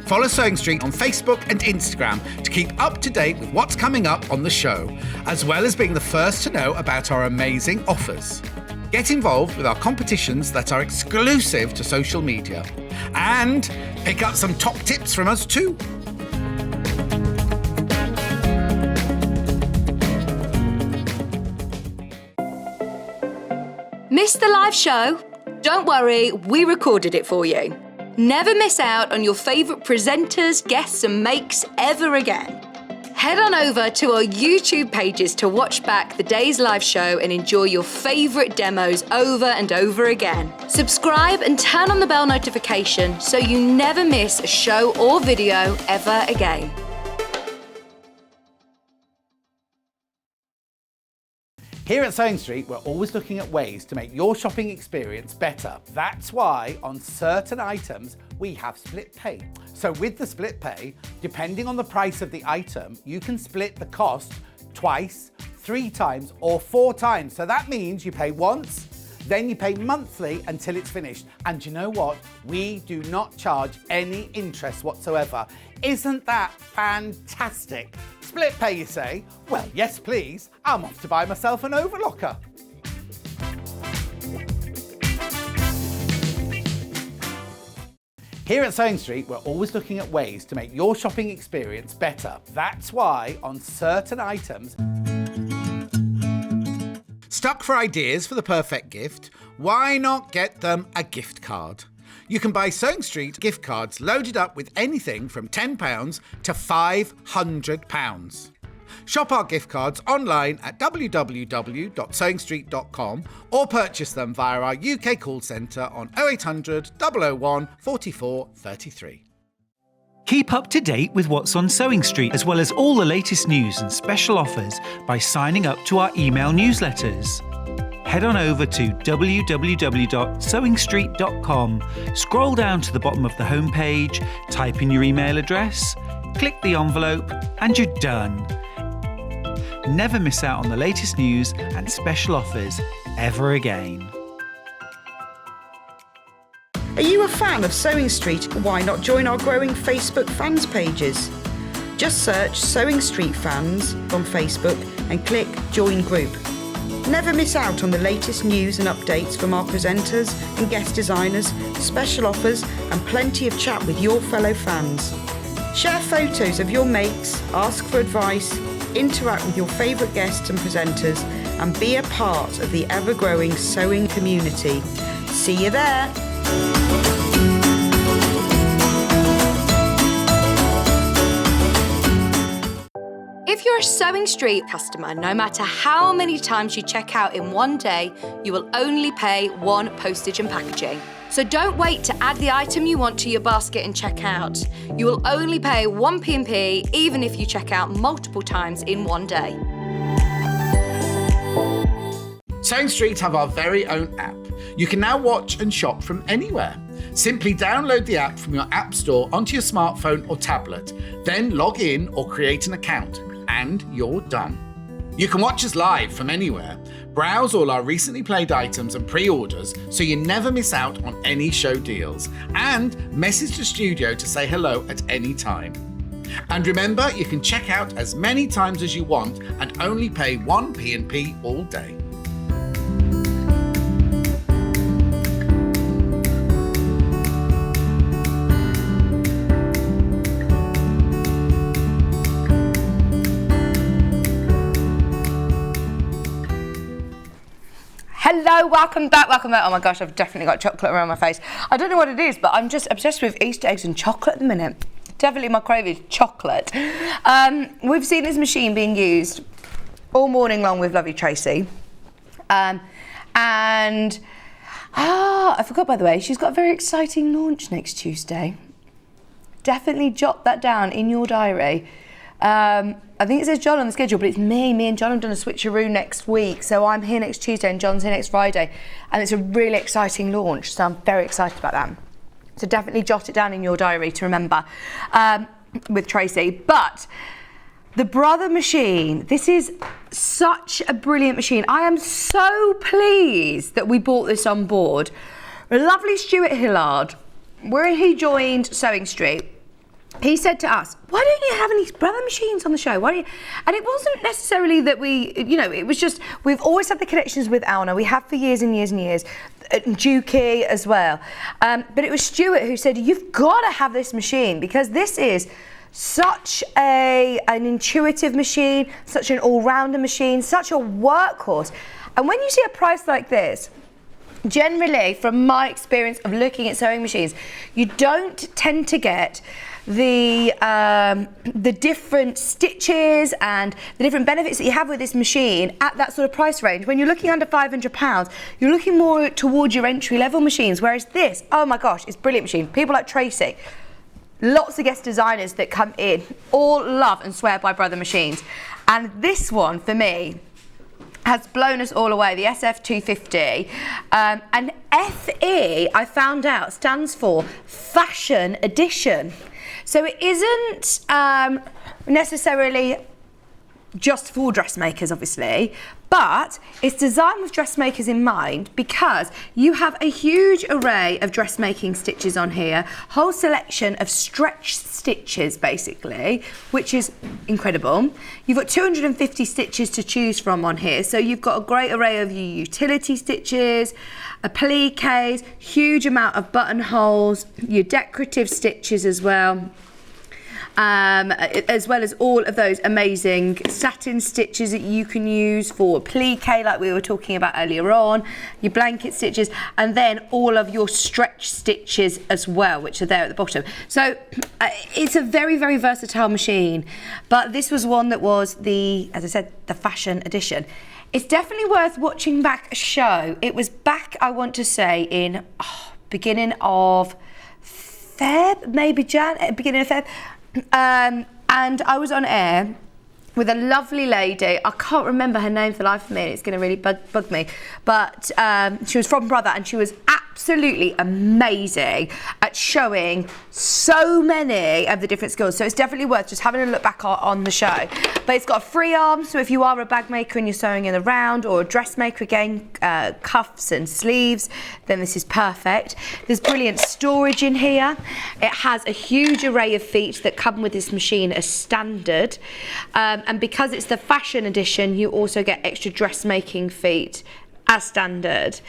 Follow Sewing Street on Facebook and Instagram to keep up to date with what's coming up on the show, as well as being the first to know about our amazing offers. Get involved with our competitions that are exclusive to social media, and pick up some top tips from us too. Missed the live show? Don't worry, we recorded it for you. Never miss out on your favourite presenters, guests and makes ever again. Head on over to our YouTube pages to watch back the day's live show and enjoy your favourite demos over and over again. Subscribe and turn on the bell notification so you never miss a show or video ever again. Here at Sewing Street, we're always looking at ways to make your shopping experience better. That's why on certain items, we have split pay. So with the split pay, depending on the price of the item, you can split the cost twice, 3 times, or 4 times. So that means you pay once, then you pay monthly until it's finished. And you know what? We do not charge any interest whatsoever. Isn't that fantastic? Split pay, you say? Well, yes, please. I'm off to buy myself an overlocker. Here at Sewing Street, we're always looking at ways to make your shopping experience better. That's why on certain items... Stuck for ideas for the perfect gift? Why not get them a gift card? You can buy Sewing Street gift cards loaded up with anything from £10 to £500. Shop our gift cards online at www.sewingstreet.com or purchase them via our UK call centre on 0800 001 44 33. Keep up to date with what's on Sewing Street, as well as all the latest news and special offers by signing up to our email newsletters. Head on over to www.sewingstreet.com, scroll down to the bottom of the homepage, type in your email address, click the envelope, and you're done. Never miss out on the latest news and special offers ever again. Are you a fan of Sewing Street? Why not join our growing Facebook fans pages? Just search Sewing Street Fans on Facebook and click Join Group. Never miss out on the latest news and updates from our presenters and guest designers, special offers and plenty of chat with your fellow fans. Share photos of your makes, ask for advice, interact with your favourite guests and presenters and be a part of the ever-growing sewing community. See you there! If you're a Sewing Street customer, no matter how many times you check out in one day, you will only pay one postage and packaging. So don't wait to add the item you want to your basket and check out. You will only pay one P&P even if you check out multiple times in one day. Sewing Street have our very own app. You can now watch and shop from anywhere. Simply download the app from your app store onto your smartphone or tablet, then log in or create an account, and you're done. You can watch us live from anywhere, browse all our recently played items and pre-orders so you never miss out on any show deals, and message the studio to say hello at any time. And remember, you can check out as many times as you want and only pay one P&P all day. Hello, welcome back. Oh my gosh, I've definitely got chocolate around my face. I don't know what it is, but I'm just obsessed with Easter eggs and chocolate at the minute. Definitely my craving is chocolate. We've seen this machine being used all morning long with lovely Tracey. I forgot, by the way, she's got a very exciting launch next Tuesday. Definitely jot that down in your diary. I think it says John on the schedule, but it's me and John have done a switcheroo next week, so I'm here next Tuesday and John's here next Friday, and it's a really exciting launch, so I'm very excited about that. So definitely jot it down in your diary to remember with Tracey. But the Brother machine, this is such a brilliant machine. I am so pleased that we bought this on board. The lovely Stuart Hillard, where he joined Sewing Street, he said to us, why don't you have any Brother machines on the show? Why don't you? And it wasn't necessarily that we, it was just, we've always had the connections with Alna. We have for years and years and years. Dukey as well. But it was Stuart who said, you've got to have this machine because this is such an intuitive machine, such an all-rounder machine, such a workhorse. And when you see a price like this, generally, from my experience of looking at sewing machines, you don't tend to get the different stitches and the different benefits that you have with this machine at that sort of price range. When you're looking under £500, you're looking more towards your entry-level machines, whereas this, oh my gosh, it's a brilliant machine. People like Tracey, lots of guest designers that come in, all love and swear by Brother machines. And this one, for me, has blown us all away, the SF250. And FE, I found out, stands for Fashion Edition. So it isn't necessarily just for dressmakers, obviously, but it's designed with dressmakers in mind because you have a huge array of dressmaking stitches on here, whole selection of stretch stitches basically, which is incredible. You've got 250 stitches to choose from on here, so you've got a great array of your utility stitches, appliques, huge amount of buttonholes, your decorative stitches as well. As well as all of those amazing satin stitches that you can use for applique, like we were talking about earlier on, your blanket stitches, and then all of your stretch stitches as well, which are there at the bottom. So it's a very, very versatile machine, but this was one that was as I said, the Fashion Edition. It's definitely worth watching back a show. It was back, I want to say, in beginning of Feb, maybe beginning of Feb. And I was on air with a lovely lady. I can't remember her name for the life of me, and it's going to really bug me. But she was from Brother, and she was absolutely amazing at showing so many of the different skills. So it's definitely worth just having a look back on the show. But it's got a free arm, so if you are a bag maker and you're sewing in a round, or a dressmaker again, cuffs and sleeves, then this is perfect. There's brilliant storage in here. It has a huge array of feet that come with this machine as standard. And because it's the Fashion Edition, you also get extra dressmaking feet as standard.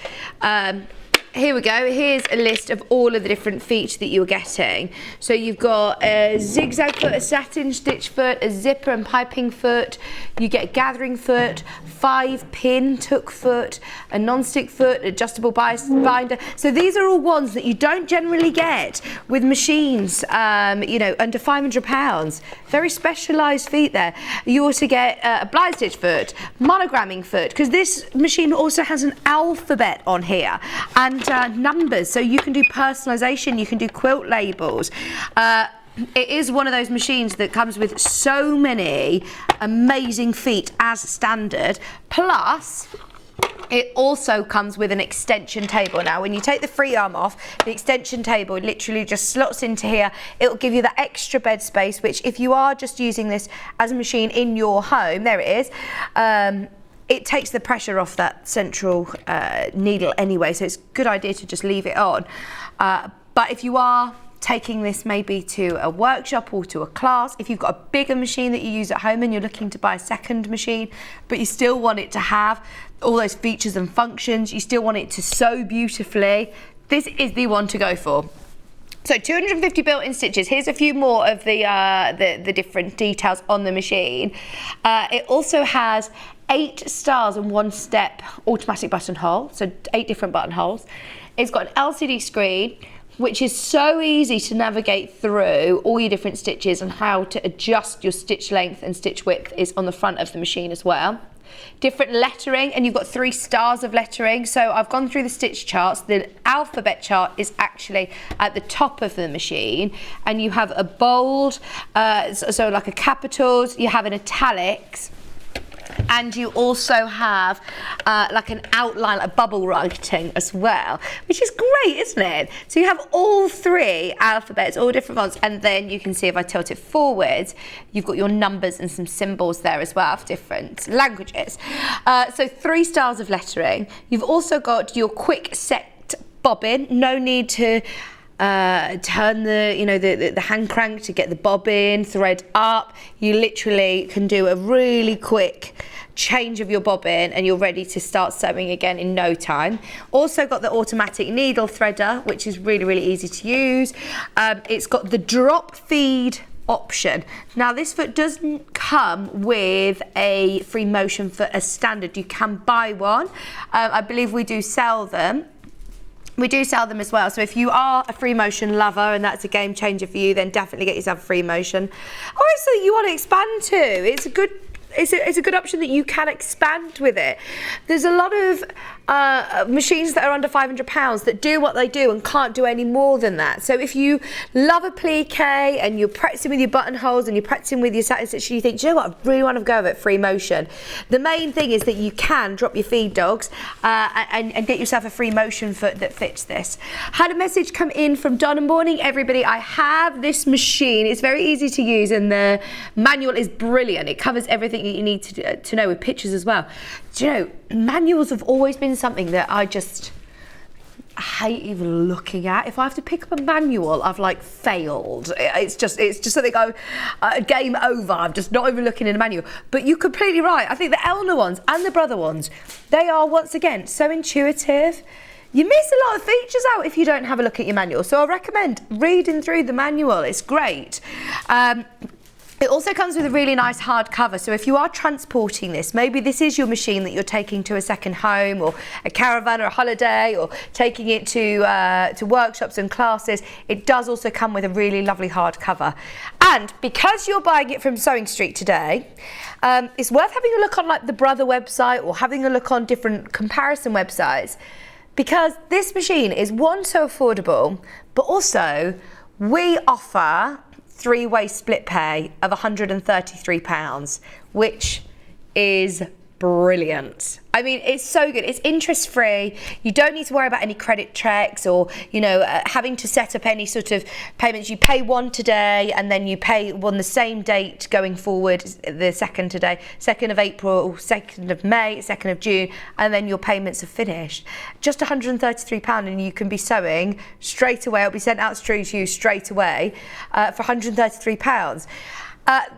Here we go. Here's a list of all of the different feet that you're getting. So you've got a zigzag foot, a satin stitch foot, a zipper and piping foot. You get a gathering foot, 5-pin tuck foot, a non-stick foot, adjustable binder. So these are all ones that you don't generally get with machines, under £500. Very specialised feet there. You also get a blind stitch foot, monogramming foot, because this machine also has an alphabet on here, and numbers, so you can do personalisation, you can do quilt labels. It is one of those machines that comes with so many amazing feet as standard, plus It also comes with an extension table. Now, when you take the free arm off, the extension table literally just slots into here. It'll give you that extra bed space, which if you are just using this as a machine in your home, there it is, it takes the pressure off that central needle anyway, so it's a good idea to just leave it on. But if you are taking this maybe to a workshop or to a class, if you've got a bigger machine that you use at home and you're looking to buy a second machine, but you still want it to have all those features and functions, you still want it to sew beautifully, this is the one to go for. So 250 built-in stitches. Here's a few more of the different details on the machine. It also has 8 stars and 1 step automatic buttonhole, so 8 different buttonholes. It's got an LCD screen, which is so easy to navigate through all your different stitches, and how to adjust your stitch length and stitch width is on the front of the machine as well. Different lettering, and you've got 3 stars of lettering. So I've gone through the stitch charts. The alphabet chart is actually at the top of the machine, and you have a bold, so like a capitals, you have an italics, and you also have like an outline, a bubble writing as well, which is great, isn't it? So you have all 3 alphabets, all different fonts, and then you can see if I tilt it forwards, you've got your numbers and some symbols there as well for different languages. So 3 stars of lettering. You've also got your quick set bobbin. No need to turn the hand crank to get the bobbin, thread up. You literally can do a really quick change of your bobbin and you're ready to start sewing again in no time. Also got the automatic needle threader, which is really, really easy to use. It's got the drop feed option. Now this foot doesn't come with a free motion foot as standard. You can buy one. I believe we do sell them. We do sell them as well, so if you are a free motion lover and that's a game changer for you, then definitely get yourself a free motion. Obviously you want to expand too. It's a good option that you can expand with it. There's a lot of machines that are under £500 that do what they do and can't do any more than that. So if you love a plique and you're practicing with your buttonholes and you're practicing with your satin stitch, you think, do you know what, I really want to go with it, free motion. The main thing is that you can drop your feed dogs and get yourself a free motion foot that fits this. Had a message come in from Donna. Morning everybody, I have this machine. It's very easy to use and the manual is brilliant. It covers everything that you need to know with pictures as well. Do you know, manuals have always been something that I just hate even looking at. If I have to pick up a manual, I've like failed. It's just something game over. I'm just not even looking in a manual. But you're completely right. I think the Elna ones and the Brother ones, they are once again so intuitive. You miss a lot of features out if you don't have a look at your manual. So I recommend reading through the manual. It's great. It also comes with a really nice hard cover, so if you are transporting this, maybe this is your machine that you're taking to a second home or a caravan or a holiday, or taking it to workshops and classes, it does also come with a really lovely hard cover. And because you're buying it from Sewing Street today, it's worth having a look on like the Brother website or having a look on different comparison websites, because this machine is, one, so affordable, but also we offer 3-way split pay of £133, which is brilliant. I mean, it's so good. It's interest free. You don't need to worry about any credit checks or, having to set up any sort of payments. You pay one today and then you pay one the same date going forward, the second today, 2nd of April, 2nd of May, 2nd of June, and then your payments are finished. Just £133 and you can be sewing straight away. It'll be sent out to you straight away for £133.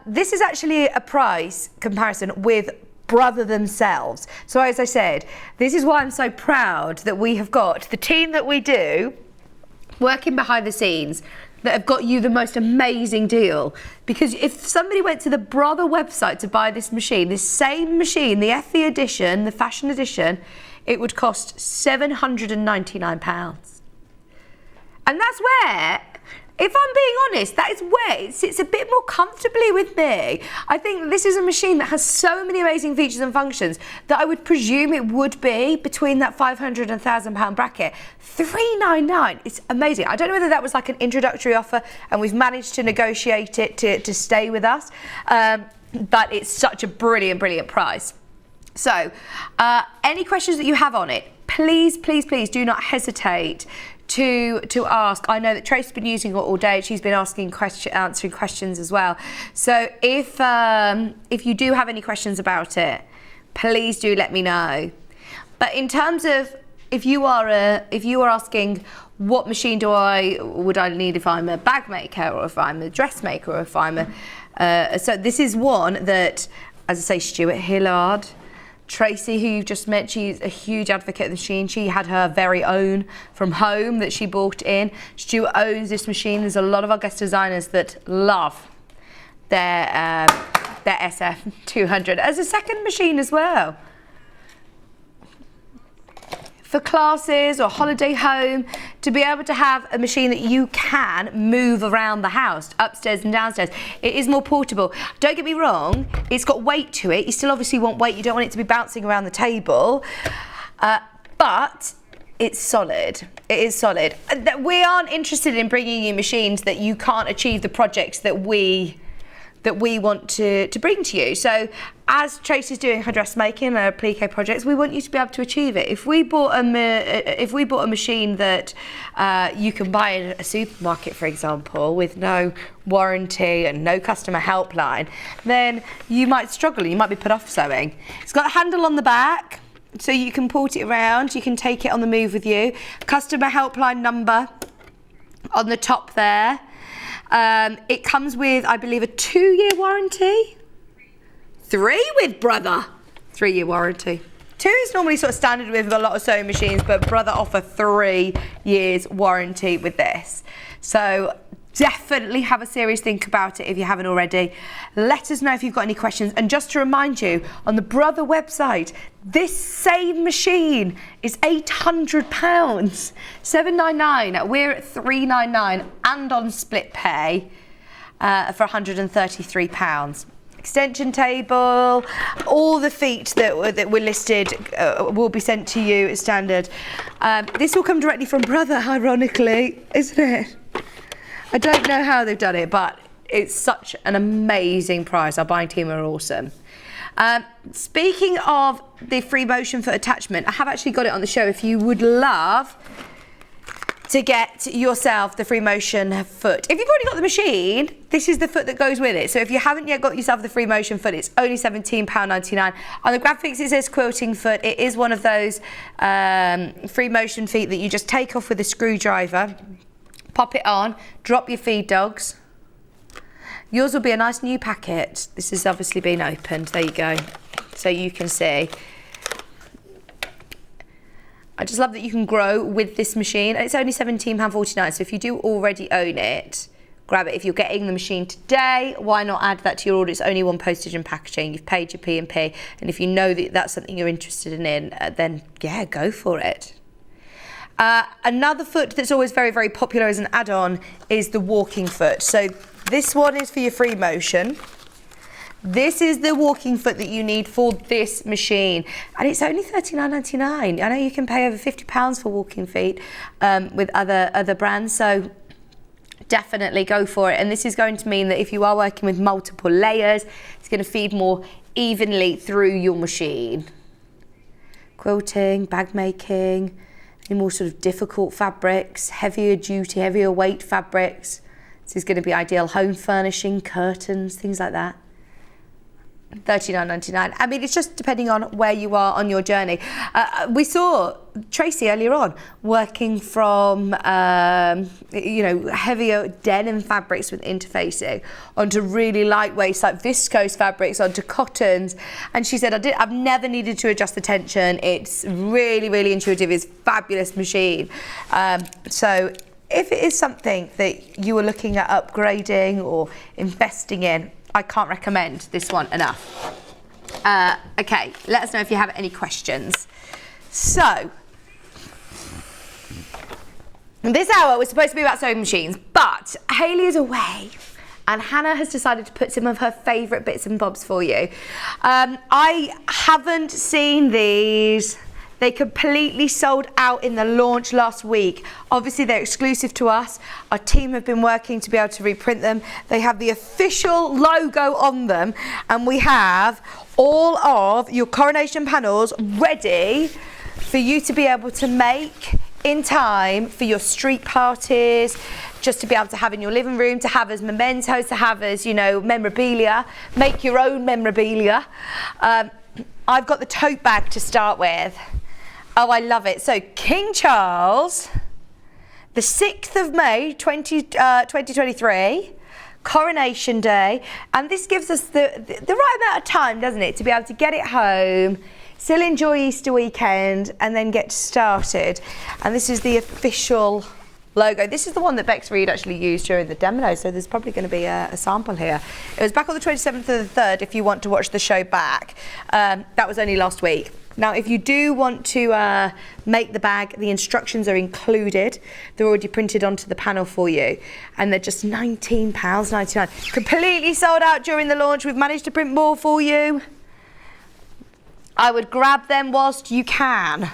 This is actually a price comparison with Brother themselves. So as I said, this is why I'm so proud that we have got the team that we do working behind the scenes that have got you the most amazing deal. Because if somebody went to the Brother website to buy this machine, this same machine, the FE edition, the fashion edition, it would cost £799. And that's where, if I'm being honest, that is where it sits a bit more comfortably with me. I think this is a machine that has so many amazing features and functions that I would presume it would be between that £500 and £1,000 bracket. £399, it's amazing. I don't know whether that was like an introductory offer and we've managed to negotiate it to stay with us, but it's such a brilliant, brilliant price. So, any questions that you have on it, please do not hesitate to ask. I know that Tracey's been using it all day. She's been answering questions as well. So if you do have any questions about it, please do let me know. But in terms of if you are asking what machine would I need if I'm a bag maker, or if I'm a dressmaker, or if I'm so this is one that, as I say, Stuart Hillard, Tracey, who you've just met, she's a huge advocate of the machine. She had her very own from home that she bought in. Stuart owns this machine. There's a lot of our guest designers that love their SF200 as a second machine as well. For classes or holiday home, to be able to have a machine that you can move around the house, upstairs and downstairs. It is more portable. Don't get me wrong, it's got weight to it. You still obviously want weight. You don't want it to be bouncing around the table. But it's solid. It is solid. We aren't interested in bringing you machines that you can't achieve the projects that we want to bring to you. So as Tracey's doing her dressmaking and her applique projects, we want you to be able to achieve it. If we bought a machine that you can buy in a supermarket, for example, with no warranty and no customer helpline, then you might struggle. You might be put off sewing. It's got a handle on the back, so you can port it around. You can take it on the move with you. Customer helpline number on the top there. It comes with, I believe, a 2-year warranty. 3 with Brother. 3-year warranty. 2 is normally sort of standard with a lot of sewing machines, but Brother offer 3 years warranty with this. So definitely have a serious think about it if you haven't already. Let us know if you've got any questions. And just to remind you, on the Brother website, this same machine is £800, $799. We're at $399 and on split pay for £133. Extension table, all the feet that were listed will be sent to you as standard. This will come directly from Brother, ironically, isn't it? I don't know how they've done it, but it's such an amazing price. Our buying team are awesome. Speaking of the free motion foot attachment, I have actually got it on the show. If you would love to get yourself the free motion foot, if you've already got the machine, this is the foot that goes with it. So if you haven't yet got yourself the free motion foot, it's only £17.99. On the graphics it says quilting foot. It is one of those free motion feet that you just take off with a screwdriver, pop it on, drop your feed dogs. Yours will be a nice new packet. This has obviously been opened. There you go. So you can see. I just love that you can grow with this machine. It's only £17.49. So if you do already own it, grab it. If you're getting the machine today, why not add that to your order? It's only one postage and packaging. You've paid your P&P. And if you know that that's something you're interested in, then yeah, go for it. Another foot that's always very, very popular as an add-on is the walking foot. So this one is for your free motion. This is the walking foot that you need for this machine. And it's only $39.99. I know you can pay over £50 for walking feet with other brands. So definitely go for it. And this is going to mean that if you are working with multiple layers, it's going to feed more evenly through your machine. Quilting, bag making, any more sort of difficult fabrics, heavier duty, heavier weight fabrics. This is going to be ideal. Home furnishing, curtains, things like that. $39.99. I mean, it's just depending on where you are on your journey. We saw Tracey earlier on working from, heavier denim fabrics with interfacing onto really lightweight, like viscose fabrics, onto cottons. And she said, I've never needed to adjust the tension. It's really, really intuitive. It's a fabulous machine. So if it is something that you are looking at upgrading or investing in, I can't recommend this one enough. Okay, let us know if you have any questions. So, this hour was supposed to be about sewing machines, but Hayley is away and Hannah has decided to put some of her favourite bits and bobs for you. I haven't seen these They completely sold out in the launch last week. Obviously, they're exclusive to us. Our team have been working to be able to reprint them. They have the official logo on them, and we have all of your coronation panels ready for you to be able to make in time for your street parties, just to be able to have in your living room, to have as mementos, to have as, you know, memorabilia. Make your own memorabilia. I've got the tote bag to start with. Oh, I love it. So King Charles, the 6th of May 2023, Coronation Day, and this gives us the right amount of time, doesn't it, to be able to get it home, still enjoy Easter weekend, and then get started. And this is the official logo. This is the one that Bex Reed actually used during the demo, so there's probably going to be a sample here. It was back on the 27th of the 3rd if you want to watch the show back. That was only last week. Now, if you do want to make the bag, the instructions are included. They're already printed onto the panel for you, and they're just £19.99. Completely sold out during the launch. We've managed to print more for you. I would grab them whilst you can.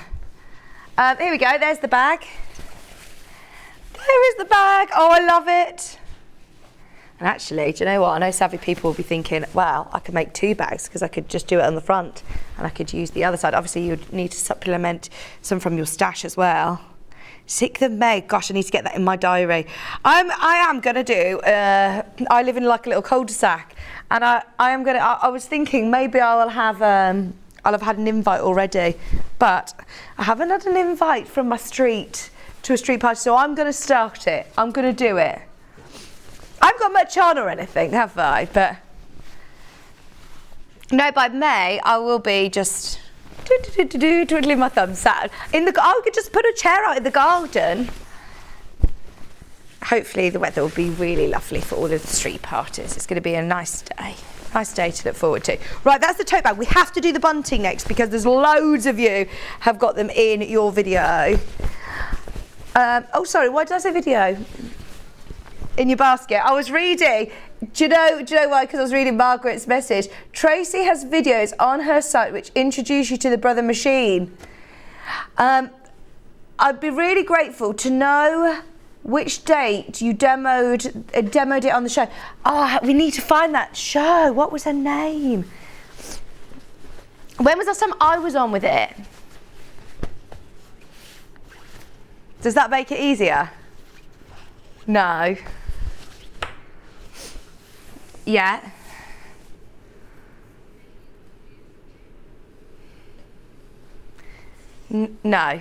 Here we go, there's the bag. There is the bag. Oh, I love it. And actually, do you know what? I know savvy people will be thinking, well, I could make 2 bags because I could just do it on the front and I could use the other side. Obviously, you'd need to supplement some from your stash as well. 6th of May. Gosh, I need to get that in my diary. I am going to do, I live in like a little cul-de-sac, and I was thinking maybe I'll have had an invite already, but I haven't had an invite from my street to a street party, so I'm going to start it. I'm going to do it. I haven't got much on or anything, have I? But no, by May I will be just twiddling my thumbs out. I could just put a chair out in the garden. Hopefully the weather will be really lovely for all of the street parties. It's going to be a nice day. Nice day to look forward to. Right, that's the tote bag. We have to do the bunting next because there's loads of you have got them in your video. Oh, sorry, why did I say video? In your basket. I was reading. Do you know why? Because I was reading Margaret's message. Tracey has videos on her site which introduce you to the Brother Machine. I'd be really grateful to know which date you demoed it on the show. Oh, we need to find that show. What was her name? When was the last time I was on with it? Does that make it easier? No. Yeah. No.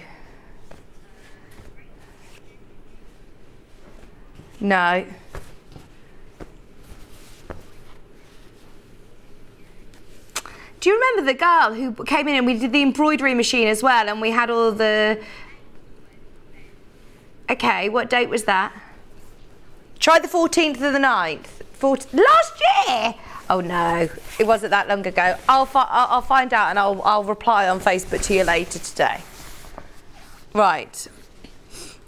No. Do you remember the girl who came in and we did the embroidery machine as well, and we had all the... Okay, what date was that? Try the 14th of the 9th. Last year? Oh no, it wasn't that long ago. I'll find out and I'll reply on Facebook to you later today. Right.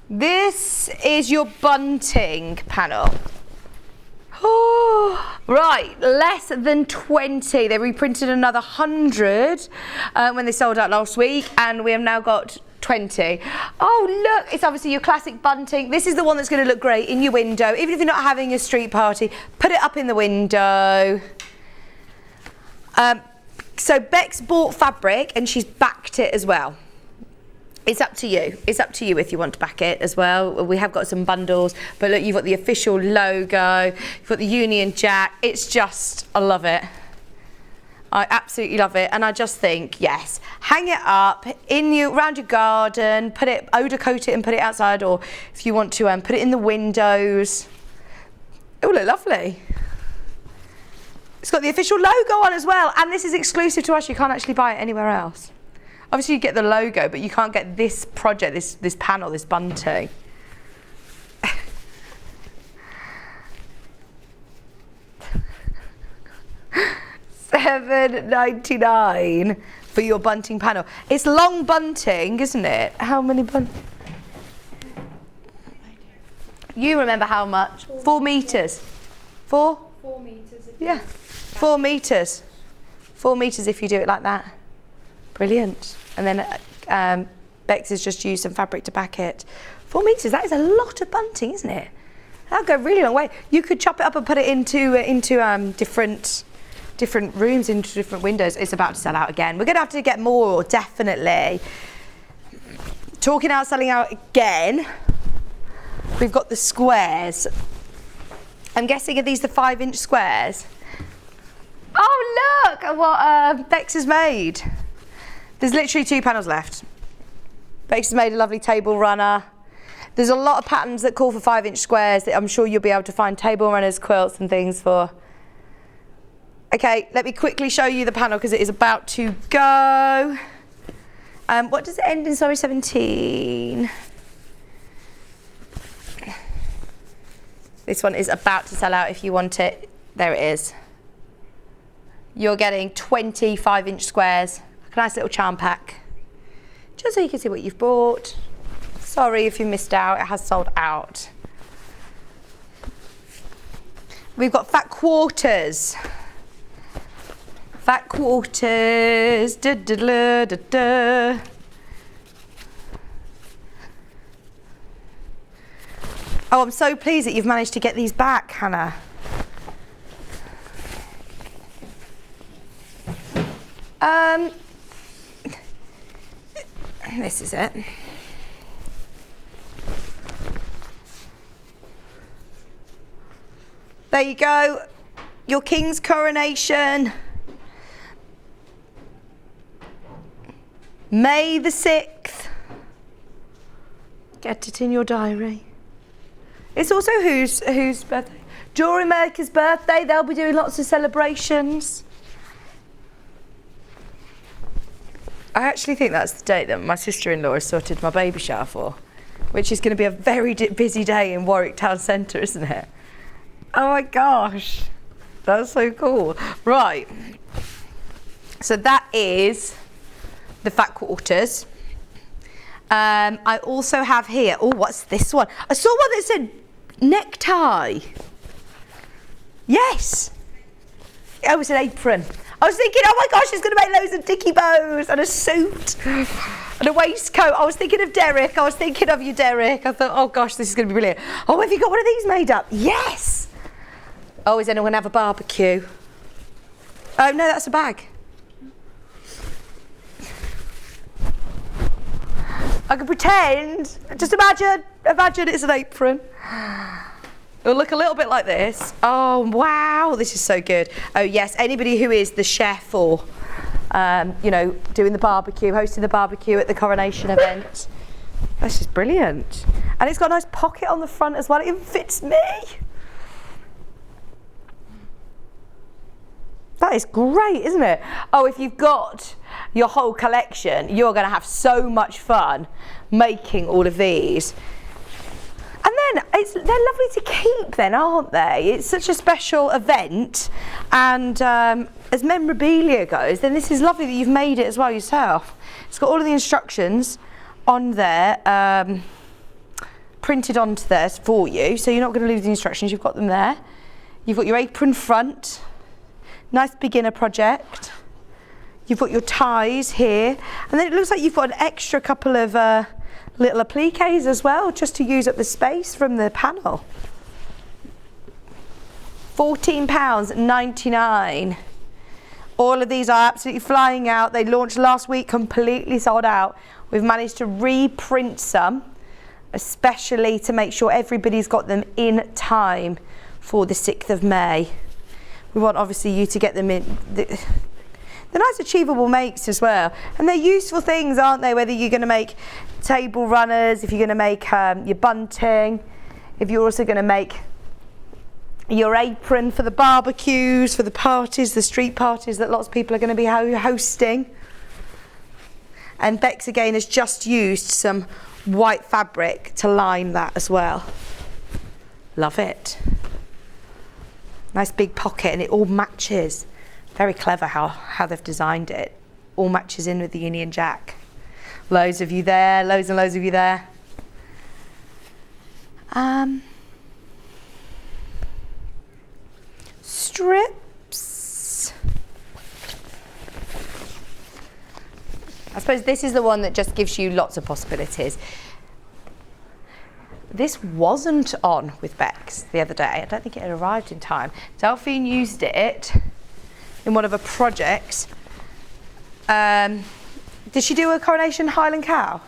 This is your bunting panel. Oh, right, less than 20. They reprinted another 100 when they sold out last week, and we have now got 20. Oh look, it's obviously your classic bunting. This is the one that's going to look great in your window. Even if you're not having a street party, put it up in the window. So Bex bought fabric and she's backed it as well. It's up to you. It's up to you if you want to back it as well. We have got some bundles, but look, you've got the official logo, you've got the Union Jack. It's just, I love it. I absolutely love it, and I just think, yes, hang it up around your garden, put it, odor coat it and put it outside, or if you want to put it in the windows. It will look lovely. It's got the official logo on as well, and this is exclusive to us. You can't actually buy it anywhere else. Obviously you get the logo, but you can't get this project, this panel, this bunting. $7.99 for your bunting panel. It's long bunting, isn't it? How many You remember how much? 4 meters. 4? 4 meters. Yeah, 4 meters. 4 meters if you do it like that. Brilliant. And then Bex has just used some fabric to back it. 4 metres, that is a lot of bunting, isn't it? That'll go a really long way. You could chop it up and put it into different rooms, into different windows. It's about to sell out again. We're going to have to get more, definitely. Talking about selling out again, we've got the squares. I'm guessing, are these the 5-inch squares? Oh, look at what Bex has made. There's literally 2 panels left. Bex has made a lovely table runner. There's a lot of patterns that call for 5-inch squares that I'm sure you'll be able to find table runners, quilts and things for. Okay, let me quickly show you the panel because it is about to go. What does it end in? Sorry, 17. This one is about to sell out if you want it. There it is. You're getting 25-inch squares. A nice little charm pack. Just so you can see what you've bought. Sorry if you missed out, it has sold out. We've got fat quarters. Fat quarters. Da, da, da, da, da. Oh, I'm so pleased that you've managed to get these back, Hannah. This is it. There you go, your king's coronation. May the 6th. Get it in your diary. It's also whose birthday? Jory Merker's birthday. They'll be doing lots of celebrations. I actually think that's the date that my sister-in-law has sorted my baby shower for, which is going to be a very busy day in Warwick Town Centre, isn't it? Oh my gosh, that's so cool. Right, so that is the fat quarters. I also have here, oh, what's this one? I saw one that said necktie. Yes. Oh, it's an apron. I was thinking, oh my gosh, she's going to make loads of dicky bows and a suit and a waistcoat. I was thinking of Derek. I was thinking of you, Derek. I thought, oh gosh, this is going to be brilliant. Oh, have you got one of these made up? Yes. Oh, is anyone going to have a barbecue? Oh, no, that's a bag. I can pretend. Just imagine it's an apron. It'll look a little bit like this. Oh, wow, this is so good. Oh, yes, anybody who is the chef or, you know, doing the barbecue, hosting the barbecue at the coronation event. This is brilliant. And it's got a nice pocket on the front as well. It even fits me. That is great, isn't it? Oh, if you've got your whole collection, you're going to have so much fun making all of these. And then they're lovely to keep then, aren't they? It's such a special event. And as memorabilia goes, then this is lovely that you've made it as well yourself. It's got all of the instructions on there, printed onto there for you. So you're not going to lose the instructions, you've got them there. You've got your apron front. Nice beginner project. You've got your ties here. And then it looks like you've got an extra couple of little appliques as well, just to use up the space from the panel. £14.99. All of these are absolutely flying out. They launched last week, completely sold out. We've managed to reprint some, especially to make sure everybody's got them in time for the 6th of May. We want obviously you to get them in. They're nice achievable makes as well, and they're useful things, aren't they? Whether you're going to make table runners, if you're going to make your bunting, if you're also going to make your apron for the barbecues, for the parties, the street parties that lots of people are going to be hosting. And Bex again has just used some white fabric to line that as well. Love it. Nice big pocket, and it all matches. Very clever how they've designed it. All matches in with the Union Jack. Loads of you there, loads and loads of you there. Strips. I suppose suppose this is the one that just gives you lots of possibilities. This wasn't on with Bex the other day. I don't think it had arrived in time. Delphine used it in one of her projects. Did she do a Coronation Highland Cow?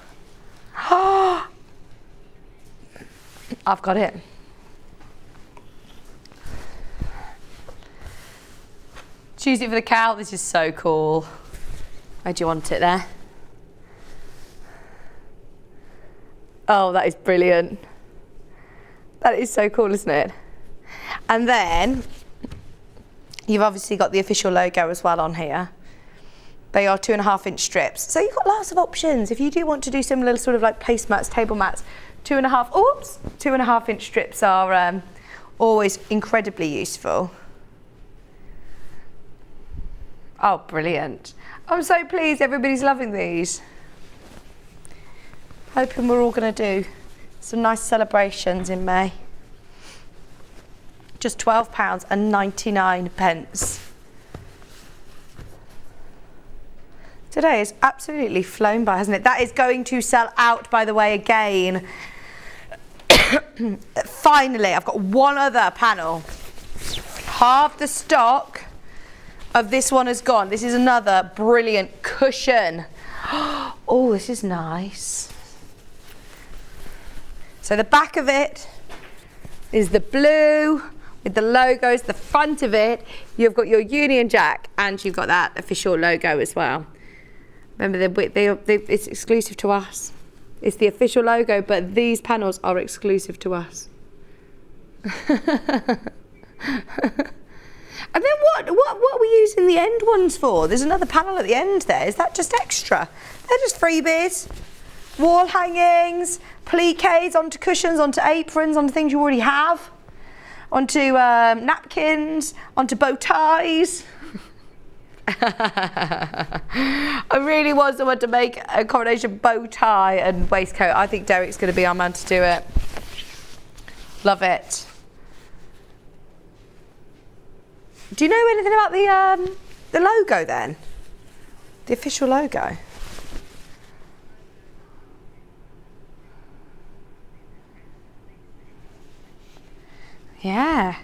I've got it. Choose it for the cow. This is so cool. Where do you want it there? Oh, that is brilliant. That is so cool, isn't it? And then you've obviously got the official logo as well on here. They are 2.5-inch strips. So you've got lots of options. If you do want to do some little sort of like placemats, table mats, 2.5-inch strips are always incredibly useful. Oh, brilliant. I'm so pleased everybody's loving these. Hoping we're all going to do some nice celebrations in May. Just £12.99. Today has absolutely flown by, hasn't it? That is going to sell out, by the way, again. Finally, I've got one other panel. Half the stock of this one has gone. This is another brilliant cushion. Oh, this is nice. So the back of it is the blue with the logos. The front of it, you've got your Union Jack and you've got that official logo as well. Remember, it's exclusive to us. It's the official logo, but these panels are exclusive to us. And then what are we using the end ones for? There's another panel at the end there. Is that just extra? They're just freebies. Wall hangings, pliques onto cushions, onto aprons, onto things you already have, onto napkins, onto bow ties. I really want someone to make a coronation bow tie and waistcoat. I think Derek's going to be our man to do it. Love it. Do you know anything about the logo then? The official logo? Yeah.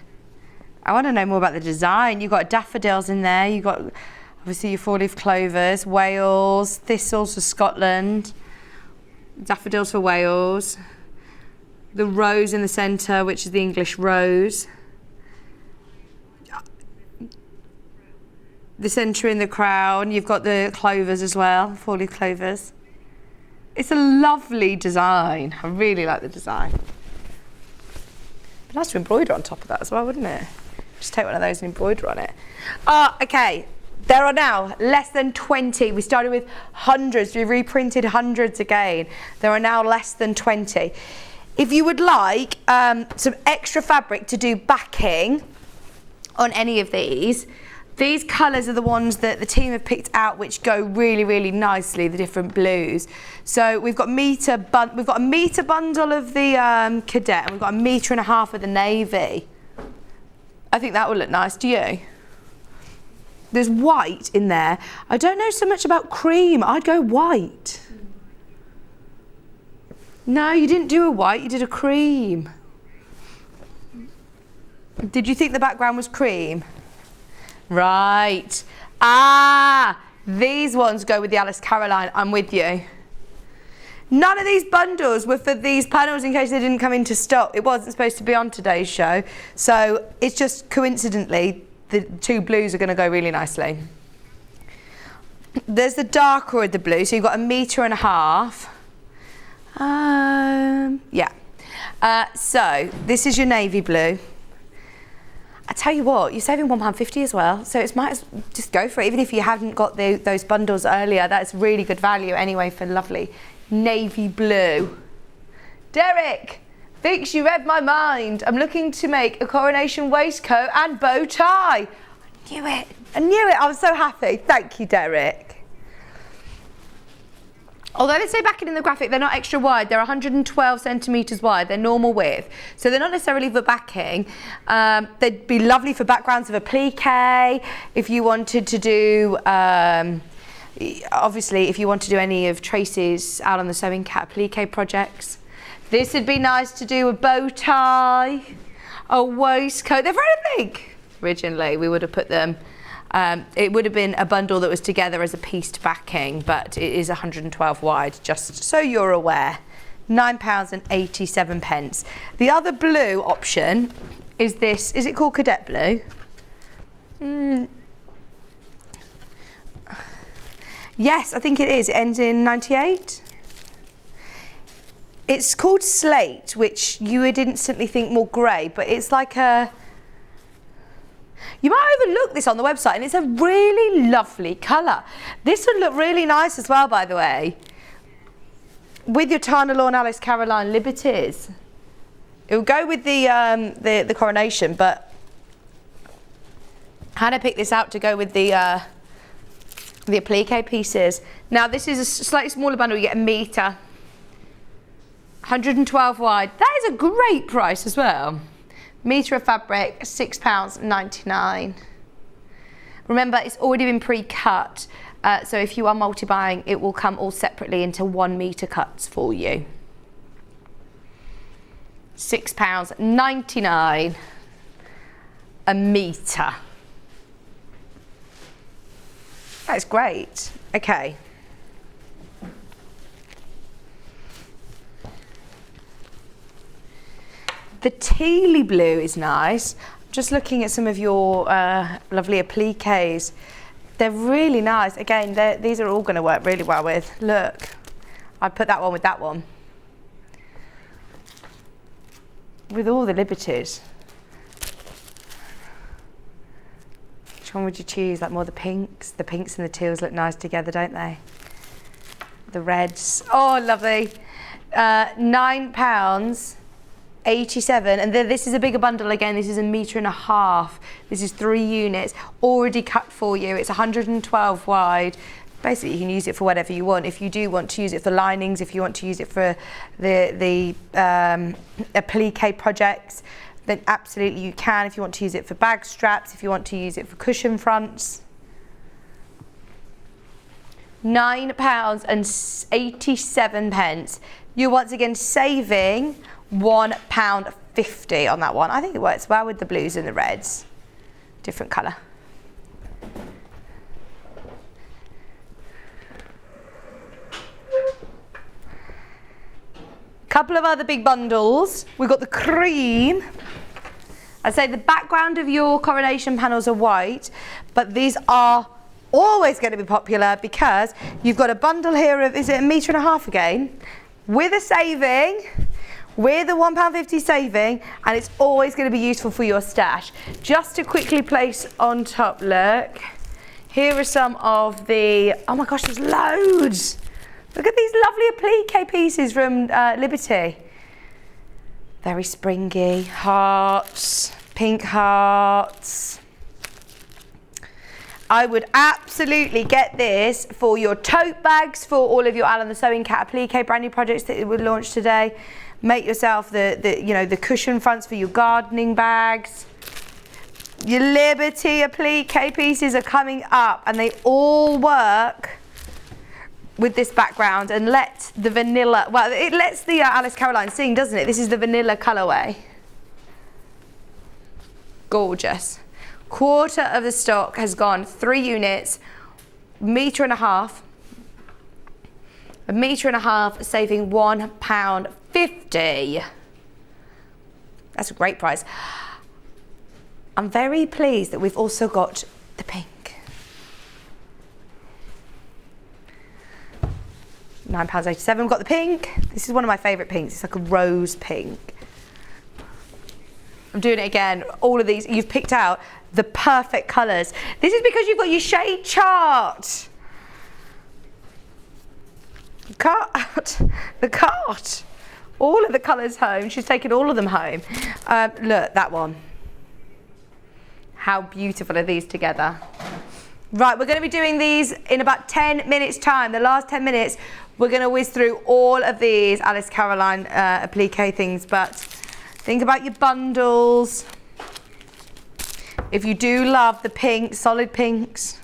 I want to know more about the design. You've got daffodils in there. You've got obviously your 4-leaf clovers, Wales, thistles for Scotland, daffodils for Wales, the rose in the centre, which is the English rose. The centre in the crown, you've got the clovers as well, 4-leaf clovers. It's a lovely design. I really like the design. But nice to embroider on top of that as well, wouldn't it? Just take one of those and embroider on it. Okay, there are now less than 20. We started with hundreds, we reprinted hundreds again. There are now less than 20. If you would like some extra fabric to do backing on any of these colours are the ones that the team have picked out, which go really, really nicely, the different blues. So we've got a metre bundle of the cadet, and we've got 1.5 metres of the navy. I think that will look nice, do you? There's white in there. I don't know so much about cream. I'd go white. No, you didn't do a white, you did a cream. Did you think the background was cream? Right. These ones go with the Alice Caroline. I'm with you. None of these bundles were for these panels in case they didn't come into stock. It wasn't supposed to be on today's show. So it's just coincidentally, the 2 blues are going to go really nicely. There's the darker of the blue. So you've got 1.5 metres. So this is your navy blue. I tell you what, you're saving £1.50 as well, so it's might as well just go for it. Even if you hadn't got those bundles earlier, that's really good value anyway for lovely navy blue. Derek, Vix, you read my mind. I'm looking to make a coronation waistcoat and bow tie. I knew it. I was so happy. Thank you, Derek. Although they say backing in the graphic, they're not extra wide. They're 112 centimetres wide. They're normal width. So they're not necessarily for backing. They'd be lovely for backgrounds of a plique. If you wanted to do, obviously, if you want to do any of Tracey's Out on the Sewing Cat applique projects, this would be nice to do a bow tie, a waistcoat. They're very big. Originally, we would have put them, it would have been a bundle that was together as a pieced backing, but it is 112 wide, just so you're aware. £9.87. The other blue option is this. Is it called Cadet Blue? Yes, I think it is. It ends in 98. It's called Slate, which you would instantly think more grey, but it's like a... You might overlook this on the website, and it's a really lovely colour. This would look really nice as well, by the way, with your Tana Lawn Alice Caroline Liberties. It will go with the coronation, but Hannah picked this out to go with the applique pieces. Now this is a slightly smaller bundle. You get a metre, 112 wide. That is a great price as well. Metre of fabric, £6.99. Remember, it's already been pre-cut, so if you are multi-buying, it will come all separately into 1 metre cuts for you. £6.99 a metre. That's great. Okay. The tealy blue is nice. Just looking at some of your lovely appliques. They're really nice. Again, these are all going to work really well with. Look, I'd put that one with that one. With all the liberties. Which one would you choose? Like more the pinks? The pinks and the teals look nice together, don't they? The reds. Oh, lovely. £9.87, and this is a bigger bundle again. This is a metre and a half. This is 3 units already cut for you. It's 112 wide. Basically, you can use it for whatever you want. If you do want to use it for linings, if you want to use it for the applique projects, then absolutely you can. If you want to use it for bag straps, if you want to use it for cushion fronts. £9.87. You're once again saving £1.50 on that one. I think it works well with the blues and the reds. Different colour. Couple of other big bundles. We've got the cream. I'd say the background of your coronation panels are white, but these are always going to be popular because you've got a bundle here of, is it a metre and a half again? With a saving, with a £1.50 saving, and it's always going to be useful for your stash. Just to quickly place on top, look. Here are some of the, oh my gosh, there's loads. Look at these lovely applique pieces from Liberty. Very springy, hearts, pink hearts. I would absolutely get this for your tote bags, for all of your Alan the Sewing Cat applique brand new projects that we launched today. Make yourself the cushion fronts for your gardening bags. Your Liberty applique pieces are coming up, and they all work with this background and let the vanilla, well, it lets the Alice Caroline sing, doesn't it? This is the vanilla colourway. Gorgeous. Quarter of the stock has gone, 3 units, metre and a half. A metre and a half, saving £1.50. That's a great price. I'm very pleased that we've also got the pink. £9.87. We've got the pink. This is one of my favourite pinks. It's like a rose pink. I'm doing it again. All of these, you've picked out the perfect colours. This is because you've got your shade chart. The cart. All of the colours home. She's taken all of them home. Look, that one. How beautiful are these together? Right, we're going to be doing these in about 10 minutes time. The last 10 minutes, we're going to whiz through all of these Alice Caroline applique things, but think about your bundles. If you do love the pink, solid pinks.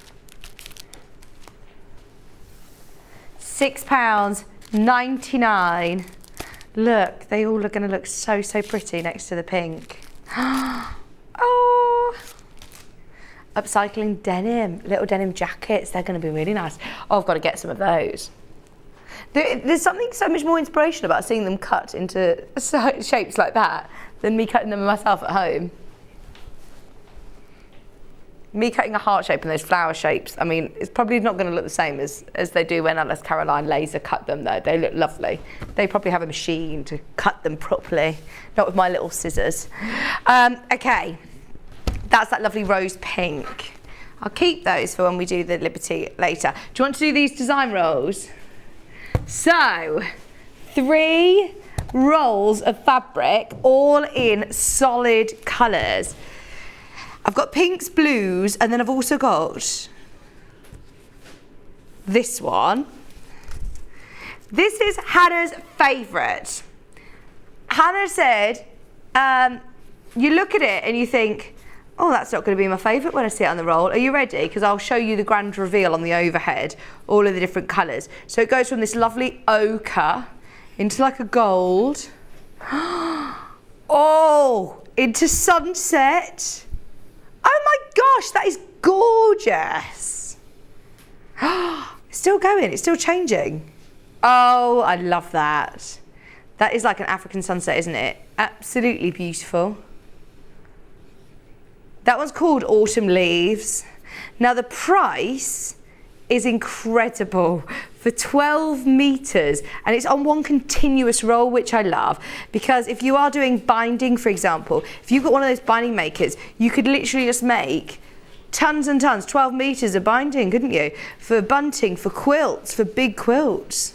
£6.99. Look, they all are going to look so pretty next to the pink. Oh, upcycling denim, little denim jackets. They're going to be really nice. Oh, I've got to get some of those. There's something so much more inspirational about seeing them cut into shapes like that than me cutting them myself at home. Me cutting a heart shape and those flower shapes, I mean, it's probably not going to look the same as they do when Alice Caroline laser cut them, though. They look lovely. They probably have a machine to cut them properly, not with my little scissors. Okay, that's that lovely rose pink. I'll keep those for when we do the Liberty later. Do you want to do these design rolls? So, 3 rolls of fabric, all in solid colours. I've got pinks, blues, and then I've also got this one. This is Hannah's favourite. Hannah said, you look at it and you think, oh, that's not going to be my favourite when I see it on the roll. Are you ready? Because I'll show you the grand reveal on the overhead, all of the different colours. So it goes from this lovely ochre into like a gold. Oh, into sunset. Oh my gosh, that is gorgeous. It's still going, it's still changing. Oh, I love that. That is like an African sunset, isn't it? Absolutely beautiful. That one's called Autumn Leaves. Now the price is incredible for 12 meters, and it's on one continuous roll, which I love, because if you are doing binding, for example, if you've got one of those binding makers, you could literally just make tons and tons, 12 meters of binding, couldn't you? For bunting, for quilts, for big quilts.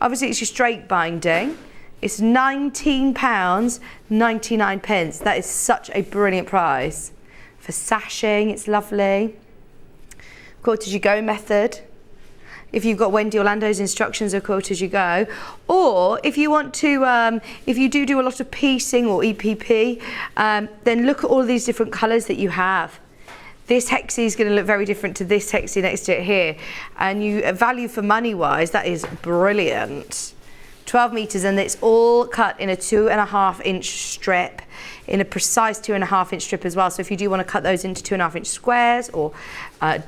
Obviously it's your straight binding. It's £19.99. That is such a brilliant price. For sashing, it's lovely. Quilt as you go method. If you've got Wendy Orlando's instructions of quilt as you go, or if you want to, if you do a lot of piecing or EPP, then look at all of these different colours that you have. This hexie is going to look very different to this hexie next to it here, and you value for money wise, that is brilliant. 12 meters, and it's all cut in a 2.5 inch strip, in a precise 2.5 inch strip as well. So if you do want to cut those into 2.5 inch squares or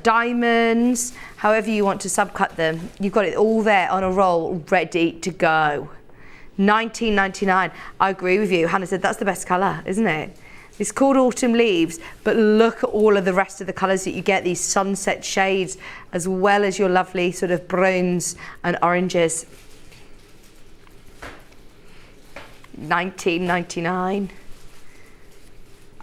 diamonds, however you want to subcut them, you've got it all there on a roll ready to go. £19.99. I agree with you. Hannah said that's the best colour, isn't it? It's called Autumn Leaves, but look at all of the rest of the colours that you get, these sunset shades, as well as your lovely sort of browns and oranges. £19.99.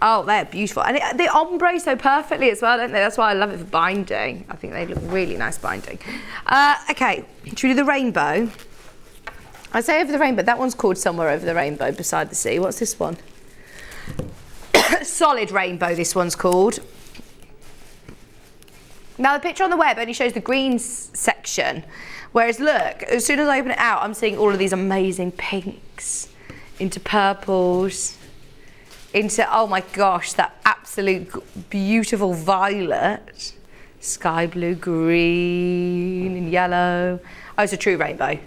Oh, they're beautiful. And they ombre so perfectly as well, don't they? That's why I love it for binding. I think they look really nice binding. Okay, should we do the rainbow? I say over the rainbow. That one's called Somewhere Over the Rainbow, Beside the Sea. What's this one? Solid Rainbow, this one's called. Now, the picture on the web only shows the green section. Whereas, look, as soon as I open it out, I'm seeing all of these amazing pinks, into purples, into, oh my gosh, that absolute beautiful violet, sky blue, green and yellow. Oh, it's a true rainbow.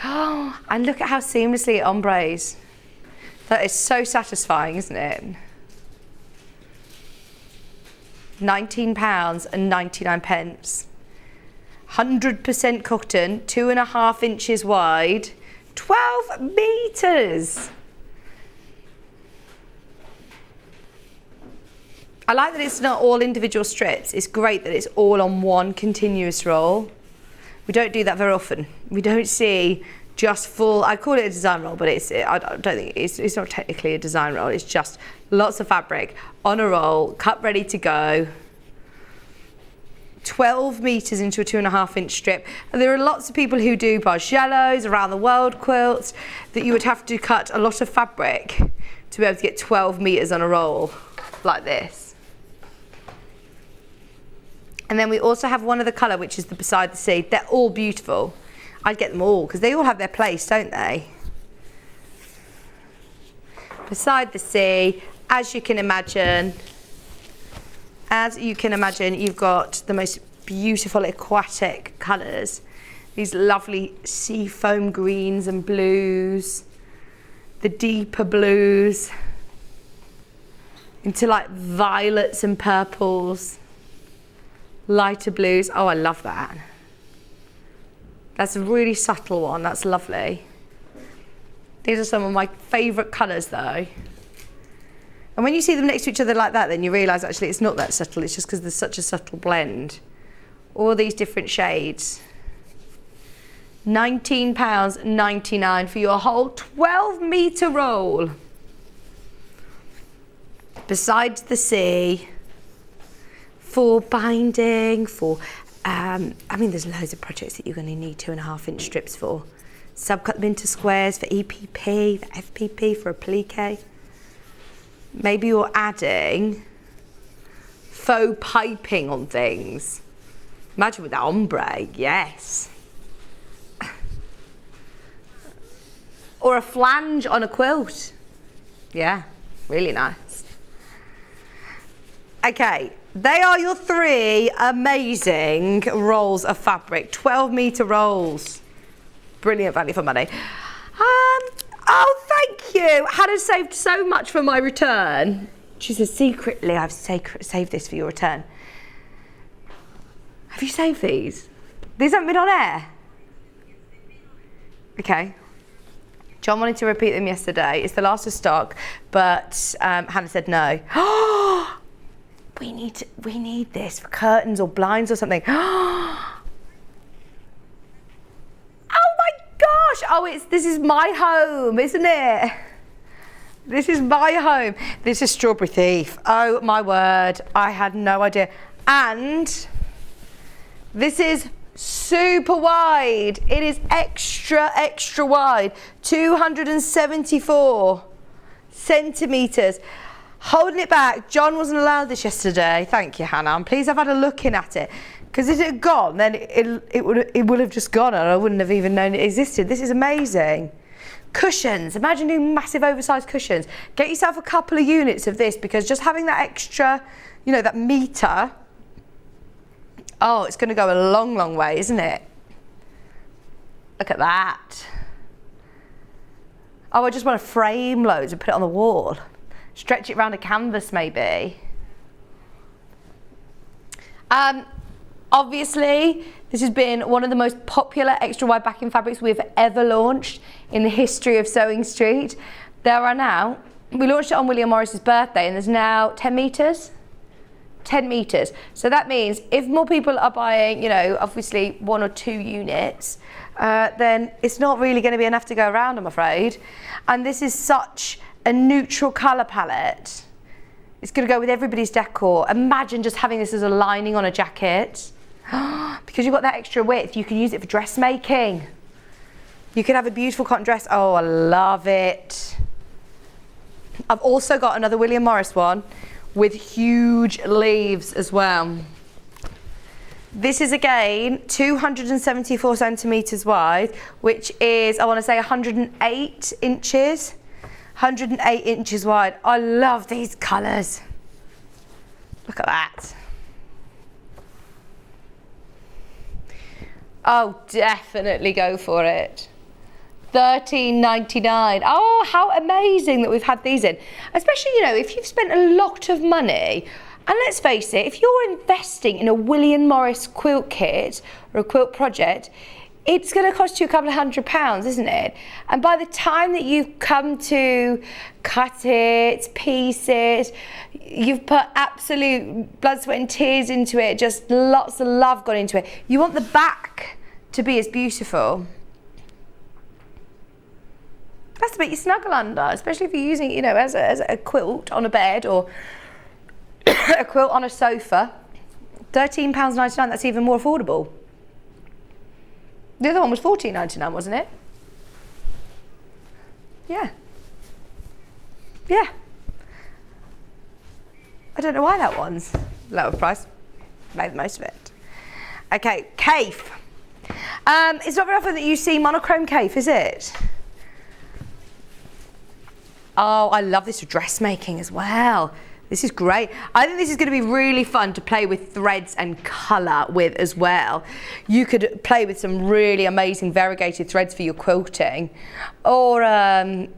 Oh, and look at how seamlessly it ombres. That is so satisfying, isn't it? £19.99. 100% cotton, 2.5 inches wide, 12 meters. I like that it's not all individual strips. It's great that it's all on one continuous roll. We don't do that very often. We don't see just full, I call it a design roll, but I don't think it's not technically a design roll. It's just lots of fabric on a roll, cut ready to go. 12 meters into a 2.5 inch strip. And there are lots of people who do Bargellos, around the world quilts, that you would have to cut a lot of fabric to be able to get 12 meters on a roll like this. And then we also have one other colour, which is the Beside the Sea. They're all beautiful. I'd get them all because they all have their place, don't they? Beside the Sea, as you can imagine, you've got the most beautiful aquatic colours. These lovely sea foam greens and blues, the deeper blues, into like violets and purples, lighter blues. Oh, I love that. That's a really subtle one, that's lovely. These are some of my favourite colours though. And when you see them next to each other like that, then you realise actually it's not that subtle, it's just because there's such a subtle blend. All these different shades. £19.99 for your whole 12-metre roll. Besides the sea, for binding, for, I mean, there's loads of projects that you're going to need 2.5-inch strips for. Subcut them into squares for EPP, for FPP, for applique. Maybe you're adding faux piping on things. Imagine with that ombre, yes. Or a flange on a quilt. Yeah, really nice. Okay, they are your 3 amazing rolls of fabric, 12-metre rolls. Brilliant value for money. Oh, thank you. Hannah saved so much for my return. She says, secretly, I've saved this for your return. Have you saved these? These haven't been on air? Okay. John wanted to repeat them yesterday. It's the last of stock, but Hannah said no. We need this for curtains or blinds or something. Oh my gosh! Oh, this is my home, isn't it? This is my home. This is Strawberry Thief. Oh my word! I had no idea. And this is super wide. It is extra wide. 274 centimetres. Holding it back. John wasn't allowed this yesterday. Thank you, Hannah. I'm pleased I've had a look in at it. Because if it had gone, then it would have just gone and I wouldn't have even known it existed. This is amazing. Cushions. Imagine doing massive oversized cushions. Get yourself a couple of units of this because just having that extra, you know, that metre, oh, it's going to go a long, long way, isn't it? Look at that. Oh, I just want to frame loads and put it on the wall. Stretch it around a canvas, maybe. Obviously, this has been one of the most popular extra wide backing fabrics we've ever launched in the history of Sewing Street. There are now, we launched it on William Morris's birthday, and there's now 10 metres. 10 metres. So that means if more people are buying, you know, obviously 1 or 2 units, then it's not really going to be enough to go around, I'm afraid. And this is such a neutral colour palette. It's going to go with everybody's decor. Imagine just having this as a lining on a jacket. Because you've got that extra width, you can use it for dressmaking. You can have a beautiful cotton dress. Oh, I love it. I've also got another William Morris one with huge leaves as well. This is again 274 centimetres wide, which is, I want to say 108 inches. 108 inches wide. I love these colours. Look at that. Oh, definitely go for it. $13.99. Oh, how amazing that we've had these in. Especially, you know, if you've spent a lot of money, and let's face it, if you're investing in a William Morris quilt kit or a quilt project, it's going to cost you a couple of £100, isn't it? And by the time that you've come to cut it, piece it, you've put absolute blood, sweat and tears into it, just lots of love gone into it. You want the back to be as beautiful. That's the bit you snuggle under, especially if you're using it, you know, as a quilt on a bed or a quilt on a sofa. £13.99, that's even more affordable. The other one was $14.99, wasn't it? Yeah. Yeah. I don't know why that one's lower price. Made the most of it. Okay, Cafe. It's not very often that you see monochrome Cafe, is it? Oh, I love this for dressmaking as well. This is great. I think this is going to be really fun to play with threads and colour with as well. You could play with some really amazing variegated threads for your quilting. Or I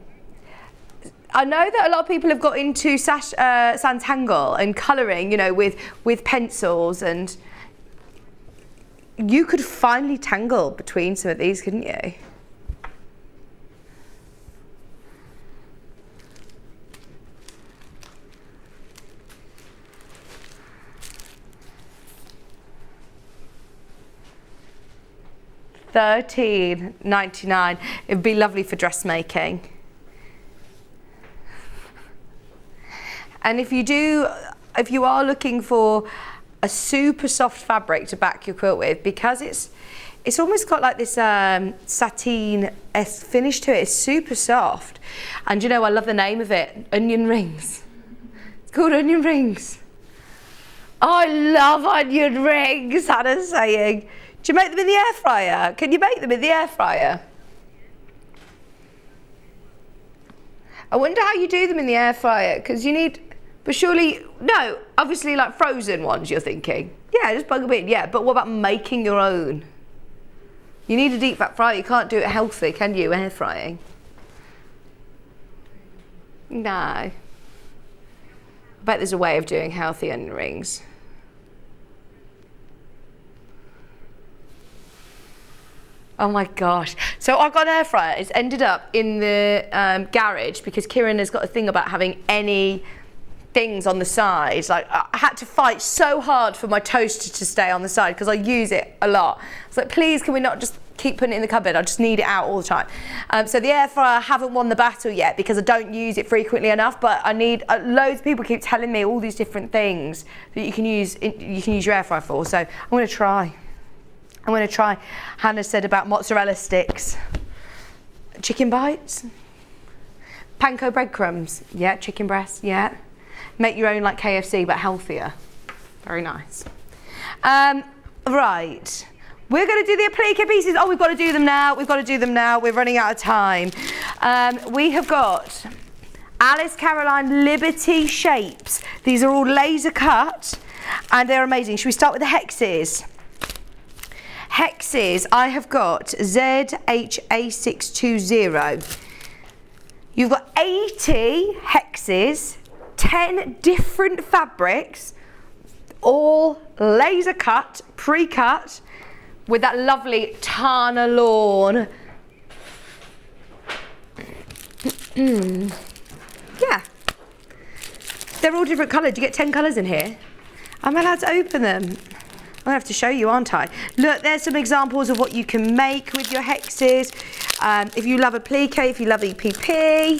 know that a lot of people have got into Sanntangle and colouring, you know, with pencils, and you could finely tangle between some of these, couldn't you? $13.99. It would be lovely for dressmaking. And if you are looking for a super soft fabric to back your quilt with, because it's almost got like this sateen-esque finish to it. It's super soft. And you know, I love the name of it, onion rings. It's called onion rings. I love onion rings, Hannah's saying. Do you make them in the air fryer? Can you make them in the air fryer? I wonder how you do them in the air fryer, because you need, but surely, no, obviously like frozen ones you're thinking. Yeah, just plug them in, yeah, but what about making your own? You need a deep fat fryer, you can't do it healthy, can you, air frying? No. I bet there's a way of doing healthy onion rings. Oh my gosh. So I've got an air fryer. It's ended up in the garage because Kieran has got a thing about having any things on the side. Like, I had to fight so hard for my toaster to stay on the side because I use it a lot. It's like, please, can we not just keep putting it in the cupboard? I just need it out all the time. So the air fryer, I haven't won the battle yet because I don't use it frequently enough, but I need, loads of people keep telling me all these different things that you can use your air fryer for. So I'm going to try. Hannah said about mozzarella sticks. Chicken bites. Panko breadcrumbs. Yeah, chicken breast, yeah. Make your own like KFC but healthier. Very nice. Right. We're going to do the applique pieces. Oh, we've got to do them now. We're running out of time. We have got Alice Caroline Liberty shapes. These are all laser cut and they're amazing. Should we start with the hexes? Hexes, I have got ZHA620. You've got 80 hexes, 10 different fabrics, all laser cut, pre-cut, with that lovely Tana lawn. Yeah. They're all different colours. Do you get 10 colours in here? I'm allowed to open them. I have to show you, aren't I? Look, there's some examples of what you can make with your hexes. If you love applique, if you love EPP,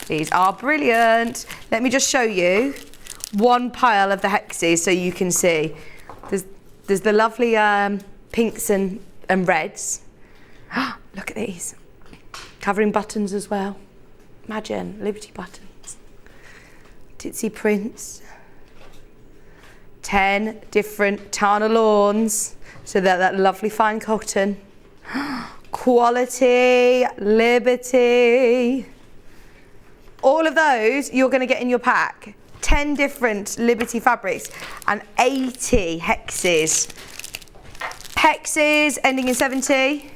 these are brilliant. Let me just show you one pile of the hexes so you can see. There's the lovely pinks and reds. Look at these. Covering buttons as well. Imagine, Liberty buttons. Ditzy prints. 10 different Tana lawns, so that lovely fine cotton. Quality, Liberty. All of those you're going to get in your pack. 10 different Liberty fabrics and 80 hexes. Hexes ending in 70.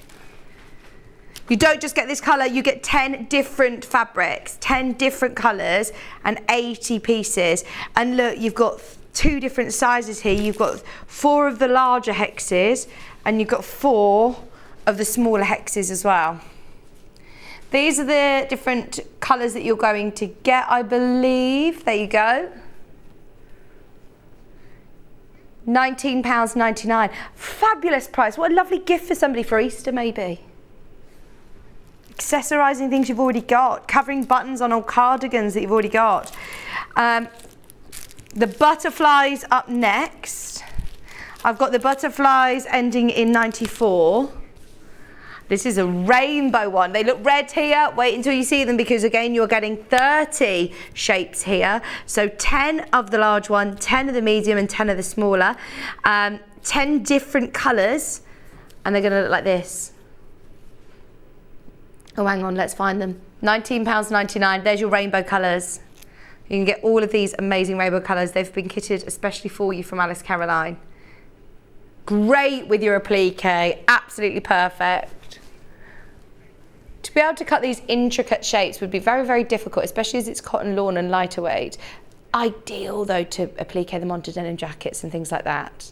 You don't just get this colour, you get 10 different fabrics, 10 different colours and 80 pieces. And look, you've got 2 different sizes here. You've got 4 of the larger hexes and you've got 4 of the smaller hexes as well. These are the different colours that you're going to get, I believe. There you go. £19.99. Fabulous price. What a lovely gift for somebody for Easter maybe. Accessorising things you've already got. Covering buttons on old cardigans that you've already got. The butterflies up next. I've got the butterflies ending in 94. This is a rainbow one. They look red here. Wait until you see them because again you're getting 30 shapes here. So 10 of the large one, 10 of the medium and 10 of the smaller. 10 different colours and they're going to look like this. Oh, hang on, let's find them. £19.99. There's your rainbow colours. You can get all of these amazing rainbow colours. They've been kitted especially for you from Alice Caroline. Great with your applique, absolutely perfect. To be able to cut these intricate shapes would be very, very difficult, especially as it's cotton lawn and lighter weight. Ideal though to applique them onto denim jackets and things like that.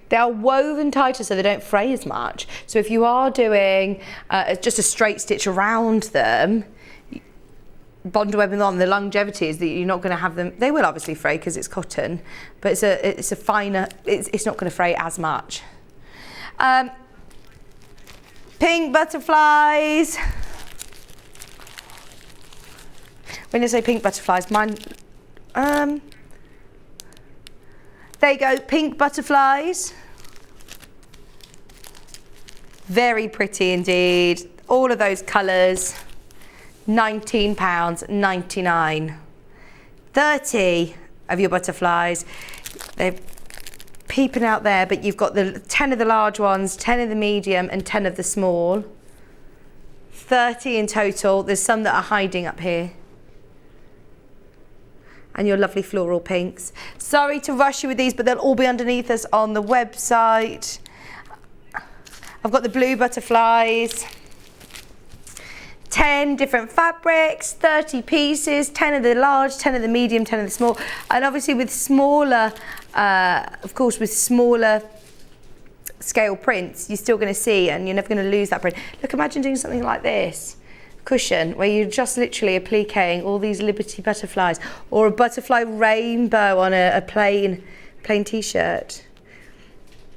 They are woven tighter so they don't fray as much. So if you are doing just a straight stitch around them, bond webbing on, the longevity is that you're not going to have them. They will obviously fray because it's cotton, but it's a finer. It's not going to fray as much. Pink butterflies. When I say pink butterflies, mine. There you go, pink butterflies. Very pretty indeed. All of those colours. £19.99. 30 of your butterflies. They're peeping out there, but you've got the 10 of the large ones, 10 of the medium, and 10 of the small. 30 in total. There's some that are hiding up here. And your lovely floral pinks. Sorry to rush you with these, but they'll all be underneath us on the website. I've got the blue butterflies. 10 different fabrics, 30 pieces, 10 of the large, 10 of the medium, 10 of the small. And obviously with smaller, of course, with smaller scale prints, you're still going to see, and you're never going to lose that print. Look, imagine doing something like this. Cushion where you're just literally appliquing all these Liberty butterflies, or a butterfly rainbow on a plain t-shirt,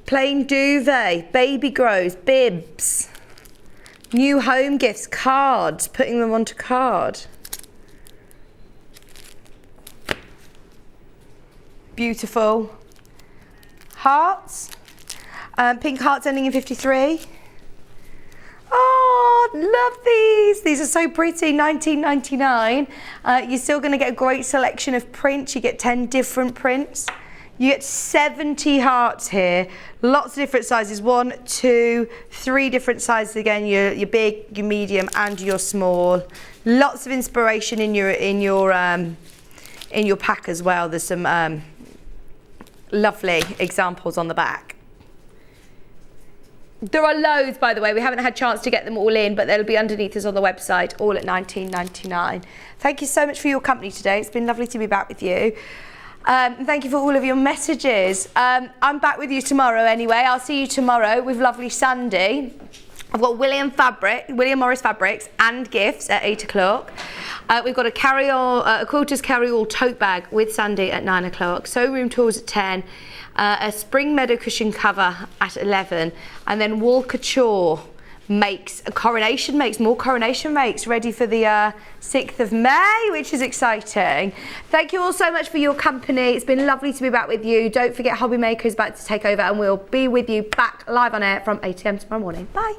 plain duvet, baby grows, bibs, new home gifts, cards, putting them onto card. Beautiful hearts, pink hearts ending in 53. Oh, love these. These are so pretty, £19.99. You're still going to get a great selection of prints. You get 10 different prints. You get 70 hearts here. Lots of different sizes. 1, 2, 3 different sizes again. Your big, your medium, and your small. Lots of inspiration in your pack as well. There's some lovely examples on the back. There are loads, by the way. We haven't had a chance to get them all in, but they'll be underneath us on the website, all at £19.99. Thank you so much for your company today. It's been lovely to be back with you. Thank you for all of your messages. I'm back with you tomorrow anyway. I'll see you tomorrow with lovely Sandy. I've got William Morris Fabrics and gifts at 8 o'clock. We've got a quilters carry-all tote bag with Sandy at 9 o'clock. Showroom tours at 10. A spring meadow cushion cover at 11, and then Wall Couture makes more coronation makes ready for the 6th of May, which is exciting. Thank you all so much for your company. It's been lovely to be back with you. Don't forget Hobby Maker is about to take over, and we'll be with you back live on air from 8 AM tomorrow morning. Bye.